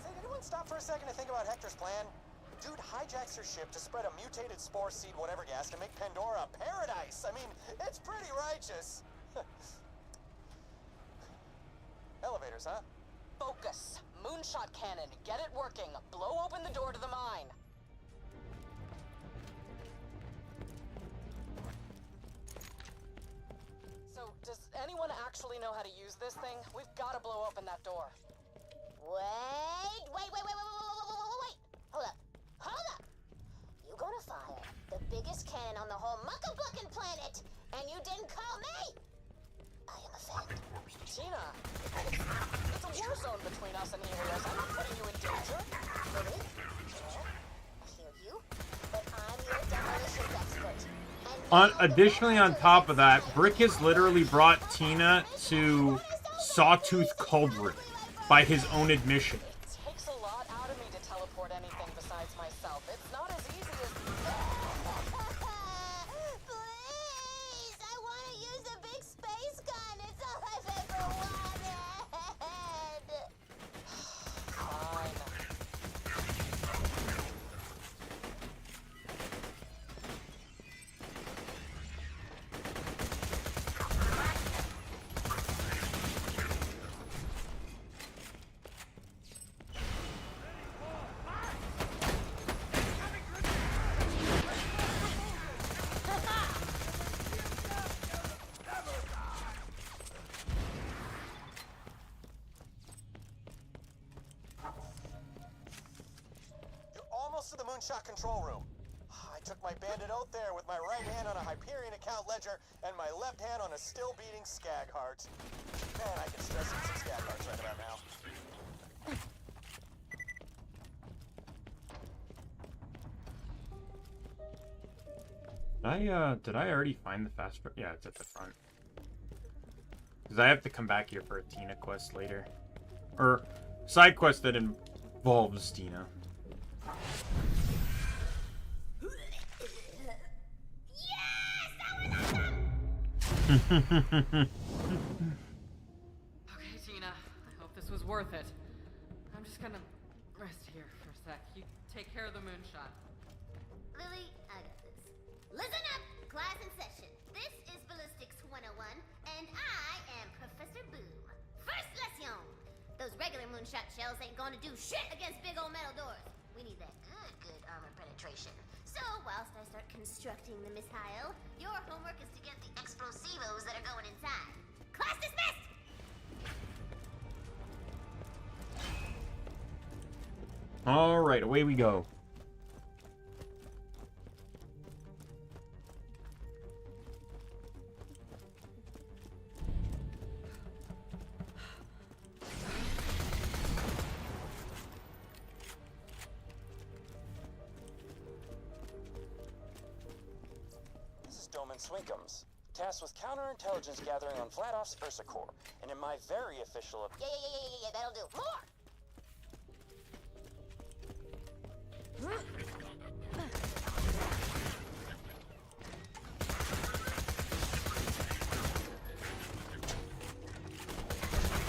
did anyone stop for a second to think about Hector's plan? Dude hijacks her ship to spread a mutated spore seed whatever gas to make Pandora a paradise. I mean, it's pretty righteous. Elevators, huh? Focus. Moonshot cannon. Get it working. Blow open the door to the mine. So, does anyone actually know how to use this thing? We've got to blow open that door. Wait. Hold up. You gonna fire the biggest cannon on the whole muckabucking planet, and you didn't call me? I am offended. Tina, it's a war zone between us and Helios. I'm not putting you in danger. Really? Well, I hear you, but I'm your demolitions expert. Additionally, on top of that, Brick has literally brought Tina to Sawtooth Cauldron by his own admission. It takes a lot out of me to teleport anything besides myself. It's not as easy as... Please! I want to use a big space gun. It's all I've ever wanted. moonshot control room. I took my bandit oath there with my right hand on a Hyperion account ledger and my left hand on a still beating skag heart. Man, I can stress eat some skag hearts right about now. Did I already find the fast? Yeah, it's at the front. Because I have to come back here for a Tina quest later, or side quest that involves Tina. Okay, Tina. I hope this was worth it. I'm just gonna rest here for a sec. You take care of the moonshot. Lily, I got this. Listen up, class in session. This is Ballistics 101, and I am Professor Boom. First lesson! Those regular moonshot shells ain't gonna do shit against big old metal doors. We need that good armor penetration. So, whilst I start constructing the missile, your homework is to get the explosivos that are going inside. Class dismissed! Alright, away we go. Swinkums, tasked with counterintelligence gathering on Vladoff's Ursa Corps, and in my very official... Yeah, that'll do. More!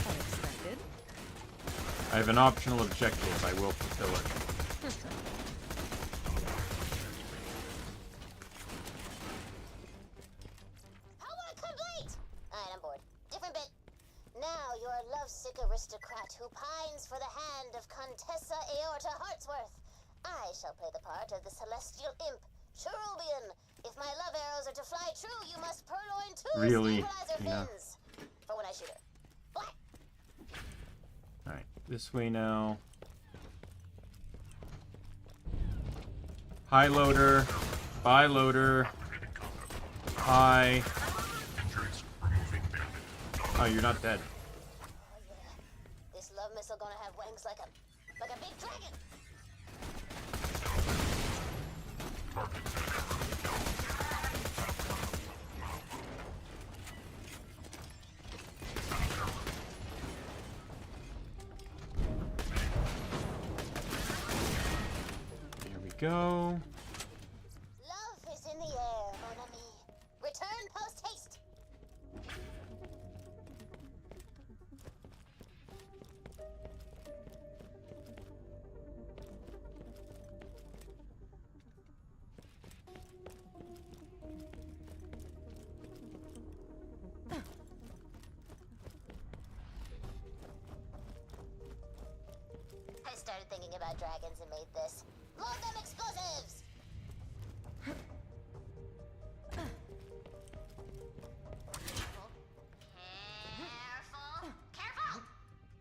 Unexpected. I have an optional objective. I will fulfill it. Aristocrat who pines for the hand of Contessa Aorta Hartsworth. I shall play the part of the celestial imp, Cherubian. If my love arrows are to fly true, you must purloin 2 stabilizer fins. For when I shoot her. What? Alright, this way now. High loader. Buy loader. High. Oh, you're not dead. This love missile gonna have wings like a big dragon. Here we go. Love is in the air, mon ami. Return post haste. I started thinking about dragons and made this. Load them explosives!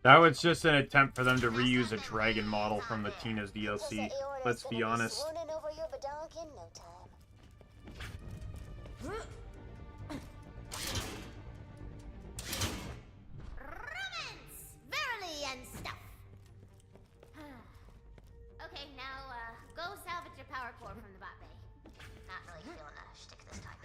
That was just an attempt for them to reuse a dragon model from the Tina's DLC. Let's be honest. Swooning over your badonk in no time. Romance! Verily and stuff! Okay, now, go salvage your power core from the bot bay. Not really feeling a shtick this time.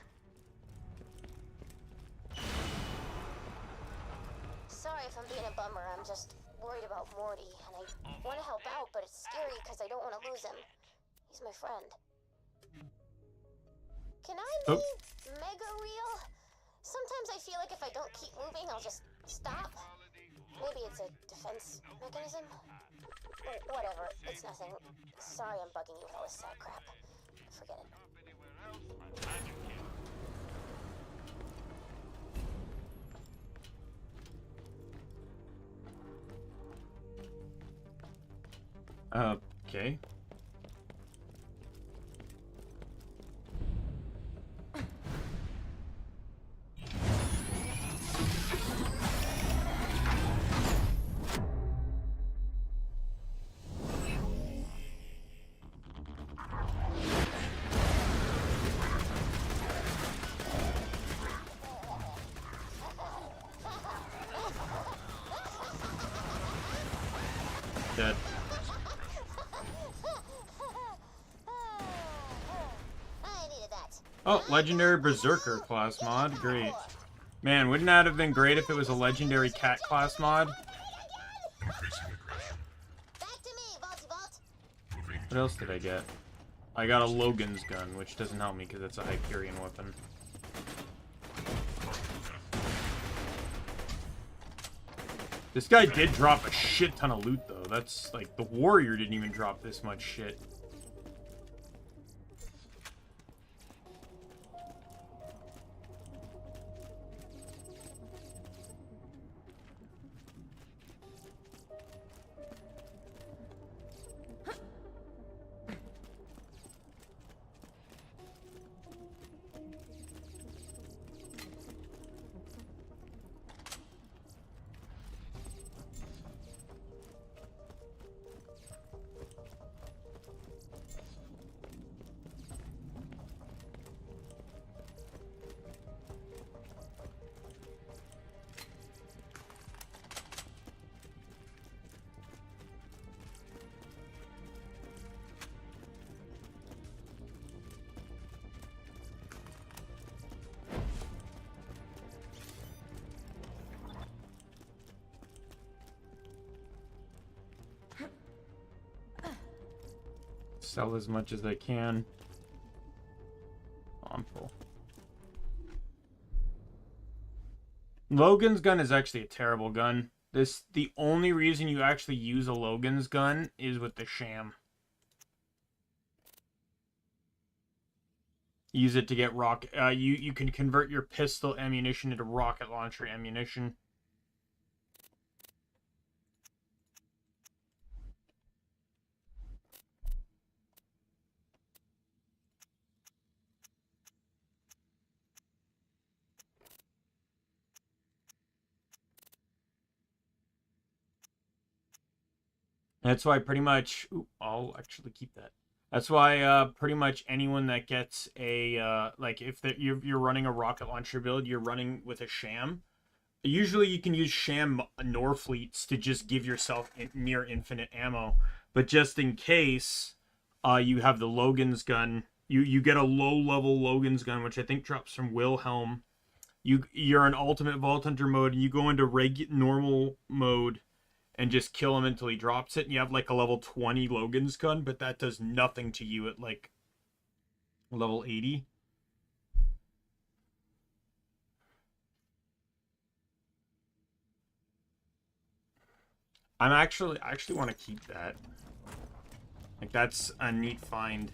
Sorry if I'm being a bummer, I'm just worried about Morty, and I want to help out, but it's scary because I don't want to lose him. He's my friend. Can I be mega real? Sometimes I feel like if I don't keep moving, I'll just stop. Maybe it's a defense mechanism? Whatever, it's nothing. Sorry I'm bugging you with all this sad crap. Forget it. Okay. Dead. Oh, legendary berserker class mod. Great. Man, wouldn't that have been great if it was a legendary cat class mod? What else did I get? I got a Logan's gun, which doesn't help me because it's a Hyperion weapon. This guy did drop a shit ton of loot, though. That's, like, the warrior didn't even drop this much shit. Sell as much as I can. Oh, I'm full. Logan's gun is actually a terrible gun. The only reason you actually use a Logan's gun is with the sham. Use it to get you can convert your pistol ammunition into rocket launcher ammunition. That's why pretty much... Ooh, I'll actually keep that. That's why pretty much anyone that gets a... like, if you're running a rocket launcher build, you're running with a sham. Usually you can use sham Norfleets to just give yourself near infinite ammo. But just in case you have the Logan's gun, you get a low-level Logan's gun, which I think drops from Wilhelm. You're in Ultimate Vault Hunter mode, and you go into normal mode, and just kill him until he drops it, and you have like a level 20 Logan's gun, but that does nothing to you at like level 80. I actually want to keep that. Like, that's a neat find.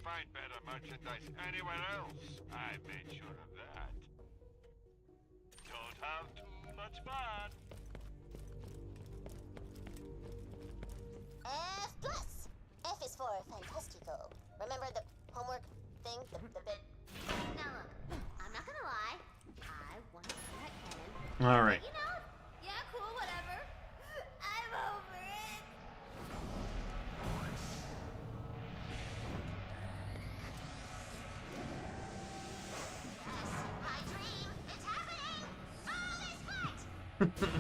find better merchandise anywhere else. I made sure of that. Don't have too much fun. F plus. F is for fantastico. Remember the homework thing? The bit. All right. You know, yeah, cool, whatever. I'm over it. My dream, it's happening. All is right.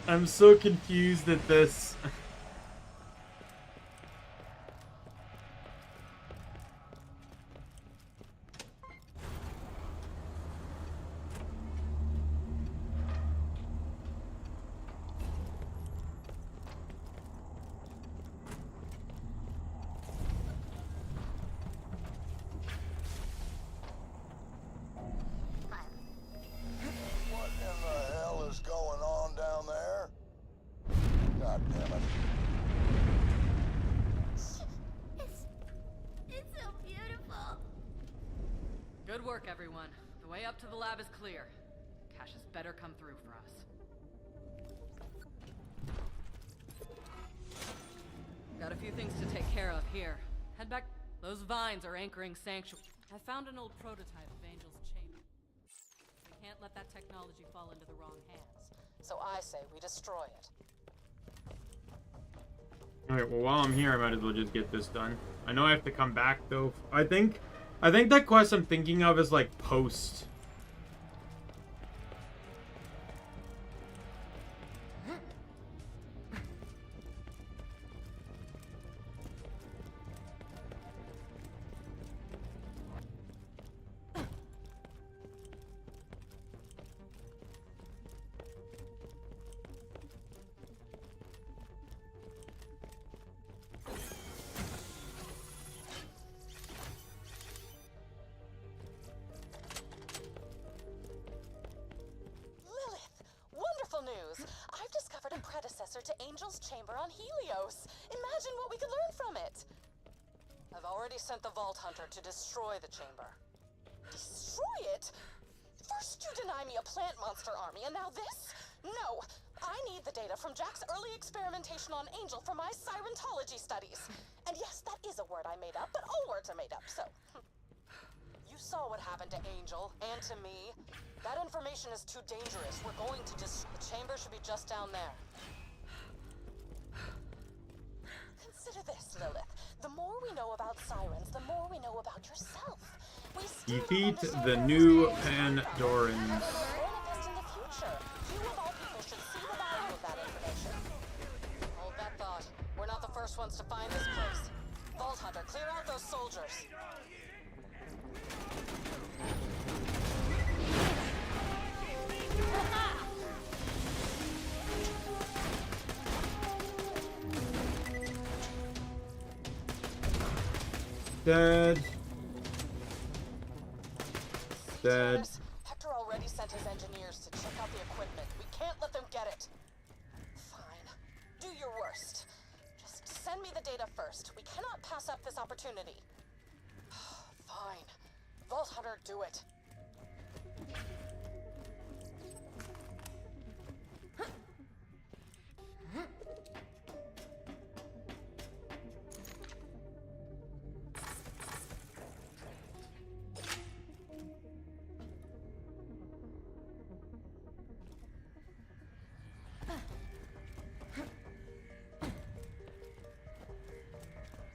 I'm so confused at this. What in the hell is going on down there? God damn it. It's so beautiful. Good work, everyone. The way up to the lab is clear. Cassius better come through for us. Got a few things to take care of here. Head back. Those vines are anchoring sanctuary. I found an old prototype of Angel's chamber. We can't let that technology fall into the wrong hands. So I say we destroy it. Alright, well while I'm here I might as well just get this done. I know I have to come back though. I think that quest I'm thinking of is like post. News. I've discovered a predecessor to Angel's chamber on Helios. Imagine what we could learn from it. I've already sent the Vault Hunter to destroy the chamber. Destroy it? First you deny me a plant monster army, and now this? No! I need the data from Jack's early experimentation on Angel for my Sirentology studies. And yes, that is a word I made up, but all words are made up, so... You saw what happened to Angel, and to me. That information is too dangerous. We're going to the chamber should be just down there. Consider this, Lilith. The more we know about sirens, the more we know about yourself. We still Defeat the new Pandorans. manifest in the future. You of all people should see the value of that information. Hold that thought. We're not the first ones to find this place. Vault Hunter, clear out those soldiers. Dead. Dead. Hector already sent his engineers to check out the equipment. We can't let them get it. Fine. Do your worst. Just send me the data first. We cannot pass up this opportunity. Fine. Vault Hunter, do it.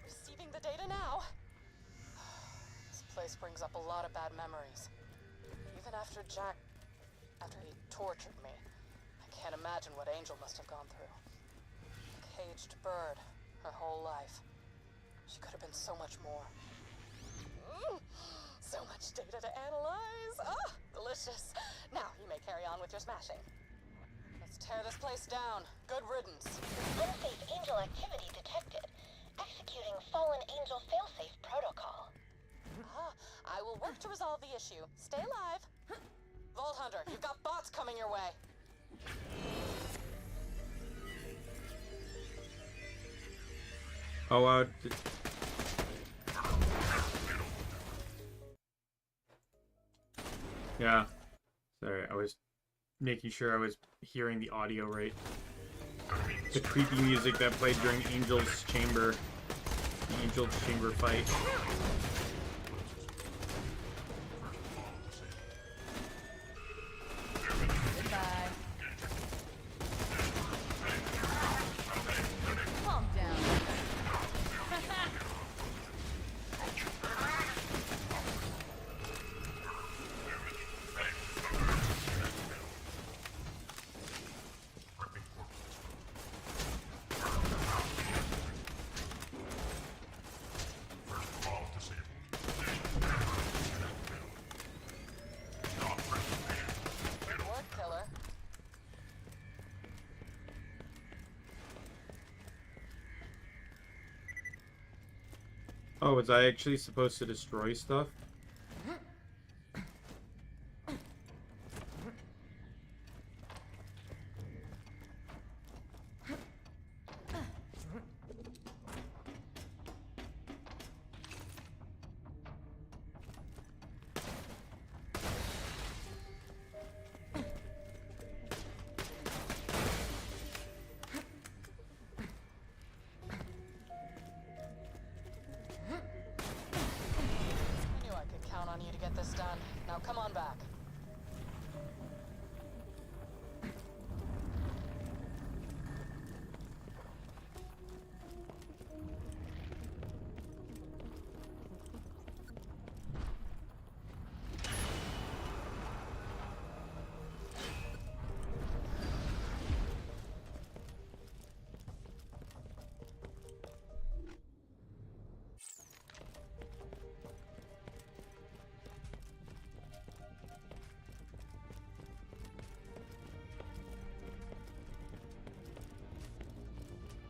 Receiving the data now. This place brings up a lot of bad memories. Even after he tortured me, I can't imagine what Angel must have gone through. A caged bird, her whole life. She could have been so much more. So much data to analyze. Oh, delicious. Now you may carry on with your smashing. Let's tear this place down. Good riddance. Unsafe angel activity detected. Executing fallen angel failsafe protocol. I will work to resolve the issue. Stay alive. Vault Hunter, you've got bots coming your way. Oh wow. Yeah. Sorry, I was making sure I was hearing the audio right. The creepy music that played during Angel's Chamber. The Angel's Chamber fight. Oh, was I actually supposed to destroy stuff? Come on back.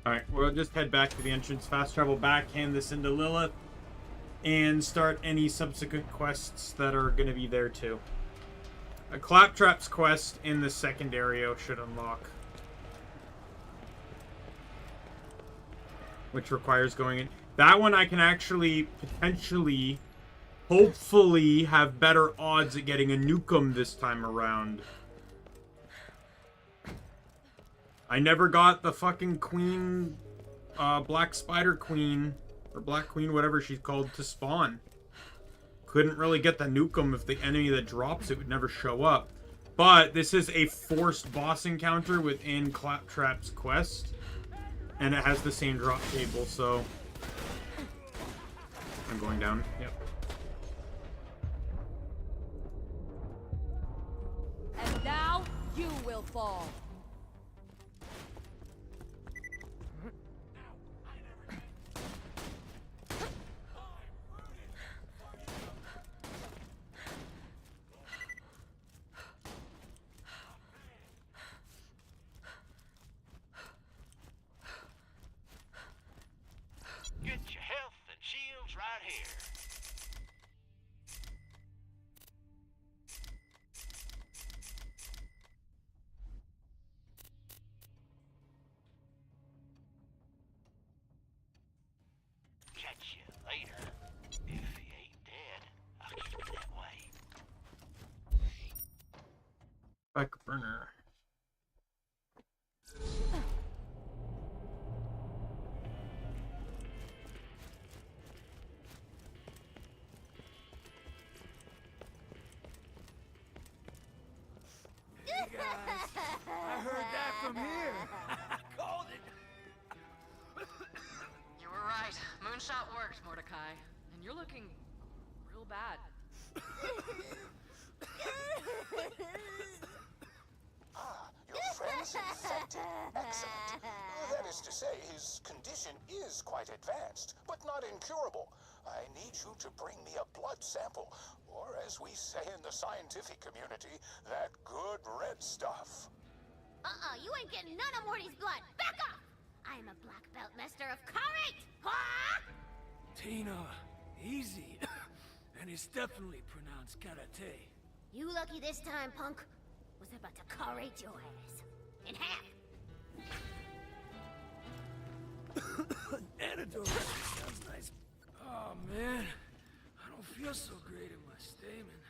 Alright, we'll just head back to the entrance, fast travel back, hand this into Lilith, and start any subsequent quests that are going to be there too. A Claptrap's quest in the second area should unlock. Which requires going in. That one I can actually, potentially, hopefully, have better odds at getting a Nukem this time around. I never got the fucking queen, Black Spider Queen, or Black Queen, whatever she's called, to spawn. Couldn't really get the Nukem if the enemy that drops it would never show up. But this is a forced boss encounter within Claptrap's quest. And it has the same drop table, so... I'm going down. Yep. And now, you will fall. Get your health and shields right here. Catch you later. If he ain't dead, I'll keep it that way. Back burner. I heard that from here. Called it. You were right. Moonshot worked, Mordecai. And you're looking real bad. Your friend's infected. Excellent. That is to say, his condition is quite advanced, but not incurable. I need you to bring me a blood sample, or as we say in the scientific community, that good red stuff. You ain't getting none of Morty's blood. Back off! I am a black belt master of karate. Ha! Tina, easy. And it's definitely pronounced karate. You lucky this time, punk. Was about to karate your ass. In half. An antidote sounds nice. Oh man, I don't feel so great in my stamen.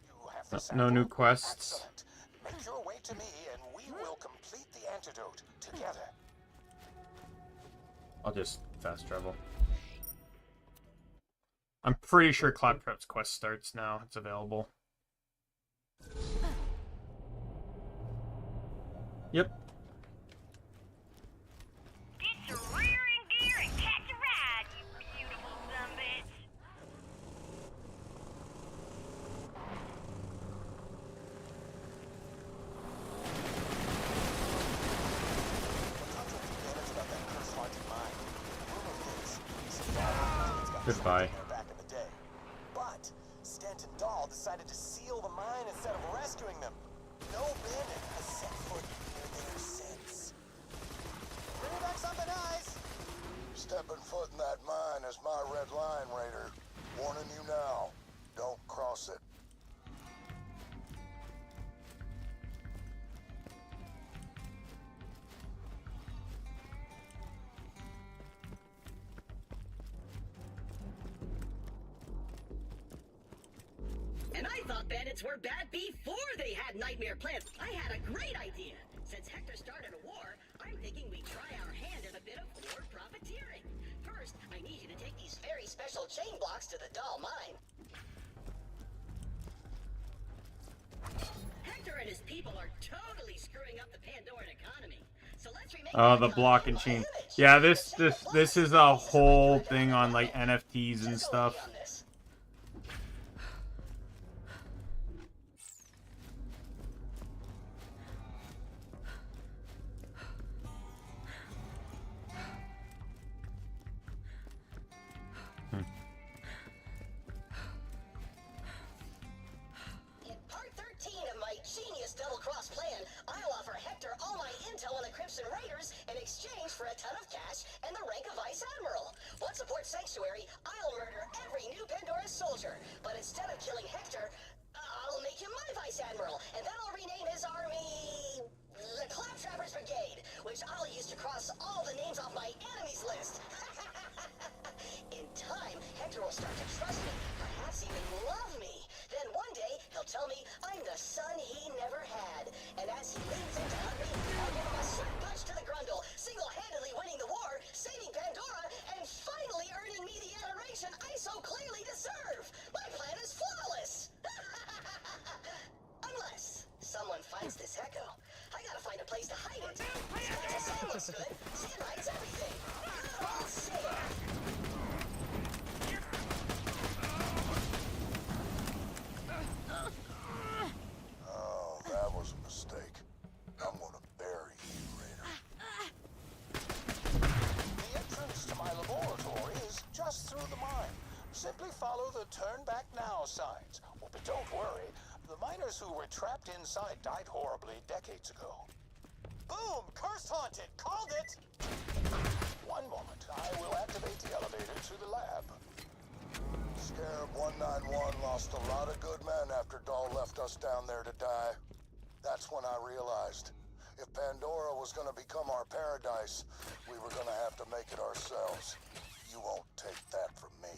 You have the No sample? new quests. Excellent. Make your way to me, and we will complete the antidote together. I'll just fast travel. I'm pretty sure Claptrap's quest starts now. It's available. Yep. Get your rear in gear and catch a ride, you beautiful sumbitch. Goodbye. Back in the day. But Stanton Dahl decided to seal the mine instead of rescuing them. No bandit has set foot near there since. Bring me back something nice. Stepping foot in that mine is my red line, Raider. Warning you now, don't cross it. And I thought bandits were bad before they had nightmare plans. I had a great idea. Since Hector started a war, I'm thinking we try our hand at a bit of war profiteering. First, I need you to take these very special chain blocks to the doll mine. Hector and his people are totally screwing up the Pandoran economy. So let's remake The block and chain. Yeah, this is a whole thing on like NFTs and stuff. Sanctuary, I'll murder every new Pandora soldier. But instead of killing Hector, I'll make him my Vice Admiral, and then I'll rename his army the Claptrappers Brigade, which I'll use to cross all the names off my enemies list. In time, Hector will start to trust me, perhaps even love me. Then one day, he'll tell me I'm the son he never had. And as he leans in to hug me, I'll give him a swift punch to the grundle, single-handedly winning the war, saving Pandora, and finally earning me the adoration I so clearly deserve. My plan is flawless. Unless someone finds this echo. I gotta find a place to hide it. The sand looks good. Sand hides everything. Good old sand. Oh, that was a mistake. I'm gonna bury you, Raider. The entrance to my laboratory is just through the mine. Simply follow the turn back now signs. Oh, but don't worry, the miners who were trapped inside died horribly decades ago. Boom! Curse haunted! Called it! One moment, I will activate the elevator to the lab. Scarab 191 lost a lot of good men after Dahl left us down there to die. That's when I realized, if Pandora was gonna become our paradise, we were gonna have to make it ourselves. You won't take that from me.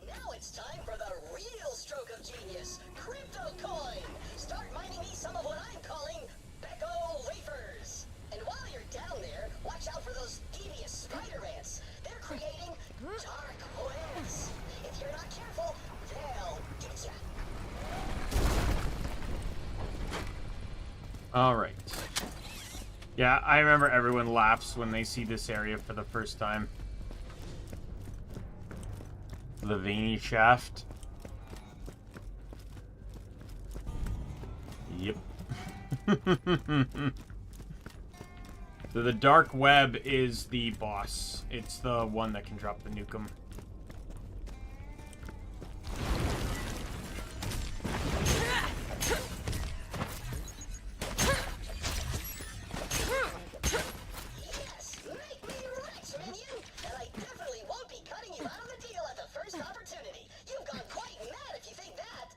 Now it's time for the real stroke of genius, Crypto Coin. Start mining me some of what I'm calling Becco wafers. And while you're down there, watch out for those devious spider ants. They're creating dark webs. If you're not careful, they'll get ya. All right. Yeah, I remember everyone laughs when they see this area for the first time. The veiny shaft. Yep. So the dark web is the boss. It's the one that can drop the nukem. Yes, make me rich, minion! And I definitely won't be cutting you out of the deal at the first opportunity. You've gone quite mad if you think that.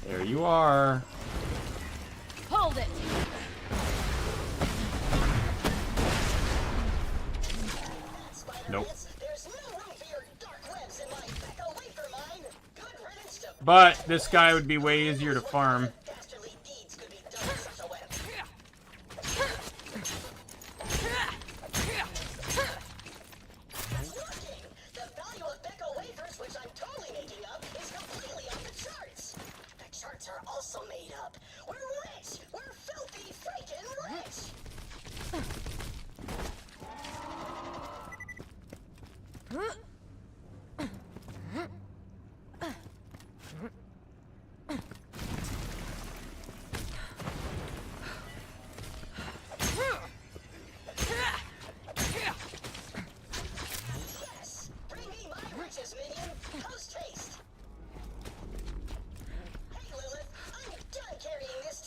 There you are. Hold it! Nope. There's no room for your dark webs in my Becco wafer mine. Good riddance to But this guy would be way easier to farm. dastardly deeds could be done with such a web. It's working! The value of Becco wafers, which I'm totally making up, is completely off the charts. The charts are also made up. We're rich! We're filthy freaking rich!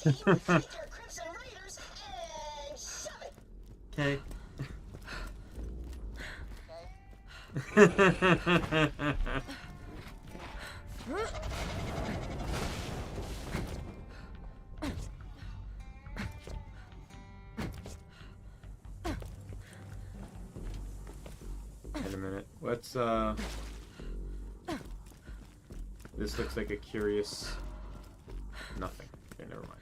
team, take your Crimson Raiders, and shove it! Okay. Wait a minute. What's this looks like a curious nothing. Okay, never mind.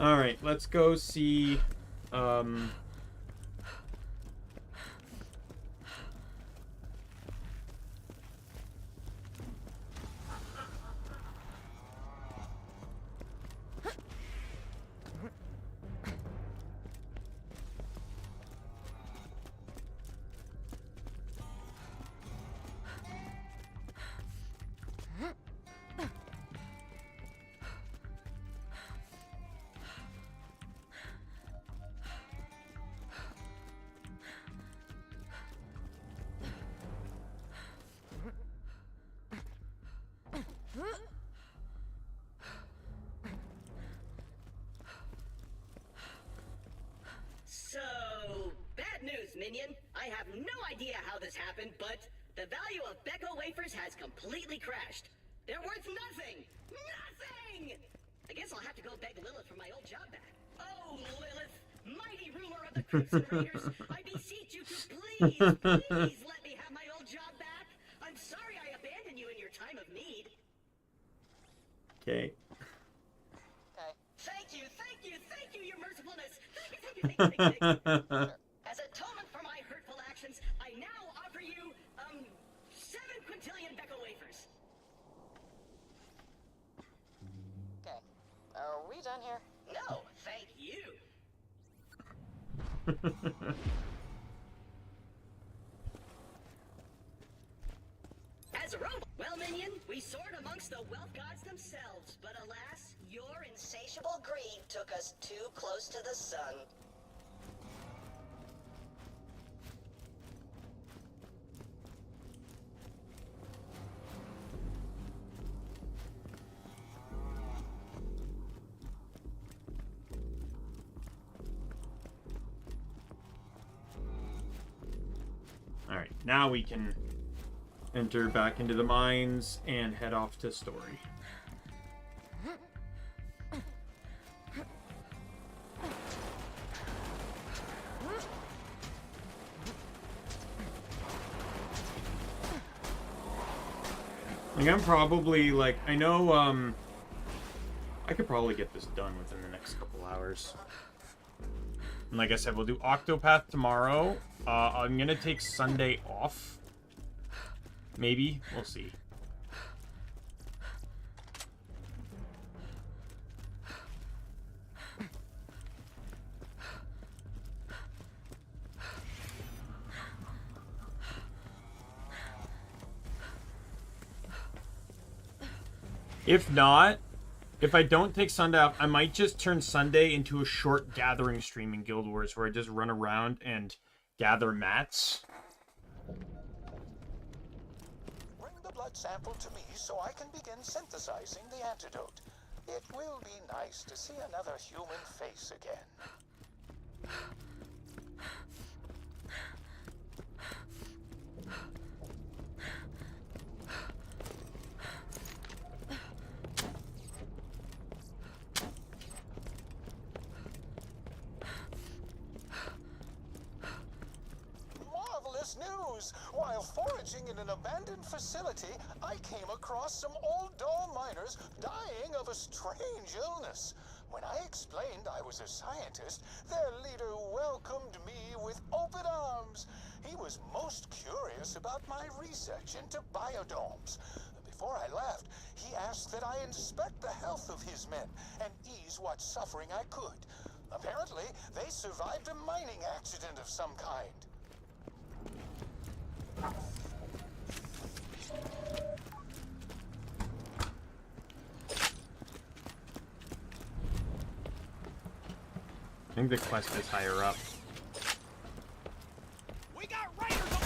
Alright, let's go see So, bad news, Minion. I have no idea how this happened, but the value of Becco wafers has completely crashed. They're worth nothing! Nothing! I guess I'll have to go beg Lilith for my old job back. Oh, Lilith, mighty ruler of the Crimson Raiders, I beseech you to please let me have my old job back. I'm sorry I abandoned you in your time of need. Okay. Thank you, your mercifulness. Thank you. As atonement for my hurtful actions, I now offer you, 7 quintillion Becco wafers. Okay. Are we done here? No, thank you. As a robot, well, Minion, we soared amongst the wealth gods themselves, but alas, your insatiable greed took us too close to the sun. Alright, now we can enter back into the mines and head off to story. Like, I'm probably, like, I know, I could probably get this done within the next couple hours. And like I said, we'll do Octopath tomorrow. I'm gonna take Sunday off. Maybe. We'll see. If not, if I don't take Sunday off, I might just turn Sunday into a short gathering stream in Guild Wars where I just run around and gather mats. Bring the blood sample to me so I can begin synthesizing the antidote. It will be nice to see another human face again. News! While foraging in an abandoned facility, I came across some old doll miners dying of a strange illness. When I explained I was a scientist, their leader welcomed me with open arms. He was most curious about my research into biodomes. Before I left, he asked that I inspect the health of his men and ease what suffering I could. Apparently, they survived a mining accident of some kind. I think the quest is higher up. We got raiders on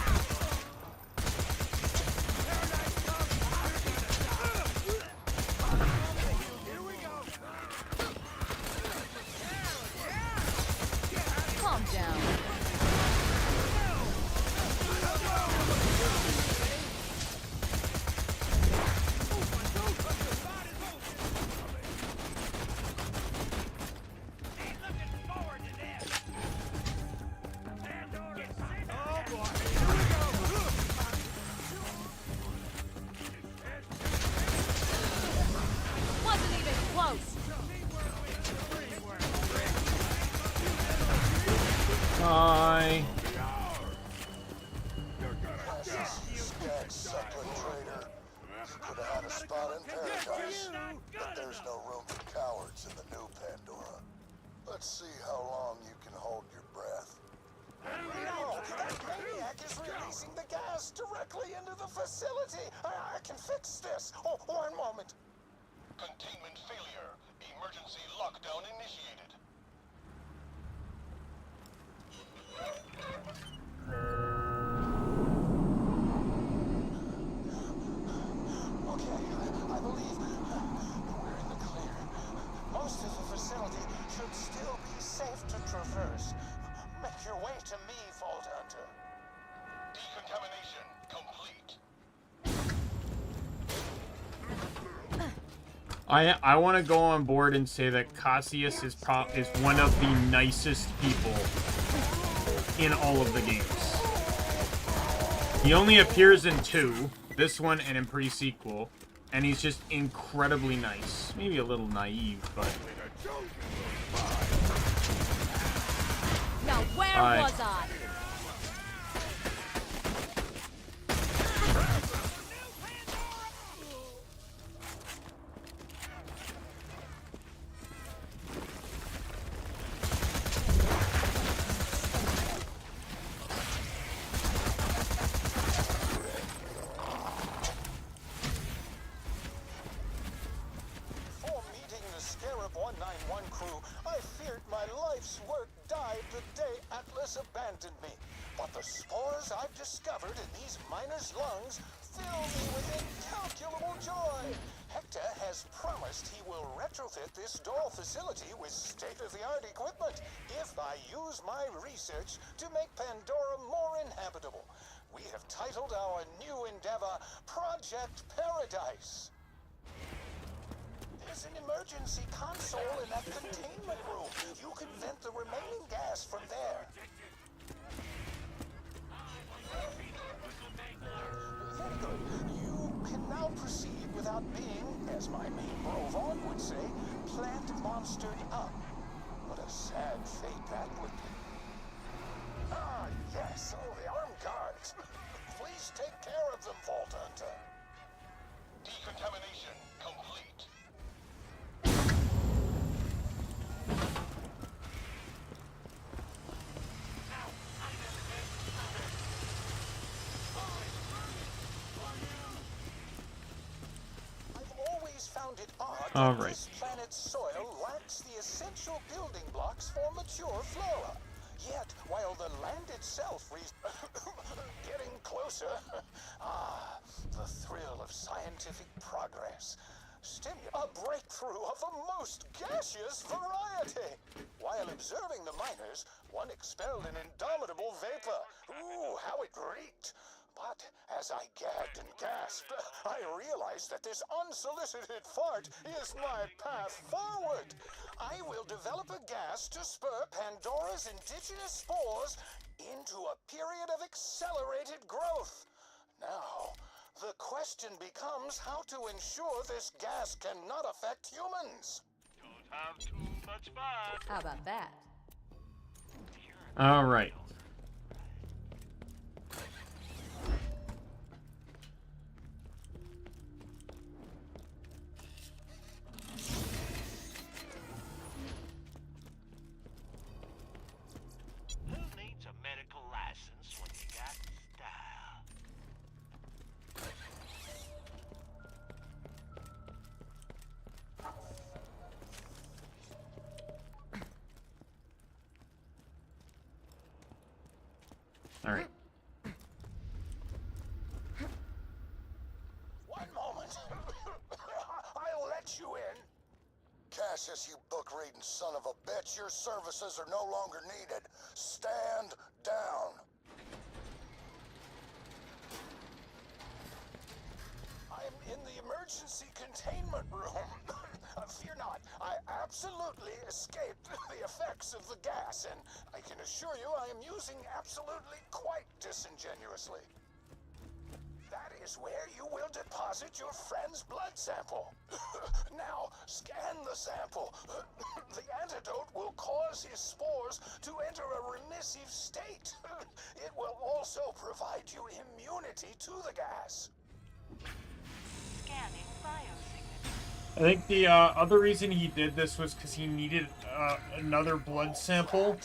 down. Wasn't even close. Bye. Skag suckling traitor. You could have had a spot in paradise, but there's no room for cowards in the new Pandora. Let's see how long you can hold your breath. No, that maniac is releasing the gas directly into the facility. I can fix this. Oh, one moment. Containment failure. Emergency lockdown initiated. Okay, I believe we're in the clear. Most of the facility should still be safe to traverse. Make your way to me, Vault Hunter. Decontamination complete. I want to go on board and say that Cassius is one of the nicest people in all of the games. He only appears in 2, this one and in pre-sequel, and he's just incredibly nice. Maybe a little naive, but... Now where was I? Before meeting the Scarab 191 crew, I feared my life's work died the day Atlas abandoned me. But the spores I've discovered in these miners' lungs fill me with incalculable joy. Hector has promised he will retrofit this Dole facility with state-of-the-art equipment if I use my research to make Pandora more inhabitable. We have titled our new endeavor Project Paradise. There's an emergency console in that containment room. You can vent the remaining gas from there. Very good. You can now proceed without being, as my main bro Vaughn would say, plant-monstered up. What a sad fate that would be. Ah, yes. Oh, the armed guards. Please take care of them, Vault Hunter. Decontamination complete. Found it odd All that right. this planet's soil lacks the essential building blocks for mature flora. Yet, while the land itself getting closer, the thrill of scientific progress. A breakthrough of the most gaseous variety. While observing the miners, one expelled an indomitable vapor. Ooh, how it reeked. But as I gagged and gasped, I realized that this unsolicited fart is my path forward. I will develop a gas to spur Pandora's indigenous spores into a period of accelerated growth. Now, the question becomes how to ensure this gas cannot affect humans. Don't have too much fun. How about that? All right. Who needs a medical license when you got style? All right. One moment. I'll let you in. Cassius, you book-reading son of a bitch, your services are no longer needed. Stand escaped the effects of the gas, and I can assure you I am using absolutely quite disingenuously. That is where you will deposit your friend's blood sample. Now, scan the sample. The antidote will cause his spores to enter a remissive state. It will also provide you immunity to the gas. Scanning biosignature. I think the other reason he did this was because he needed another blood sample.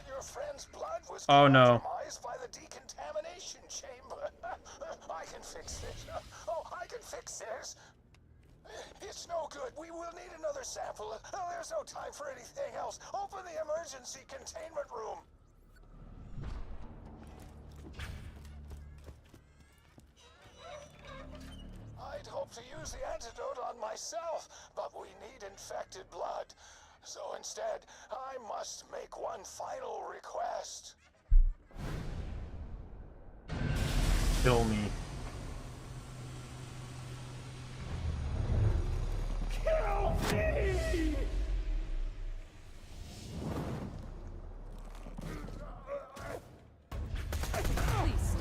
Your friend's blood was compromised by the decontamination chamber. I can fix this. Oh, I can fix this. It's no good. We will need another sample. There's no time for anything else. Open the emergency containment room. I'd hope to use the antidote on myself, but we need infected blood. So instead, I must make one final request. Kill me. Kill me! Please stop.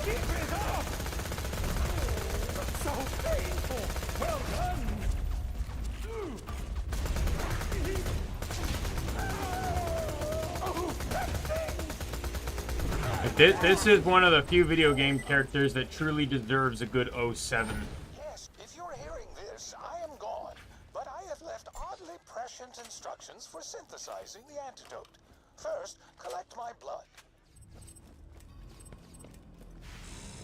Keep it up! So painful! Well done! Oh, that thing! This is one of the few video game characters that truly deserves a good 07. Yes, if you're hearing this, I am gone. But I have left oddly prescient instructions for synthesizing the antidote. First, collect my blood.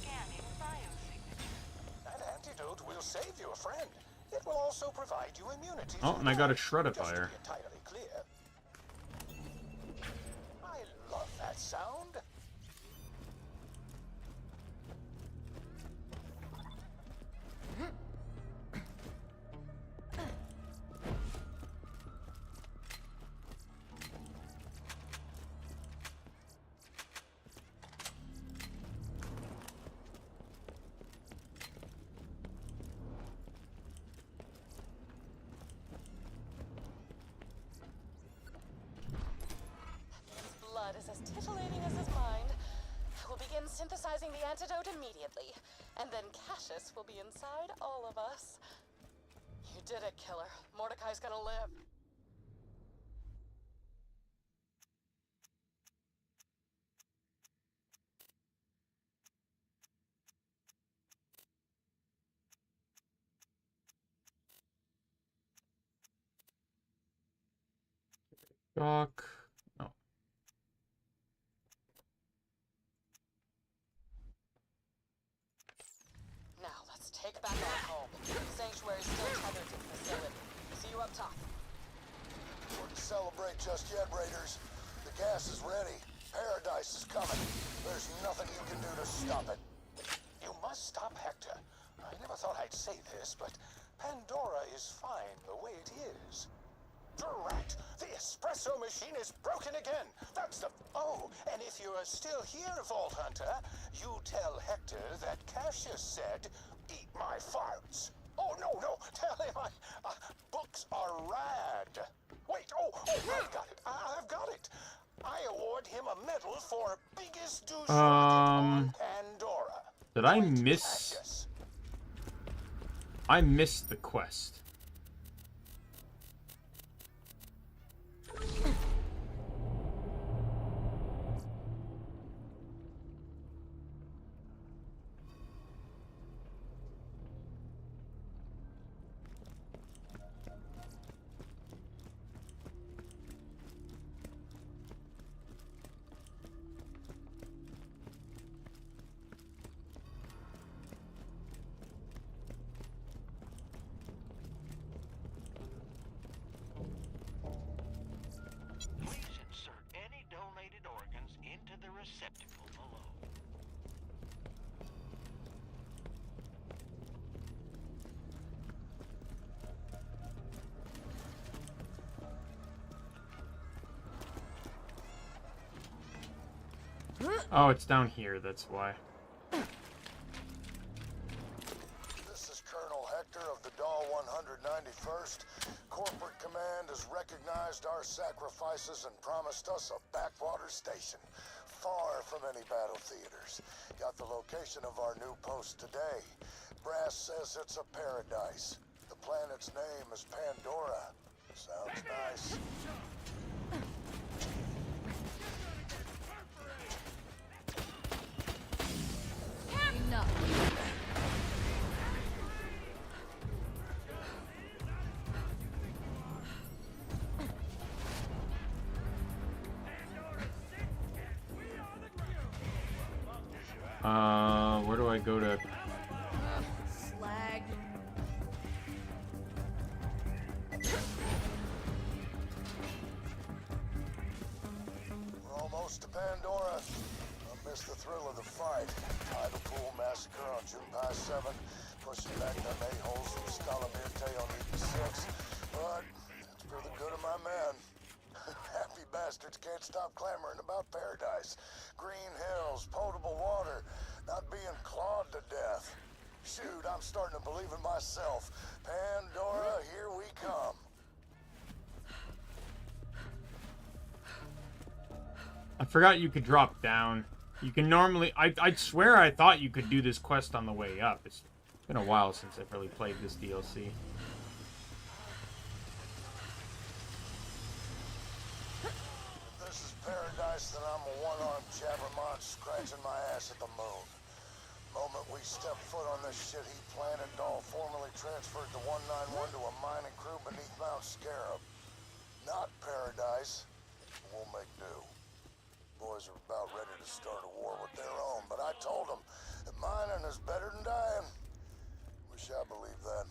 Scanning biosignature. That antidote will save you a friend. It will also provide you immunity. Oh, and I got a Shreddifier. Just to be entirely clear. I love that sound. Is as titillating as his mind. We'll begin synthesizing the antidote immediately, and then Cassius will be inside all of us. You did it, killer. Mordecai's gonna live. Doc. No. Now, let's take back our home. Sanctuary's still tethered to the facility. See you up top. Wouldn't celebrate just yet, Raiders. The gas is ready. Paradise is coming. There's nothing you can do to stop it. You must stop Hector. I never thought I'd say this, but Pandora is fine the way it is. Drat! The espresso machine is broken again! That's the... Oh, and if you are still here, Vault Hunter, you tell Hector that Cassius said, eat my farts. Oh, no, tell him books are rad. Wait, I've got it. I've got it. I award him a medal for biggest douche on Pandora. Did I miss... Cassius. I missed the quest. receptacle below. Oh, it's down here, that's why. This is Colonel Hector of the DAW 195 First, corporate command has recognized our sacrifices and promised us a backwater station, far from any battle theaters. Got the location of our new post today. Brass says it's a paradise. The planet's name is Pandora. Sounds nice. Where do I go to? Slag. We're almost to Pandora. I missed the thrill of the fight. Tidal Pool Massacre on Junpei 7. Pushing back them a-holes from Scalabirte on EP6. But it's for the good of my men. Happy bastards can't stop clamoring about paradise. Green hills, potable water, not being clawed to death. Shoot, I'm starting to believe in myself. Pandora, here we come. I forgot you could drop down. You can normally... I'd swear I thought you could do this quest on the way up. It's been a while since I've really played this DLC. Paradise, then I'm a one-armed jabbermont scratching my ass at the moon. Moment we step foot on this shit-heap planet, Dahl formally transferred the 191 to a mining crew beneath Mount Scarab. Not paradise. We'll make do. Boys are about ready to start a war with their own, but I told them that mining is better than dying. Wish I believed that.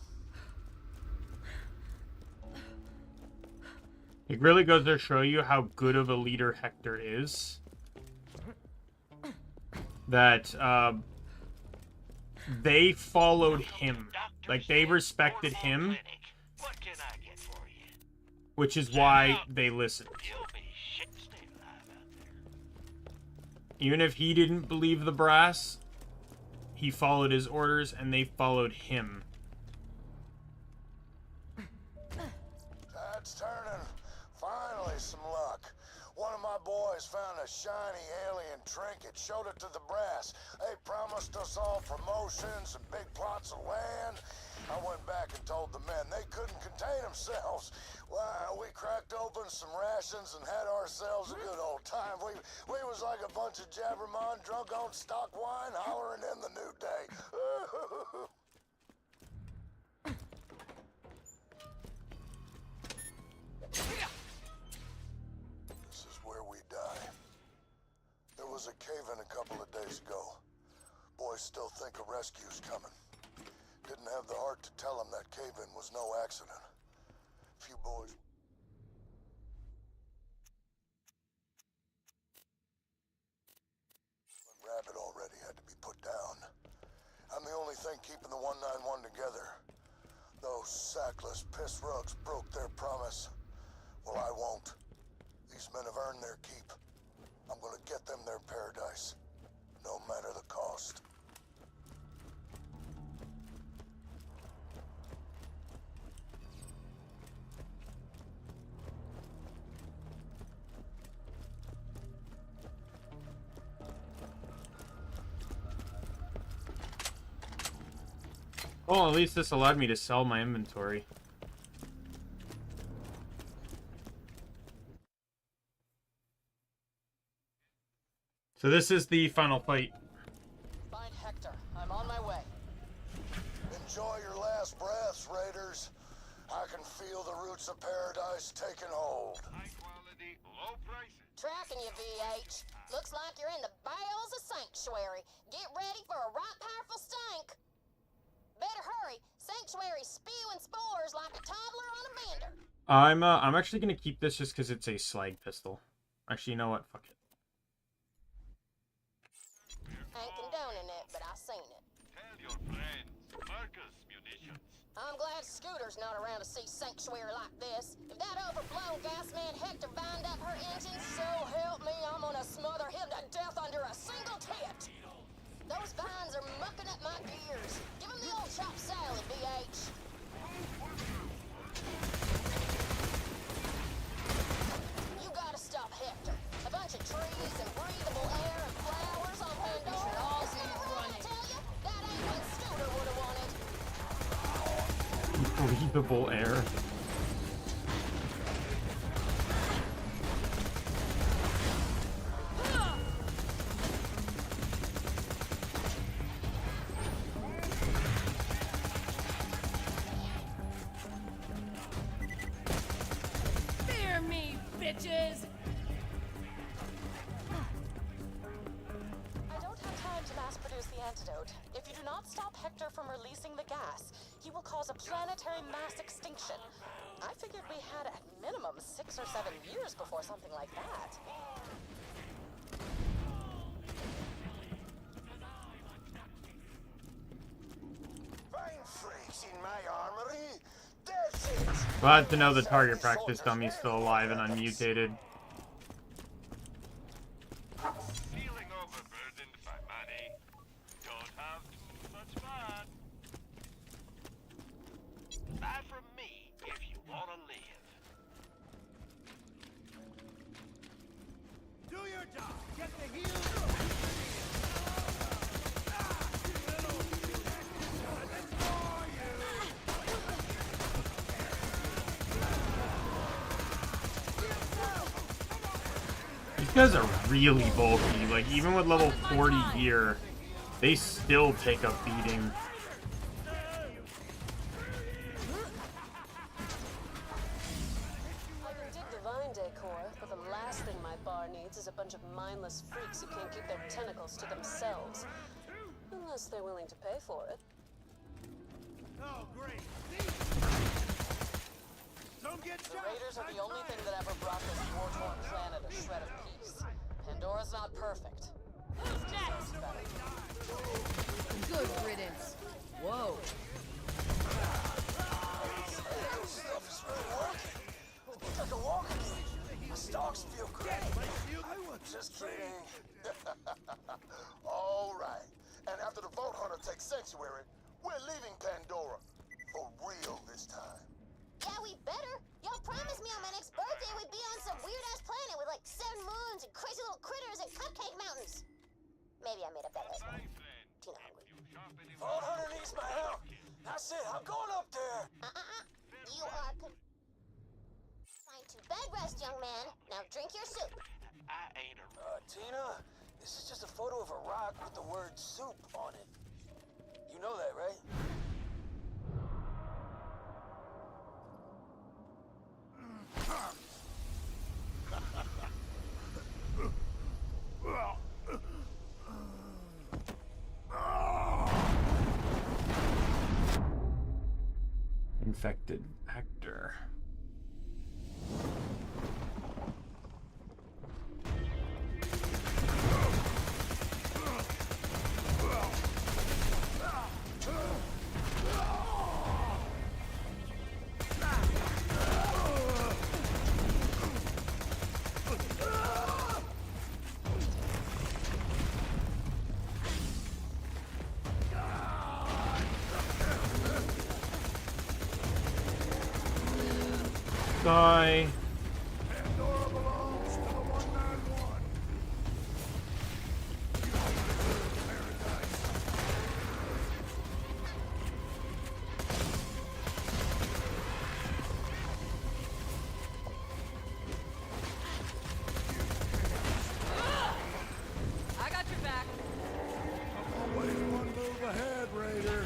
It really goes to show you how good of a leader Hector is. That they followed him. Like, they respected him. Which is why they listened. Even if he didn't believe the brass, he followed his orders and they followed him. Tide's turning. Finally, some luck. One of my boys found a shiny alien trinket, showed it to the brass. They promised us all promotions and big plots of land. I went back and told the men they couldn't contain themselves. Why, we cracked open some rations and had ourselves a good old time. We was like a bunch of jabbermon drunk on stock wine hollering in the new day. This is where we die. There was a cave-in a couple of days ago. Boys still think a rescue's coming. Didn't have the heart to tell them that cave-in was no accident. Few boys... Rabbit already had to be put down. I'm the only thing keeping the 191 together. Those sackless piss rugs broke their promise. Well, I won't. These men have earned their keep. I'm gonna get them their paradise, no matter the cost. Well, at least this allowed me to sell my inventory. So this is the final fight. Find Hector. I'm on my way. Enjoy your last breaths, Raiders. I can feel the roots of paradise taking hold. High quality, low prices. Tracking you, VH. Looks like you're in the bowels of Sanctuary. Get ready for a right powerful stink. Better hurry. Sanctuary's spewing spores like a toddler on a bender. I'm actually gonna keep this just because it's a slag pistol. Actually, you know what? Fuck it. Ain't condoning it, but I seen it. Tell your friends, Marcus munitions. I'm glad Scooter's not around to see Sanctuary like this. If that overblown gas man Hector bind up her engine, so help me, I'm gonna smother him to death under a single tit. Those vines are mucking up my gears. Give him the old chopped salad, BH. breathable air. Fear me, bitches! I don't have time to mass produce the antidote. If you do not stop Hector from releasing the gas, he will cause a planetary mass extinction. I figured we had at minimum 6 or 7 years before something like that. Fine freaks in my armory. That's it. Glad to know the target practice dummy's still alive and unmutated. Feeling overburdened by money? Don't have too much fun. Buy from me if you wanna live. Do your job. Get the heels. These guys are really bulky. Like, even with level 40 gear, they still take a beating. I can dig the vine decor, but the last thing my bar needs is a bunch of mindless freaks who can't keep their tentacles to themselves. Unless they're willing to pay for it. Oh, great. Don't get The Raiders are the only thing that ever brought this war-torn planet a shred of peace. Pandora's not perfect. Who's next? Good riddance. Whoa. This stuff is really working. I think I can walk again. My stocks feel great. I was just kidding. All right. And after the Vault Hunter takes Sanctuary, we're leaving Pandora. For real this time. Yeah, we better. Y'all promised me on my next birthday we'd be on some weird-ass planet with like 7 moons and crazy little critters and cupcake mountains. Maybe I made up that last one. Tina hungry. Vault Hunter needs my help. That's it. I'm going up there. You are trying to bed rest, young man. Now drink your soup. I ain't a... Tina, this is just a photo of a rock with the word soup on it. You know that, right? Infected Hector. Die. Pandora belongs to the 191. I got your back. I'm always one move ahead, Raider.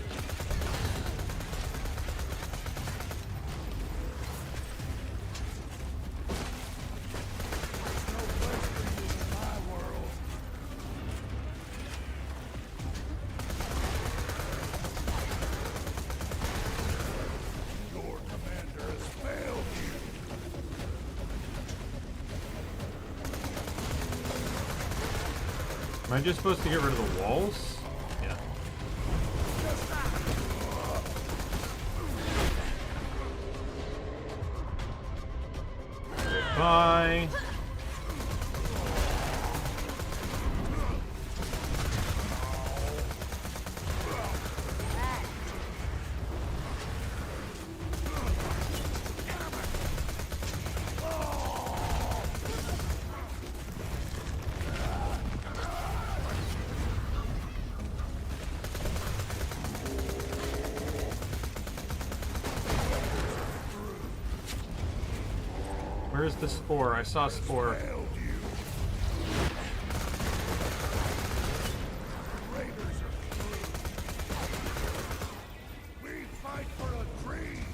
Your commander has failed you. Am I just supposed to get rid of the walls? Yeah. Bye. Where's the spore? I saw spore. We fight for a dream.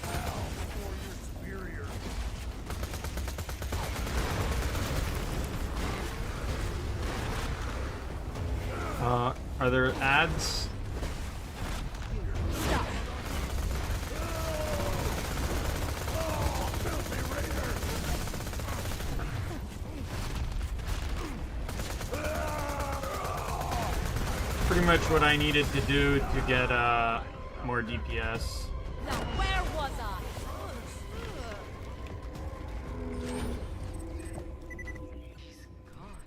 Bow before your superior. Are there ads? Pretty much what I needed to do to get more DPS. Now where was I? He's gone.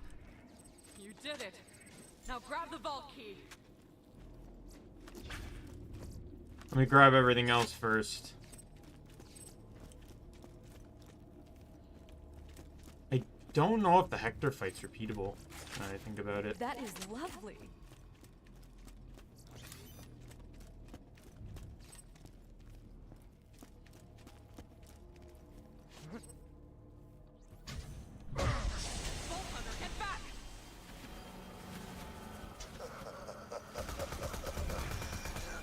You did it. Now grab the vault key. Let me grab everything else first. I don't know if the Hector fight's repeatable, now that I think about it. That is lovely. You're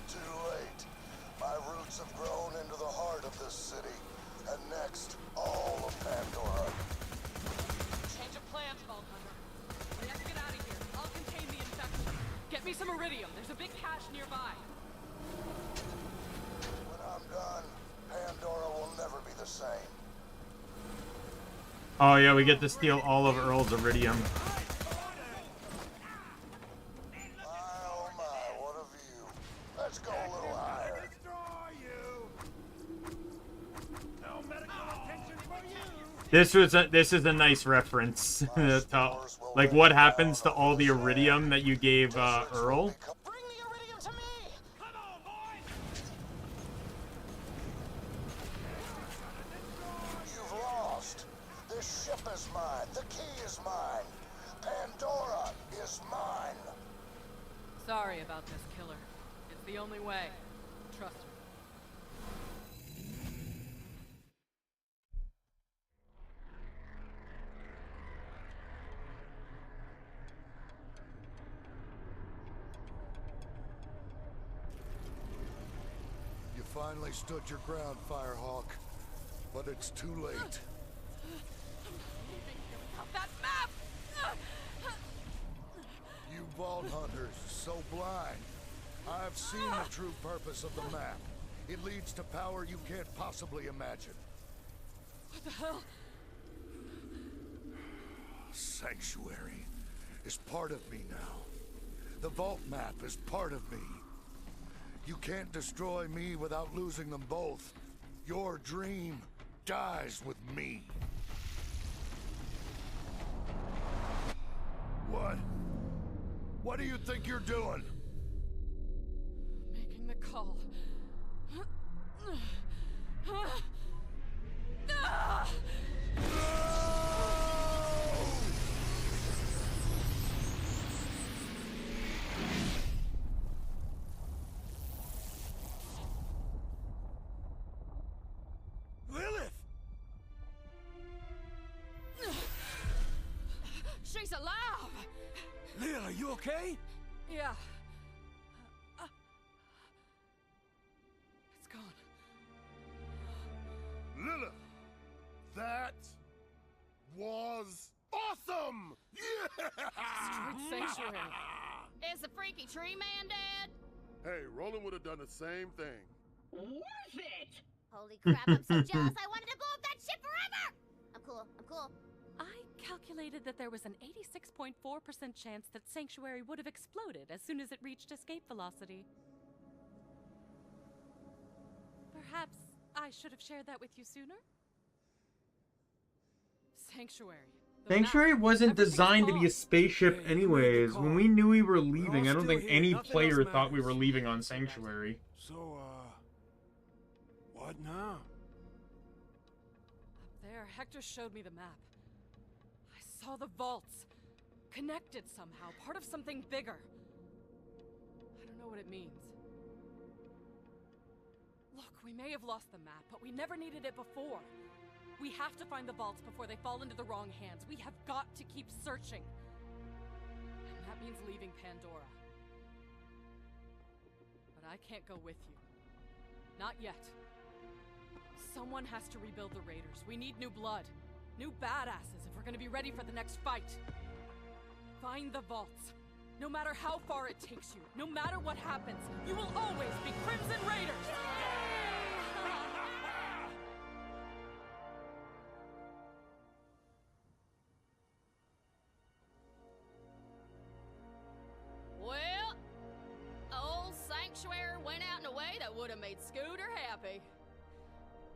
too late. My roots have grown into the heart of this city, and next, all of Pandora. Change of plans, Vault Hunter. Let's get out of here. I'll contain the infection. Get me some iridium. There's a big cache nearby. When I'm done, Pandora will never be the same. Oh yeah, we get to steal all of Earl's iridium. Oh my, what a view. Let's go a little higher. This is a nice reference to, like, what happens to all the iridium that you gave Earl. You've lost. This ship is mine. The key is mine. Pandora is mine. Sorry about this, killer. It's the only way. Trust me. You finally stood your ground, Firehawk. But it's too late. That map! You Vault Hunters, so blind. I've seen the true purpose of the map. It leads to power you can't possibly imagine. What the hell? Sanctuary is part of me now. The Vault map is part of me. You can't destroy me without losing them both. Your dream dies with me. What? What do you think you're doing? Making the call. Lilith! She's alive! Lil, are you okay? Yeah. It's gone. Lilith! That was awesome! Yeah! Street Sanctuary. Is the freaky tree man dead? Hey, Roland would have done the same thing. Worth it! Holy crap, I'm so jealous. I wanted to blow up that ship forever! I'm cool, I'm cool. I calculated that there was an 86.4% chance that Sanctuary would have exploded as soon as it reached escape velocity. Perhaps I should have shared that with you sooner? Sanctuary. Sanctuary wasn't designed to be a spaceship anyways. When we knew we were leaving, I don't think any player thought we were leaving on Sanctuary. So, what now? Up there, Hector showed me the map. I saw the vaults. Connected somehow, part of something bigger. I don't know what it means. we may have lost the map, but we never needed it before. We have to find the vaults before they fall into the wrong hands. We have got to keep searching. And that means leaving Pandora. But I can't go with you. Not yet. Someone has to rebuild the Raiders. We need new blood. New badasses if we're gonna be ready for the next fight. Find the vaults. No matter how far it takes you, no matter what happens, you will always be Crimson Raiders! Well, old Sanctuary went out in a way that would have made Scooter happy.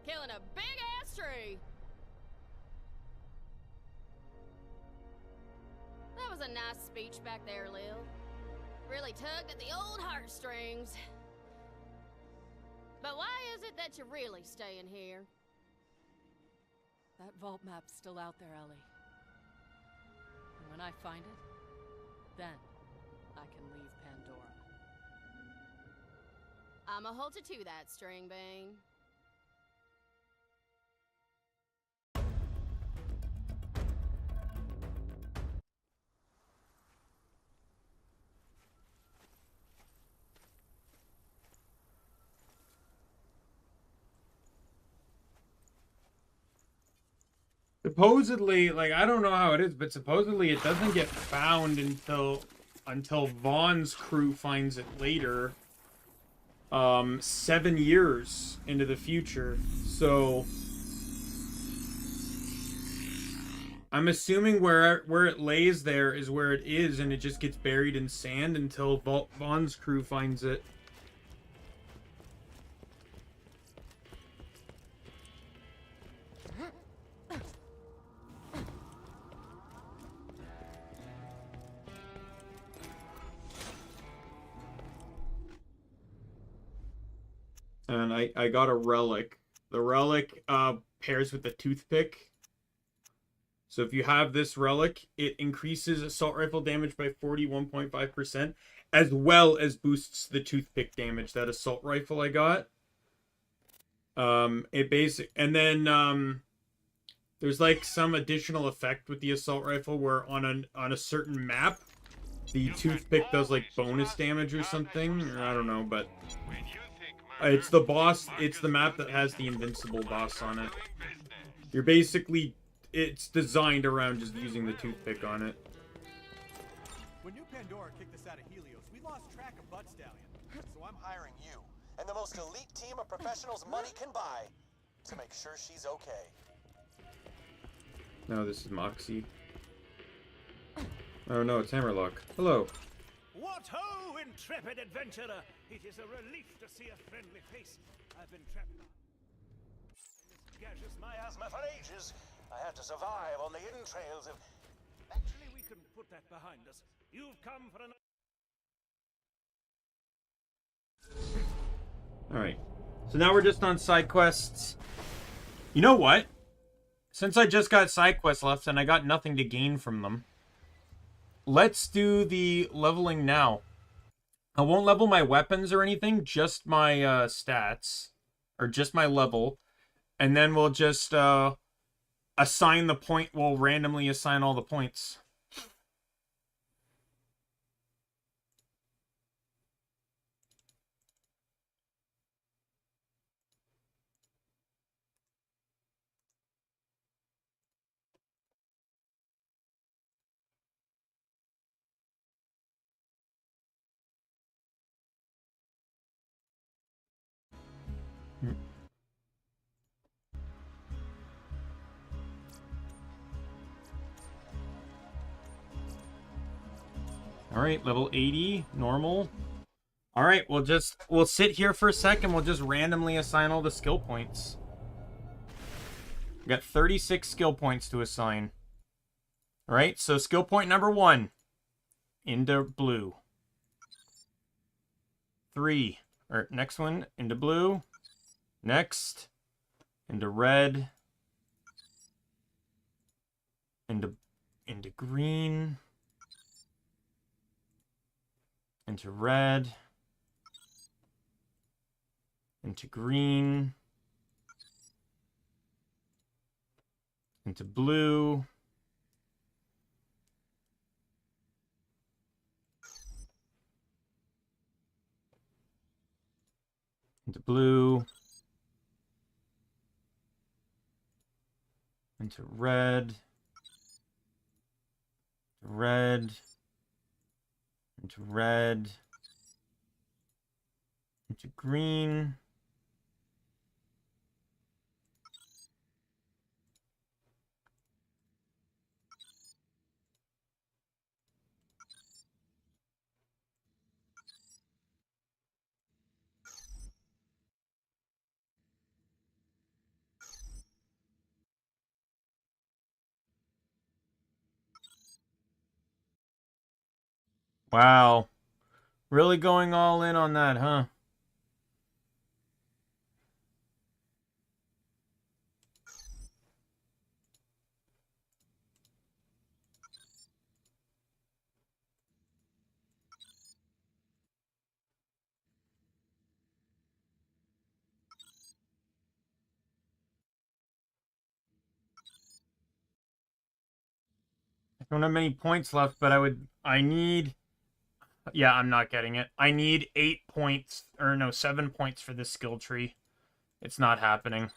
Killing a big-ass tree. That was a nice speech back there, Lil. Really tugged at the old heartstrings. But why is it that you're really staying here? That vault map's still out there, Ellie. And when I find it, then I can leave Pandora. I'ma hold you to that, String Bean. Supposedly, like, I don't know how it is, but supposedly it doesn't get found until Vaughn's crew finds it later. 7 years into the future. So I'm assuming where it lays there is where it is, and it just gets buried in sand until Vaughn's crew finds it. And I got a relic. The relic pairs with the toothpick. So if you have this relic, it increases assault rifle damage by 41.5%, as well as boosts the toothpick damage. That assault rifle I got. And then there's like some additional effect with the assault rifle where on a certain map, the toothpick does like bonus damage or something, or I don't know, but it's the boss. It's the map that has the invincible boss on it. You're basically, it's designed around just using the toothpick on it. When New Pandora kicked us out of Helios, we lost track of Butt Stallion. So I'm hiring you and the most elite team of professionals money can buy to make sure she's okay. No, this is Moxie. Oh no, it's Hammerlock. Hello. What ho, intrepid adventurer! It is a relief to see a friendly face. I've been trapped in this gaseous miasma for ages. I had to survive on the entrails of... Actually, we can put that behind us. You've come for an... Alright. So now we're just on side quests. You know what? Since I just got side quests left and I got nothing to gain from them, let's do the leveling now. I won't level my weapons or anything, just my stats. Or just my level. And then we'll just assign the point. We'll randomly assign all the points. Alright, level 80, normal. Alright, we'll sit here for a second. We'll just randomly assign all the skill points. We got 36 skill points to assign. Alright, so skill point number 1. Into blue. 3. Or next one, into blue. Next. Into red. Into green. Into red. into green, into blue, into blue, into red, red, into red, into green, wow. Really going all in on that, huh? I don't have many points left, but I need, yeah, I'm not getting it. I need 8 points, or no, 7 points for this skill tree. It's not happening.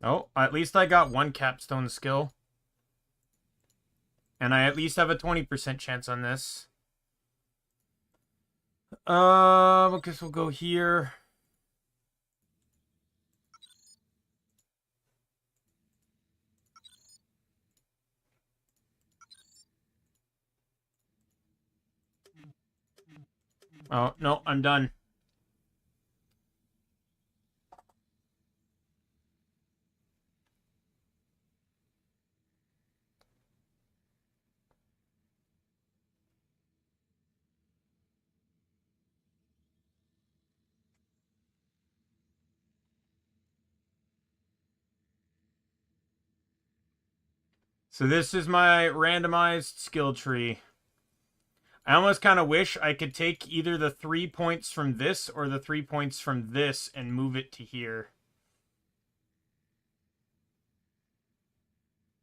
Oh, at least I got one capstone skill. And I at least have a 20% chance on this. I guess we'll go here. Oh, no, I'm done. So this is my randomized skill tree. I almost kind of wish I could take either the 3 points from this or the 3 points from this and move it to here.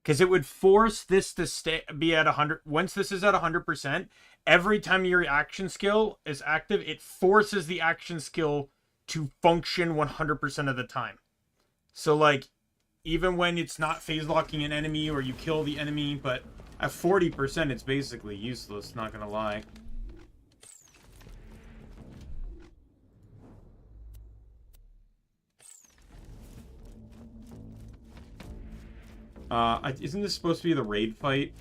Because it would force this to be at 100. Once this is at 100%, every time your action skill is active, it forces the action skill to function 100% of the time. So, like, even when it's not phase locking an enemy or you kill the enemy, but at 40%, it's basically useless, not gonna lie. Isn't this supposed to be the raid fight?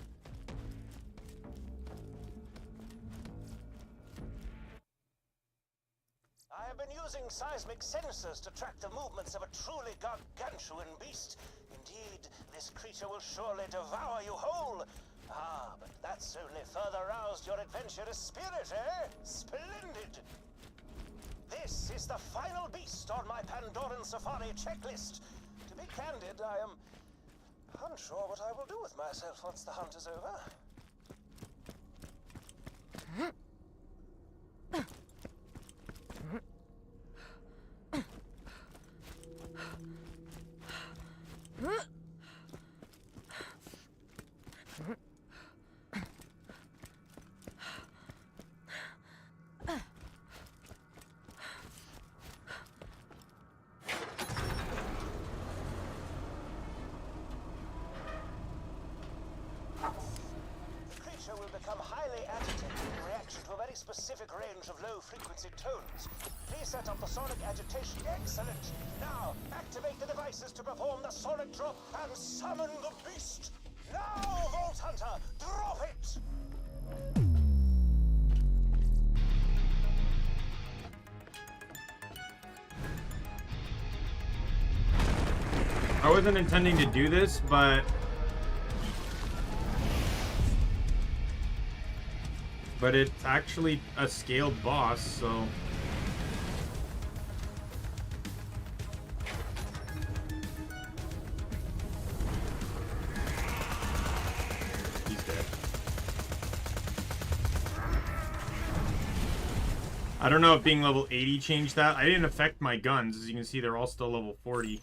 I have been using seismic sensors to track the movements of a truly gargantuan beast. Indeed, this creature will surely devour you whole. Ah, but that's only further roused your adventurous spirit, eh? Splendid! This is the final beast on my Pandoran Safari checklist. To be candid, I am unsure what I will do with myself once the hunt is over. Specific range of low-frequency tones. Please set up the sonic agitation. Excellent! Now, activate the devices to perform the sonic drop and summon the beast! Now, Vault Hunter, drop it! I wasn't intending to do this, but it's actually a scaled boss, so I don't know if being level 80 changed that. I didn't affect my guns. As you can see, they're all still level 40.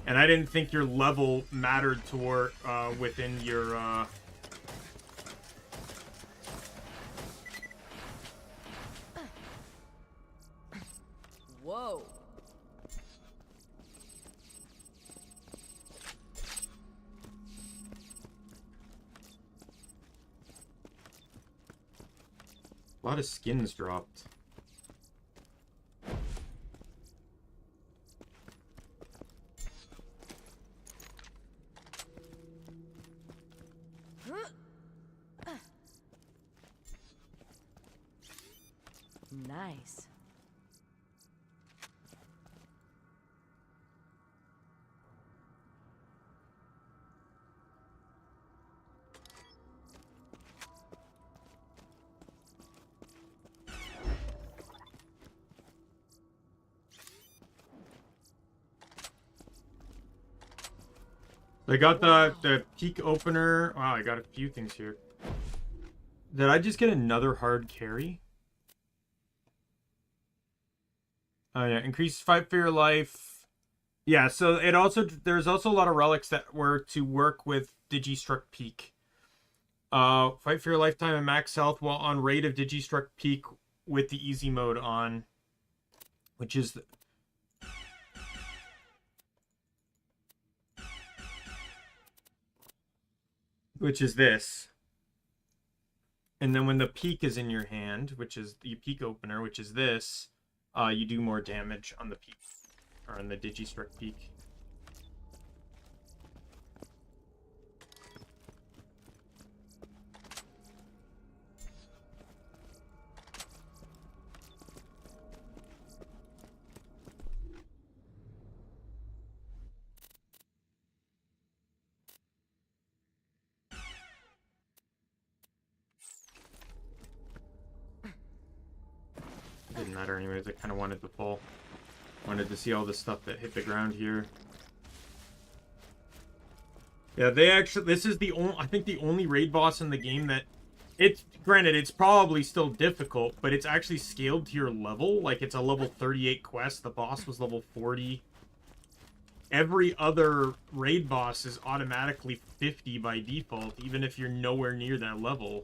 And I didn't think your level mattered toward within your Whoa. A lot of skins dropped. Nice. I got the peak opener. Wow, I got a few things here. Did I just get another hard carry? Oh yeah, increased fight for your life. Yeah, so it also there's also a lot of relics that were to work with Digistruct Peak. Fight for your lifetime and max health while on rate of Digistruct Peak with the easy mode on, which is this. And then when the peak is in your hand, which is the peak opener, which is this, you do more damage on the peak, or on the Digistruct Peak. Didn't matter anyways, I kind of wanted to pull. Wanted to see all the stuff that hit the ground here. Yeah, they actually, this is the only, I think the only raid boss in the game that, it's, granted, it's probably still difficult, but it's actually scaled to your level. Like, it's a level 38 quest, the boss was level 40. Every other raid boss is automatically 50 by default, even if you're nowhere near that level.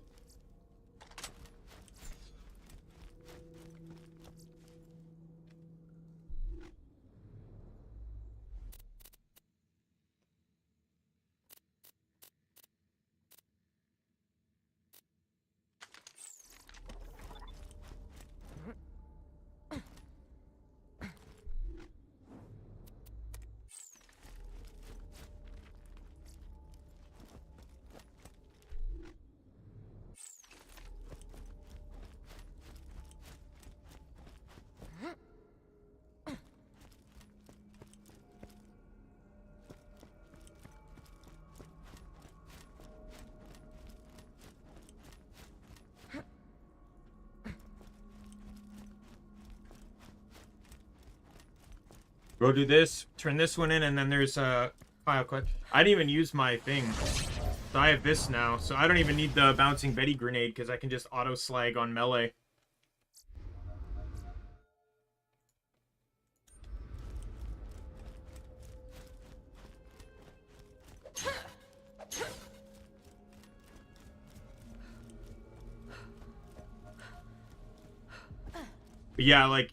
Go do this, turn this one in, and then there's a file quest. I didn't even use my thing. So I have this now, so I don't even need the Bouncing Betty grenade, because I can just auto-slag on melee. But yeah, like,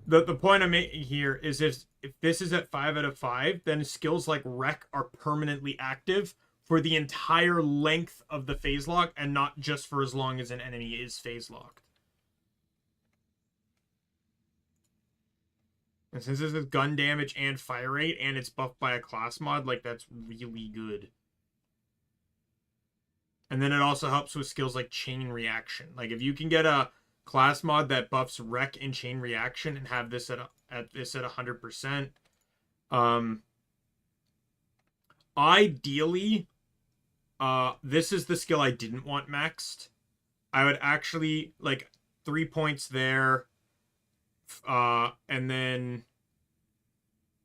the point I'm making here is if this is at 5 out of 5, then skills like Wreck are permanently active for the entire length of the phase lock, and not just for as long as an enemy is phase locked. And since this is gun damage and fire rate, and it's buffed by a class mod, like, that's really good. And then it also helps with skills like Chain Reaction. Like, if you can get a class mod that buffs Wreck and Chain Reaction and have this at 100%. Ideally, this is the skill I didn't want maxed. I would actually, like, 3 points there, and then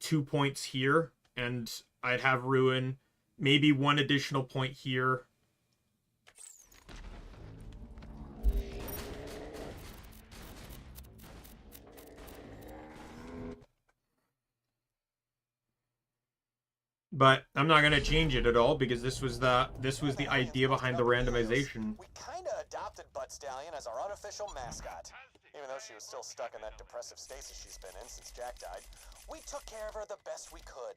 2 points here, and I'd have Ruin, maybe 1 additional point here. But I'm not gonna change it at all because this was the idea behind the randomization. We kinda adopted Butt Stallion as our unofficial mascot. Even though she was still stuck in that depressive stasis she's been in since Jack died, we took care of her the best we could.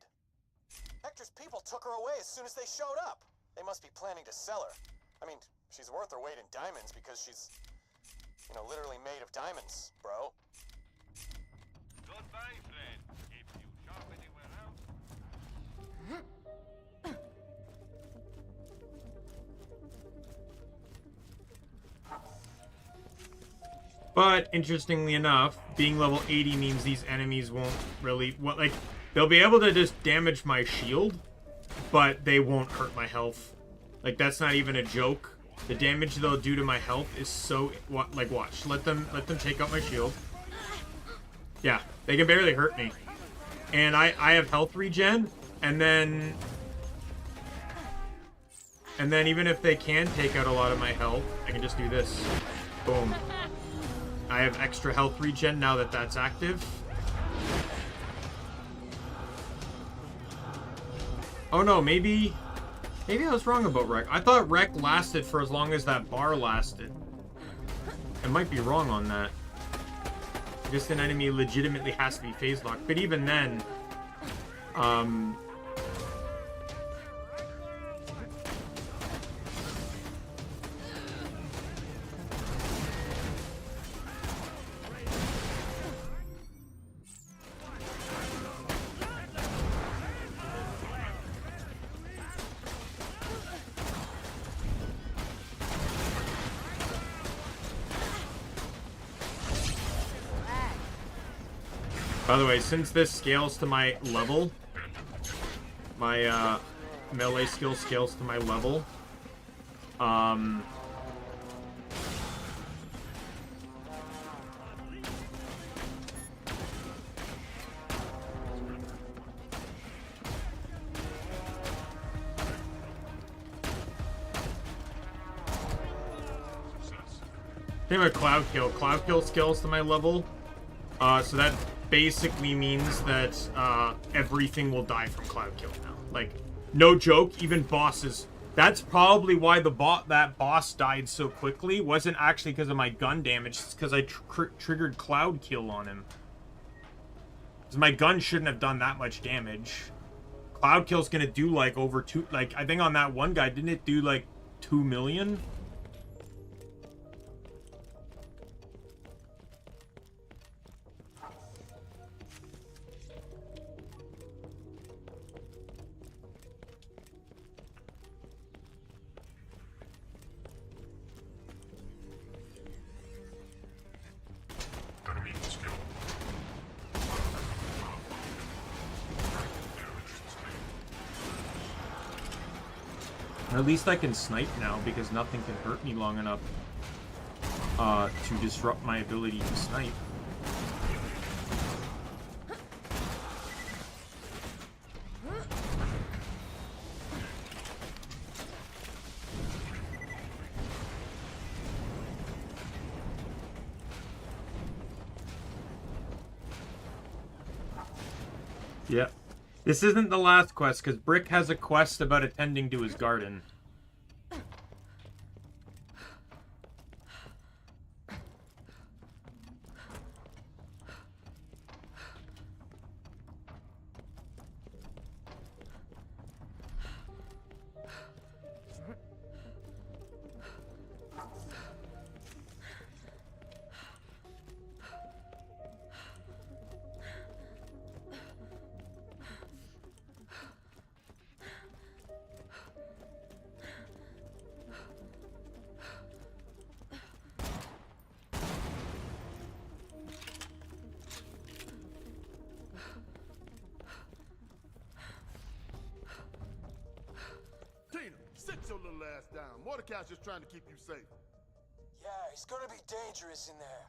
Hector's people took her away as soon as they showed up. They must be planning to sell her. I mean, she's worth her weight in diamonds because she's, you know, literally made of diamonds, bro. Goodbye, friend. If you shop anywhere else. But interestingly enough, being level 80 means these enemies won't really, like, they'll be able to just damage my shield, but they won't hurt my health. Like, that's not even a joke. The damage they'll do to my health is so, like, watch. Let them take out my shield. Yeah, they can barely hurt me. And I have health regen, and then even if they can take out a lot of my health, I can just do this. Boom. I have extra health regen now that that's active. Oh no, maybe I was wrong about Wreck. I thought Wreck lasted for as long as that bar lasted. I might be wrong on that. I guess an enemy legitimately has to be phase locked, but even then, by the way, since this scales to my level, my melee skill scales to my level, same with Cloud Kill. Cloud Kill scales to my level, so that basically means that everything will die from Cloud Kill now. Like, no joke, even bosses. That's probably why that boss died so quickly. Wasn't actually because of my gun damage. It's because I triggered Cloud Kill on him. Because my gun shouldn't have done that much damage. Cloud Kill's gonna do like over I think on that one guy, didn't it do like 2 million? Or at least I can snipe now because nothing can hurt me long enough to disrupt my ability to snipe. Yeah. This isn't the last quest, because Brick has a quest about attending to his garden. Mordecai's just trying to keep you safe. Yeah, he's gonna be dangerous in there.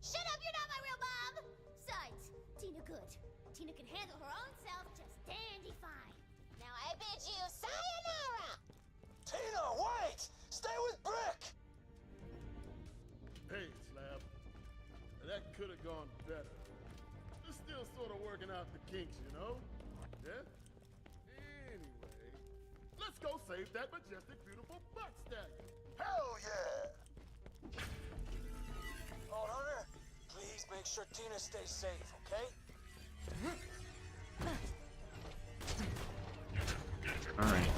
Shut up, you're not my real mom! Besides, Tina good. Tina can handle her own self just dandy fine. Now I bid you sayonara! Tina, wait! Stay with Brick! Hey, Slab. That could have gone better. We're still sort of working out the kinks, you know? Yeah? Let's go save that majestic, beautiful butt stallion. Hell yeah! Vault Hunter, please make sure Tina stays safe, okay? All right.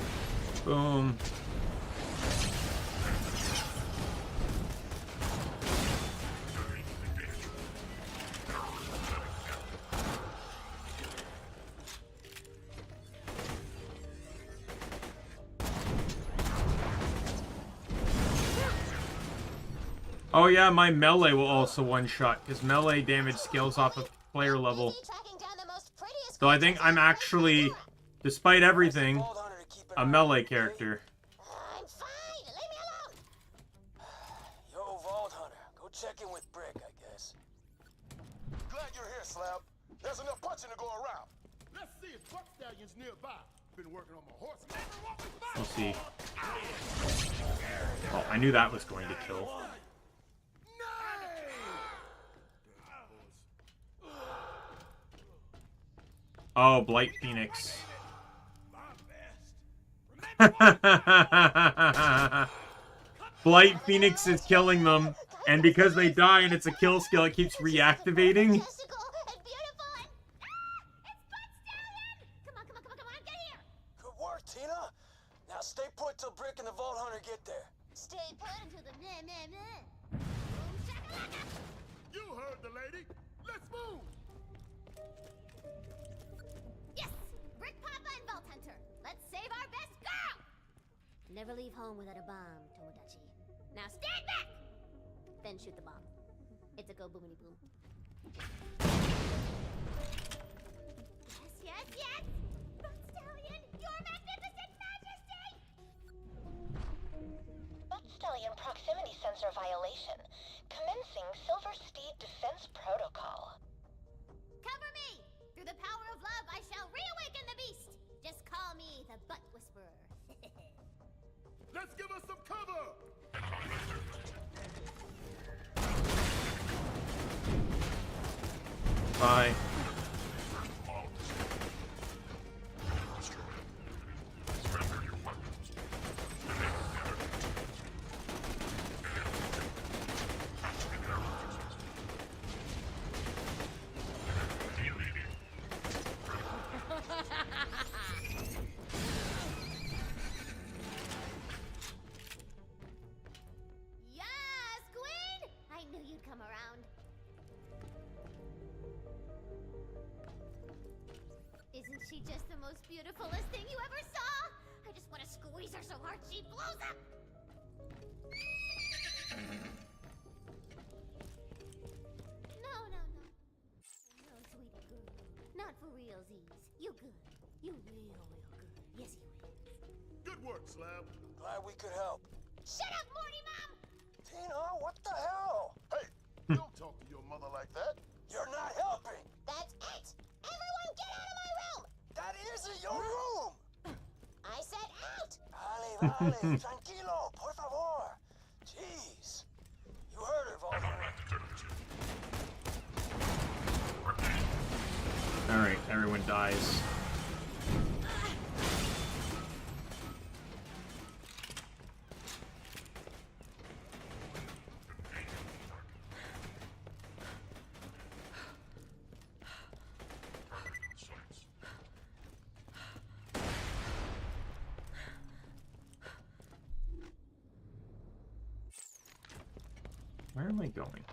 Boom. Oh yeah, my melee will also one-shot, because melee damage scales off of player level. So I think I'm actually, despite everything, a melee character. Yo, Vault Hunter, go check in with Brick, I guess. Glad you're here, Slab. There's enough punching to go around. Let's see if butt stallion's nearby. Been working on my horse. We'll see. Oh, I knew that was going to kill. Oh, Blight Phoenix. Blight Phoenix is killing them, and because they die and it's a kill skill, it keeps reactivating. Good work, Tina. Now stay put till Brick and the Vault Hunter get there. Stay put until the meh meh meh. You heard the lady. Let's move. Yes! Brick Papa and Vault Hunter. Let's save our best girl! Never leave home without a bomb, Tomodachi. Now stand back! Then shoot the bomb. It's a go boomity boom. Yes, yes, yes! Butt Stallion, your magnificent majesty! Butt Stallion proximity sensor violation. Commencing Silver Steed Defense Protocol. Cover me! Through the power of love, I shall reawaken the beast! Just call me the Butt Whisperer. Let's give us some cover! Bye. Yes, Queen! I knew you'd come around. Isn't she just the most beautifulest thing you ever saw? I just want to squeeze her so hard she blows up! No, no, no. No, sweetie girl. Not for realsies. You good. You real good. Yes, you is. Good work, Slab. Glad we could help. Shut up, Morty Mom! Tina, what the hell? Hey, don't talk to your mother like that. You're not helping. That's it! Everyone get out of my room! That isn't your room. I said out! Vale, tranquilo, por favor. Jeez. You heard her, Vault Hunter. Alright, everyone dies. Where am I going?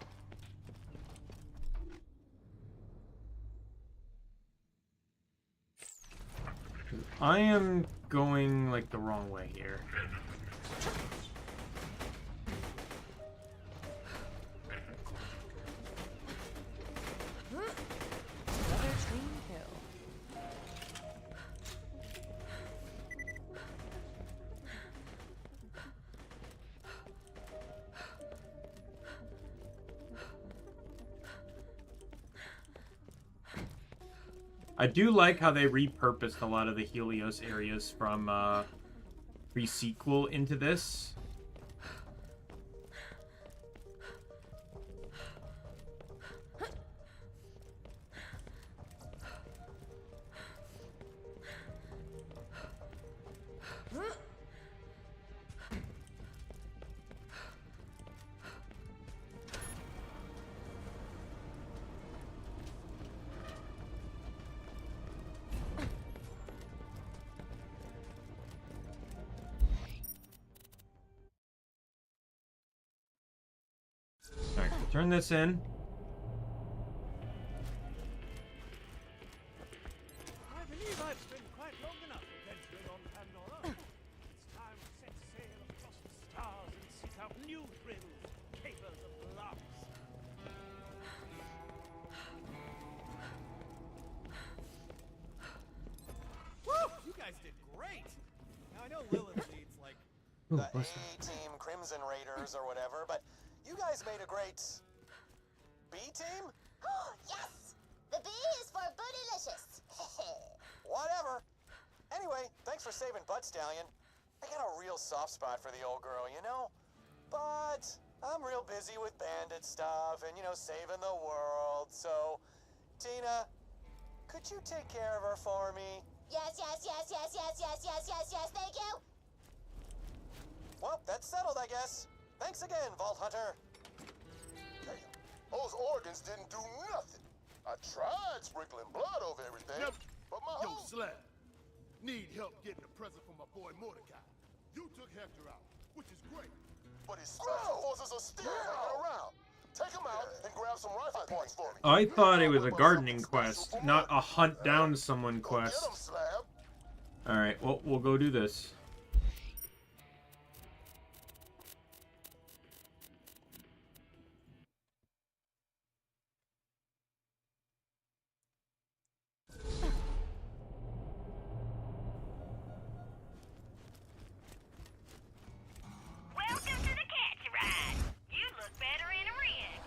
I am going, like, the wrong way here. Another clean kill. I do like how they repurposed a lot of the Helios areas from pre-sequel into this. Turn this in. I believe I've spent quite long enough adventuring on Pandora. It's time to set sail across the stars and seek out new thrills, capers of laughs. Woo! You guys did great! Now I know Lilith leads like the A-Team Crimson Raiders or whatever, but you guys made a great B-Team? Oh, yes! The B is for bootylicious. Whatever. Anyway, thanks for saving Butt Stallion. I got a real soft spot for the old girl, you know? But I'm real busy with bandit stuff and, you know, saving the world. So, Tina, could you take care of her for me? Yes, thank you. Well, that's settled, I guess. Thanks again, Vault Hunter. Damn, those organs didn't do nothing. I tried sprinkling blood over everything, but my Yo, whole... Slab. Need help getting a present for my boy Mordecai. You took Hector out, which is great. But his special forces are still hanging around. Take him out and grab some rifle parts for me. I thought it was a gardening quest, not a hunt down someone quest. Alright, well, we'll go do this. Welcome to the catch ride. You look better in a rig.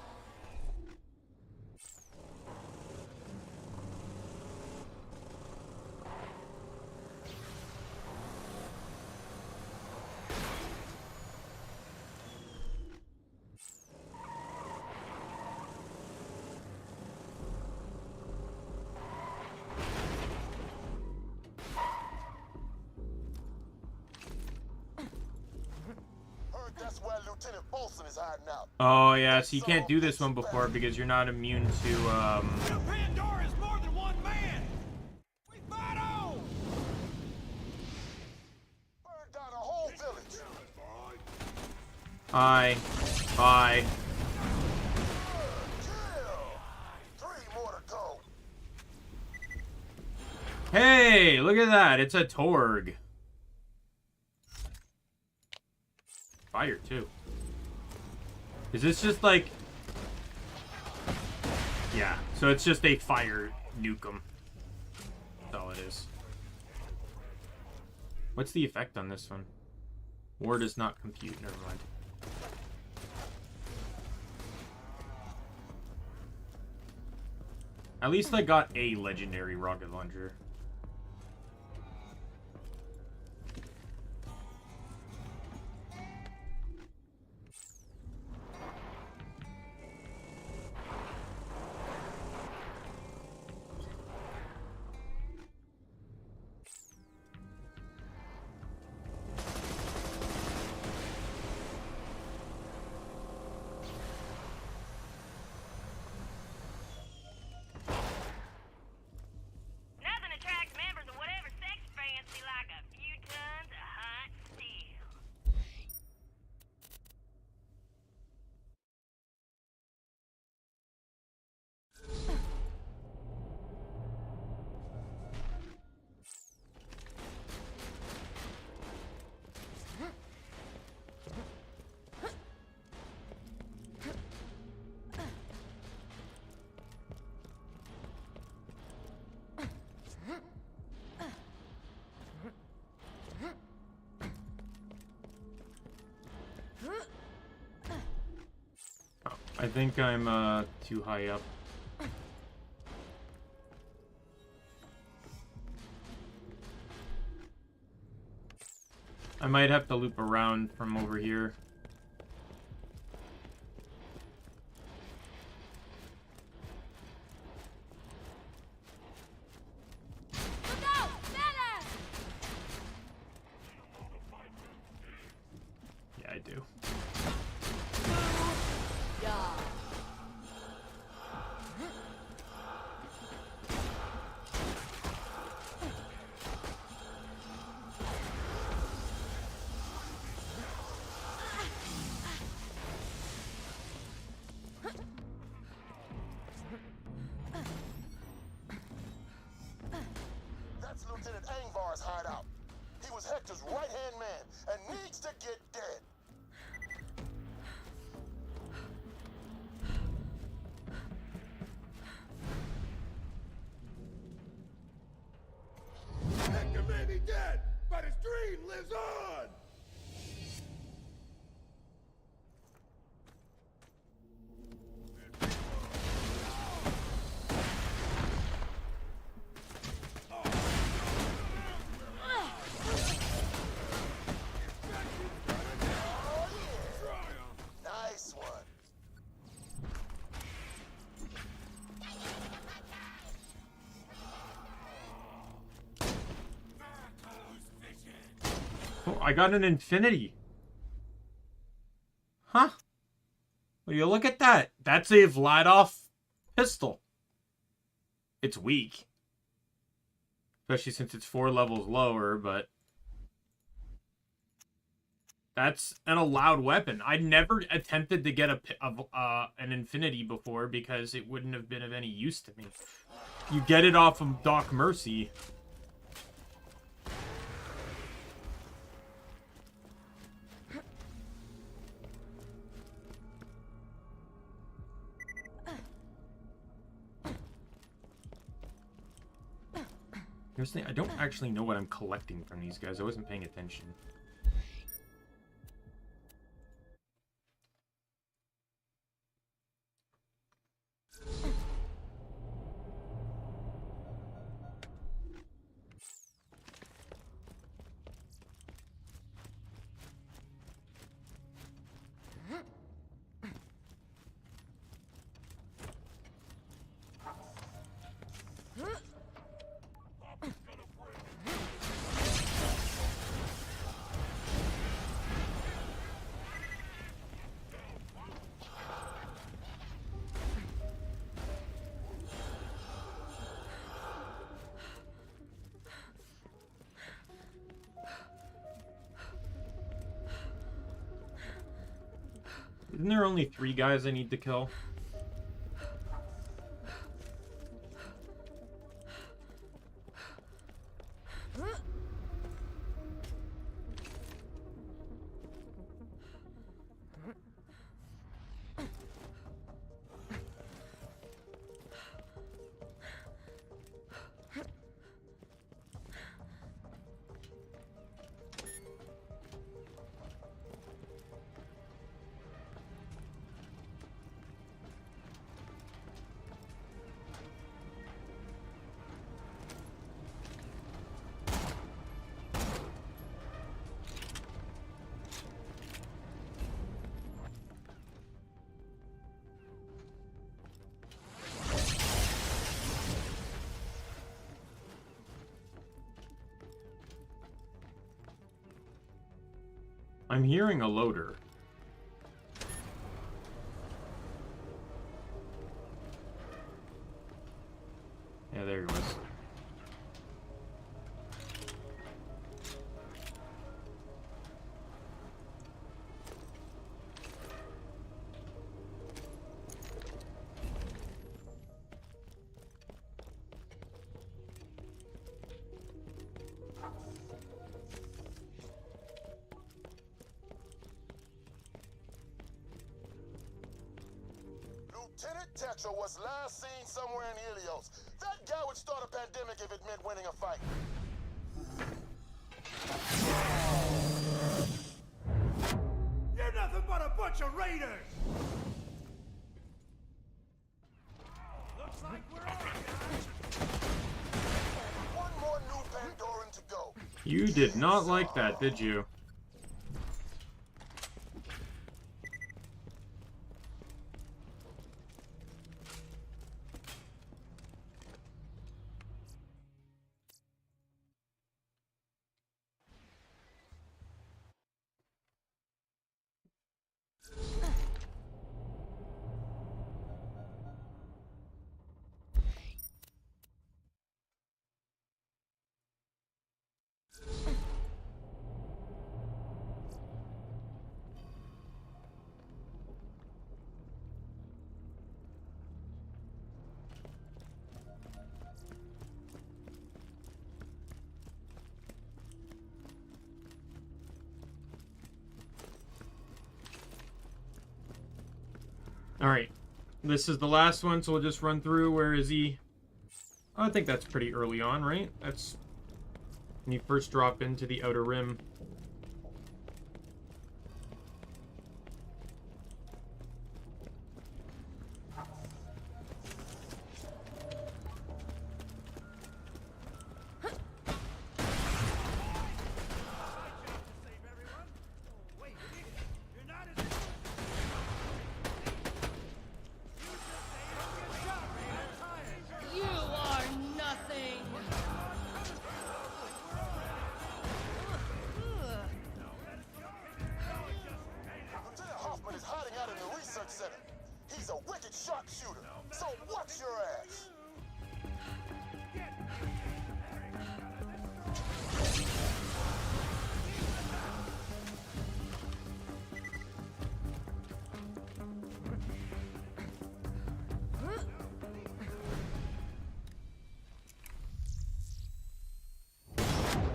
Heard that's where Lieutenant Folsom is hiding out. Oh, yeah, so you can't do this one before because you're not immune to, Pandora is more than one man! We fight on! Burned down a whole village. Bye. Bye. Three more to go. Hey, look at that. It's a Torg. Fire, too. Is this just like... Yeah, so it's just a fire nukem. That's all it is. What's the effect on this one? War does not compute. Never mind. At least I got a legendary rocket launcher. Nothing attracts members of whatever sex fancy like a few tons of hot steel. I think I'm too high up. I might have to loop around from over here. Yeah, I do. be dead, but his dream lives on! Nice one. Oh, I got an infinity. Huh? Will you look at that? That's a Vladov pistol. It's weak. Especially since it's 4 levels lower, but... That's an allowed weapon. I never attempted to get an infinity before because it wouldn't have been of any use to me. You get it off of Doc Mercy. Here's the thing, I don't actually know what I'm collecting from these guys. I wasn't paying attention. Isn't there only 3 guys I need to kill? I'm hearing a loader. Yeah, there he was. Lieutenant Tetra was last seen somewhere in Helios. That guy would start a pandemic if it meant winning a fight. You're nothing but a bunch of raiders! Looks like we're on, guys. One more new Pandoran to go. You did not like that, did you? Alright. This is the last one, so we'll just run through. Where is he? I think that's pretty early on, right? That's when you first drop into the Outer Rim. You are nothing. Lieutenant Hoffman is hiding out in the research center. He's a wicked sharpshooter, so watch your ass.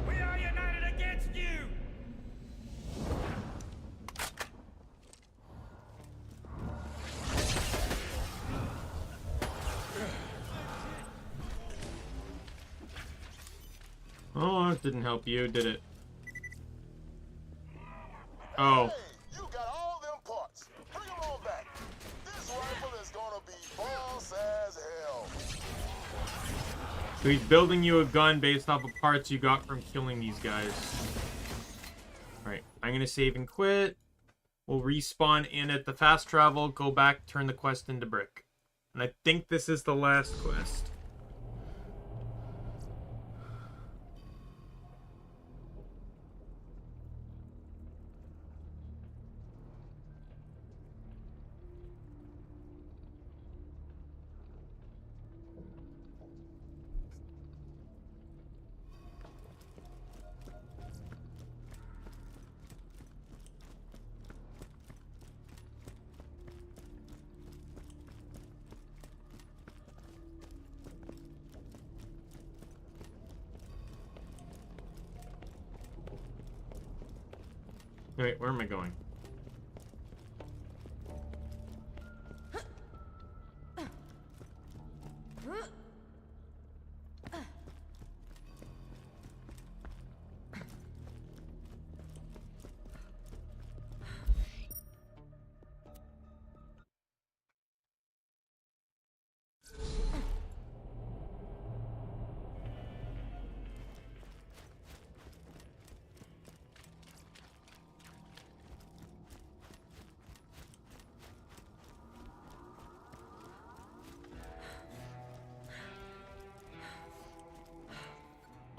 We are united against you! Oh, it didn't help you, did it? Oh. You got all them parts. Bring them on back. This rifle is gonna be boss as hell. So he's building you a gun based off of parts you got from killing these guys. Alright, I'm gonna save and quit. We'll respawn in at the fast travel, go back, turn the quest into brick. And I think this is the last quest. Wait, where am I going?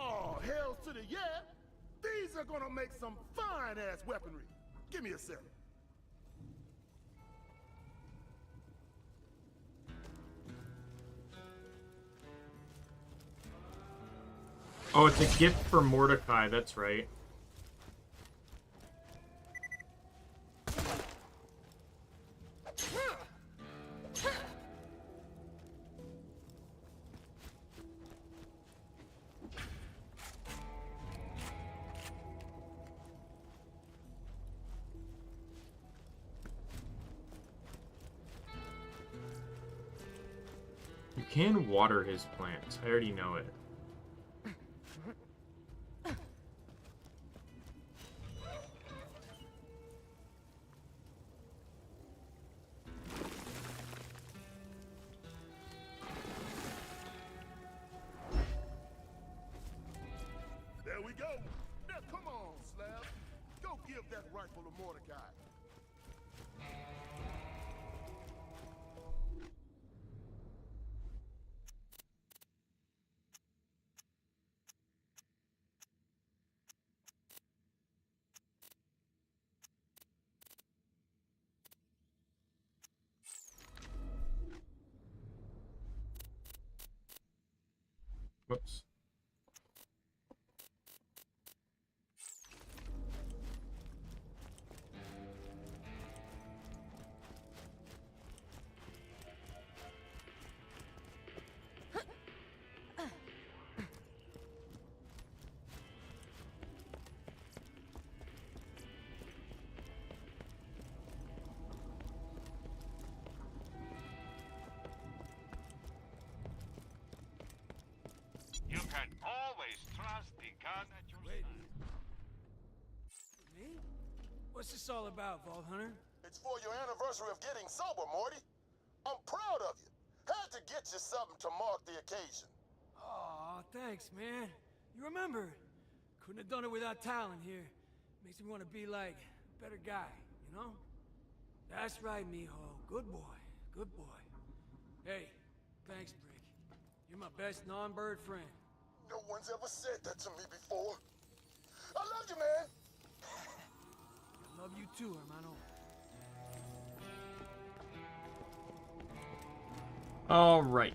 Oh, hell to the yeah. These are gonna make some fine-ass weaponry. Give me a second. Oh, it's a gift for Mordecai, that's right. You can water his plants. I already know it. There we go. Now come on, Slab. Go give that rifle to Mordecai. Whoops. You at your Wait. side. Me? What's this all about, Vault Hunter? It's for your anniversary of getting sober, Morty. I'm proud of you. Had to get you something to mark the occasion. Aw, thanks, man. You remember? Couldn't have done it without Talon here. Makes me want to be like a better guy, you know? That's right, mijo. Good boy. Good boy. Hey, thanks, Brick. You're my best non-bird friend. No one's ever said that to me before. I love you, man. I love you too, hermano. All right.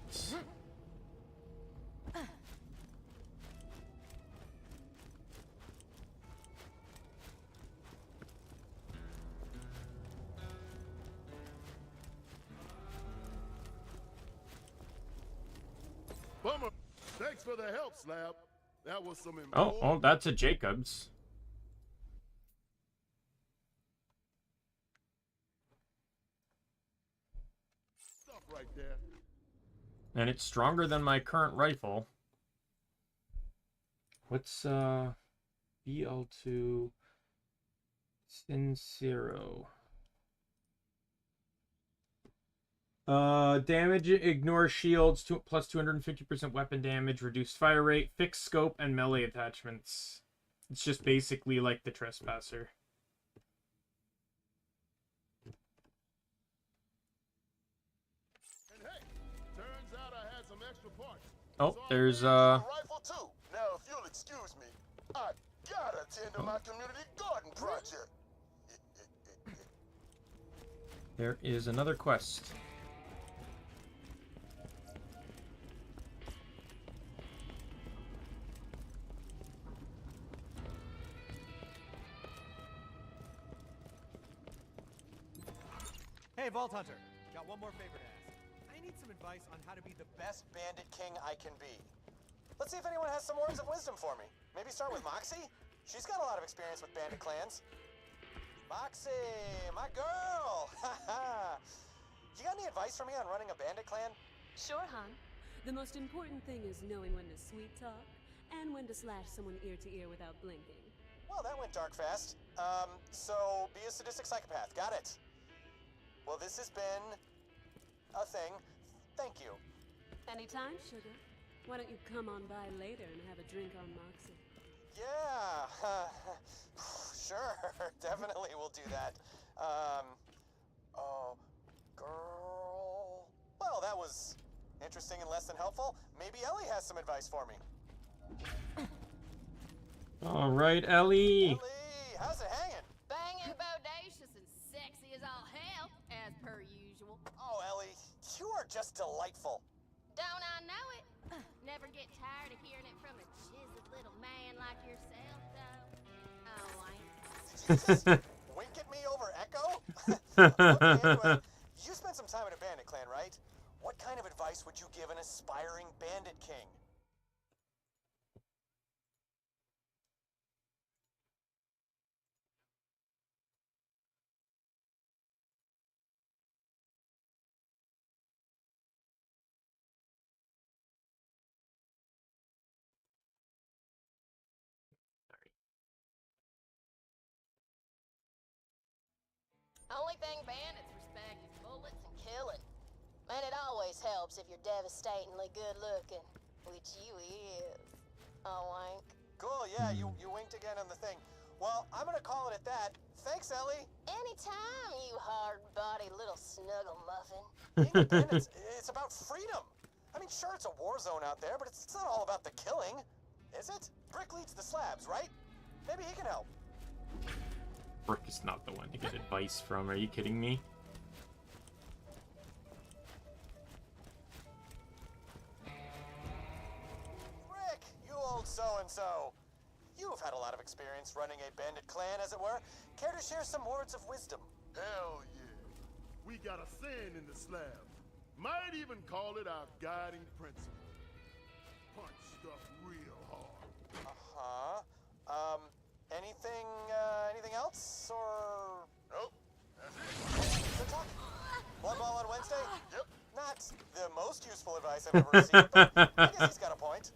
Bummer. Thanks for the help, Slab. That was some Oh, that's a Jacobs. stuff right there. And it's stronger than my current rifle. What's BL2 Sincero? Damage, ignore shields, plus 250% weapon damage, reduced fire rate, fixed scope, and melee attachments. It's just basically like the Trespasser. And hey, turns out I had some extra parts. Oh, So there's rifle too. Now, if you'll excuse me, I gotta attend to my community garden project. there is another quest. Hey, Vault Hunter. Got one more favor to ask. I need some advice on how to be the best bandit king I can be. Let's see if anyone has some words of wisdom for me. Maybe start with Moxie? She's got a lot of experience with bandit clans. Moxie, my girl! You got any advice for me on running a bandit clan? Sure, hon. The most important thing is knowing when to sweet talk and when to slash someone ear to ear without blinking. Well, that went dark fast. So be a sadistic psychopath. Got it. Well, this has been a thing. Thank you. Anytime, sugar. Why don't you come on by later and have a drink on Moxie? Yeah. Sure. Definitely we'll do that. Oh, girl. Well, that was interesting and less than helpful. Maybe Ellie has some advice for me. All right, Ellie. Ellie, how's it hanging? Banging, bodacious, and sexy as all hell, as per usual. Oh, Ellie, you are just delightful. Don't I know it? Never get tired of hearing it from a chiseled little man like yourself, though. Oh, I Did you just wink at me over Echo? Okay, anyway, you spent some time in a bandit clan, right? What kind of advice would you give an aspiring bandit king? Only thing bandits respect is bullets and killing. Man, it always helps if you're devastatingly good looking, which you is. Oh, wank. Cool, yeah, you winked again on the thing. Well, I'm gonna call it at that. Thanks, Ellie. Anytime, you hard-bodied little snuggle muffin. Being a bandit, it's about freedom. I mean, sure, it's a war zone out there, but it's not all about the killing, is it? Brick leads the slabs, right? Maybe he can help. Brick is not the one to get advice from. Are you kidding me? Rick, you old so-and-so. You've had a lot of experience running a bandit clan, as it were. Care to share some words of wisdom? Hell yeah. We got a saying in the slab. Might even call it our guiding principle. Punch stuff real hard. Uh-huh. Anything else, or...? Nope. That's it. Good talk. Blood ball on Wednesday? Yep. Not the most useful advice I've ever received, but I guess he's got a point.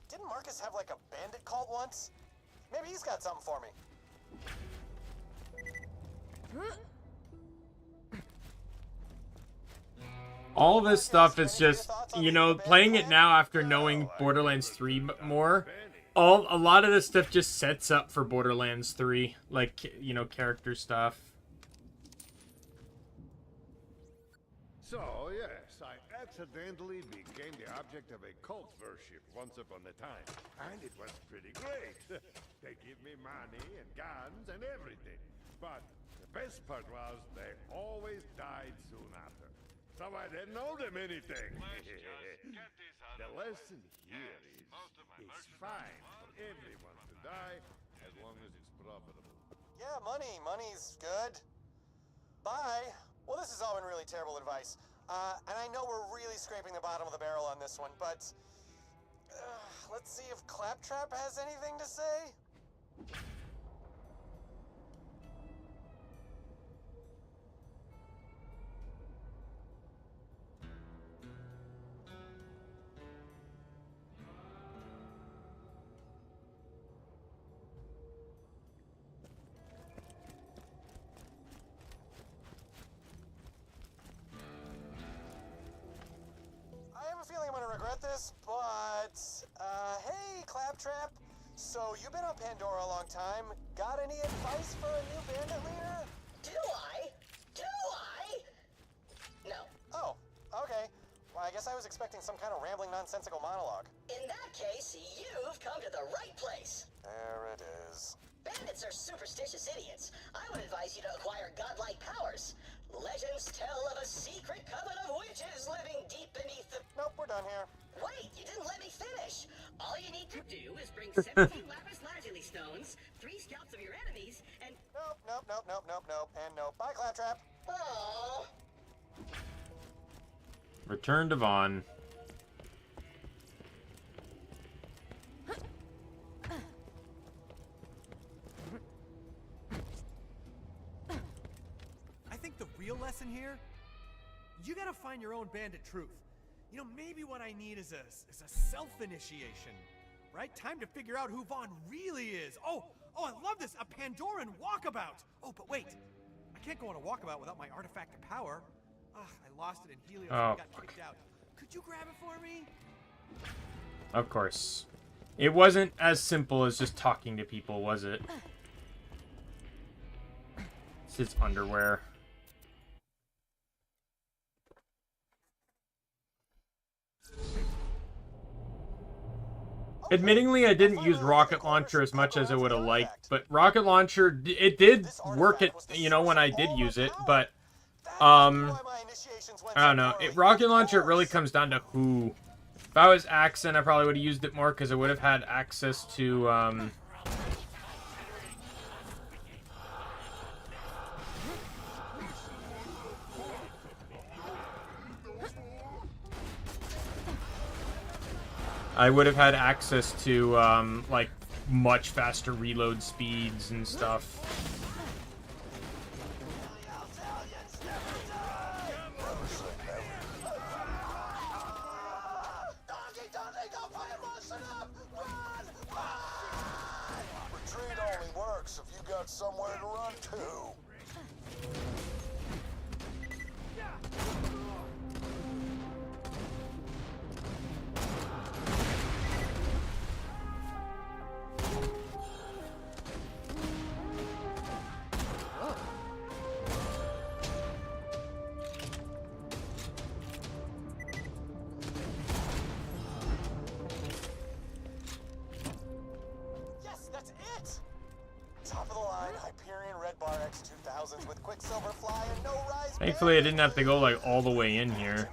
Didn't Marcus have, like, a bandit bandit cult once. Maybe he's got something for me. All this stuff is just, you know, playing it now after knowing Borderlands 3 more. A lot of this stuff just sets up for Borderlands 3, like, you know, character stuff. So, yes, I accidentally became the object of a cult worship once upon a time. And it was pretty great. They give me money and guns and everything. But the best part was they always died soon after. So I didn't owe them anything. The lesson here is it's fine for everyone to die as long as it's profitable. Yeah, money's good. Bye. Well, this has all been really terrible advice. And I know we're really scraping the bottom of the barrel on this one, but let's see if Claptrap has anything to say. I'm gonna regret this, but hey, Claptrap. So you've been on Pandora a long time. Got any advice for a new bandit leader? Do I? No. Oh, okay. Well, I guess I was expecting some kind of rambling, nonsensical monologue. In that case, you've come to the right place. There it is. Bandits are superstitious idiots. I would advise you to acquire godlike powers. Legends tell of a secret coven of witches living deep beneath the... Nope, we're done here. Wait, you didn't let me finish. All you need to do is bring 17 lapis lazuli stones, 3 scalps of your enemies, and... Nope. And nope. Bye, Claptrap. Oh. Return to Vaughn. I think the real lesson here, you gotta find your own bandit truth. You know, maybe what I need is a self-initiation, right? Time to figure out who Vaughn really is. Oh, I love this, a Pandoran walkabout. Oh, but wait, I can't go on a walkabout without my artifact of power. I lost it in Helios and got kicked out. Could you grab it for me? Of course. It wasn't as simple as just talking to people, was it? It's his underwear. Admittingly, I didn't use rocket launcher as much as I would have liked, but rocket launcher, it did work at, you know, when I did use it, but, I don't know. Rocket launcher, it really comes down to who. If I was Accent, I probably would have used it more because I would have had access to, like, much faster reload speeds and stuff. Retreat only works if you got somewhere to run to. Yes, that's it! Top of the line, Hyperion Red Bar X2000s with Quicksilver Fly and no rise. Thankfully, I didn't have to go, like, all the way in here.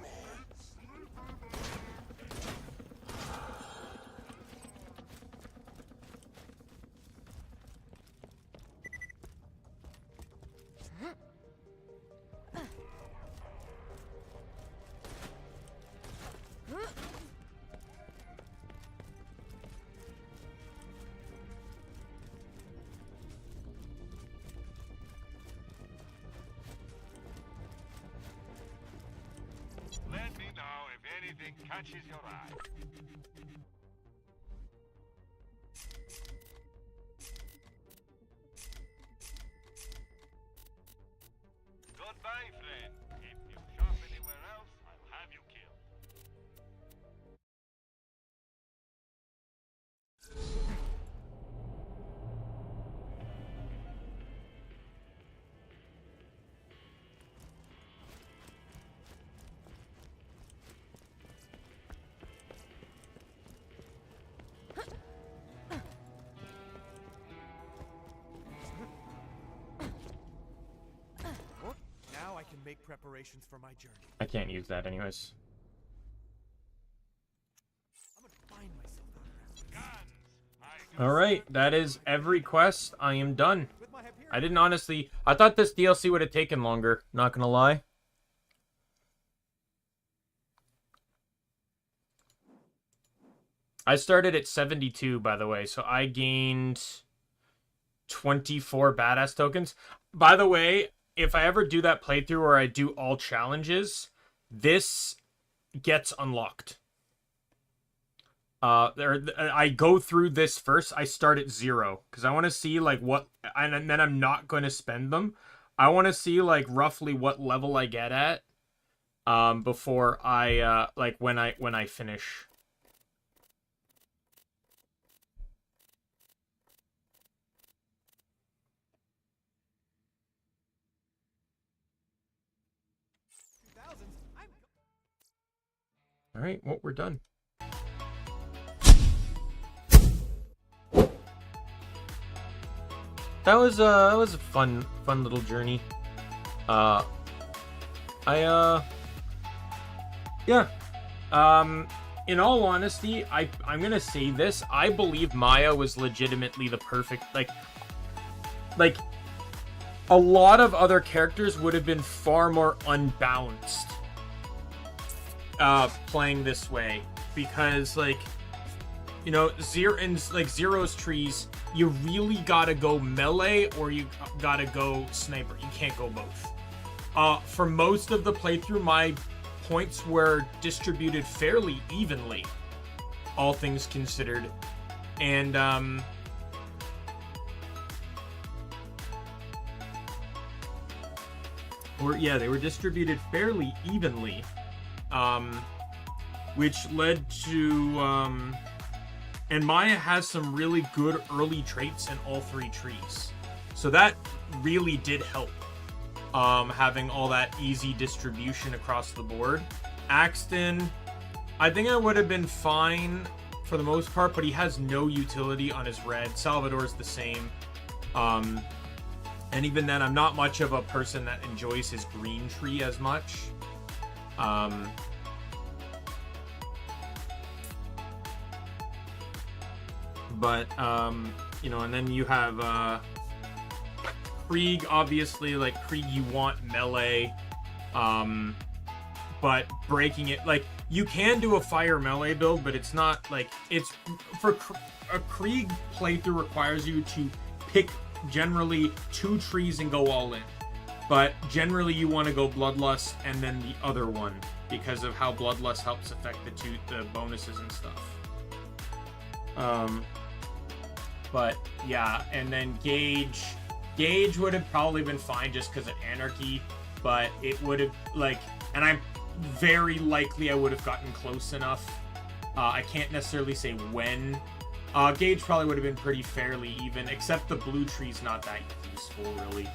Let me know if anything catches your eye. preparations for my journey. I can't use that anyways. Alright, that is every quest. I am done. I didn't honestly... I thought this DLC would have taken longer, not gonna lie. I started at 72, by the way, so I gained 24 badass tokens. By the way, if I ever do that playthrough where I do all challenges, this gets unlocked. I go through this first. I start at 0 because I want to see like what, and then I'm not going to spend them. I want to see like roughly what level I get at before I like when I finish. All right, well, we're done. That was a fun little journey. Yeah. In all honesty, I'm gonna say this. I believe Maya was legitimately the perfect, like a lot of other characters would have been far more unbalanced playing this way, because like, you know, Zero's trees, you really gotta go melee or you gotta go sniper. You can't go both. For most of the playthrough, my points were distributed fairly evenly, all things considered. And they were distributed fairly evenly, which led to and Maya has some really good early traits in all 3 trees. So that really did help, having all that easy distribution across the board. Axton, I think I would have been fine for the most part, but he has no utility on his red. Salvador's the same. And even then, I'm not much of a person that enjoys his green tree as much. But, you know, and then you have, Krieg, obviously, like, Krieg, you want melee, but breaking it, like, you can do a fire melee build, but it's not, like, it's, for a Krieg playthrough requires you to pick, generally, 2 trees and go all in, but generally you want to go Bloodlust and then the other one, because of how Bloodlust helps affect the bonuses and stuff. But yeah, and then Gage would have probably been fine just because of Anarchy, but it would have, like, and I'm very likely I would have gotten close enough. I can't necessarily say when. Gage probably would have been pretty fairly even, except the blue tree's not that useful, really.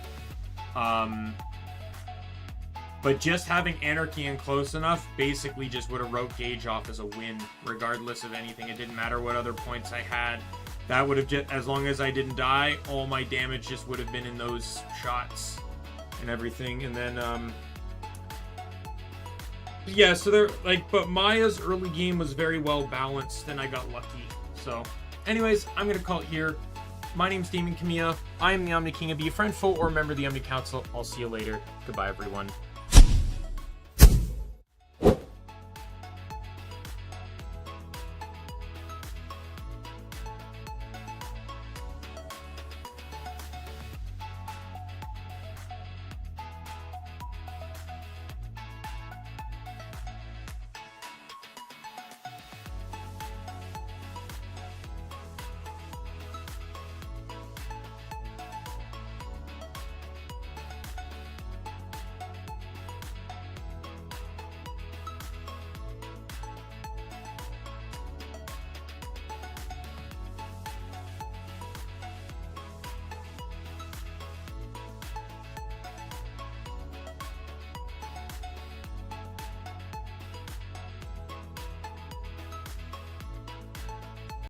But just having Anarchy and close enough basically just would have wrote Gage off as a win, regardless of anything. It didn't matter what other points I had. That would have just, as long as I didn't die, all my damage just would have been in those shots and everything. And then, yeah, so they're like, but Maya's early game was very well balanced and I got lucky. So anyways, I'm going to call it here. My name's Daimien Kamiya. I am the Omni King. Be a friend, foe, or member of the Omni Council. I'll see you later. Goodbye, everyone.